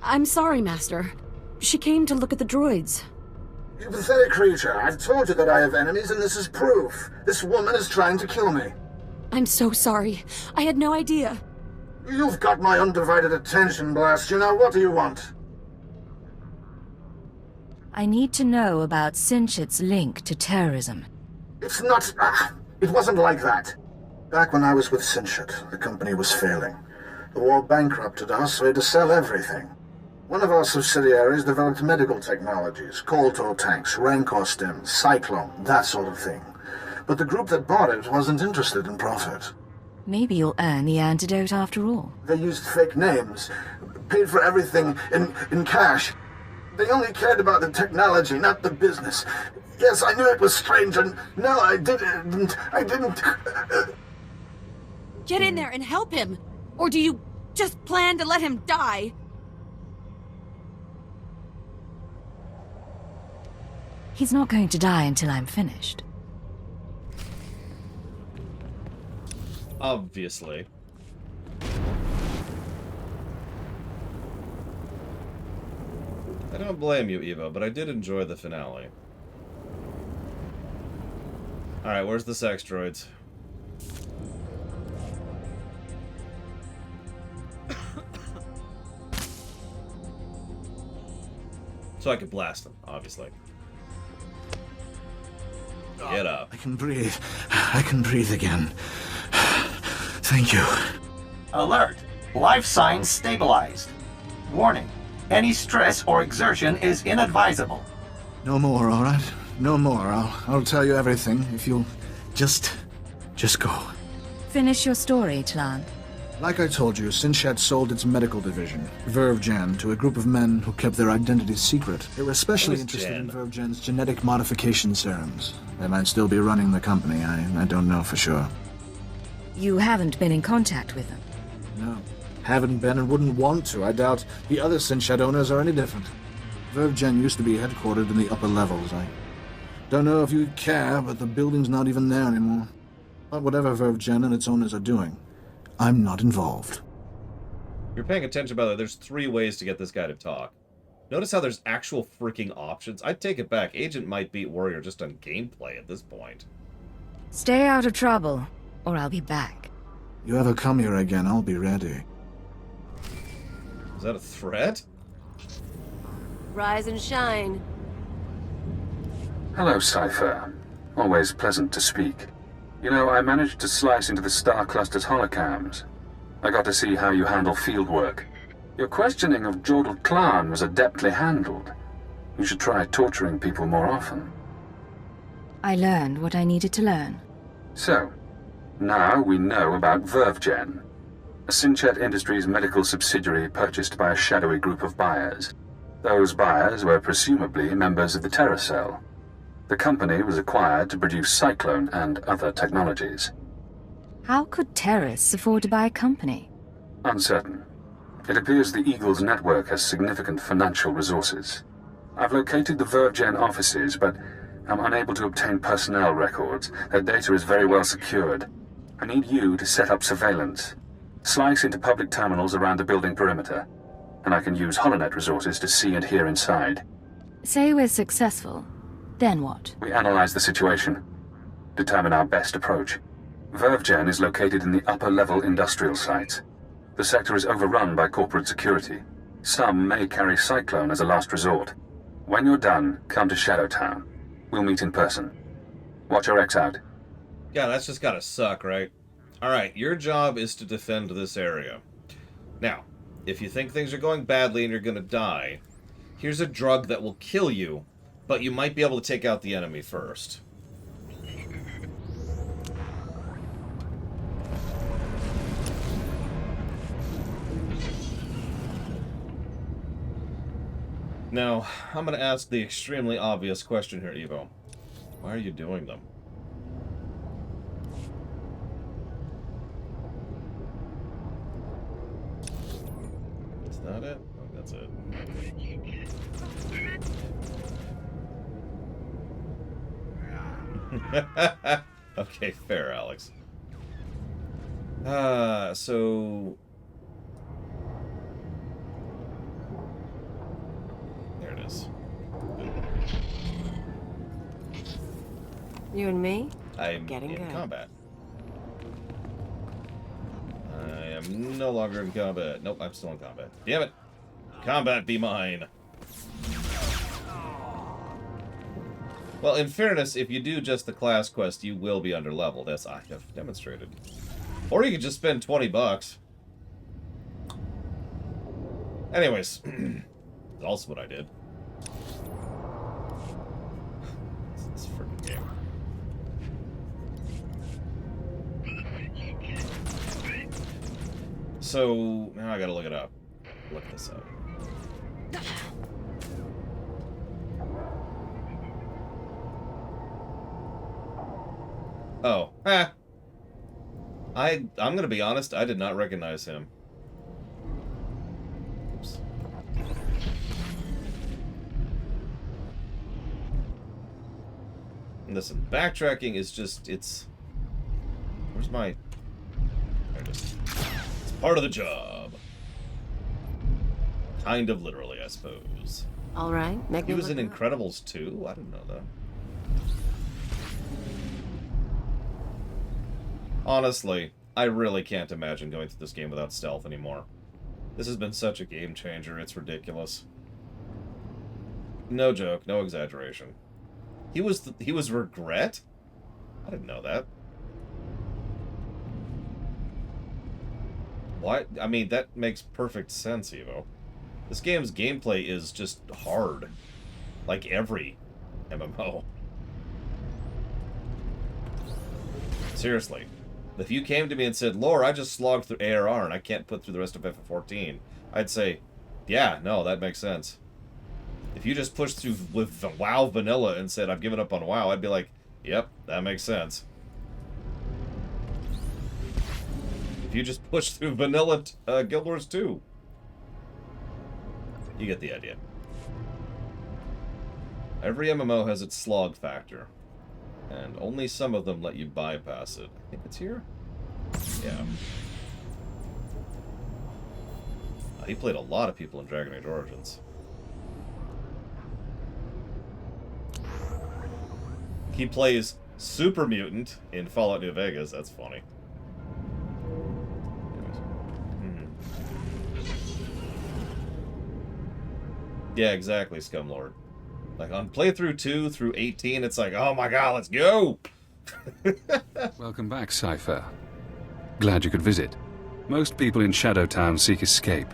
I'm sorry, Master. She came to look at the droids. You pathetic creature. I've told you that I have enemies, and this is proof. This woman is trying to kill me. I'm so sorry. I had no idea. You've got my undivided attention, blast you. Now what do you want? I need to know about Sinchit's link to terrorism. It's not... it wasn't like that. Back when I was with Sinchit, the company was failing. The war bankrupted us, so we had to sell everything. One of our subsidiaries developed medical technologies, Kolto tanks, Rancor stems, Cyclone, that sort of thing. But the group that bought it wasn't interested in profit. Maybe you'll earn the antidote after all. They used fake names, paid for everything in cash. They only cared about the technology, not the business. Yes, I knew it was strange, and no, I didn't. Get in there and help him! Or do you just plan to let him die? He's not going to die until I'm finished. Obviously. I don't blame you, Evo, but I did enjoy the finale. Alright, where's the sex droids? So I could blast them, obviously. Get up. I can breathe. I can breathe again. Thank you. Alert! Life signs stabilized. Warning. Any stress or exertion is inadvisable. No more, all right? No more. I'll tell you everything if you'll just go. Finish your story, Tlan. Like I told you, Sinchat sold its medical division, Vervegen, to a group of men who kept their identities secret. They were especially interested in Vervegen's genetic modification serums. They might still be running the company. I don't know for sure. You haven't been in contact with them? No. Haven't been and wouldn't want to. I doubt the other Sinchat owners are any different. Vervegen used to be headquartered in the upper levels. I don't know if you care, but the building's not even there anymore. But whatever Vervegen and its owners are doing, I'm not involved. You're paying attention, by the way. There's 3 ways to get this guy to talk. Notice how there's actual freaking options. I'd take it back. Agent might beat Warrior just on gameplay at this point. Stay out of trouble, or I'll be back. You ever come here again, I'll be ready. Is that a threat? Rise and shine. Hello, Cipher. Always pleasant to speak. You know, I managed to slice into the Star Cluster's holocams. I got to see how you handle field work. Your questioning of Jordal Klan was adeptly handled. You should try torturing people more often. I learned what I needed to learn. So, now we know about Vervegen, a Sinchat Industries medical subsidiary purchased by a shadowy group of buyers. Those buyers were presumably members of the Terror Cell. The company was acquired to produce Cyclone and other technologies. How could terrorists afford to buy a company? Uncertain. It appears the Eagle's network has significant financial resources. I've located the Vervegen offices, but I'm unable to obtain personnel records. Their data is very well secured. I need you to set up surveillance. Slice into public terminals around the building perimeter, and I can use HoloNet resources to see and hear inside. Say we're successful. Then what? We analyze the situation, determine our best approach. Vervegen is located in the upper-level industrial sites. The sector is overrun by corporate security. Some may carry Cyclone as a last resort. When you're done, come to Shadowtown. We'll meet in person. Watch your X out. Yeah, that's just gotta suck, right? Alright, your job is to defend this area. Now, if you think things are going badly and you're gonna die, here's a drug that will kill you, but you might be able to take out the enemy first. Now, I'm going to ask the extremely obvious question here, Evo. Why are you doing them? Is that it? I think that's it. Okay, fair, Alex. So... There it is. You and me? I'm Getting in good. combat. I am no longer in combat. Nope, I'm still in combat. Damn it! Combat be mine! Well, in fairness, if you do just the class quest, you will be underleveled, as I have demonstrated. Or you could just spend 20 bucks. Anyways, that's also what I did. This freaking game. So, now I gotta look it up. Look this up. Oh, I'm gonna be honest, I did not recognize him. Oops. Listen, backtracking is just, it's... Where's my... There it is. It's part of the job. Kind of literally, I suppose. All right, make He me was look in it up. Incredibles 2? I didn't know that. Honestly, I really can't imagine going through this game without stealth anymore. This has been such a game changer, it's ridiculous. No joke, no exaggeration. He was Regret? I didn't know that. Why? I mean, that makes perfect sense, Evo. This game's gameplay is just hard. Like every MMO. Seriously. If you came to me and said, Lore, I just slogged through ARR and I can't put through the rest of FF14, I'd say, yeah, no, that makes sense. If you just pushed through with WoW Vanilla and said, I've given up on WoW, I'd be like, yep, that makes sense. If you just pushed through Vanilla Guild Wars 2, you get the idea. Every MMO has its slog factor. And only some of them let you bypass it. I think it's here? Yeah. He played a lot of people in Dragon Age Origins. He plays Super Mutant in Fallout New Vegas. That's funny. Yeah, exactly, Scumlord. Like, on playthrough 2 through 18, it's like, oh my god, let's go! Welcome back, Cipher. Glad you could visit. Most people in Shadowtown seek escape.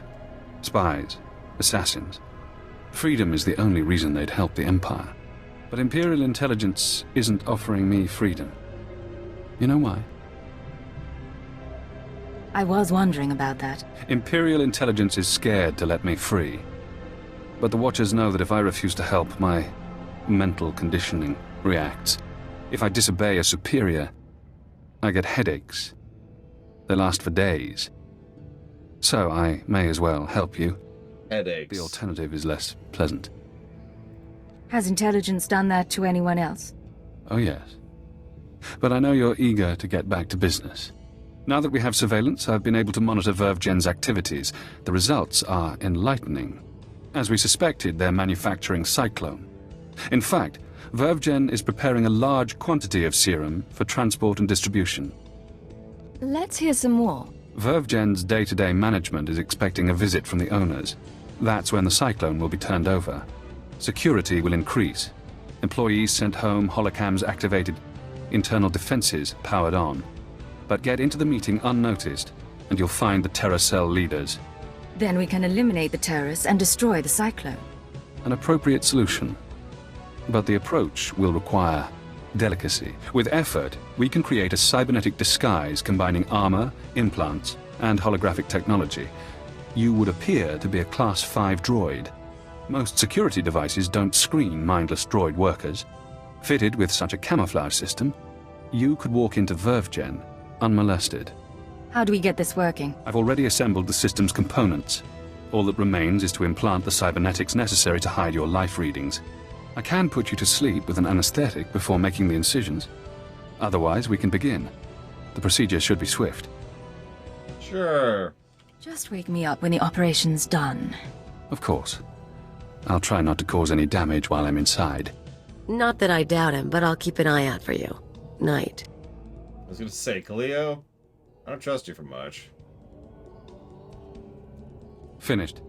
Spies, assassins. Freedom is the only reason they'd help the Empire. But Imperial intelligence isn't offering me freedom. You know why? I was wondering about that. Imperial intelligence is scared to let me free. But the Watchers know that if I refuse to help, my mental conditioning reacts. If I disobey a superior, I get headaches. They last for days. So I may as well help you. Headaches. The alternative is less pleasant. Has intelligence done that to anyone else? Oh yes. But I know you're eager to get back to business. Now that we have surveillance, I've been able to monitor VervGen's activities. The results are enlightening. As we suspected, they're manufacturing Cyclone. In fact, VervGen is preparing a large quantity of serum for transport and distribution. Let's hear some more. VervGen's day-to-day management is expecting a visit from the owners. That's when the Cyclone will be turned over. Security will increase. Employees sent home, holocams activated, internal defenses powered on. But get into the meeting unnoticed, and you'll find the Terror Cell leaders. Then we can eliminate the terrorists and destroy the Cyclone. An appropriate solution. But the approach will require delicacy. With effort, we can create a cybernetic disguise combining armor, implants, and holographic technology. You would appear to be a Class 5 droid. Most security devices don't screen mindless droid workers. Fitted with such a camouflage system, you could walk into VervGen unmolested. How do we get this working? I've already assembled the system's components. All that remains is to implant the cybernetics necessary to hide your life readings. I can put you to sleep with an anesthetic before making the incisions. Otherwise, we can begin. The procedure should be swift. Sure. Just wake me up when the operation's done. Of course. I'll try not to cause any damage while I'm inside. Not that I doubt him, but I'll keep an eye out for you. Night. I was gonna say, Khaleo, I don't trust you for much. Finished.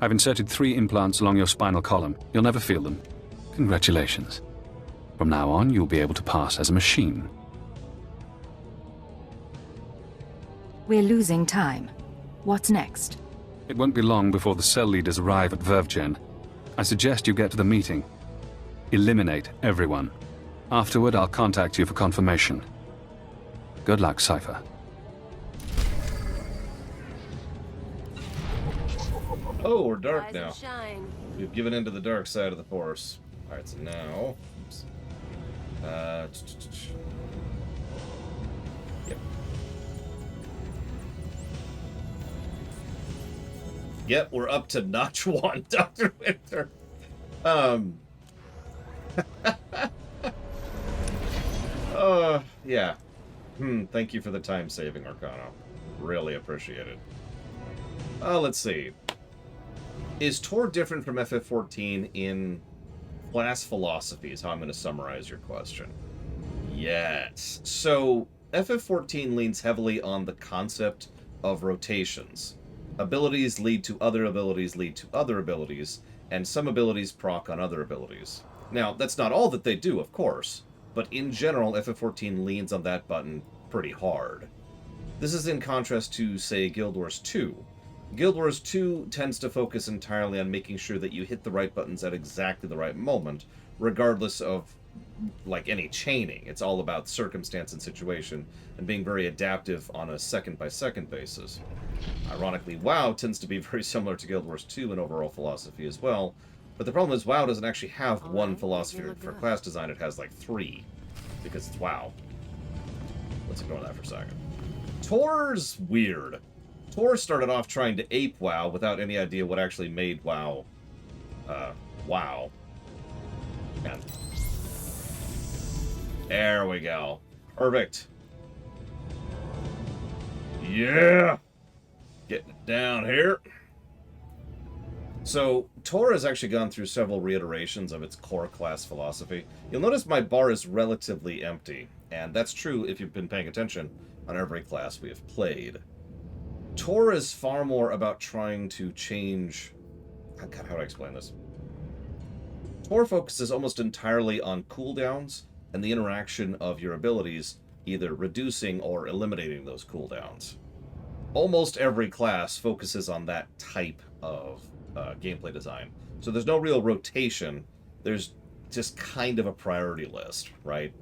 I've inserted 3 implants along your spinal column. You'll never feel them. Congratulations. From now on, you'll be able to pass as a machine. We're losing time. What's next? It won't be long before the cell leaders arrive at vervegen. I suggest you get to the meeting. Eliminate everyone. Afterward, I'll contact you for confirmation. Good luck, Cipher. Oh, we're dark Rise now. and shine. We've given into the dark side of the Force. Alright, so now... Oops. Yep. Yep, we're up to notch 1, Dr. Winter. Yeah. Thank you for the time-saving, Arcana. Really appreciate it. Let's see. Is Tor different from FF14 in class philosophy, is how I'm going to summarize your question. Yes. So, FF14 leans heavily on the concept of rotations. Abilities lead to other abilities lead to other abilities, and some abilities proc on other abilities. Now, that's not all that they do, of course, but in general, FF14 leans on that button pretty hard. This is in contrast to, say, Guild Wars 2. Guild Wars 2 tends to focus entirely on making sure that you hit the right buttons at exactly the right moment, regardless of, like, any chaining. It's all about circumstance and situation, and being very adaptive on a second-by-second basis. Ironically, WoW tends to be very similar to Guild Wars 2 in overall philosophy as well, but the problem is WoW doesn't actually have one philosophy for class design, it has like 3, because it's WoW. Let's ignore that for a second. Tor's weird. Tor started off trying to ape WoW without any idea what actually made WoW, WoW. And there we go. Perfect. Yeah! Getting it down here. So, Tor has actually gone through several reiterations of its core class philosophy. You'll notice my bar is relatively empty, and that's true if you've been paying attention on every class we have played. Tor is far more about trying to change... God, how do I explain this? Tor focuses almost entirely on cooldowns and the interaction of your abilities, either reducing or eliminating those cooldowns. Almost every class focuses on that type of gameplay design. So there's no real rotation, there's just kind of a priority list, right?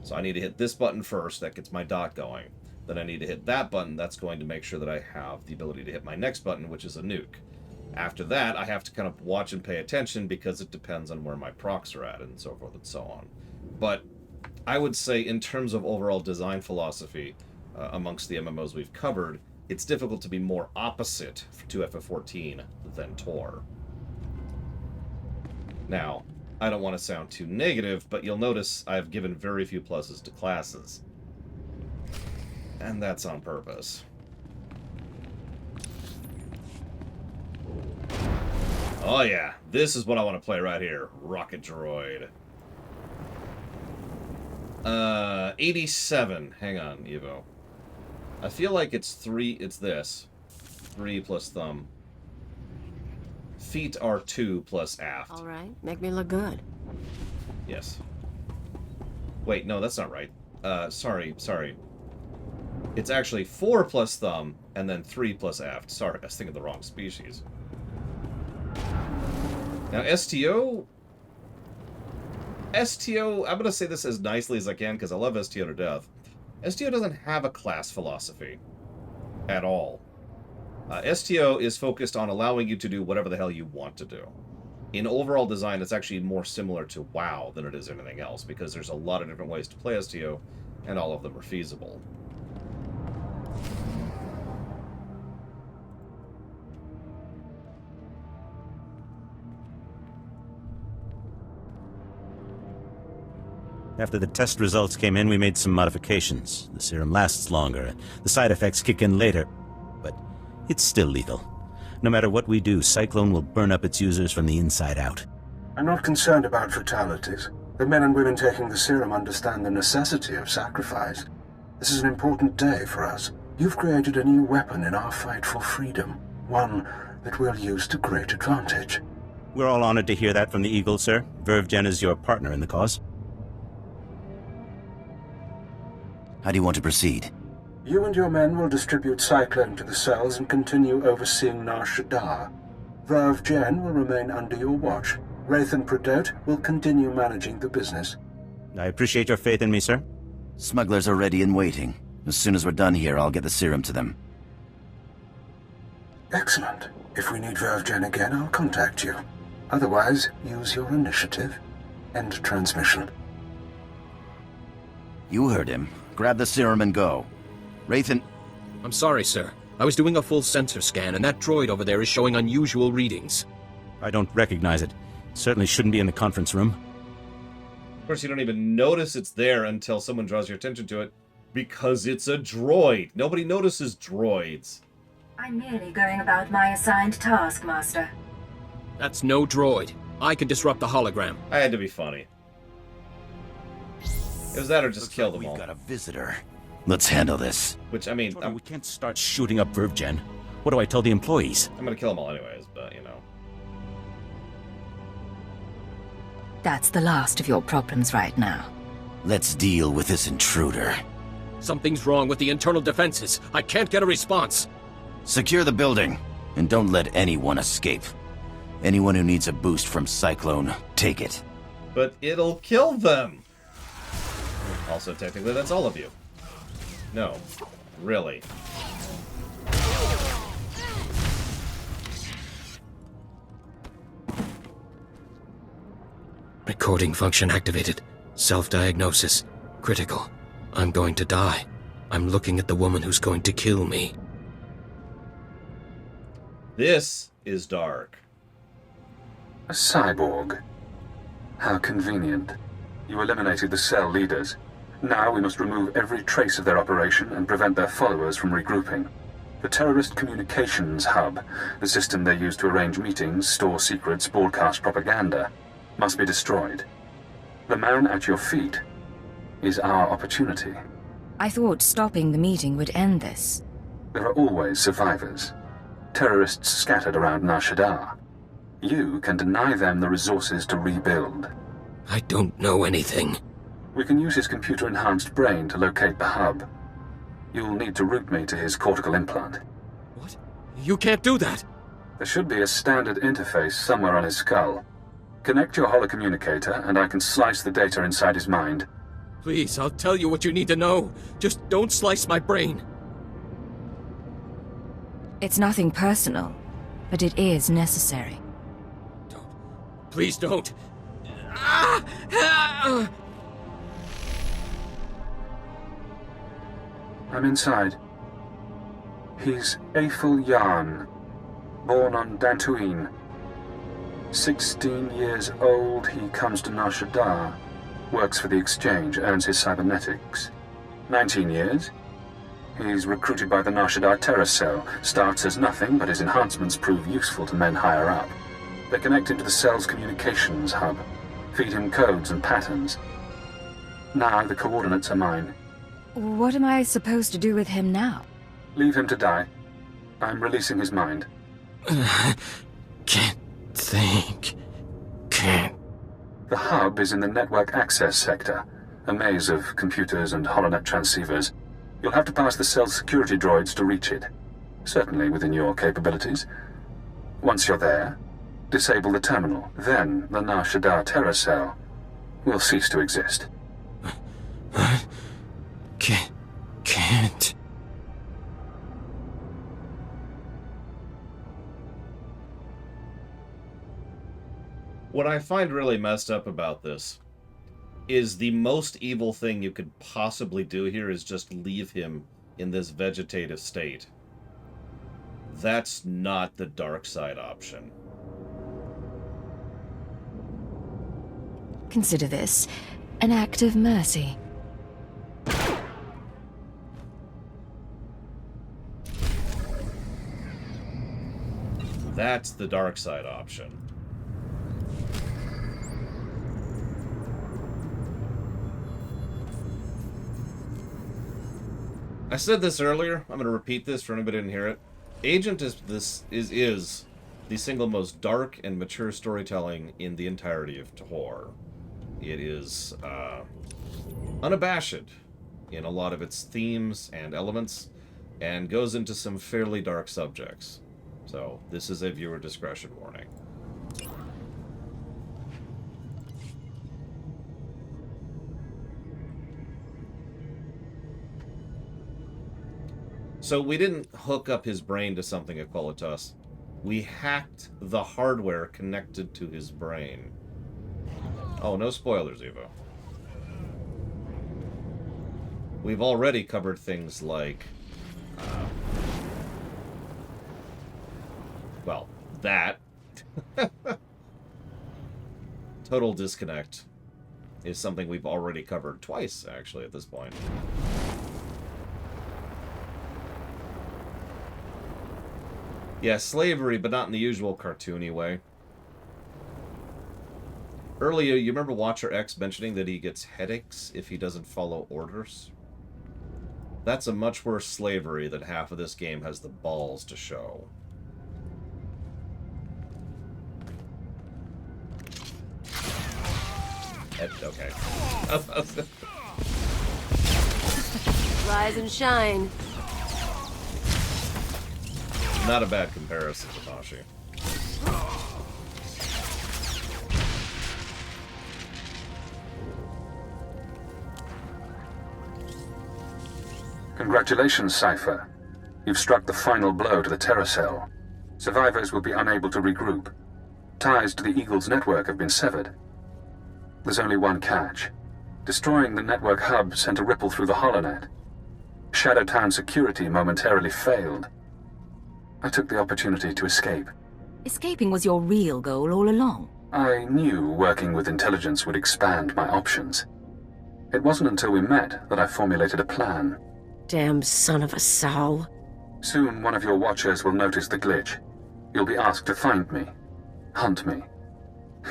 So I need to hit this button first, that gets my dot going. Then I need to hit that button, that's going to make sure that I have the ability to hit my next button, which is a nuke. After that, I have to kind of watch and pay attention because it depends on where my procs are at and so forth and so on. But I would say in terms of overall design philosophy, amongst the MMOs we've covered, it's difficult to be more opposite to FF14 than Tor. Now, I don't want to sound too negative, but you'll notice I've given very few pluses to classes. And that's on purpose. Oh yeah, this is what I want to play right here. Rocket Droid. 87. Hang on, Evo. I feel like it's 3, it's this. 3 plus thumb. Feet are 2 plus aft. Alright, make me look good. Yes. Wait, no, that's not right. Sorry. It's actually 4 plus thumb, and then 3 plus aft. Sorry, I was thinking of the wrong species. Now, STO, I'm going to say this as nicely as I can, because I love STO to death. STO doesn't have a class philosophy. At all. STO is focused on allowing you to do whatever the hell you want to do. In overall design, it's actually more similar to WoW than it is anything else, because there's a lot of different ways to play STO, and all of them are feasible. After the test results came in, we made some modifications. The serum lasts longer. The side effects kick in later. it's still lethal. No matter what we do, Cyclone will burn up its users from the inside out. I'm not concerned about fatalities. The men and women taking the serum understand the necessity of sacrifice. This is an important day for us. You've created a new weapon in our fight for freedom, one that we'll use to great advantage. We're all honored to hear that from the Eagle, sir. vervegen is your partner in the cause. How do you want to proceed? You and your men will distribute Cyclone to the cells and continue overseeing Nar Shaddaa. vervegen will remain under your watch. Wraith and Pradote will continue managing the business. I appreciate your faith in me, sir. Smugglers are ready and waiting. As soon as we're done here, I'll get the serum to them. Excellent. If we need vervegen again, I'll contact you. Otherwise, use your initiative. End transmission. You heard him. Grab the serum and go. Wraith and... I'm sorry, sir. I was doing a full sensor scan, and that droid over there is showing unusual readings. I don't recognize it. Certainly shouldn't be in the conference room. Of course, you don't even notice it's there until someone draws your attention to it, because it's a droid. Nobody notices droids. I'm merely going about my assigned task, Master. That's no droid. I can disrupt the hologram. I had to be funny. It was that or just kill them all. We've got a visitor. Let's handle this. Which, I mean... we can't start shooting up vervegen. What do I tell the employees? I'm gonna kill them all anyways, but, you know. That's the last of your problems right now. Let's deal with this intruder. Something's wrong with the internal defenses. I can't get a response. Secure the building, and don't let anyone escape. Anyone who needs a boost from Cyclone, take it. But it'll kill them! Also, technically, that's all of you. No. Really. Recording function activated. Self-diagnosis. Critical. I'm going to die. I'm looking at the woman who's going to kill me. This is dark. A cyborg. How convenient. You eliminated the cell leaders. Now we must remove every trace of their operation and prevent their followers from regrouping. The terrorist communications hub, the system they use to arrange meetings, store secrets, broadcast propaganda, must be destroyed. The man at your feet is our opportunity. I thought stopping the meeting would end this. There are always survivors. Terrorists scattered around Nar Shaddaa. You can deny them the resources to rebuild. I don't know anything. We can use his computer-enhanced brain to locate the hub. You'll need to route me to his cortical implant. What? You can't do that! There should be a standard interface somewhere on his skull. Connect your holocommunicator, and I can slice the data inside his mind. Please, I'll tell you what you need to know. Just don't slice my brain. It's nothing personal, but it is necessary. Please don't. I'm inside. He's Aethel Yarn, born on Dantooine. 16 years old, he comes to Nar Shaddaa, works for the Exchange, earns his cybernetics. 19 years. He's recruited by the Nar Shaddaa terror cell, starts as nothing, but his enhancements prove useful to men higher up. They connect into the cell's communications hub, feed him codes and patterns. Now the coordinates are mine. What am I supposed to do with him now? Leave him to die. I'm releasing his mind. Can't think. Can't. The hub is in the network access sector, a maze of computers and holonet transceivers. You'll have to pass the cell's security droids to reach it. Certainly within your capabilities. Once you're there, disable the terminal. Then the Nar Shaddaa terror cell will cease to exist. Can't. What I find really messed up about this is the most evil thing you could possibly do here is just leave him in this vegetative state. That's not the dark side option. Consider this an act of mercy. That's the dark side option. I said this earlier. I'm going to repeat this for anybody who didn't hear it. Agent is the single most dark and mature storytelling in the entirety of horror. It is unabashed in a lot of its themes and elements, and goes into some fairly dark subjects. So this is a viewer discretion warning. So we didn't hook up his brain to something at Qualitas. We hacked the hardware connected to his brain. Oh, no spoilers, Evo. We've already covered things like... well, that. Total disconnect is something we've already covered twice, actually, at this point. Yeah, slavery, but not in the usual cartoony way. Earlier, you remember Watcher X mentioning that he gets headaches if he doesn't follow orders? That's a much worse slavery than half of this game has the balls to show. Okay. Rise and shine. Not a bad comparison, Satoshi. Congratulations, Cipher. You've struck the final blow to the Terror Cell. Survivors will be unable to regroup. Ties to the Eagle's network have been severed. There's only one catch. Destroying the network hub sent a ripple through the holonet. Shadowtown security momentarily failed. I took the opportunity to escape. Escaping was your real goal all along. I knew working with intelligence would expand my options. It wasn't until we met that I formulated a plan. Damn son of a sow. Soon one of your watchers will notice the glitch. You'll be asked to find me, hunt me.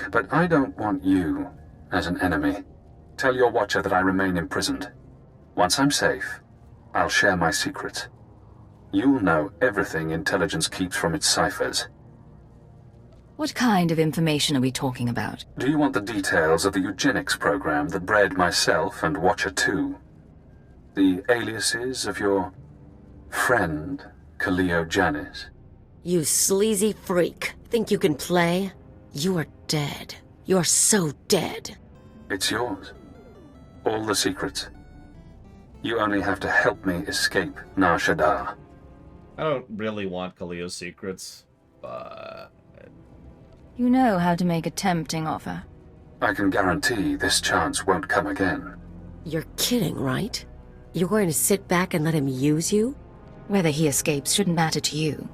But I don't want you as an enemy. Tell your watcher that I remain imprisoned. Once I'm safe, I'll share my secrets. You'll know everything intelligence keeps from its ciphers. What kind of information are we talking about? Do you want the details of the eugenics program that bred myself and Watcher 2? The aliases of your friend, Kaleo Jadus? You sleazy freak. Think you can play? You are dead. You're so dead. It's yours. All the secrets. You only have to help me escape Nar Shaddaa. I don't really want Kaleo's secrets, but... You know how to make a tempting offer. I can guarantee this chance won't come again. You're kidding, right? You're going to sit back and let him use you? Whether he escapes shouldn't matter to you.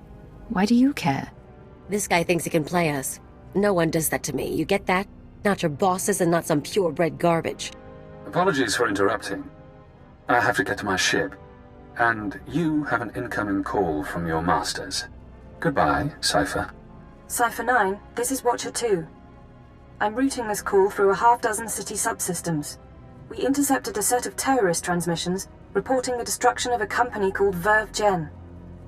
Why do you care? This guy thinks he can play us. No one does that to me, you get that? Not your bosses and not some purebred garbage. Apologies for interrupting. I have to get to my ship. And you have an incoming call from your masters. Goodbye, Cipher. Cipher 9, this is Watcher 2. I'm routing this call through a half-dozen city subsystems. We intercepted a set of terrorist transmissions reporting the destruction of a company called vervegen.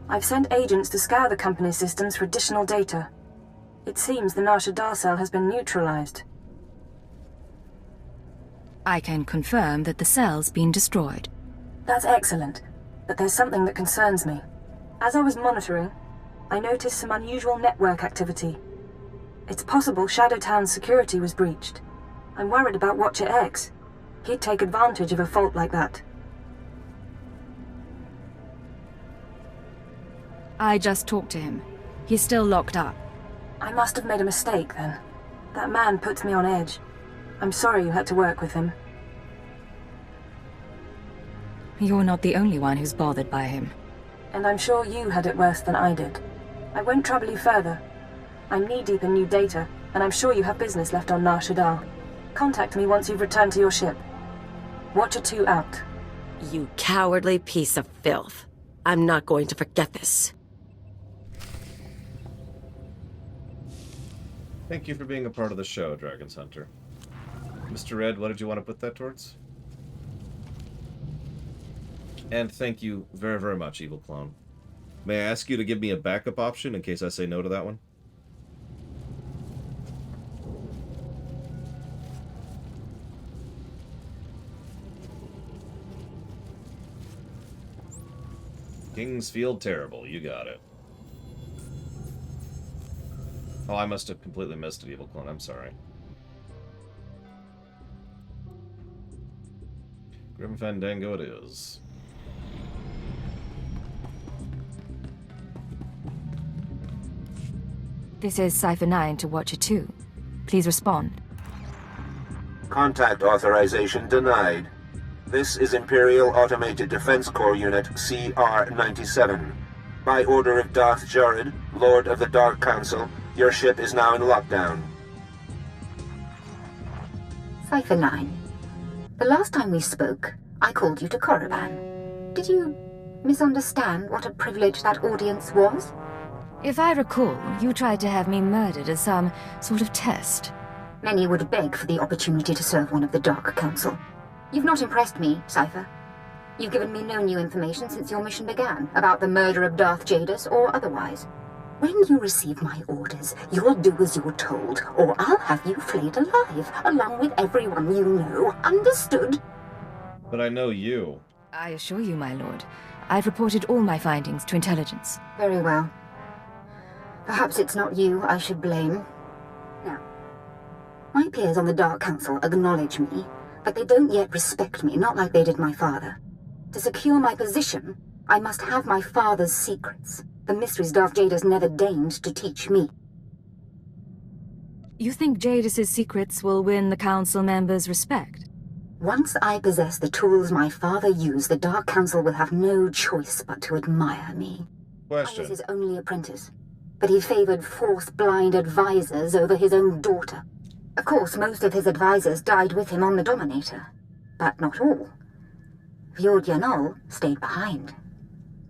I've sent agents to scour the company's systems for additional data. It seems the Nar Shaddaa cell has been neutralized. I can confirm that the cell's been destroyed. That's excellent, but there's something that concerns me. As I was monitoring, I noticed some unusual network activity. It's possible Shadowtown's security was breached. I'm worried about Watcher X. He'd take advantage of a fault like that. I just talked to him. He's still locked up. I must have made a mistake then. That man puts me on edge. I'm sorry you had to work with him. You're not the only one who's bothered by him. And I'm sure you had it worse than I did. I won't trouble you further. I'm knee-deep in new data, and I'm sure you have business left on Nar Shaddaa. Contact me once you've returned to your ship. Watcher 2 out. You cowardly piece of filth. I'm not going to forget this. Thank you for being a part of the show, Dragon's Hunter. Mr. Red, what did you want to put that towards? And thank you very, very much, Evil Clone. May I ask you to give me a backup option in case I say no to that one? Kingsfield Terrible, you got it. Oh, I must have completely missed it, Evil Clone. I'm sorry. Grim Fandango it is. This is Cipher 9 to Watcher 2. Please respond. Contact authorization denied. This is Imperial Automated Defense Corps Unit CR-97. By order of Darth Zord, Lord of the Dark Council, your ship is now in lockdown. Cipher 9. The last time we spoke, I called you to Korriban. Did you misunderstand what a privilege that audience was? If I recall, you tried to have me murdered as some sort of test. Many would beg for the opportunity to serve one of the Dark Council. You've not impressed me, Cipher. You've given me no new information since your mission began, about the murder of Darth Jadus or otherwise. When you receive my orders, you'll do as you're told, or I'll have you flayed alive, along with everyone you know. Understood? But I know you. I assure you, my lord. I've reported all my findings to intelligence. Very well. Perhaps it's not you I should blame. Now, my peers on the Dark Council acknowledge me, but they don't yet respect me, not like they did my father. To secure my position, I must have my father's secrets, the mysteries Darth Jadus never deigned to teach me. You think Jadus's secrets will win the Council members' respect? Once I possess the tools my father used, the Dark Council will have no choice but to admire me. Question. I was his only apprentice, but he favored Force-blind advisors over his own daughter. Of course, most of his advisors died with him on the Dominator, but not all. Fjord Yanol stayed behind.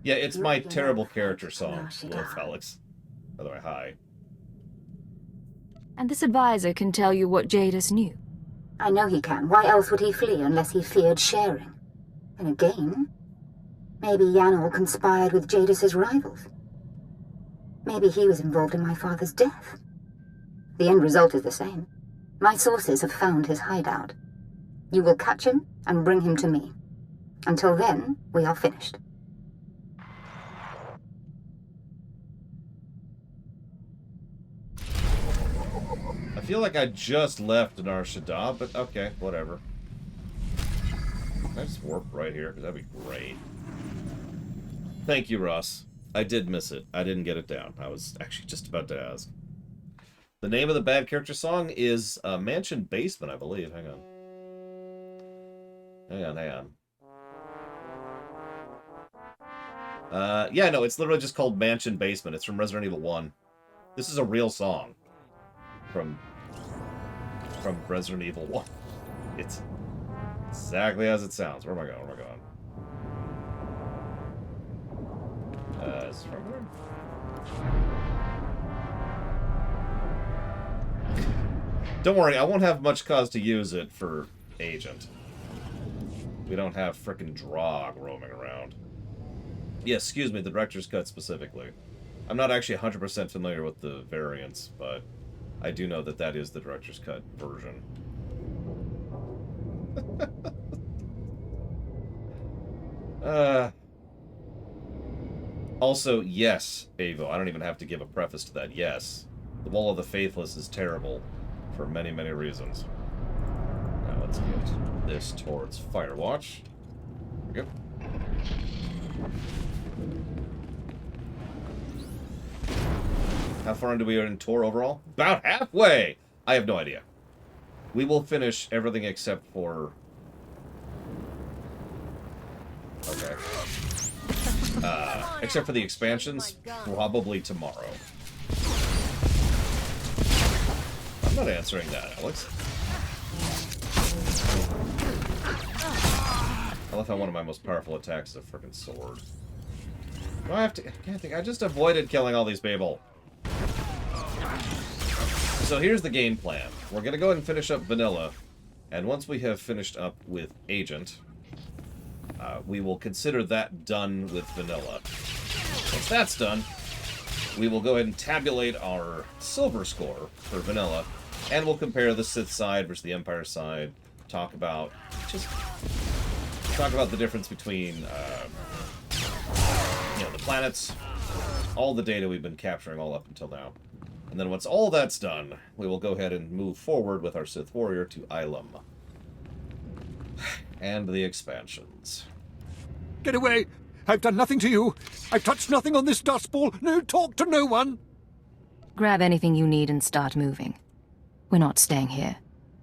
Yeah, it's my terrible character song, Wolf Alex. By the way, hi. And this advisor can tell you what Jadus knew. I know he can. Why else would he flee unless he feared sharing? And again, maybe Yanol conspired with Jadus's rivals. Maybe he was involved in my father's death. The end result is the same. My sources have found his hideout. You will catch him and bring him to me. Until then, we are finished. I feel like I just left Nar Shaddaa, but okay, whatever. Can I just warp right here? Because that'd be great. Thank you, Ross. I did miss it. I didn't get it down. I was actually just about to ask. The name of the bad character song is Mansion Basement, I believe. Hang on. Hang on. Yeah, no, it's literally just called Mansion Basement. It's from Resident Evil 1. This is a real song from Resident Evil 1. It's exactly as it sounds. Where am I going? Where am I going? Is this from here? Don't worry, I won't have much cause to use it for Agent. We don't have frickin' Drog roaming around. Yeah, excuse me, the director's cut specifically. I'm not actually 100% familiar with the variants, but I do know that that is the director's cut version. Also, yes, Avo, I don't even have to give a preface to that. Yes, the Wall of the Faithless is terrible for many, many reasons. Now let's get this towards Firewatch. There we go. How far into we are in Tor overall? About halfway! I have no idea. We will finish everything except for... Okay. Except for the expansions, probably tomorrow. I'm not answering that, Alex. I love how one of my most powerful attacks is a frickin' sword. Do I have to... I can't think. I just avoided killing all these people. So here's the game plan. We're going to go ahead and finish up Vanilla, and once we have finished up with Agent, we will consider that done with Vanilla. Once that's done, we will go ahead and tabulate our silver score for Vanilla, and we'll compare the Sith side versus the Empire side, talk about the difference between the planets, all the data we've been capturing all up until now. And then once all that's done, we will go ahead and move forward with our Sith warrior to Ilum. And the expansions. Get away! I've done nothing to you. I've touched nothing on this dust ball. No talk to no one. Grab anything you need and start moving. We're not staying here.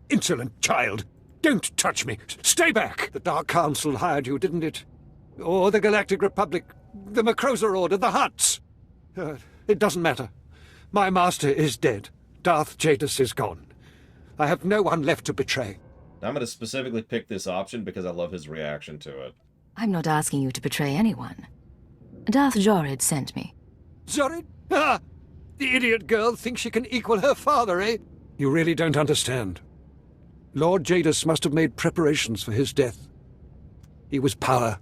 Insolent child. Don't touch me. Stay back. The Dark Council hired you, didn't it? Or the Galactic Republic, the Macrosa Order, the Hutts. It doesn't matter. My master is dead. Darth Jadus is gone. I have no one left to betray. I'm going to specifically pick this option because I love his reaction to it. I'm not asking you to betray anyone. Darth Zord sent me. Zord? Ah! The idiot girl thinks she can equal her father, eh? You really don't understand. Lord Jadus must have made preparations for his death. He was power,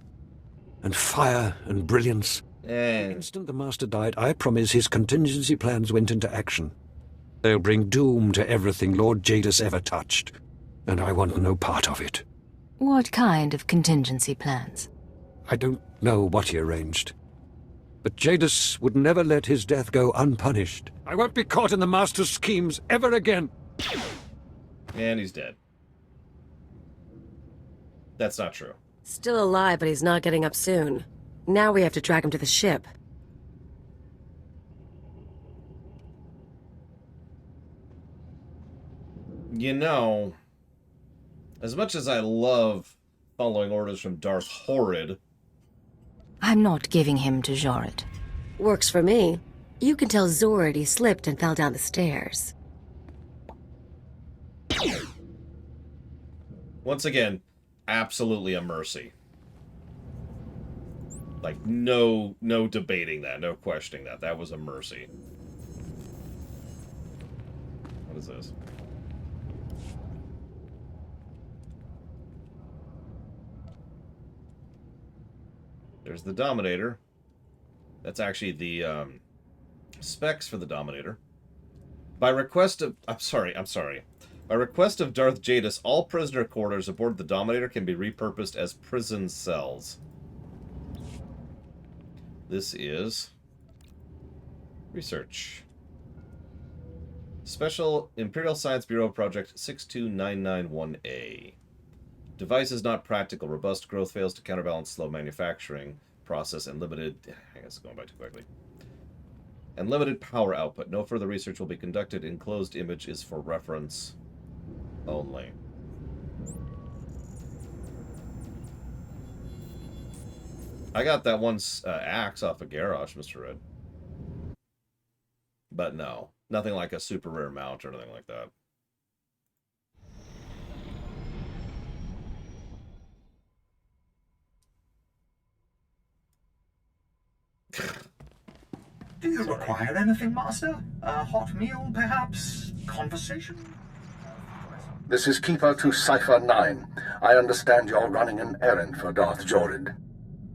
and fire, and brilliance. The instant the Master died, I promise his contingency plans went into action. They'll bring doom to everything Lord Jadus ever touched, and I want no part of it. What kind of contingency plans? I don't know what he arranged. But Jadus would never let his death go unpunished. I won't be caught in the Master's schemes ever again. And he's dead. That's not true. Still alive, but he's not getting up soon. Now we have to track him to the ship. You know, as much as I love following orders from Darth Horrid, I'm not giving him to Zord. Works for me. You can tell Zord he slipped and fell down the stairs. once again, absolutely a mercy. Like, no debating that, no questioning that. That was a mercy. What is this? There's the Dominator. That's actually the specs for the Dominator. By request of... I'm sorry. By request of Darth Jadus, all prisoner quarters aboard the Dominator can be repurposed as prison cells. This is... research. Special Imperial Science Bureau Project 62991A. Device is not practical. Robust growth fails to counterbalance slow manufacturing process and limited... I guess it's going by too quickly. And limited power output. No further research will be conducted. Enclosed image is for reference only. I got that one axe off of Garrosh, Mr. Red. But no. Nothing like a super rare mount or anything like that. Do you require anything, Master? A hot meal, perhaps? Conversation? This is Keeper to Cipher 9. I understand you're running an errand for Darth Zord.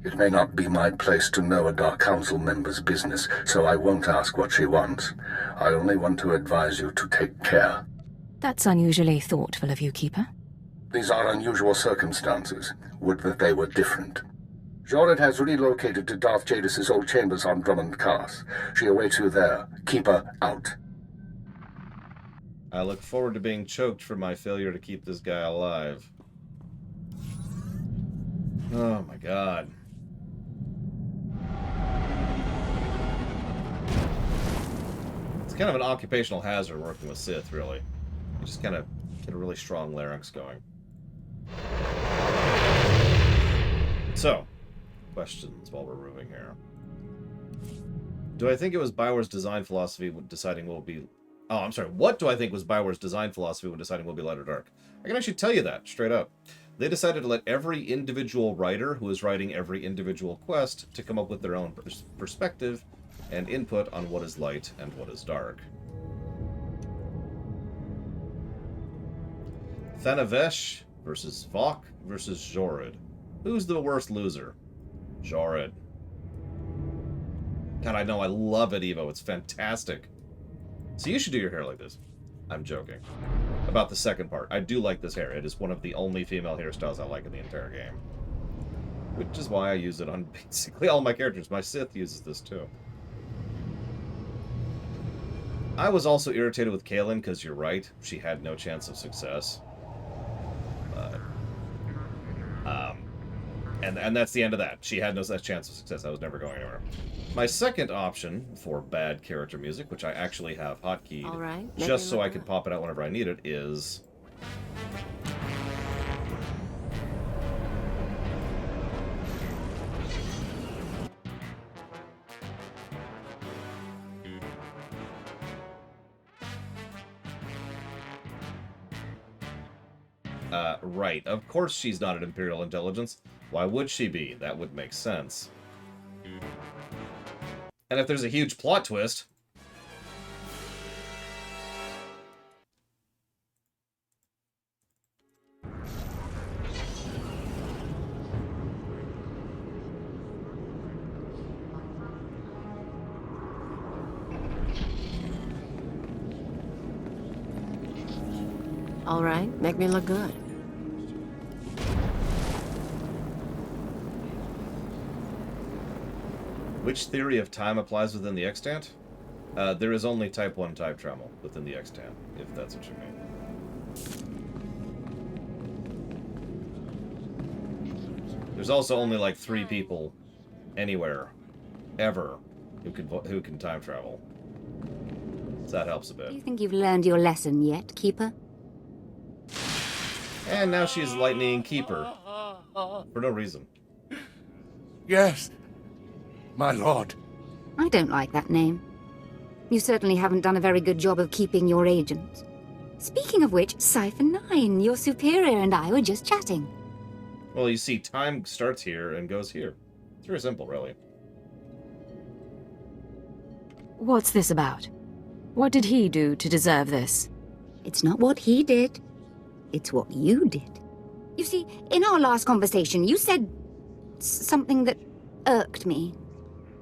It may not be my place to know a Dark Council member's business, so I won't ask what she wants. I only want to advise you to take care. That's unusually thoughtful of you, Keeper. These are unusual circumstances. Would that they were different. Zord has relocated to Darth Jadus' old chambers on Drummond Cars. She awaits you there. Keeper out. I look forward to being choked for my failure to keep this guy alive. Oh my god. It's kind of an occupational hazard working with Sith, really. You just kind of get a really strong larynx going. So, questions while we're moving here. Do I think it was Bioware's design philosophy when deciding what will be... Oh, I'm sorry. What do I think was Bioware's design philosophy when deciding what will be light or dark? I can actually tell you that, straight up. They decided to let every individual writer who is writing every individual quest to come up with their own perspective and input on what is light and what is dark. Thanavesh versus Vok versus Jorid. Who's the worst loser? Jorid. God, I know. I love it, Evo. It's fantastic. So you should do your hair like this. I'm joking. About the second part. I do like this hair. It is one of the only female hairstyles I like in the entire game. Which is why I use it on basically all my characters. My Sith uses this too. I was also irritated with Kaylin because you're right. She had no chance of success. And that's the end of that. She had no such chance of success. I was never going anywhere. My second option for bad character music, which I actually have hotkeyed, just so I can pop it out whenever I need it, is... right. Of course she's not an Imperial Intelligence. Why would she be? That would make sense. And if there's a huge plot twist... All right, make me look good. Which theory of time applies within the extant? There is only type 1 type travel within the extant, if that's what you mean. There's also only like 3 people anywhere, ever, who can time travel. So that helps a bit. Do you think you've learned your lesson yet, Keeper? And now she's Lightning Keeper. For no reason. Yes, my lord. I don't like that name. You certainly haven't done a very good job of keeping your agents. Speaking of which, Cipher 9, your superior and I were just chatting. Well, you see, time starts here and goes here. It's very simple, really. What's this about? What did he do to deserve this? It's not what he did. It's what you did. You see, in our last conversation, you said something that irked me.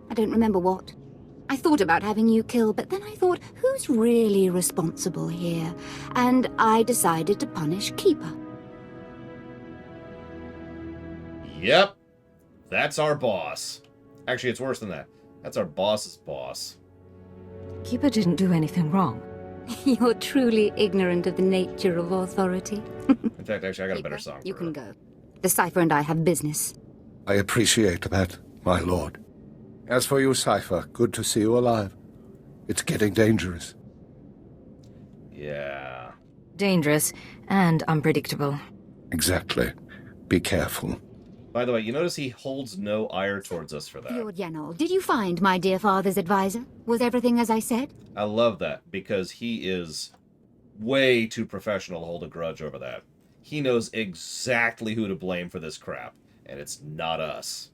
I don't remember what. I thought about having you killed, but then I thought, who's really responsible here? And I decided to punish Keeper. Yep. That's our boss. Actually, it's worse than that. That's our boss's boss. Keeper didn't do anything wrong. You're truly ignorant of the nature of authority. In fact, actually, I got a better song. You can go. The Cipher and I have business. I appreciate that, my lord. As for you, Cipher, good to see you alive. It's getting dangerous. Yeah. Dangerous and unpredictable. Exactly. Be careful. By the way, you notice he holds no ire towards us for that. Lord Yanol, did you find my dear father's advisor? Was everything as I said? I love that, because he is way too professional to hold a grudge over that. He knows exactly who to blame for this crap, and it's not us.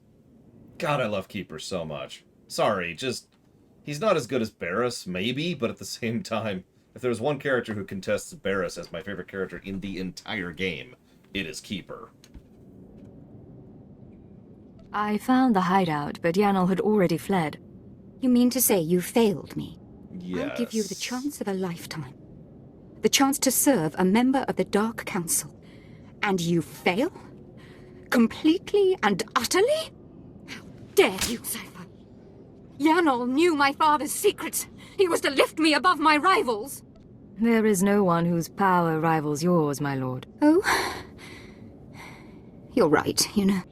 God, I love Keeper so much. Sorry, just... he's not as good as Barris, maybe, but at the same time, if there's one character who contests Barris as my favorite character in the entire game, it is Keeper. I found the hideout, but Yanol had already fled. You mean to say you failed me? Yes. I'll give you the chance of a lifetime. The chance to serve a member of the Dark Council. And you fail? Completely and utterly? How dare you, Cipher? Yanol knew my father's secrets. He was to lift me above my rivals. There is no one whose power rivals yours, my lord. Oh? You're right, you know.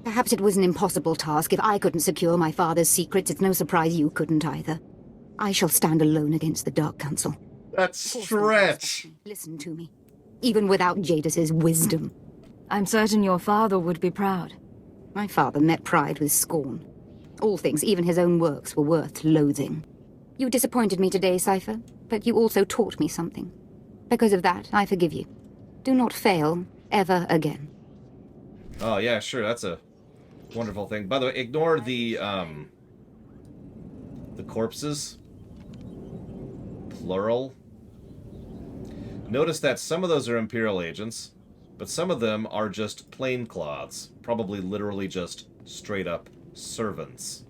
Perhaps it was an impossible task. If I couldn't secure my father's secrets, it's no surprise you couldn't either. I shall stand alone against the Dark Council. That's stretch. Listen to me. Even without Jadus's wisdom. I'm certain your father would be proud. My father met pride with scorn. All things, even his own works, were worth loathing. You disappointed me today, Cipher, but you also taught me something. Because of that, I forgive you. Do not fail ever again. Oh, yeah, sure, that's a wonderful thing. By the way, ignore the corpses. Plural. Notice that some of those are Imperial agents, but some of them are just plaincloths. Probably literally just straight-up servants.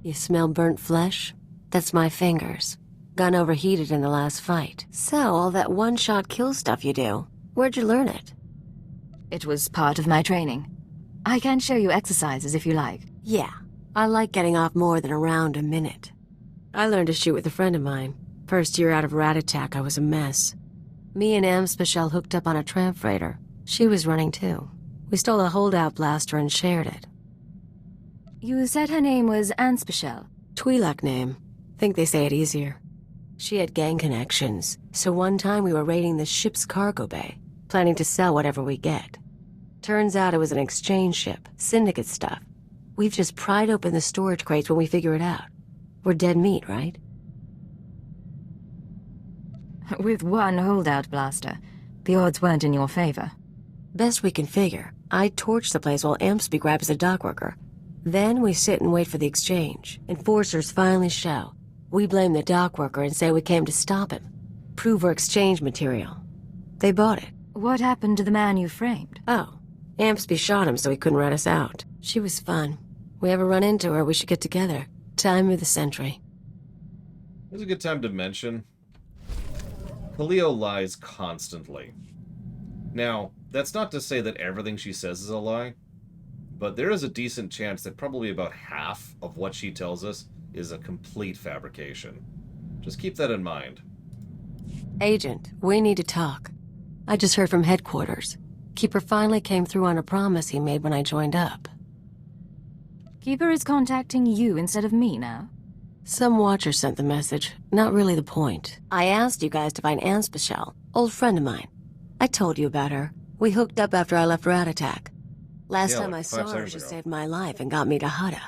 You smell burnt flesh? That's my fingers. Gun overheated in the last fight. So, all that one-shot kill stuff you do, where'd you learn it? It was part of my training. I can show you exercises if you like. Yeah, I like getting off more than a round a minute. I learned to shoot with a friend of mine. First year out of Rat Attack, I was a mess. Me and Amspechel hooked up on a tramp freighter. She was running too. We stole a holdout blaster and shared it. You said her name was Anspechel. Twi'lek name. Think they say it easier. She had gang connections, so one time we were raiding the ship's cargo bay, planning to sell whatever we get. Turns out it was an exchange ship, syndicate stuff. We've just pried open the storage crates when we figure it out. We're dead meat, right? With one holdout blaster, the odds weren't in your favor. Best we can figure, I torch the place while Ampsby grabs a dock worker. Then we sit and wait for the exchange. Enforcers finally show. We blame the dock worker and say we came to stop him. Prove we're exchange material. They bought it. What happened to the man you framed? Oh, Ampsby shot him so he couldn't rat us out. She was fun. We ever run into her, we should get together. Time of the century. Here's a good time to mention. Khalil lies constantly. Now, that's not to say that everything she says is a lie, but there is a decent chance that probably about half of what she tells us is a complete fabrication. Just keep that in mind. Agent, we need to talk. I just heard from headquarters. Keeper finally came through on a promise he made when I joined up. Keeper is contacting you instead of me now? Some watcher sent the message. Not really the point. I asked you guys to find Anspechel, old friend of mine. I told you about her. We hooked up after I left Rat Attack. Last time I saw her, she saved my life and got me to Hutta.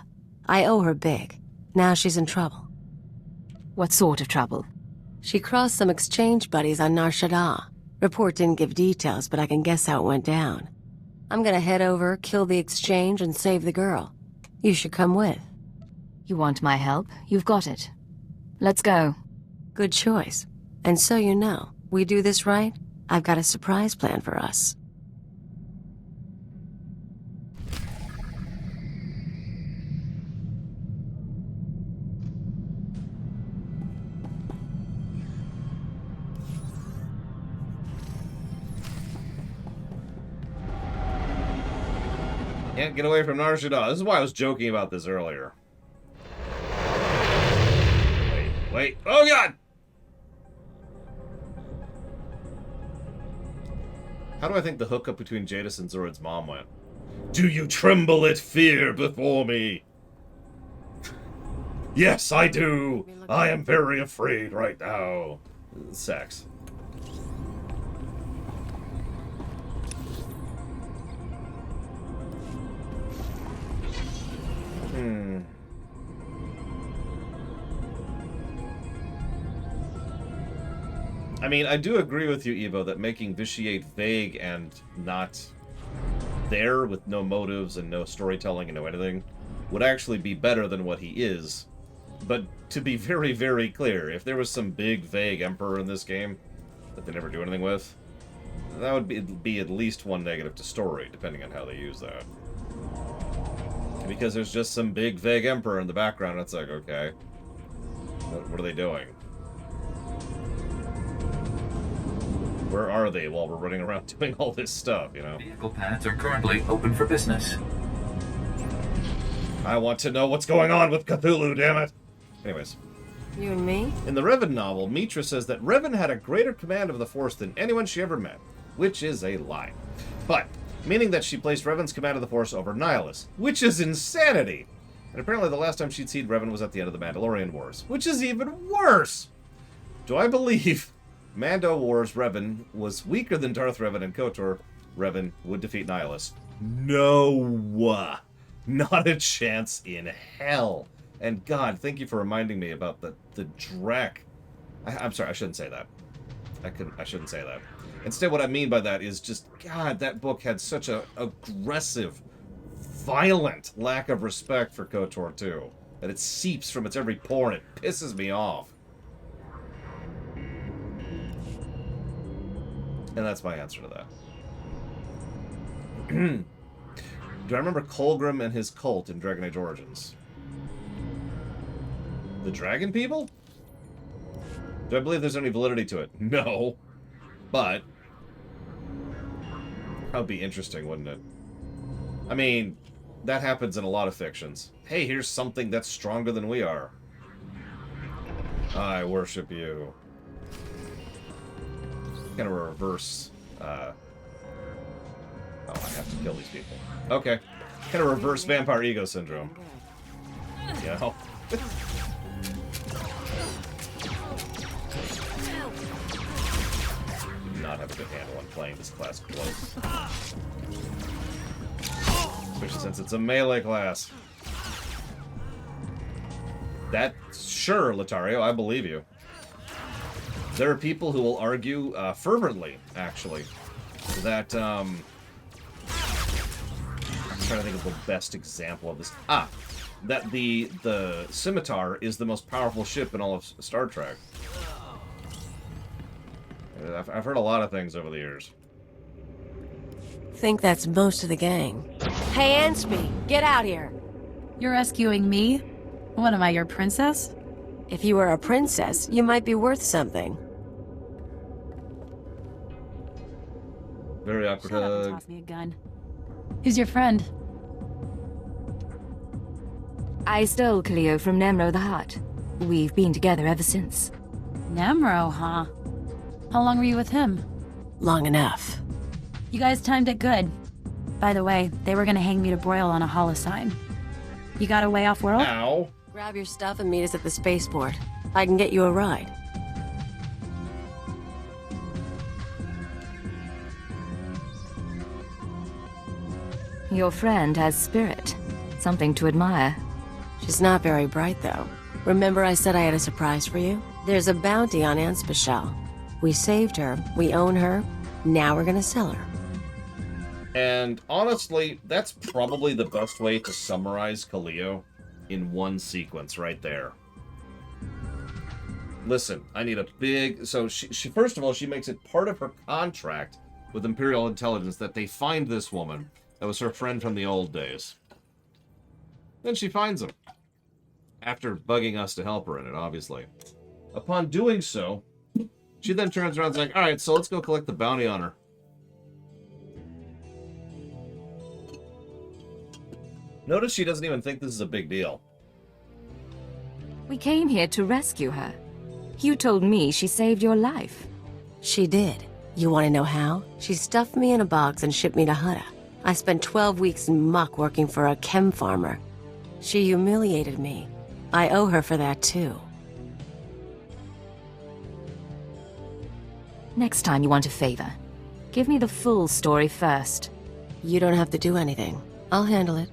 I owe her big. Now she's in trouble. What sort of trouble? She crossed some exchange buddies on Nar Shaddaa. Report didn't give details, but I can guess how it went down. I'm gonna head over, kill the exchange, and save the girl. You should come with. You want my help? You've got it. Let's go. Good choice. And so you know, we do this right, I've got a surprise plan for us. Can't get away from Nar Shaddaa. This is why I was joking about this earlier. Wait. Oh, God! How do I think the hookup between Jadus and Zord's mom went? Do you tremble at fear before me? Yes, I do. I am very afraid right now. Sex. I mean, I do agree with you, Evo, that making Vitiate vague and not there with no motives and no storytelling and no anything would actually be better than what he is. But to be very, very clear, if there was some big, vague Emperor in this game that they never do anything with, that would be at least one negative to story, depending on how they use that. Because there's just some big, vague Emperor in the background, it's like, okay, what are they doing? Where are they while we're running around doing all this stuff, you know? Vehicle paths are currently open for business. I want to know what's going on with Cthulhu, damn it! Anyways. You and me? In the Revan novel, Mitra says that Revan had a greater command of the Force than anyone she ever met, which is a lie. But, meaning that she placed Revan's command of the Force over Nihilus, which is insanity! And apparently the last time she'd seen Revan was at the end of the Mandalorian Wars, which is even worse! Do I believe Mando Wars Revan was weaker than Darth Revan and KOTOR. Revan would defeat Nihilus. No! Not a chance in hell. And God, thank you for reminding me about the Drek. I'm sorry, I shouldn't say that. I shouldn't say that. Instead, what I mean by that is just, God, that book had such a aggressive, violent lack of respect for KOTOR 2. That it seeps from its every pore and it pisses me off. And that's my answer to that. Do I remember Colgrim and his cult in Dragon Age Origins? The dragon people? Do I believe there's any validity to it? No. But that would be interesting, wouldn't it? I mean, that happens in a lot of fictions. Hey, here's something that's stronger than we are. I worship you. Kind of a reverse... Oh, I have to kill these people. Okay. Kind of reverse vampire ego syndrome. You know? Do not have a good handle on playing this class close. Especially since it's a melee class. Sure, Latario, I believe you. There are people who will argue fervently, actually, that, I'm trying to think of the best example of this. That the Scimitar is the most powerful ship in all of Star Trek. I've heard a lot of things over the years. Think that's most of the gang. Hey, Ansby, get out here! You're rescuing me? What am I, your princess? If you were a princess, you might be worth something. Very awkward. Shut up and toss me a gun. Who's your friend? I stole Cleo from Nemro the Hutt. We've been together ever since. Nemro, huh? How long were you with him? Long enough. You guys timed it good. By the way, they were gonna hang me to broil on a holocide. You got a way off-world? Ow. Grab your stuff and meet us at the spaceport. I can get you a ride. Your friend has spirit. Something to admire. She's not very bright, though. Remember I said I had a surprise for you? There's a bounty on Anspecial. We saved her, we own her, now we're gonna sell her. And honestly, that's probably the best way to summarize Cleo in one sequence right there. Listen, I need a big... So she first of all, she makes it part of her contract with Imperial Intelligence that they find this woman that was her friend from the old days. Then she finds him. After bugging us to help her in it, obviously. Upon doing so, she then turns around and is like, alright, so let's go collect the bounty on her. Notice she doesn't even think this is a big deal. We came here to rescue her. You told me she saved your life. She did. You want to know how? She stuffed me in a box and shipped me to Hutta. I spent 12 weeks in muck working for a chem farmer. She humiliated me. I owe her for that, too. Next time you want a favor, give me the full story first. You don't have to do anything. I'll handle it.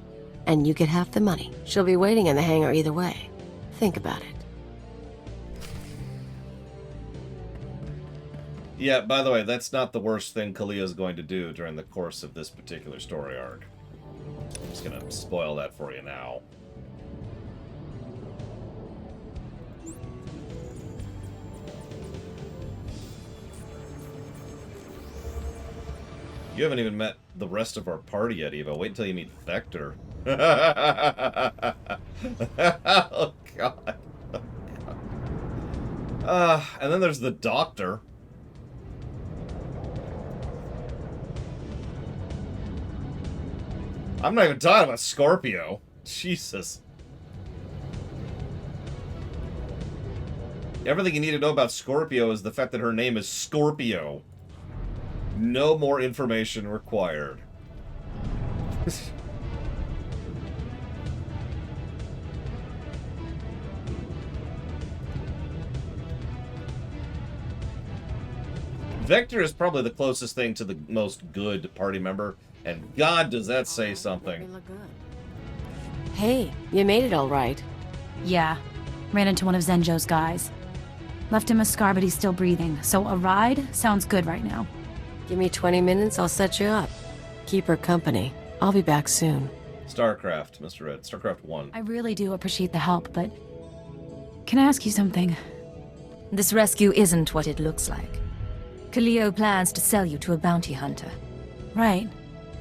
And you get half the money. She'll be waiting in the hangar either way. Think about it. Yeah, by the way, that's not the worst thing Kalia's going to do during the course of this particular story arc. I'm just gonna spoil that for you now. You haven't even met the rest of our party yet, Eva. Wait until you meet Vector. Oh, God. And then there's the Doctor. I'm not even talking about Scorpio. Jesus. Everything you need to know about Scorpio is the fact that her name is Scorpio. No more information required. Vector is probably the closest thing to the most good party member, and God, does that say something. Hey, you made it all right. Yeah. Ran into one of Zenjo's guys. Left him a scar, but he's still breathing, so a ride sounds good right now. Give me 20 minutes, I'll set you up. Keep her company. I'll be back soon. StarCraft, Mr. Red. StarCraft 1. I really do appreciate the help, but... Can I ask you something? This rescue isn't what it looks like. Cleo plans to sell you to a bounty hunter. Right.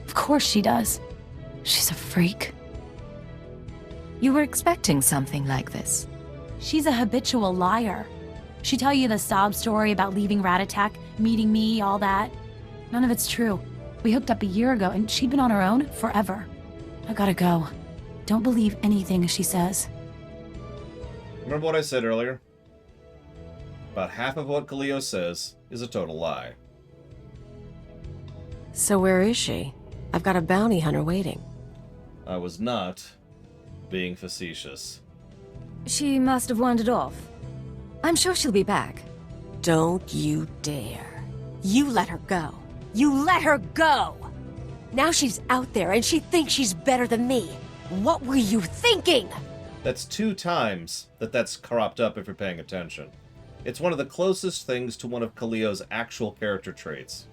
Of course she does. She's a freak. You were expecting something like this. She's a habitual liar. She tell you the sob story about leaving Rat Attack, meeting me, all that. None of it's true. We hooked up a year ago, and she'd been on her own forever. I gotta go. Don't believe anything she says. Remember what I said earlier? About half of what Cleo says is a total lie. So where is she? I've got a bounty hunter waiting. I was not being facetious. She must have wandered off. I'm sure she'll be back. Don't you dare. You let her go. You let her go! Now she's out there and she thinks she's better than me. What were you thinking? That's 2 times that's cropped up if you're paying attention. It's one of the closest things to one of Cleo's actual character traits.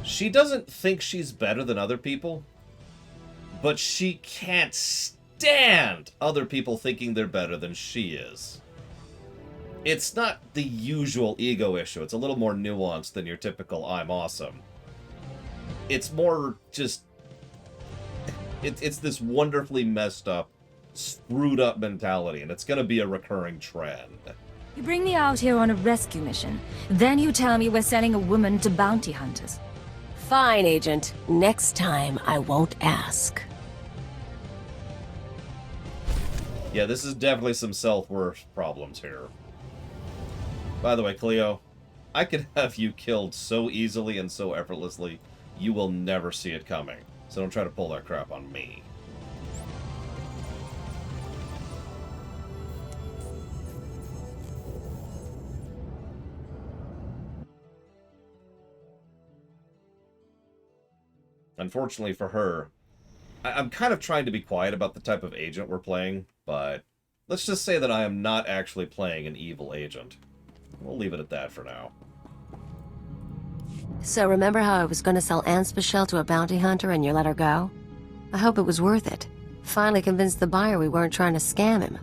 She doesn't think she's better than other people, but she can't stand other people thinking they're better than she is. It's not the usual ego issue. It's a little more nuanced than your typical I'm awesome. It's more just... It's this wonderfully messed up, screwed up mentality, and it's going to be a recurring trend. You bring me out here on a rescue mission, then you tell me we're sending a woman to bounty hunters. Fine, Agent. Next time, I won't ask. Yeah, this is definitely some self-worth problems here. By the way, Cleo, I could have you killed so easily and so effortlessly, you will never see it coming. So don't try to pull that crap on me. Unfortunately for her, I'm kind of trying to be quiet about the type of agent we're playing, but let's just say that I am not actually playing an evil agent. We'll leave it at that for now. So remember how I was going to sell Anspecial to a bounty hunter and you let her go? I hope it was worth it. Finally convinced the buyer we weren't trying to scam him.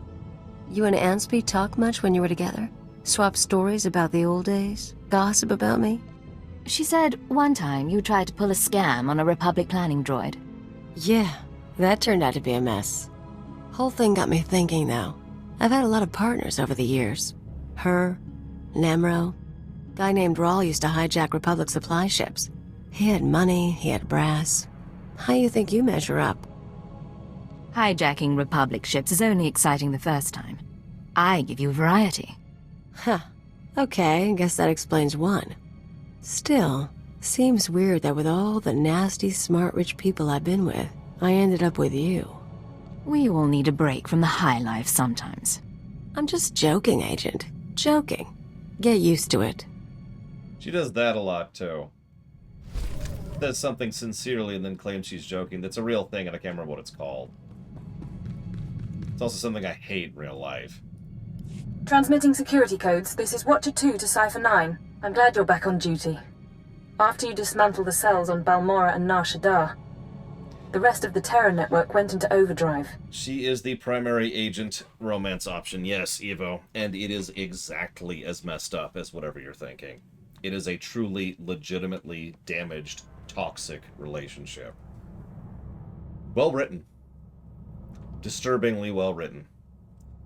You and Anspe talk much when you were together? Swap stories about the old days? Gossip about me? She said one time you tried to pull a scam on a Republic planning droid. Yeah, that turned out to be a mess. Whole thing got me thinking, though. I've had a lot of partners over the years. Her, Nimro. Guy named Rawl used to hijack Republic supply ships. He had money, he had brass. How you think you measure up? Hijacking Republic ships is only exciting the first time. I give you variety. Huh. Okay, guess that explains one. Still, seems weird that with all the nasty, smart, rich people I've been with, I ended up with you. We all need a break from the high life sometimes. I'm just joking, Agent. Joking. Get used to it. She does that a lot, too. Does something sincerely and then claims she's joking. That's a real thing, and I can't remember what it's called. It's also something I hate in real life. Transmitting security codes, this is Watcher 2 to Cipher 9. I'm glad you're back on duty. After you dismantle the cells on Balmora and Nar Shaddaa, the rest of the Terra network went into overdrive. She is the primary agent romance option, yes, Evo, and it is exactly as messed up as whatever you're thinking. It is a truly, legitimately damaged, toxic relationship. Well written. Disturbingly well written.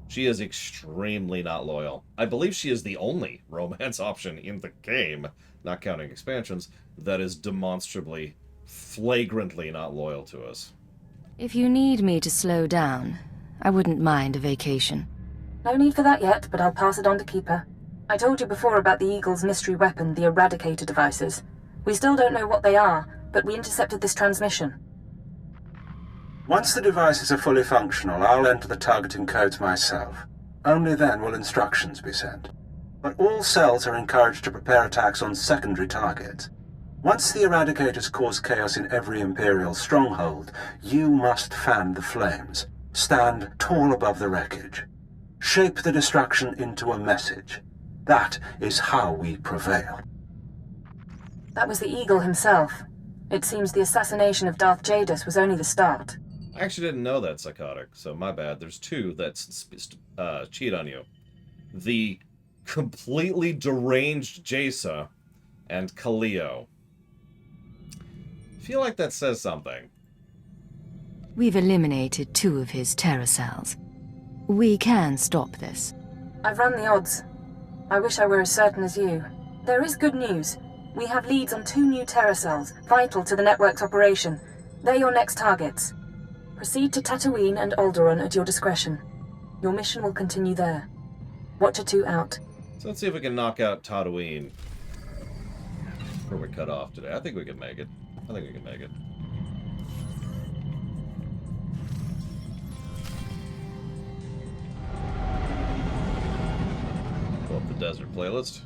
She is extremely not loyal. I believe she is the only romance option in the game, not counting expansions, that is demonstrably, flagrantly not loyal to us. If you need me to slow down, I wouldn't mind a vacation. No need for that yet, but I'll pass it on to Keeper. I told you before about the Eagle's mystery weapon, the Eradicator devices. We still don't know what they are, but we intercepted this transmission. Once the devices are fully functional, I'll enter the targeting codes myself. Only then will instructions be sent. But all cells are encouraged to prepare attacks on secondary targets. Once the Eradicators cause chaos in every Imperial stronghold, you must fan the flames. Stand tall above the wreckage. Shape the destruction into a message. That is how we prevail. That was the Eagle himself. It seems the assassination of Darth Jadus was only the start. I actually didn't know that, Psychotic, so my bad. There's two that cheat on you. The completely deranged Jaisa and Kaleo. Feel like that says something. We've eliminated 2 of his terror cells. We can stop this. I've run the odds. I wish I were as certain as you. There is good news. We have leads on 2 new terror cells, vital to the network's operation. They're your next targets. Proceed to Tatooine and Alderaan at your discretion. Your mission will continue there. Watcher 2 out. So let's see if we can knock out Tatooine. Where we cut off today. I think we can make it. I think we can make it. Pull up the desert playlist.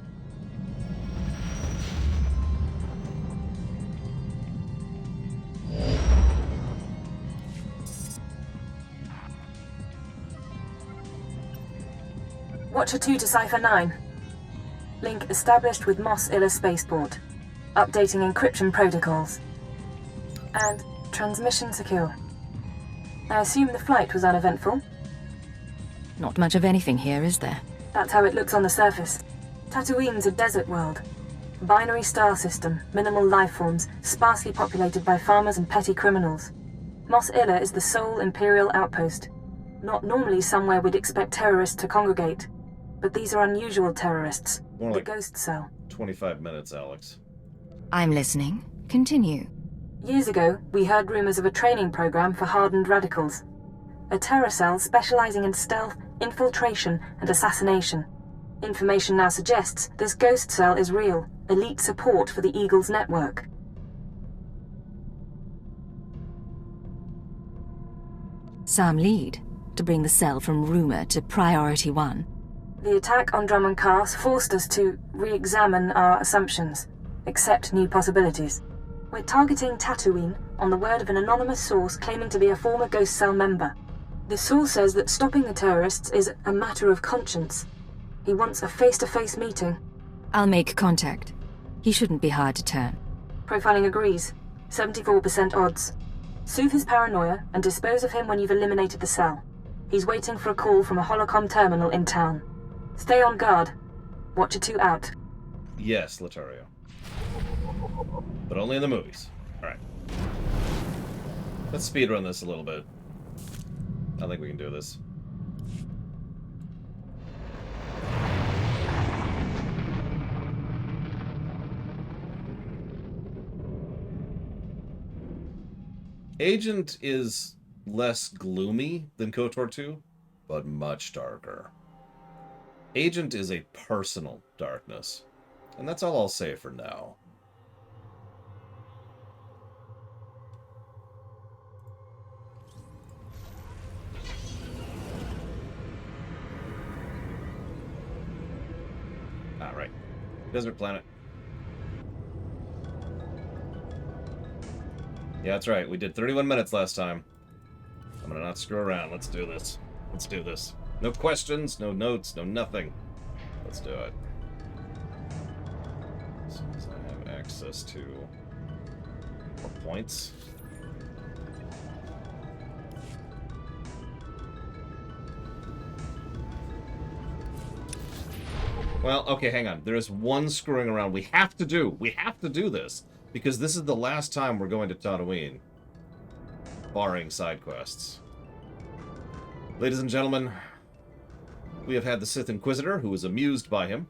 Watcher 2 to Cipher 9. Link established with Mos Illa Spaceport. Updating encryption protocols. And transmission secure. I assume the flight was uneventful? Not much of anything here, is there? That's how it looks on the surface. Tatooine's a desert world. Binary star system, minimal life forms, sparsely populated by farmers and petty criminals. Mos Illa is the sole Imperial outpost. Not normally somewhere we'd expect terrorists to congregate. But these are unusual terrorists. More the like Ghost Cell. 25 minutes, Alex. I'm listening. Continue. Years ago, we heard rumors of a training program for hardened radicals. A terror cell specializing in stealth, infiltration, and assassination. Information now suggests this Ghost Cell is real, elite support for the Eagle's network. Some lead to bring the cell from rumor to priority 1. The attack on Drummond Cars forced us to re-examine our assumptions, accept new possibilities. We're targeting Tatooine on the word of an anonymous source claiming to be a former Ghost Cell member. The source says that stopping the terrorists is a matter of conscience. He wants a face-to-face meeting. I'll make contact. He shouldn't be hard to turn. Profiling agrees. 74% odds. Soothe his paranoia and dispose of him when you've eliminated the cell. He's waiting for a call from a holocom terminal in town. Stay on guard. Watcher 2 out. Yes, Latario. But only in the movies. Alright. Let's speedrun this a little bit. I think we can do this. Agent is less gloomy than KOTOR 2, but much darker. Agent is a personal darkness, and that's all I'll say for now. Alright. Desert planet. Yeah, that's right. We did 31 minutes last time. I'm gonna not screw around. Let's do this. Let's do this. No questions, no notes, no nothing. Let's do it. As soon as I have access to more points. Well, okay, hang on. There is one screwing around we have to do. We have to do this. Because this is the last time we're going to Tatooine. Barring side quests. Ladies and gentlemen, we have had the Sith Inquisitor, who was amused by him.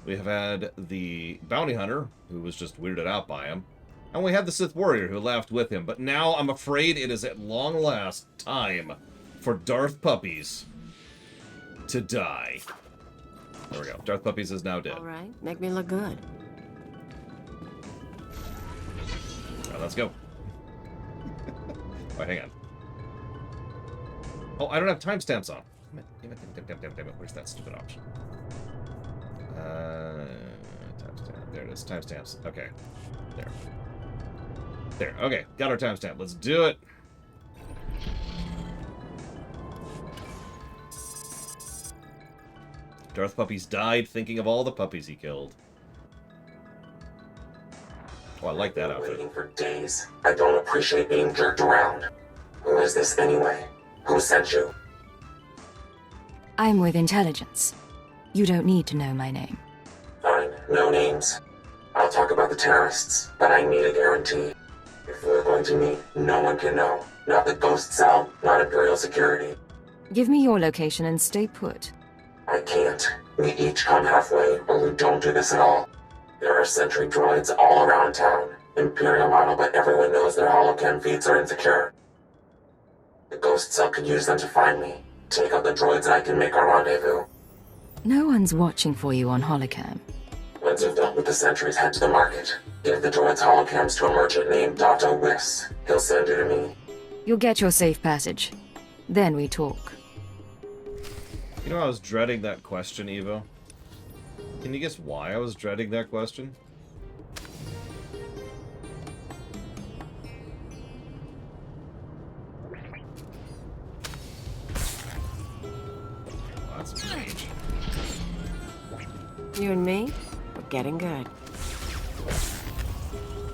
We have had the Bounty Hunter, who was just weirded out by him. And we had the Sith Warrior, who laughed with him. But now, I'm afraid it is at long last time for Darth Puppies to die. There we go. Darth Puppies is now dead. All right, make me look good. Alright, let's go. Alright, hang on. Oh, I don't have timestamps on. Damn it. Where's that stupid option? Timestamp. There it is. Timestamps. Okay. There. Okay. Got our timestamp. Let's do it. Darth Puppies died thinking of all the puppies he killed. Oh, I like that outfit. Waiting for days. I don't appreciate being jerked around. Who is this anyway? Who sent you? I'm with intelligence. You don't need to know my name. Fine, no names. I'll talk about the terrorists, but I need a guarantee. If we're going to meet, no one can know. Not the ghost cell, not Imperial security. Give me your location and stay put. I can't. We each come halfway, or we don't do this at all. There are sentry droids all around town. Imperial model, but everyone knows their holocam feeds are insecure. The ghost cell could use them to find me. Take out the droids and I can make our rendezvous. No one's watching for you on holocam. Once you've dealt with the sentries, head to the market. Give the droids holocams to a merchant named Dr. Wiss. He'll send you to me. You'll get your safe passage. Then we talk. You know, I was dreading that question, Evo. Can you guess why I was dreading that question? Oh, that's strange. You and me, we're getting good.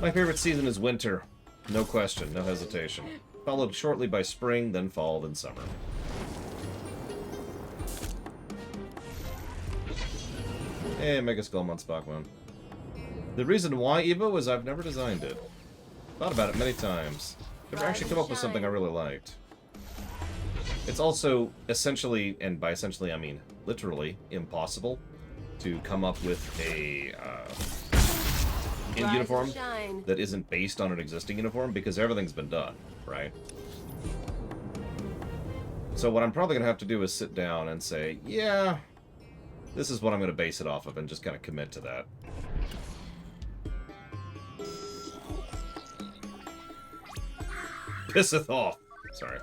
My favorite season is winter. No question, no hesitation. Followed shortly by spring, then fall, then summer. Hey, Mega Skullmon Spockmon. The reason why, Evo, is I've never designed it. Thought about it many times. Never actually come up with something I really liked. It's also essentially, and by essentially I mean literally, impossible to come up with a uniform that isn't based on an existing uniform, because everything's been done, right? So what I'm probably going to have to do is sit down and say, yeah, this is what I'm going to base it off of, and just kind of commit to that. Pisseth off. Sorry.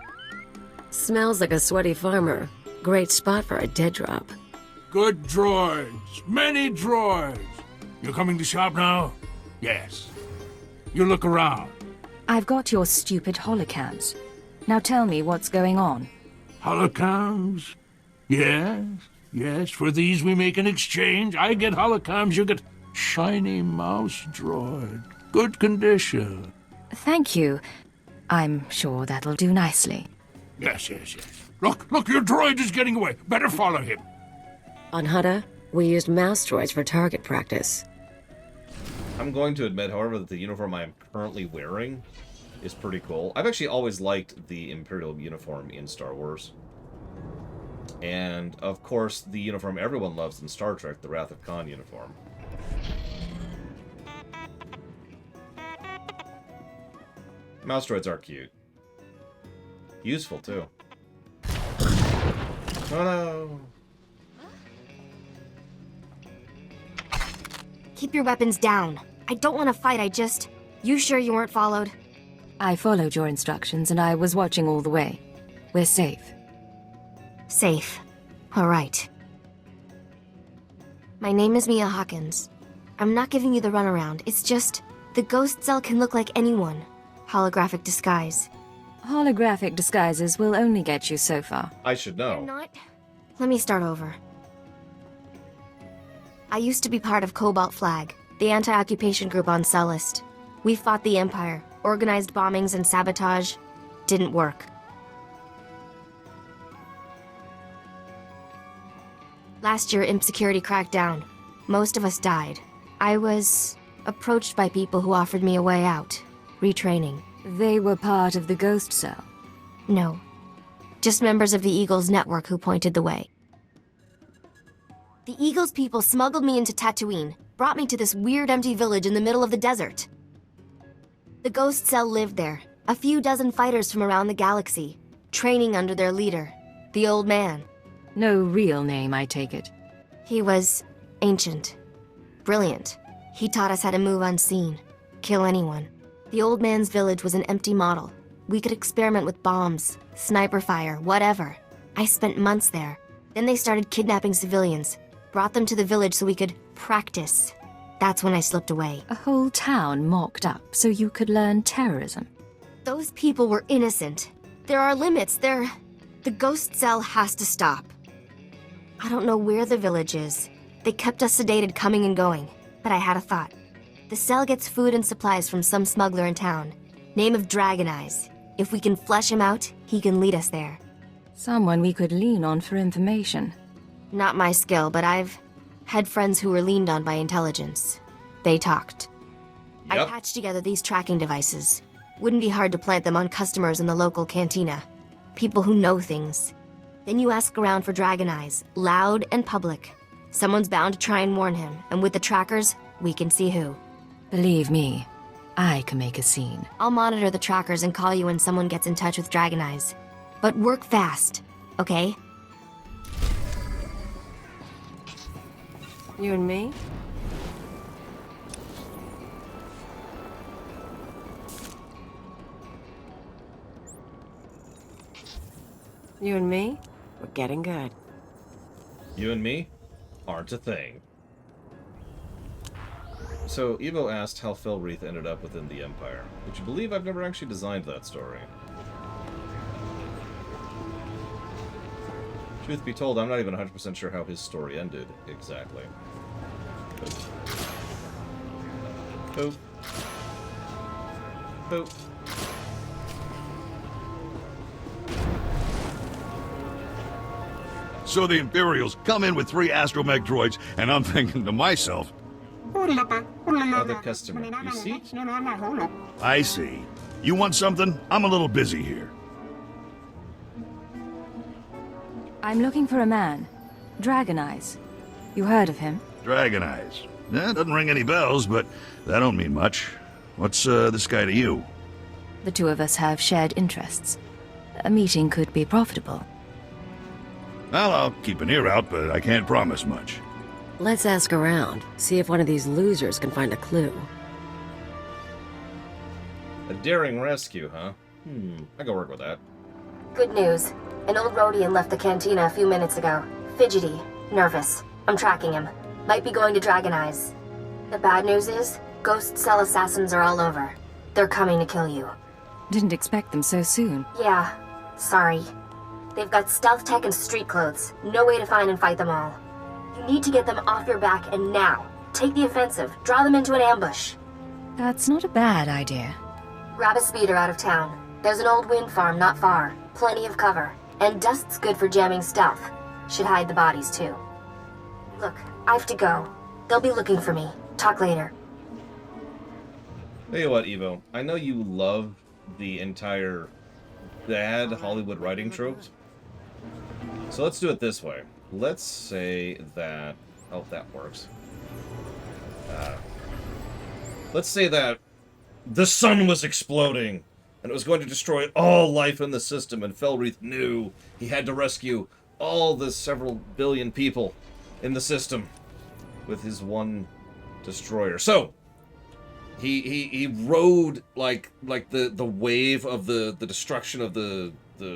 Smells like a sweaty farmer. Great spot for a dead drop. Good droids. Many droids. You're coming to shop now? Yes. You look around. I've got your stupid holocams. Now tell me what's going on. Holocams? Yes. Yes, for these we make an exchange. I get holocams, you get shiny mouse droid. Good condition. Thank you. I'm sure that'll do nicely. Yes. Look, your droid is getting away. Better follow him. On Hutta, we used mouse droids for target practice. I'm going to admit, however, that the uniform I am currently wearing is pretty cool. I've actually always liked the Imperial uniform in Star Wars. And, of course, the uniform everyone loves in Star Trek, the Wrath of Khan uniform. Mouse droids are cute. Useful, too. Oh, no! Keep your weapons down. I don't want to fight, You sure you weren't followed? I followed your instructions, and I was watching all the way. We're safe. Safe. All right. My name is Mia Hawkins. I'm not giving you the runaround. It's just, the ghost cell can look like anyone. Holographic disguise. Holographic disguises will only get you so far. I should know. I'm not. Let me start over. I used to be part of Cobalt Flag, the anti-occupation group on Cellist. We fought the Empire, organized bombings and sabotage. Didn't work. Last year, Imp Security cracked down. Most of us died. I was approached by people who offered me a way out. Retraining. They were part of the Ghost Cell? No. Just members of the Eagles network who pointed the way. The Eagles people smuggled me into Tatooine, brought me to this weird empty village in the middle of the desert. The Ghost Cell lived there, a few dozen fighters from around the galaxy, training under their leader, the Old Man. No real name, I take it. He was ancient. Brilliant. He taught us how to move unseen, kill anyone. The Old Man's village was an empty model. We could experiment with bombs, sniper fire, whatever. I spent months there. Then they started kidnapping civilians. Brought them to the village so we could practice. That's when I slipped away. A whole town mocked up so you could learn terrorism. Those people were innocent. There are limits. The ghost cell has to stop. I don't know where the village is. They kept us sedated coming and going. But I had a thought. The cell gets food and supplies from some smuggler in town. Name of Dragon Eyes. If we can flesh him out, he can lead us there. Someone we could lean on for information. Not my skill, but I've had friends who were leaned on by intelligence. They talked. Yep. I patched together these tracking devices. Wouldn't be hard to plant them on customers in the local cantina. People who know things. Then you ask around for Dragon Eyes, loud and public. Someone's bound to try and warn him, and with the trackers, we can see who. Believe me, I can make a scene. I'll monitor the trackers and call you when someone gets in touch with Dragon Eyes. But work fast, okay? You and me? You and me? We're getting good. You and me aren't a thing. So, Evo asked how Felwreath ended up within the Empire. Would you believe I've never actually designed that story? Truth be told, I'm not even 100% sure how his story ended, exactly. Boop. Boop. So the Imperials come in with 3 astromech droids, and I'm thinking to myself, Other customer, you see? I see. You want something? I'm a little busy here. I'm looking for a man. Dragon Eyes. You heard of him? Dragon Eyes. Doesn't ring any bells, but that don't mean much. What's this guy to you? The two of us have shared interests. A meeting could be profitable. Well, I'll keep an ear out, but I can't promise much. Let's ask around. See if one of these losers can find a clue. A daring rescue, huh? I can work with that. Good news. An old Rhodian left the cantina a few minutes ago. Fidgety. Nervous. I'm tracking him. Might be going to Dragon Eyes. The bad news is, ghost cell assassins are all over. They're coming to kill you. Didn't expect them so soon. Yeah. Sorry. They've got stealth tech and street clothes. No way to find and fight them all. You need to get them off your back, and now. Take the offensive. Draw them into an ambush. That's not a bad idea. Grab a speeder out of town. There's an old wind farm not far. Plenty of cover. And dust's good for jamming stealth. Should hide the bodies, too. Look, I have to go. They'll be looking for me. Talk later. Tell you what, Evo. I know you love the entire bad Hollywood writing tropes. So let's do it this way. Let's say that... Oh, that works. Let's say that the sun was exploding, and it was going to destroy all life in the system, and Felwreath knew he had to rescue all the several billion people in the system with his one destroyer. So, he rode like the wave of the destruction of the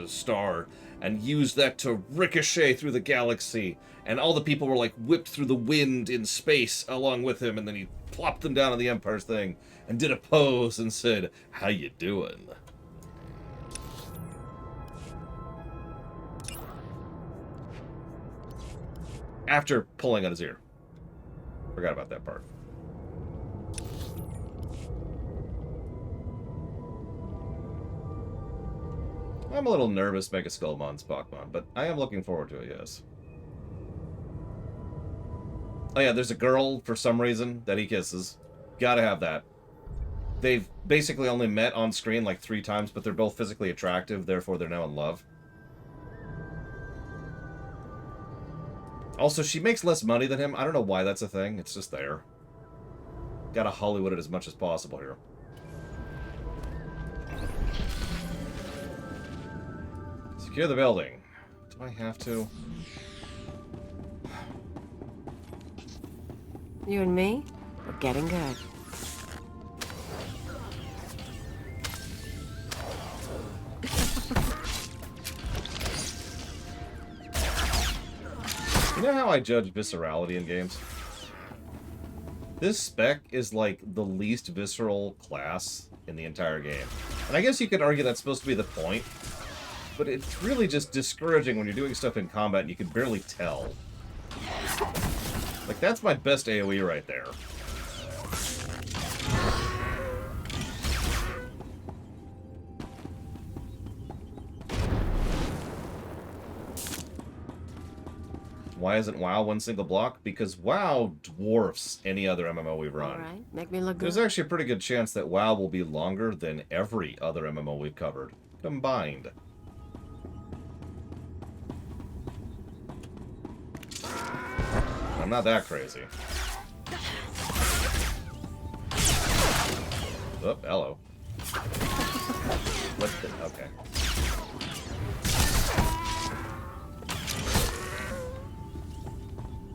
star, and used that to ricochet through the galaxy, and all the people were like whipped through the wind in space along with him, and then he plopped them down on the Empire's thing and did a pose and said, "How you doing?" After pulling on his ear. Forgot about that part. I'm a little nervous Mega Skullmon's Pokemon, but I am looking forward to it, yes. Oh yeah, there's a girl, for some reason, that he kisses. Gotta have that. They've basically only met on screen like 3 times, but they're both physically attractive, therefore they're now in love. Also, she makes less money than him. I don't know why that's a thing. It's just there. Gotta Hollywood it as much as possible here. Secure the building. Do I have to? You and me? We're getting good. You know how I judge viscerality in games? This spec is like the least visceral class in the entire game. And I guess you could argue that's supposed to be the point, but it's really just discouraging when you're doing stuff in combat and you can barely tell. Like, that's my best AoE right there. Why isn't WoW one single block? Because WoW dwarfs any other MMO we've run. Alright, make me look good. There's actually a pretty good chance that WoW will be longer than every other MMO we've covered, combined. I'm not that crazy. Oh, hello. What the... Okay.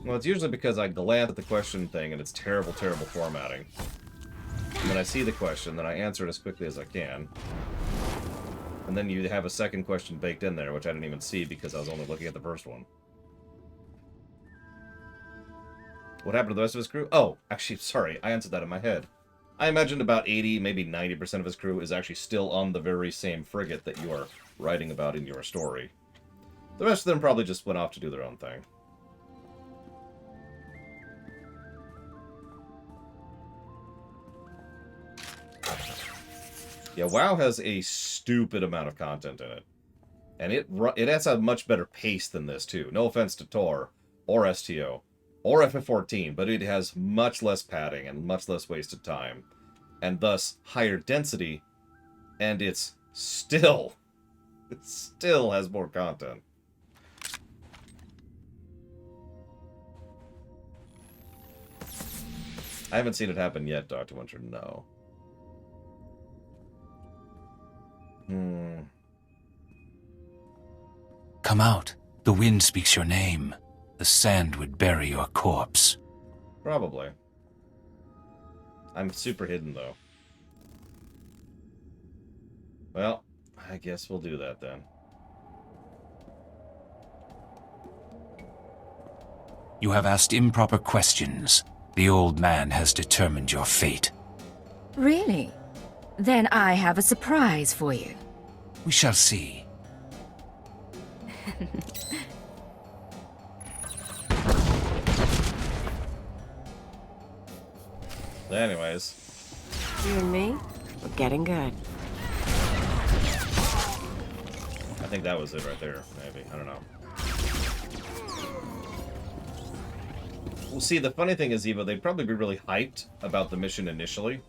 Well, it's usually because I glance at the question thing and it's terrible, terrible formatting. And then I see the question, then I answer it as quickly as I can. And then you have a second question baked in there, which I didn't even see because I was only looking at the first one. What happened to the rest of his crew? Oh, actually, sorry, I answered that in my head. I imagined about 80, maybe 90% of his crew is actually still on the very same frigate that you are writing about in your story. The rest of them probably just went off to do their own thing. Yeah, WoW has a stupid amount of content in it. And it has a much better pace than this, too. No offense to Tor, or STO, or FF14, but it has much less padding and much less wasted time. And thus, higher density, and it still has more content. I haven't seen it happen yet, Dr. Winter, no. Come out. The wind speaks your name. The sand would bury your corpse. Probably. I'm super hidden, though. Well, I guess we'll do that then. You have asked improper questions. The old man has determined your fate. Really? Then I have a surprise for you. We shall see. Anyways. You and me, we're getting good. I think that was it right there, maybe. I don't know. Well, see, the funny thing is, Evo, they'd probably be really hyped about the mission initially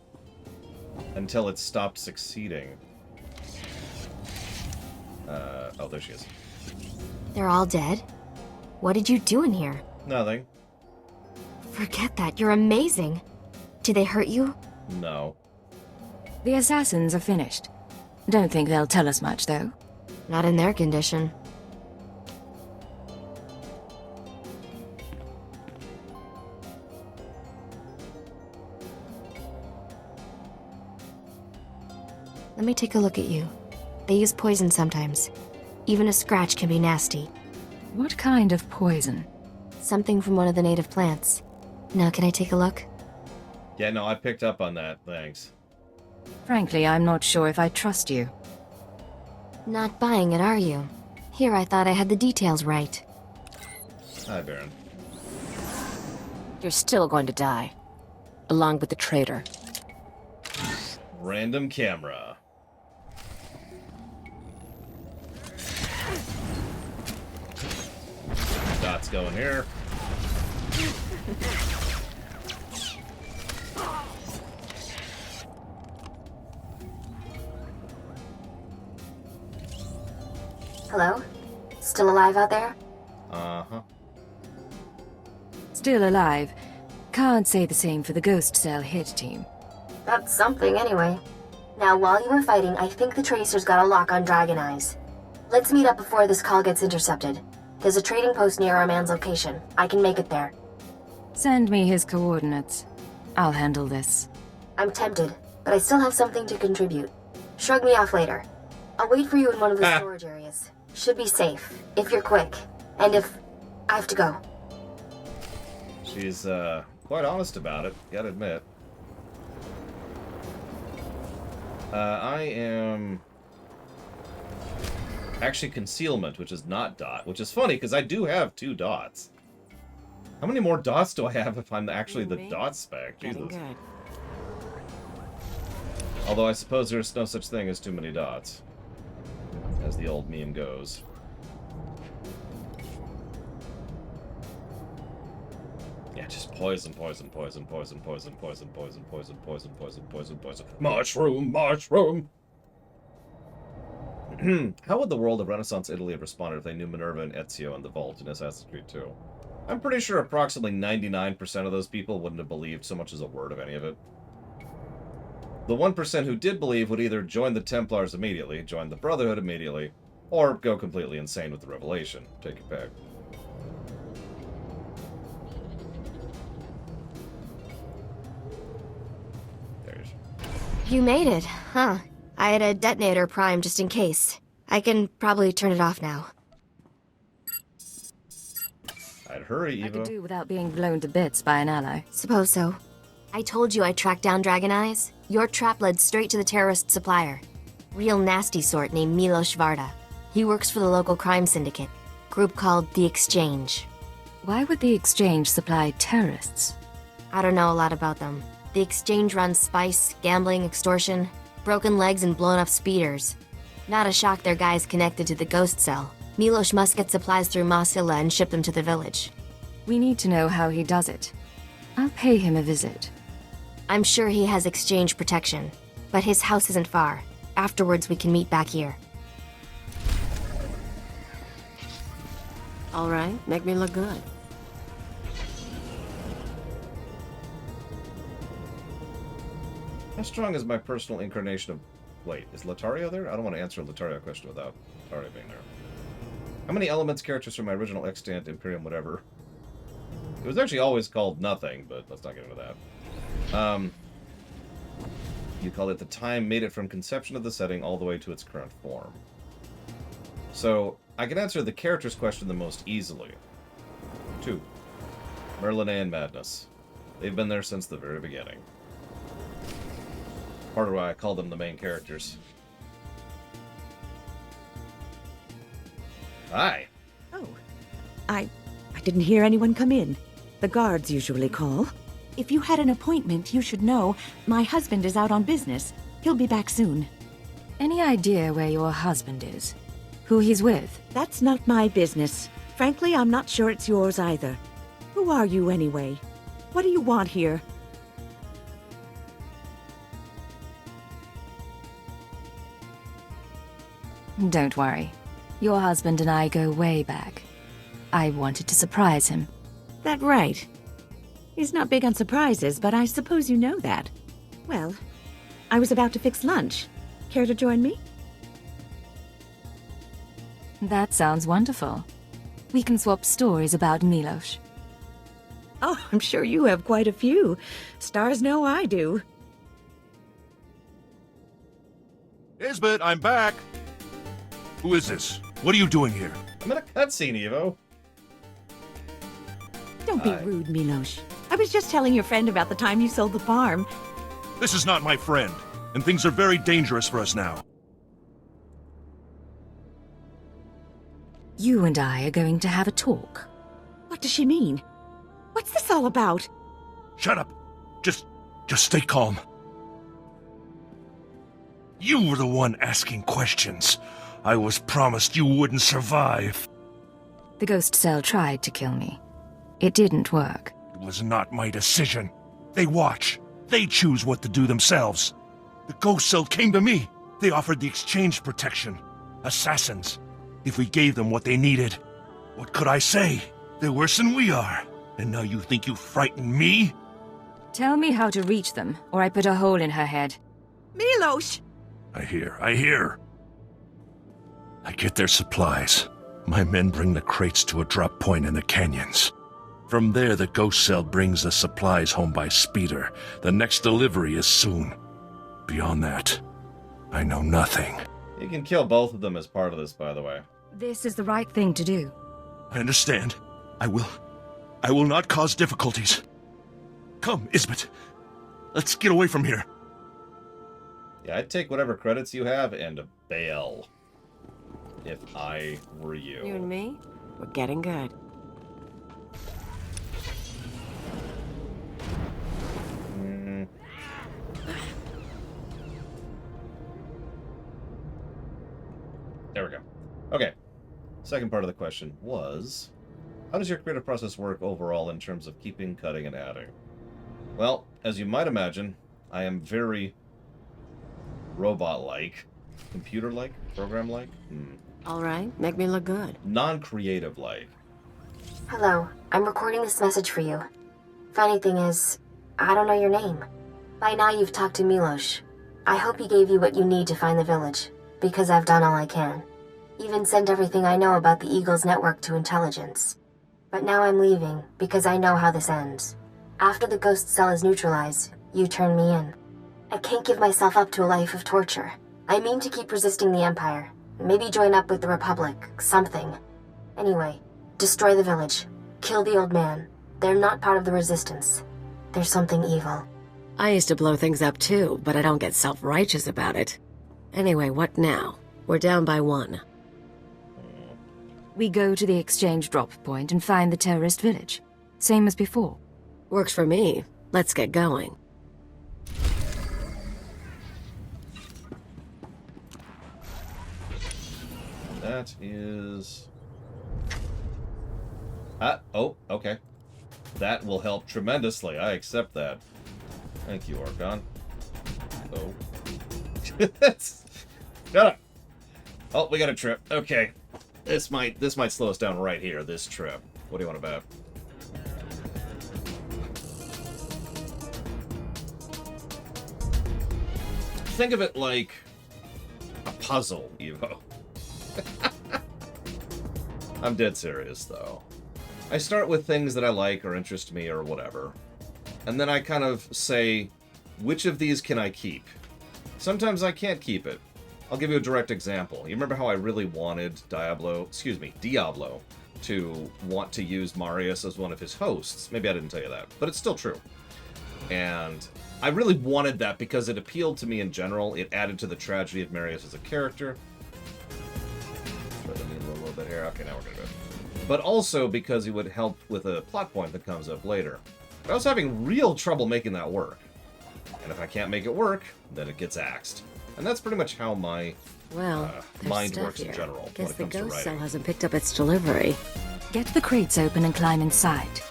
until it stopped succeeding. Oh, there she is. They're all dead? What did you do in here? Nothing. Forget that, you're amazing. Did they hurt you? No. The assassins are finished. Don't think they'll tell us much, though. Not in their condition. Let me take a look at you. They use poison sometimes. Even a scratch can be nasty. What kind of poison? Something from one of the native plants. Now can I take a look? Yeah, no, I picked up on that. Thanks. Frankly, I'm not sure if I trust you. Not buying it, are you? Here, I thought I had the details right. Hi, Baron. You're still going to die. Along with the traitor. Random camera. Dots going here. Hello? Still alive out there? Uh-huh. Still alive. Can't say the same for the Ghost Cell hit team. That's something, anyway. Now, while you were fighting, I think the Tracers got a lock on Dragon Eyes. Let's meet up before this call gets intercepted. There's a trading post near our man's location. I can make it there. Send me his coordinates. I'll handle this. I'm tempted, but I still have something to contribute. Shrug me off later. I'll wait for you in one of the storage areas. Should be safe, if you're quick. And if... I have to go. She's quite honest about it, gotta admit. I am actually concealment, which is not dot, which is funny because I do have 2 dots. How many more dots do I have if I'm actually the dot spec? Jesus. Good. Although I suppose there's no such thing as too many dots, as the old meme goes. Yeah, just poison, poison, poison, poison, poison, poison, poison, poison, poison, poison, poison, poison. Mushroom, mushroom! How would the world of Renaissance Italy have responded if they knew Minerva and Ezio and the Vault in Assassin's Creed 2? I'm pretty sure approximately 99% of those people wouldn't have believed so much as a word of any of it. The 1% who did believe would either join the Templars immediately, join the Brotherhood immediately, or go completely insane with the revelation. Take your pick. You made it, huh? I had a detonator primed just in case. I can probably turn it off now. I'd hurry, Eva. I could do without being blown to bits by an ally. Suppose so. I told you I tracked down Dragon Eyes. Your trap led straight to the terrorist supplier. Real nasty sort named Milos Varda. He works for the local crime syndicate. Group called The Exchange. Why would the Exchange supply terrorists? I don't know a lot about them. The Exchange runs spice, gambling, extortion, broken legs, and blown up speeders. Not a shock their guys connected to the ghost cell. Milos must get supplies through Masilla and ship them to the village. We need to know how he does it. I'll pay him a visit. I'm sure he has Exchange protection, but his house isn't far. Afterwards, we can meet back here. All right, make me look good. How strong is my personal incarnation of... Wait, is Latario there? I don't want to answer a Latario question without Latario being there. How many elements characters from my original extant, Imperium, whatever? It was actually always called nothing, but let's not get into that. You called it the time made it from conception of the setting all the way to its current form. So, I can answer the characters question the most easily. 2. Merlinae and Madness. They've been there since the very beginning. Part of why I call them the main characters. Hi. Oh. I didn't hear anyone come in. The guards usually call. If you had an appointment, you should know. My husband is out on business. He'll be back soon. Any idea where your husband is? Who he's with? That's not my business. Frankly, I'm not sure it's yours either. Who are you anyway? What do you want here? Don't worry. Your husband and I go way back. I wanted to surprise him. That right? He's not big on surprises, but I suppose you know that. Well, I was about to fix lunch. Care to join me? That sounds wonderful. We can swap stories about Milos. Oh, I'm sure you have quite a few. Stars know I do. Isbeth, I'm back! Who is this? What are you doing here? I'm in a cutscene, Evo. Don't be rude, Milos. I was just telling your friend about the time you sold the farm. This is not my friend, and things are very dangerous for us now. You and I are going to have a talk. What does she mean? What's this all about? Shut up. Just stay calm. You were the one asking questions. I was promised you wouldn't survive. The ghost cell tried to kill me. It didn't work. It was not my decision. They watch. They choose what to do themselves. The ghost cell came to me. They offered the exchange protection. Assassins. If we gave them what they needed, what could I say? They're worse than we are. And now you think you frighten me? Tell me how to reach them, or I put a hole in her head. Milos! I hear. I get their supplies. My men bring the crates to a drop point in the canyons. From there, the ghost cell brings the supplies home by speeder. The next delivery is soon. Beyond that, I know nothing. You can kill both of them as part of this, by the way. This is the right thing to do. I understand. I will I will not cause difficulties. Come, Isbeth. Let's get away from here. Yeah, I'd take whatever credits you have and bail. If I were you. You and me? We're getting good. There we go. Okay. Second part of the question was, how does your creative process work overall in terms of keeping, cutting, and adding? Well, as you might imagine, I am very robot-like, computer-like, program-like. All right, make me look good. Non-creative-like. Hello, I'm recording this message for you. Funny thing is, I don't know your name. By now you've talked to Milos. I hope he gave you what you need to find the village, because I've done all I can. Even sent everything I know about the Eagles network to intelligence. But now I'm leaving, because I know how this ends. After the ghost cell is neutralized, you turn me in. I can't give myself up to a life of torture. I mean to keep resisting the Empire. Maybe join up with the Republic, something. Anyway, destroy the village. Kill the old man. They're not part of the Resistance. There's something evil. I used to blow things up too, but I don't get self-righteous about it. Anyway, what now? We're down by 1. We go to the exchange drop point and find the terrorist village. Same as before. Works for me. Let's get going. That is... oh, okay. That will help tremendously. I accept that. Thank you, Archon. Oh. Shut up! Oh, we got a trip. Okay. This might slow us down right here, this trip. What do you want about? Think of it like a puzzle, Evo. I'm dead serious, though. I start with things that I like or interest me or whatever. And then I kind of say, which of these can I keep? Sometimes I can't keep it. I'll give you a direct example. You remember how I really wanted Diablo to want to use Marius as one of his hosts? Maybe I didn't tell you that, but it's still true. And I really wanted that because it appealed to me in general. It added to the tragedy of Marius as a character. Thread the needle a little bit here. Okay, now we're good. But also because he would help with a plot point that comes up later. But I was having real trouble making that work. And if I can't make it work, then it gets axed. And that's pretty much how my mind works in general when it comes to writing. Guess the ghost cell hasn't picked up its delivery. Get the crates open and climb inside.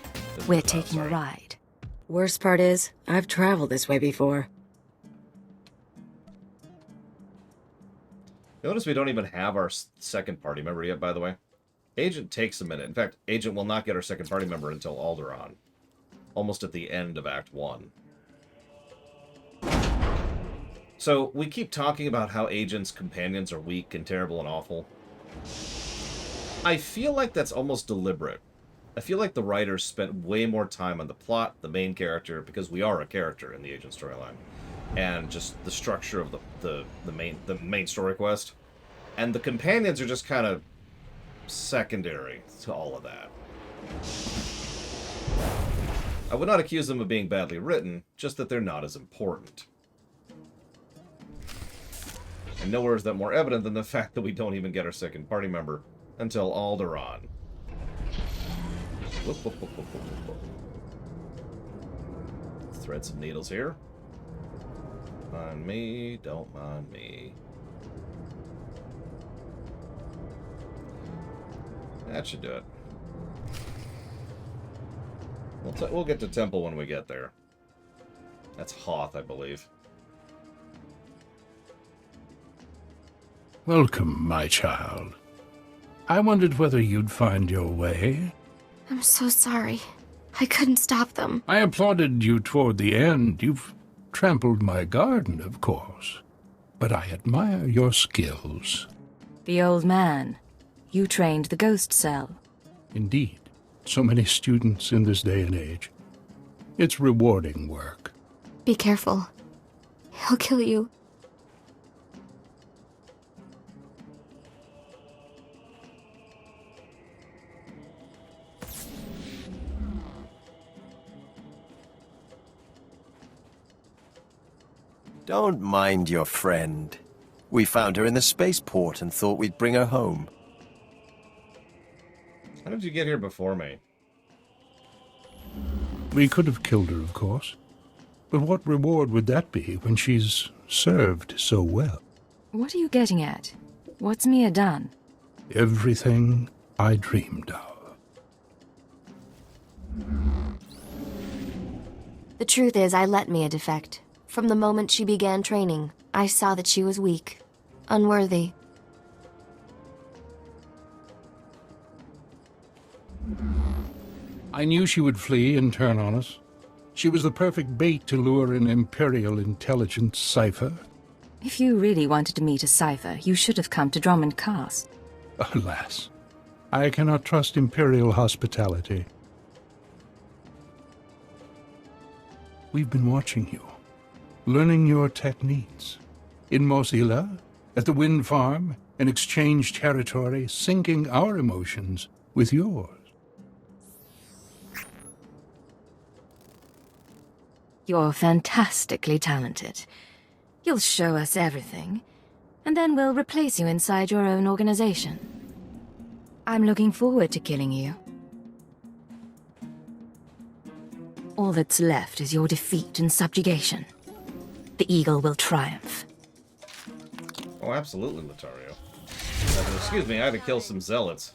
We're taking a ride. Worst part is, I've traveled this way before. Notice we don't even have our second party member yet, by the way. Agent takes a minute. In fact, Agent will not get our second party member until Alderaan. Almost at the end of Act 1. So, we keep talking about how Agent's companions are weak and terrible and awful. I feel like that's almost deliberate. I feel like the writers spent way more time on the plot, the main character, because we are a character in the Agent storyline, and just the structure of the main story quest. And the companions are just kind of secondary to all of that. I would not accuse them of being badly written, just that they're not as important. And nowhere is that more evident than the fact that we don't even get our second party member until Alderaan. Whoop, whoop, whoop, whoop, whoop, whoop. Thread some needles here. Mind me, don't mind me. That should do it. We'll get to Temple when we get there. That's Hoth, I believe. Welcome, my child. I wondered whether you'd find your way. I'm so sorry. I couldn't stop them. I applauded you toward the end. You've trampled my garden, of course. But I admire your skills. The old man. You trained the ghost cell. Indeed. So many students in this day and age. It's rewarding work. Be careful. He'll kill you. Don't mind your friend. We found her in the spaceport and thought we'd bring her home. How did you get here before me? We could have killed her, of course. But what reward would that be when she's served so well? What are you getting at? What's Mia done? Everything I dreamed of. The truth is, I let Mia defect. From the moment she began training, I saw that she was weak, unworthy. I knew she would flee and turn on us. She was the perfect bait to lure an Imperial intelligence Cipher. If you really wanted to meet a Cipher, you should have come to Drummond Cast. Alas, I cannot trust Imperial hospitality. We've been watching you, learning your techniques. In Mosila, at the wind farm, in exchange territory, syncing our emotions with yours. You're fantastically talented. You'll show us everything, and then we'll replace you inside your own organization. I'm looking forward to killing you. All that's left is your defeat and subjugation. The Eagle will triumph. Oh, absolutely, Lothario. Excuse me, I had to kill some zealots.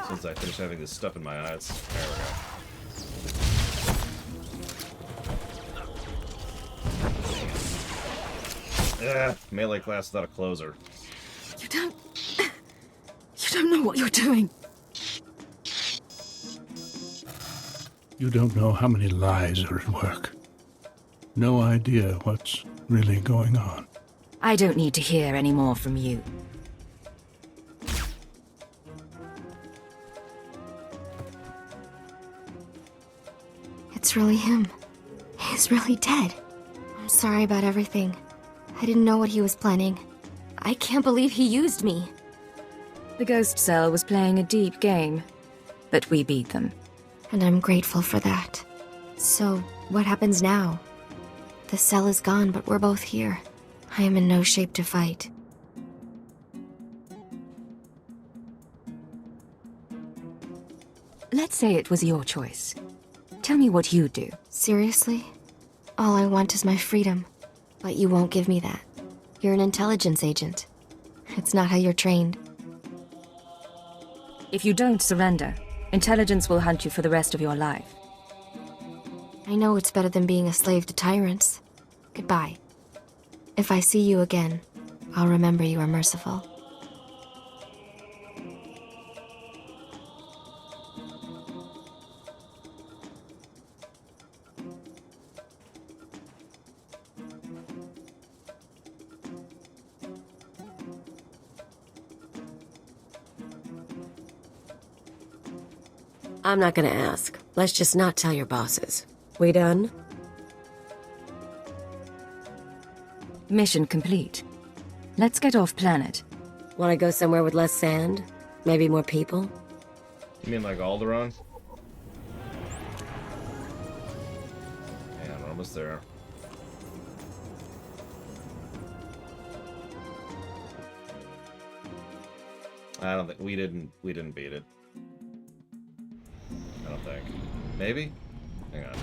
Since I finished having this stuff in my eyes. There we go. Melee class without a closer. You don't know what you're doing. You don't know how many lies are at work. No idea what's really going on. I don't need to hear any more from you. It's really him. He's really dead. I'm sorry about everything. I didn't know what he was planning. I can't believe he used me. The Ghost Cell was playing a deep game, but we beat them. And I'm grateful for that. So, what happens now? The cell is gone, but we're both here. I am in no shape to fight. Let's say it was your choice. Tell me what you'd do. Seriously? All I want is my freedom. But you won't give me that. You're an intelligence agent. It's not how you're trained. If you don't surrender, intelligence will hunt you for the rest of your life. I know it's better than being a slave to tyrants. Goodbye. If I see you again, I'll remember you are merciful. I'm not gonna ask. Let's just not tell your bosses. We done? Mission complete. Let's get off planet. Wanna go somewhere with less sand? Maybe more people? You mean like Alderaan? Yeah, we're almost there. I don't think we didn't beat it. I don't think. Maybe? Hang on.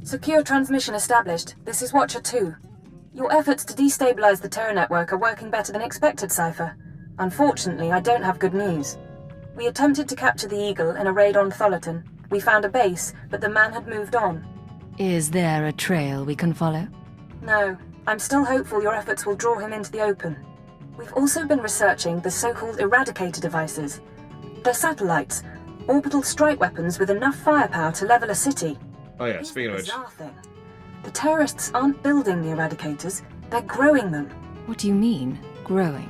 Secure transmission established. This is Watcher 2. Your efforts to destabilize the Terra network are working better than expected, Cipher. Unfortunately, I don't have good news. We attempted to capture the Eagle in a raid on Tholiton. We found a base, but the man had moved on. Is there a trail we can follow? No. I'm still hopeful your efforts will draw him into the open. We've also been researching the so-called Eradicator devices. They're satellites, orbital strike weapons with enough firepower to level a city. Oh yeah, speaking of which. Bizarre thing. The terrorists aren't building the Eradicators, they're growing them. What do you mean, growing?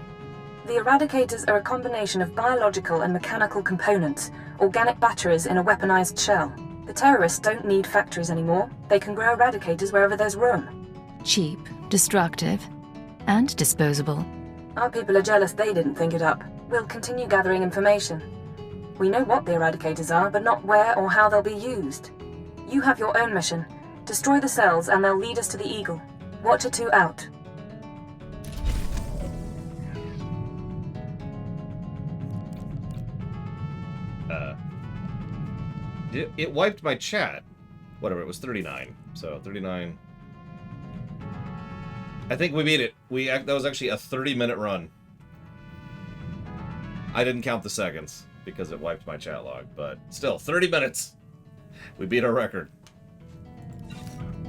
The Eradicators are a combination of biological and mechanical components, organic batteries in a weaponized shell. The terrorists don't need factories anymore. They can grow Eradicators wherever there's room. Cheap, destructive, and disposable. Our people are jealous they didn't think it up. We'll continue gathering information. We know what the Eradicators are, but not where or how they'll be used. You have your own mission. Destroy the cells and they'll lead us to the Eagle. Watcher 2 out. It wiped my chat. Whatever, it was 39. So 39. I think we beat it. That was actually a 30-minute run. I didn't count the seconds because it wiped my chat log, but still, 30 minutes. We beat our record.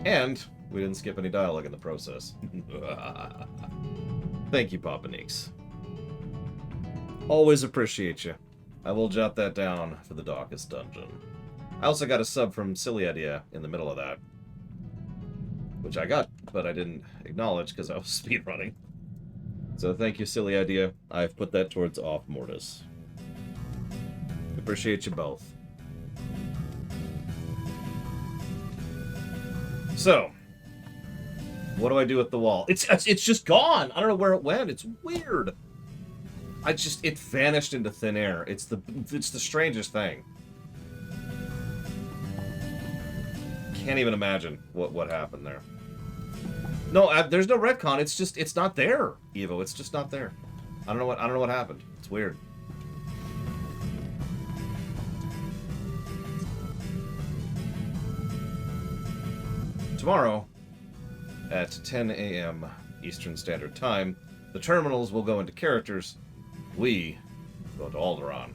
And we didn't skip any dialogue in the process. Thank you, Papa Neeks. Always appreciate you. I will jot that down for the darkest dungeon. I also got a sub from Silly Idea in the middle of that, which I got, but I didn't acknowledge because I was speedrunning. So thank you, Silly Idea. I've put that towards Off Mortis. Appreciate you both. So, what do I do with the wall? It's just gone. I don't know where it went. It's weird. It vanished into thin air. It's the strangest thing. Can't even imagine what happened there. No, there's no retcon. It's not there, Evo. It's just not there. I don't know what happened. It's weird. Tomorrow at 10 a.m. Eastern Standard Time, the terminals will go into characters. We go to Alderaan.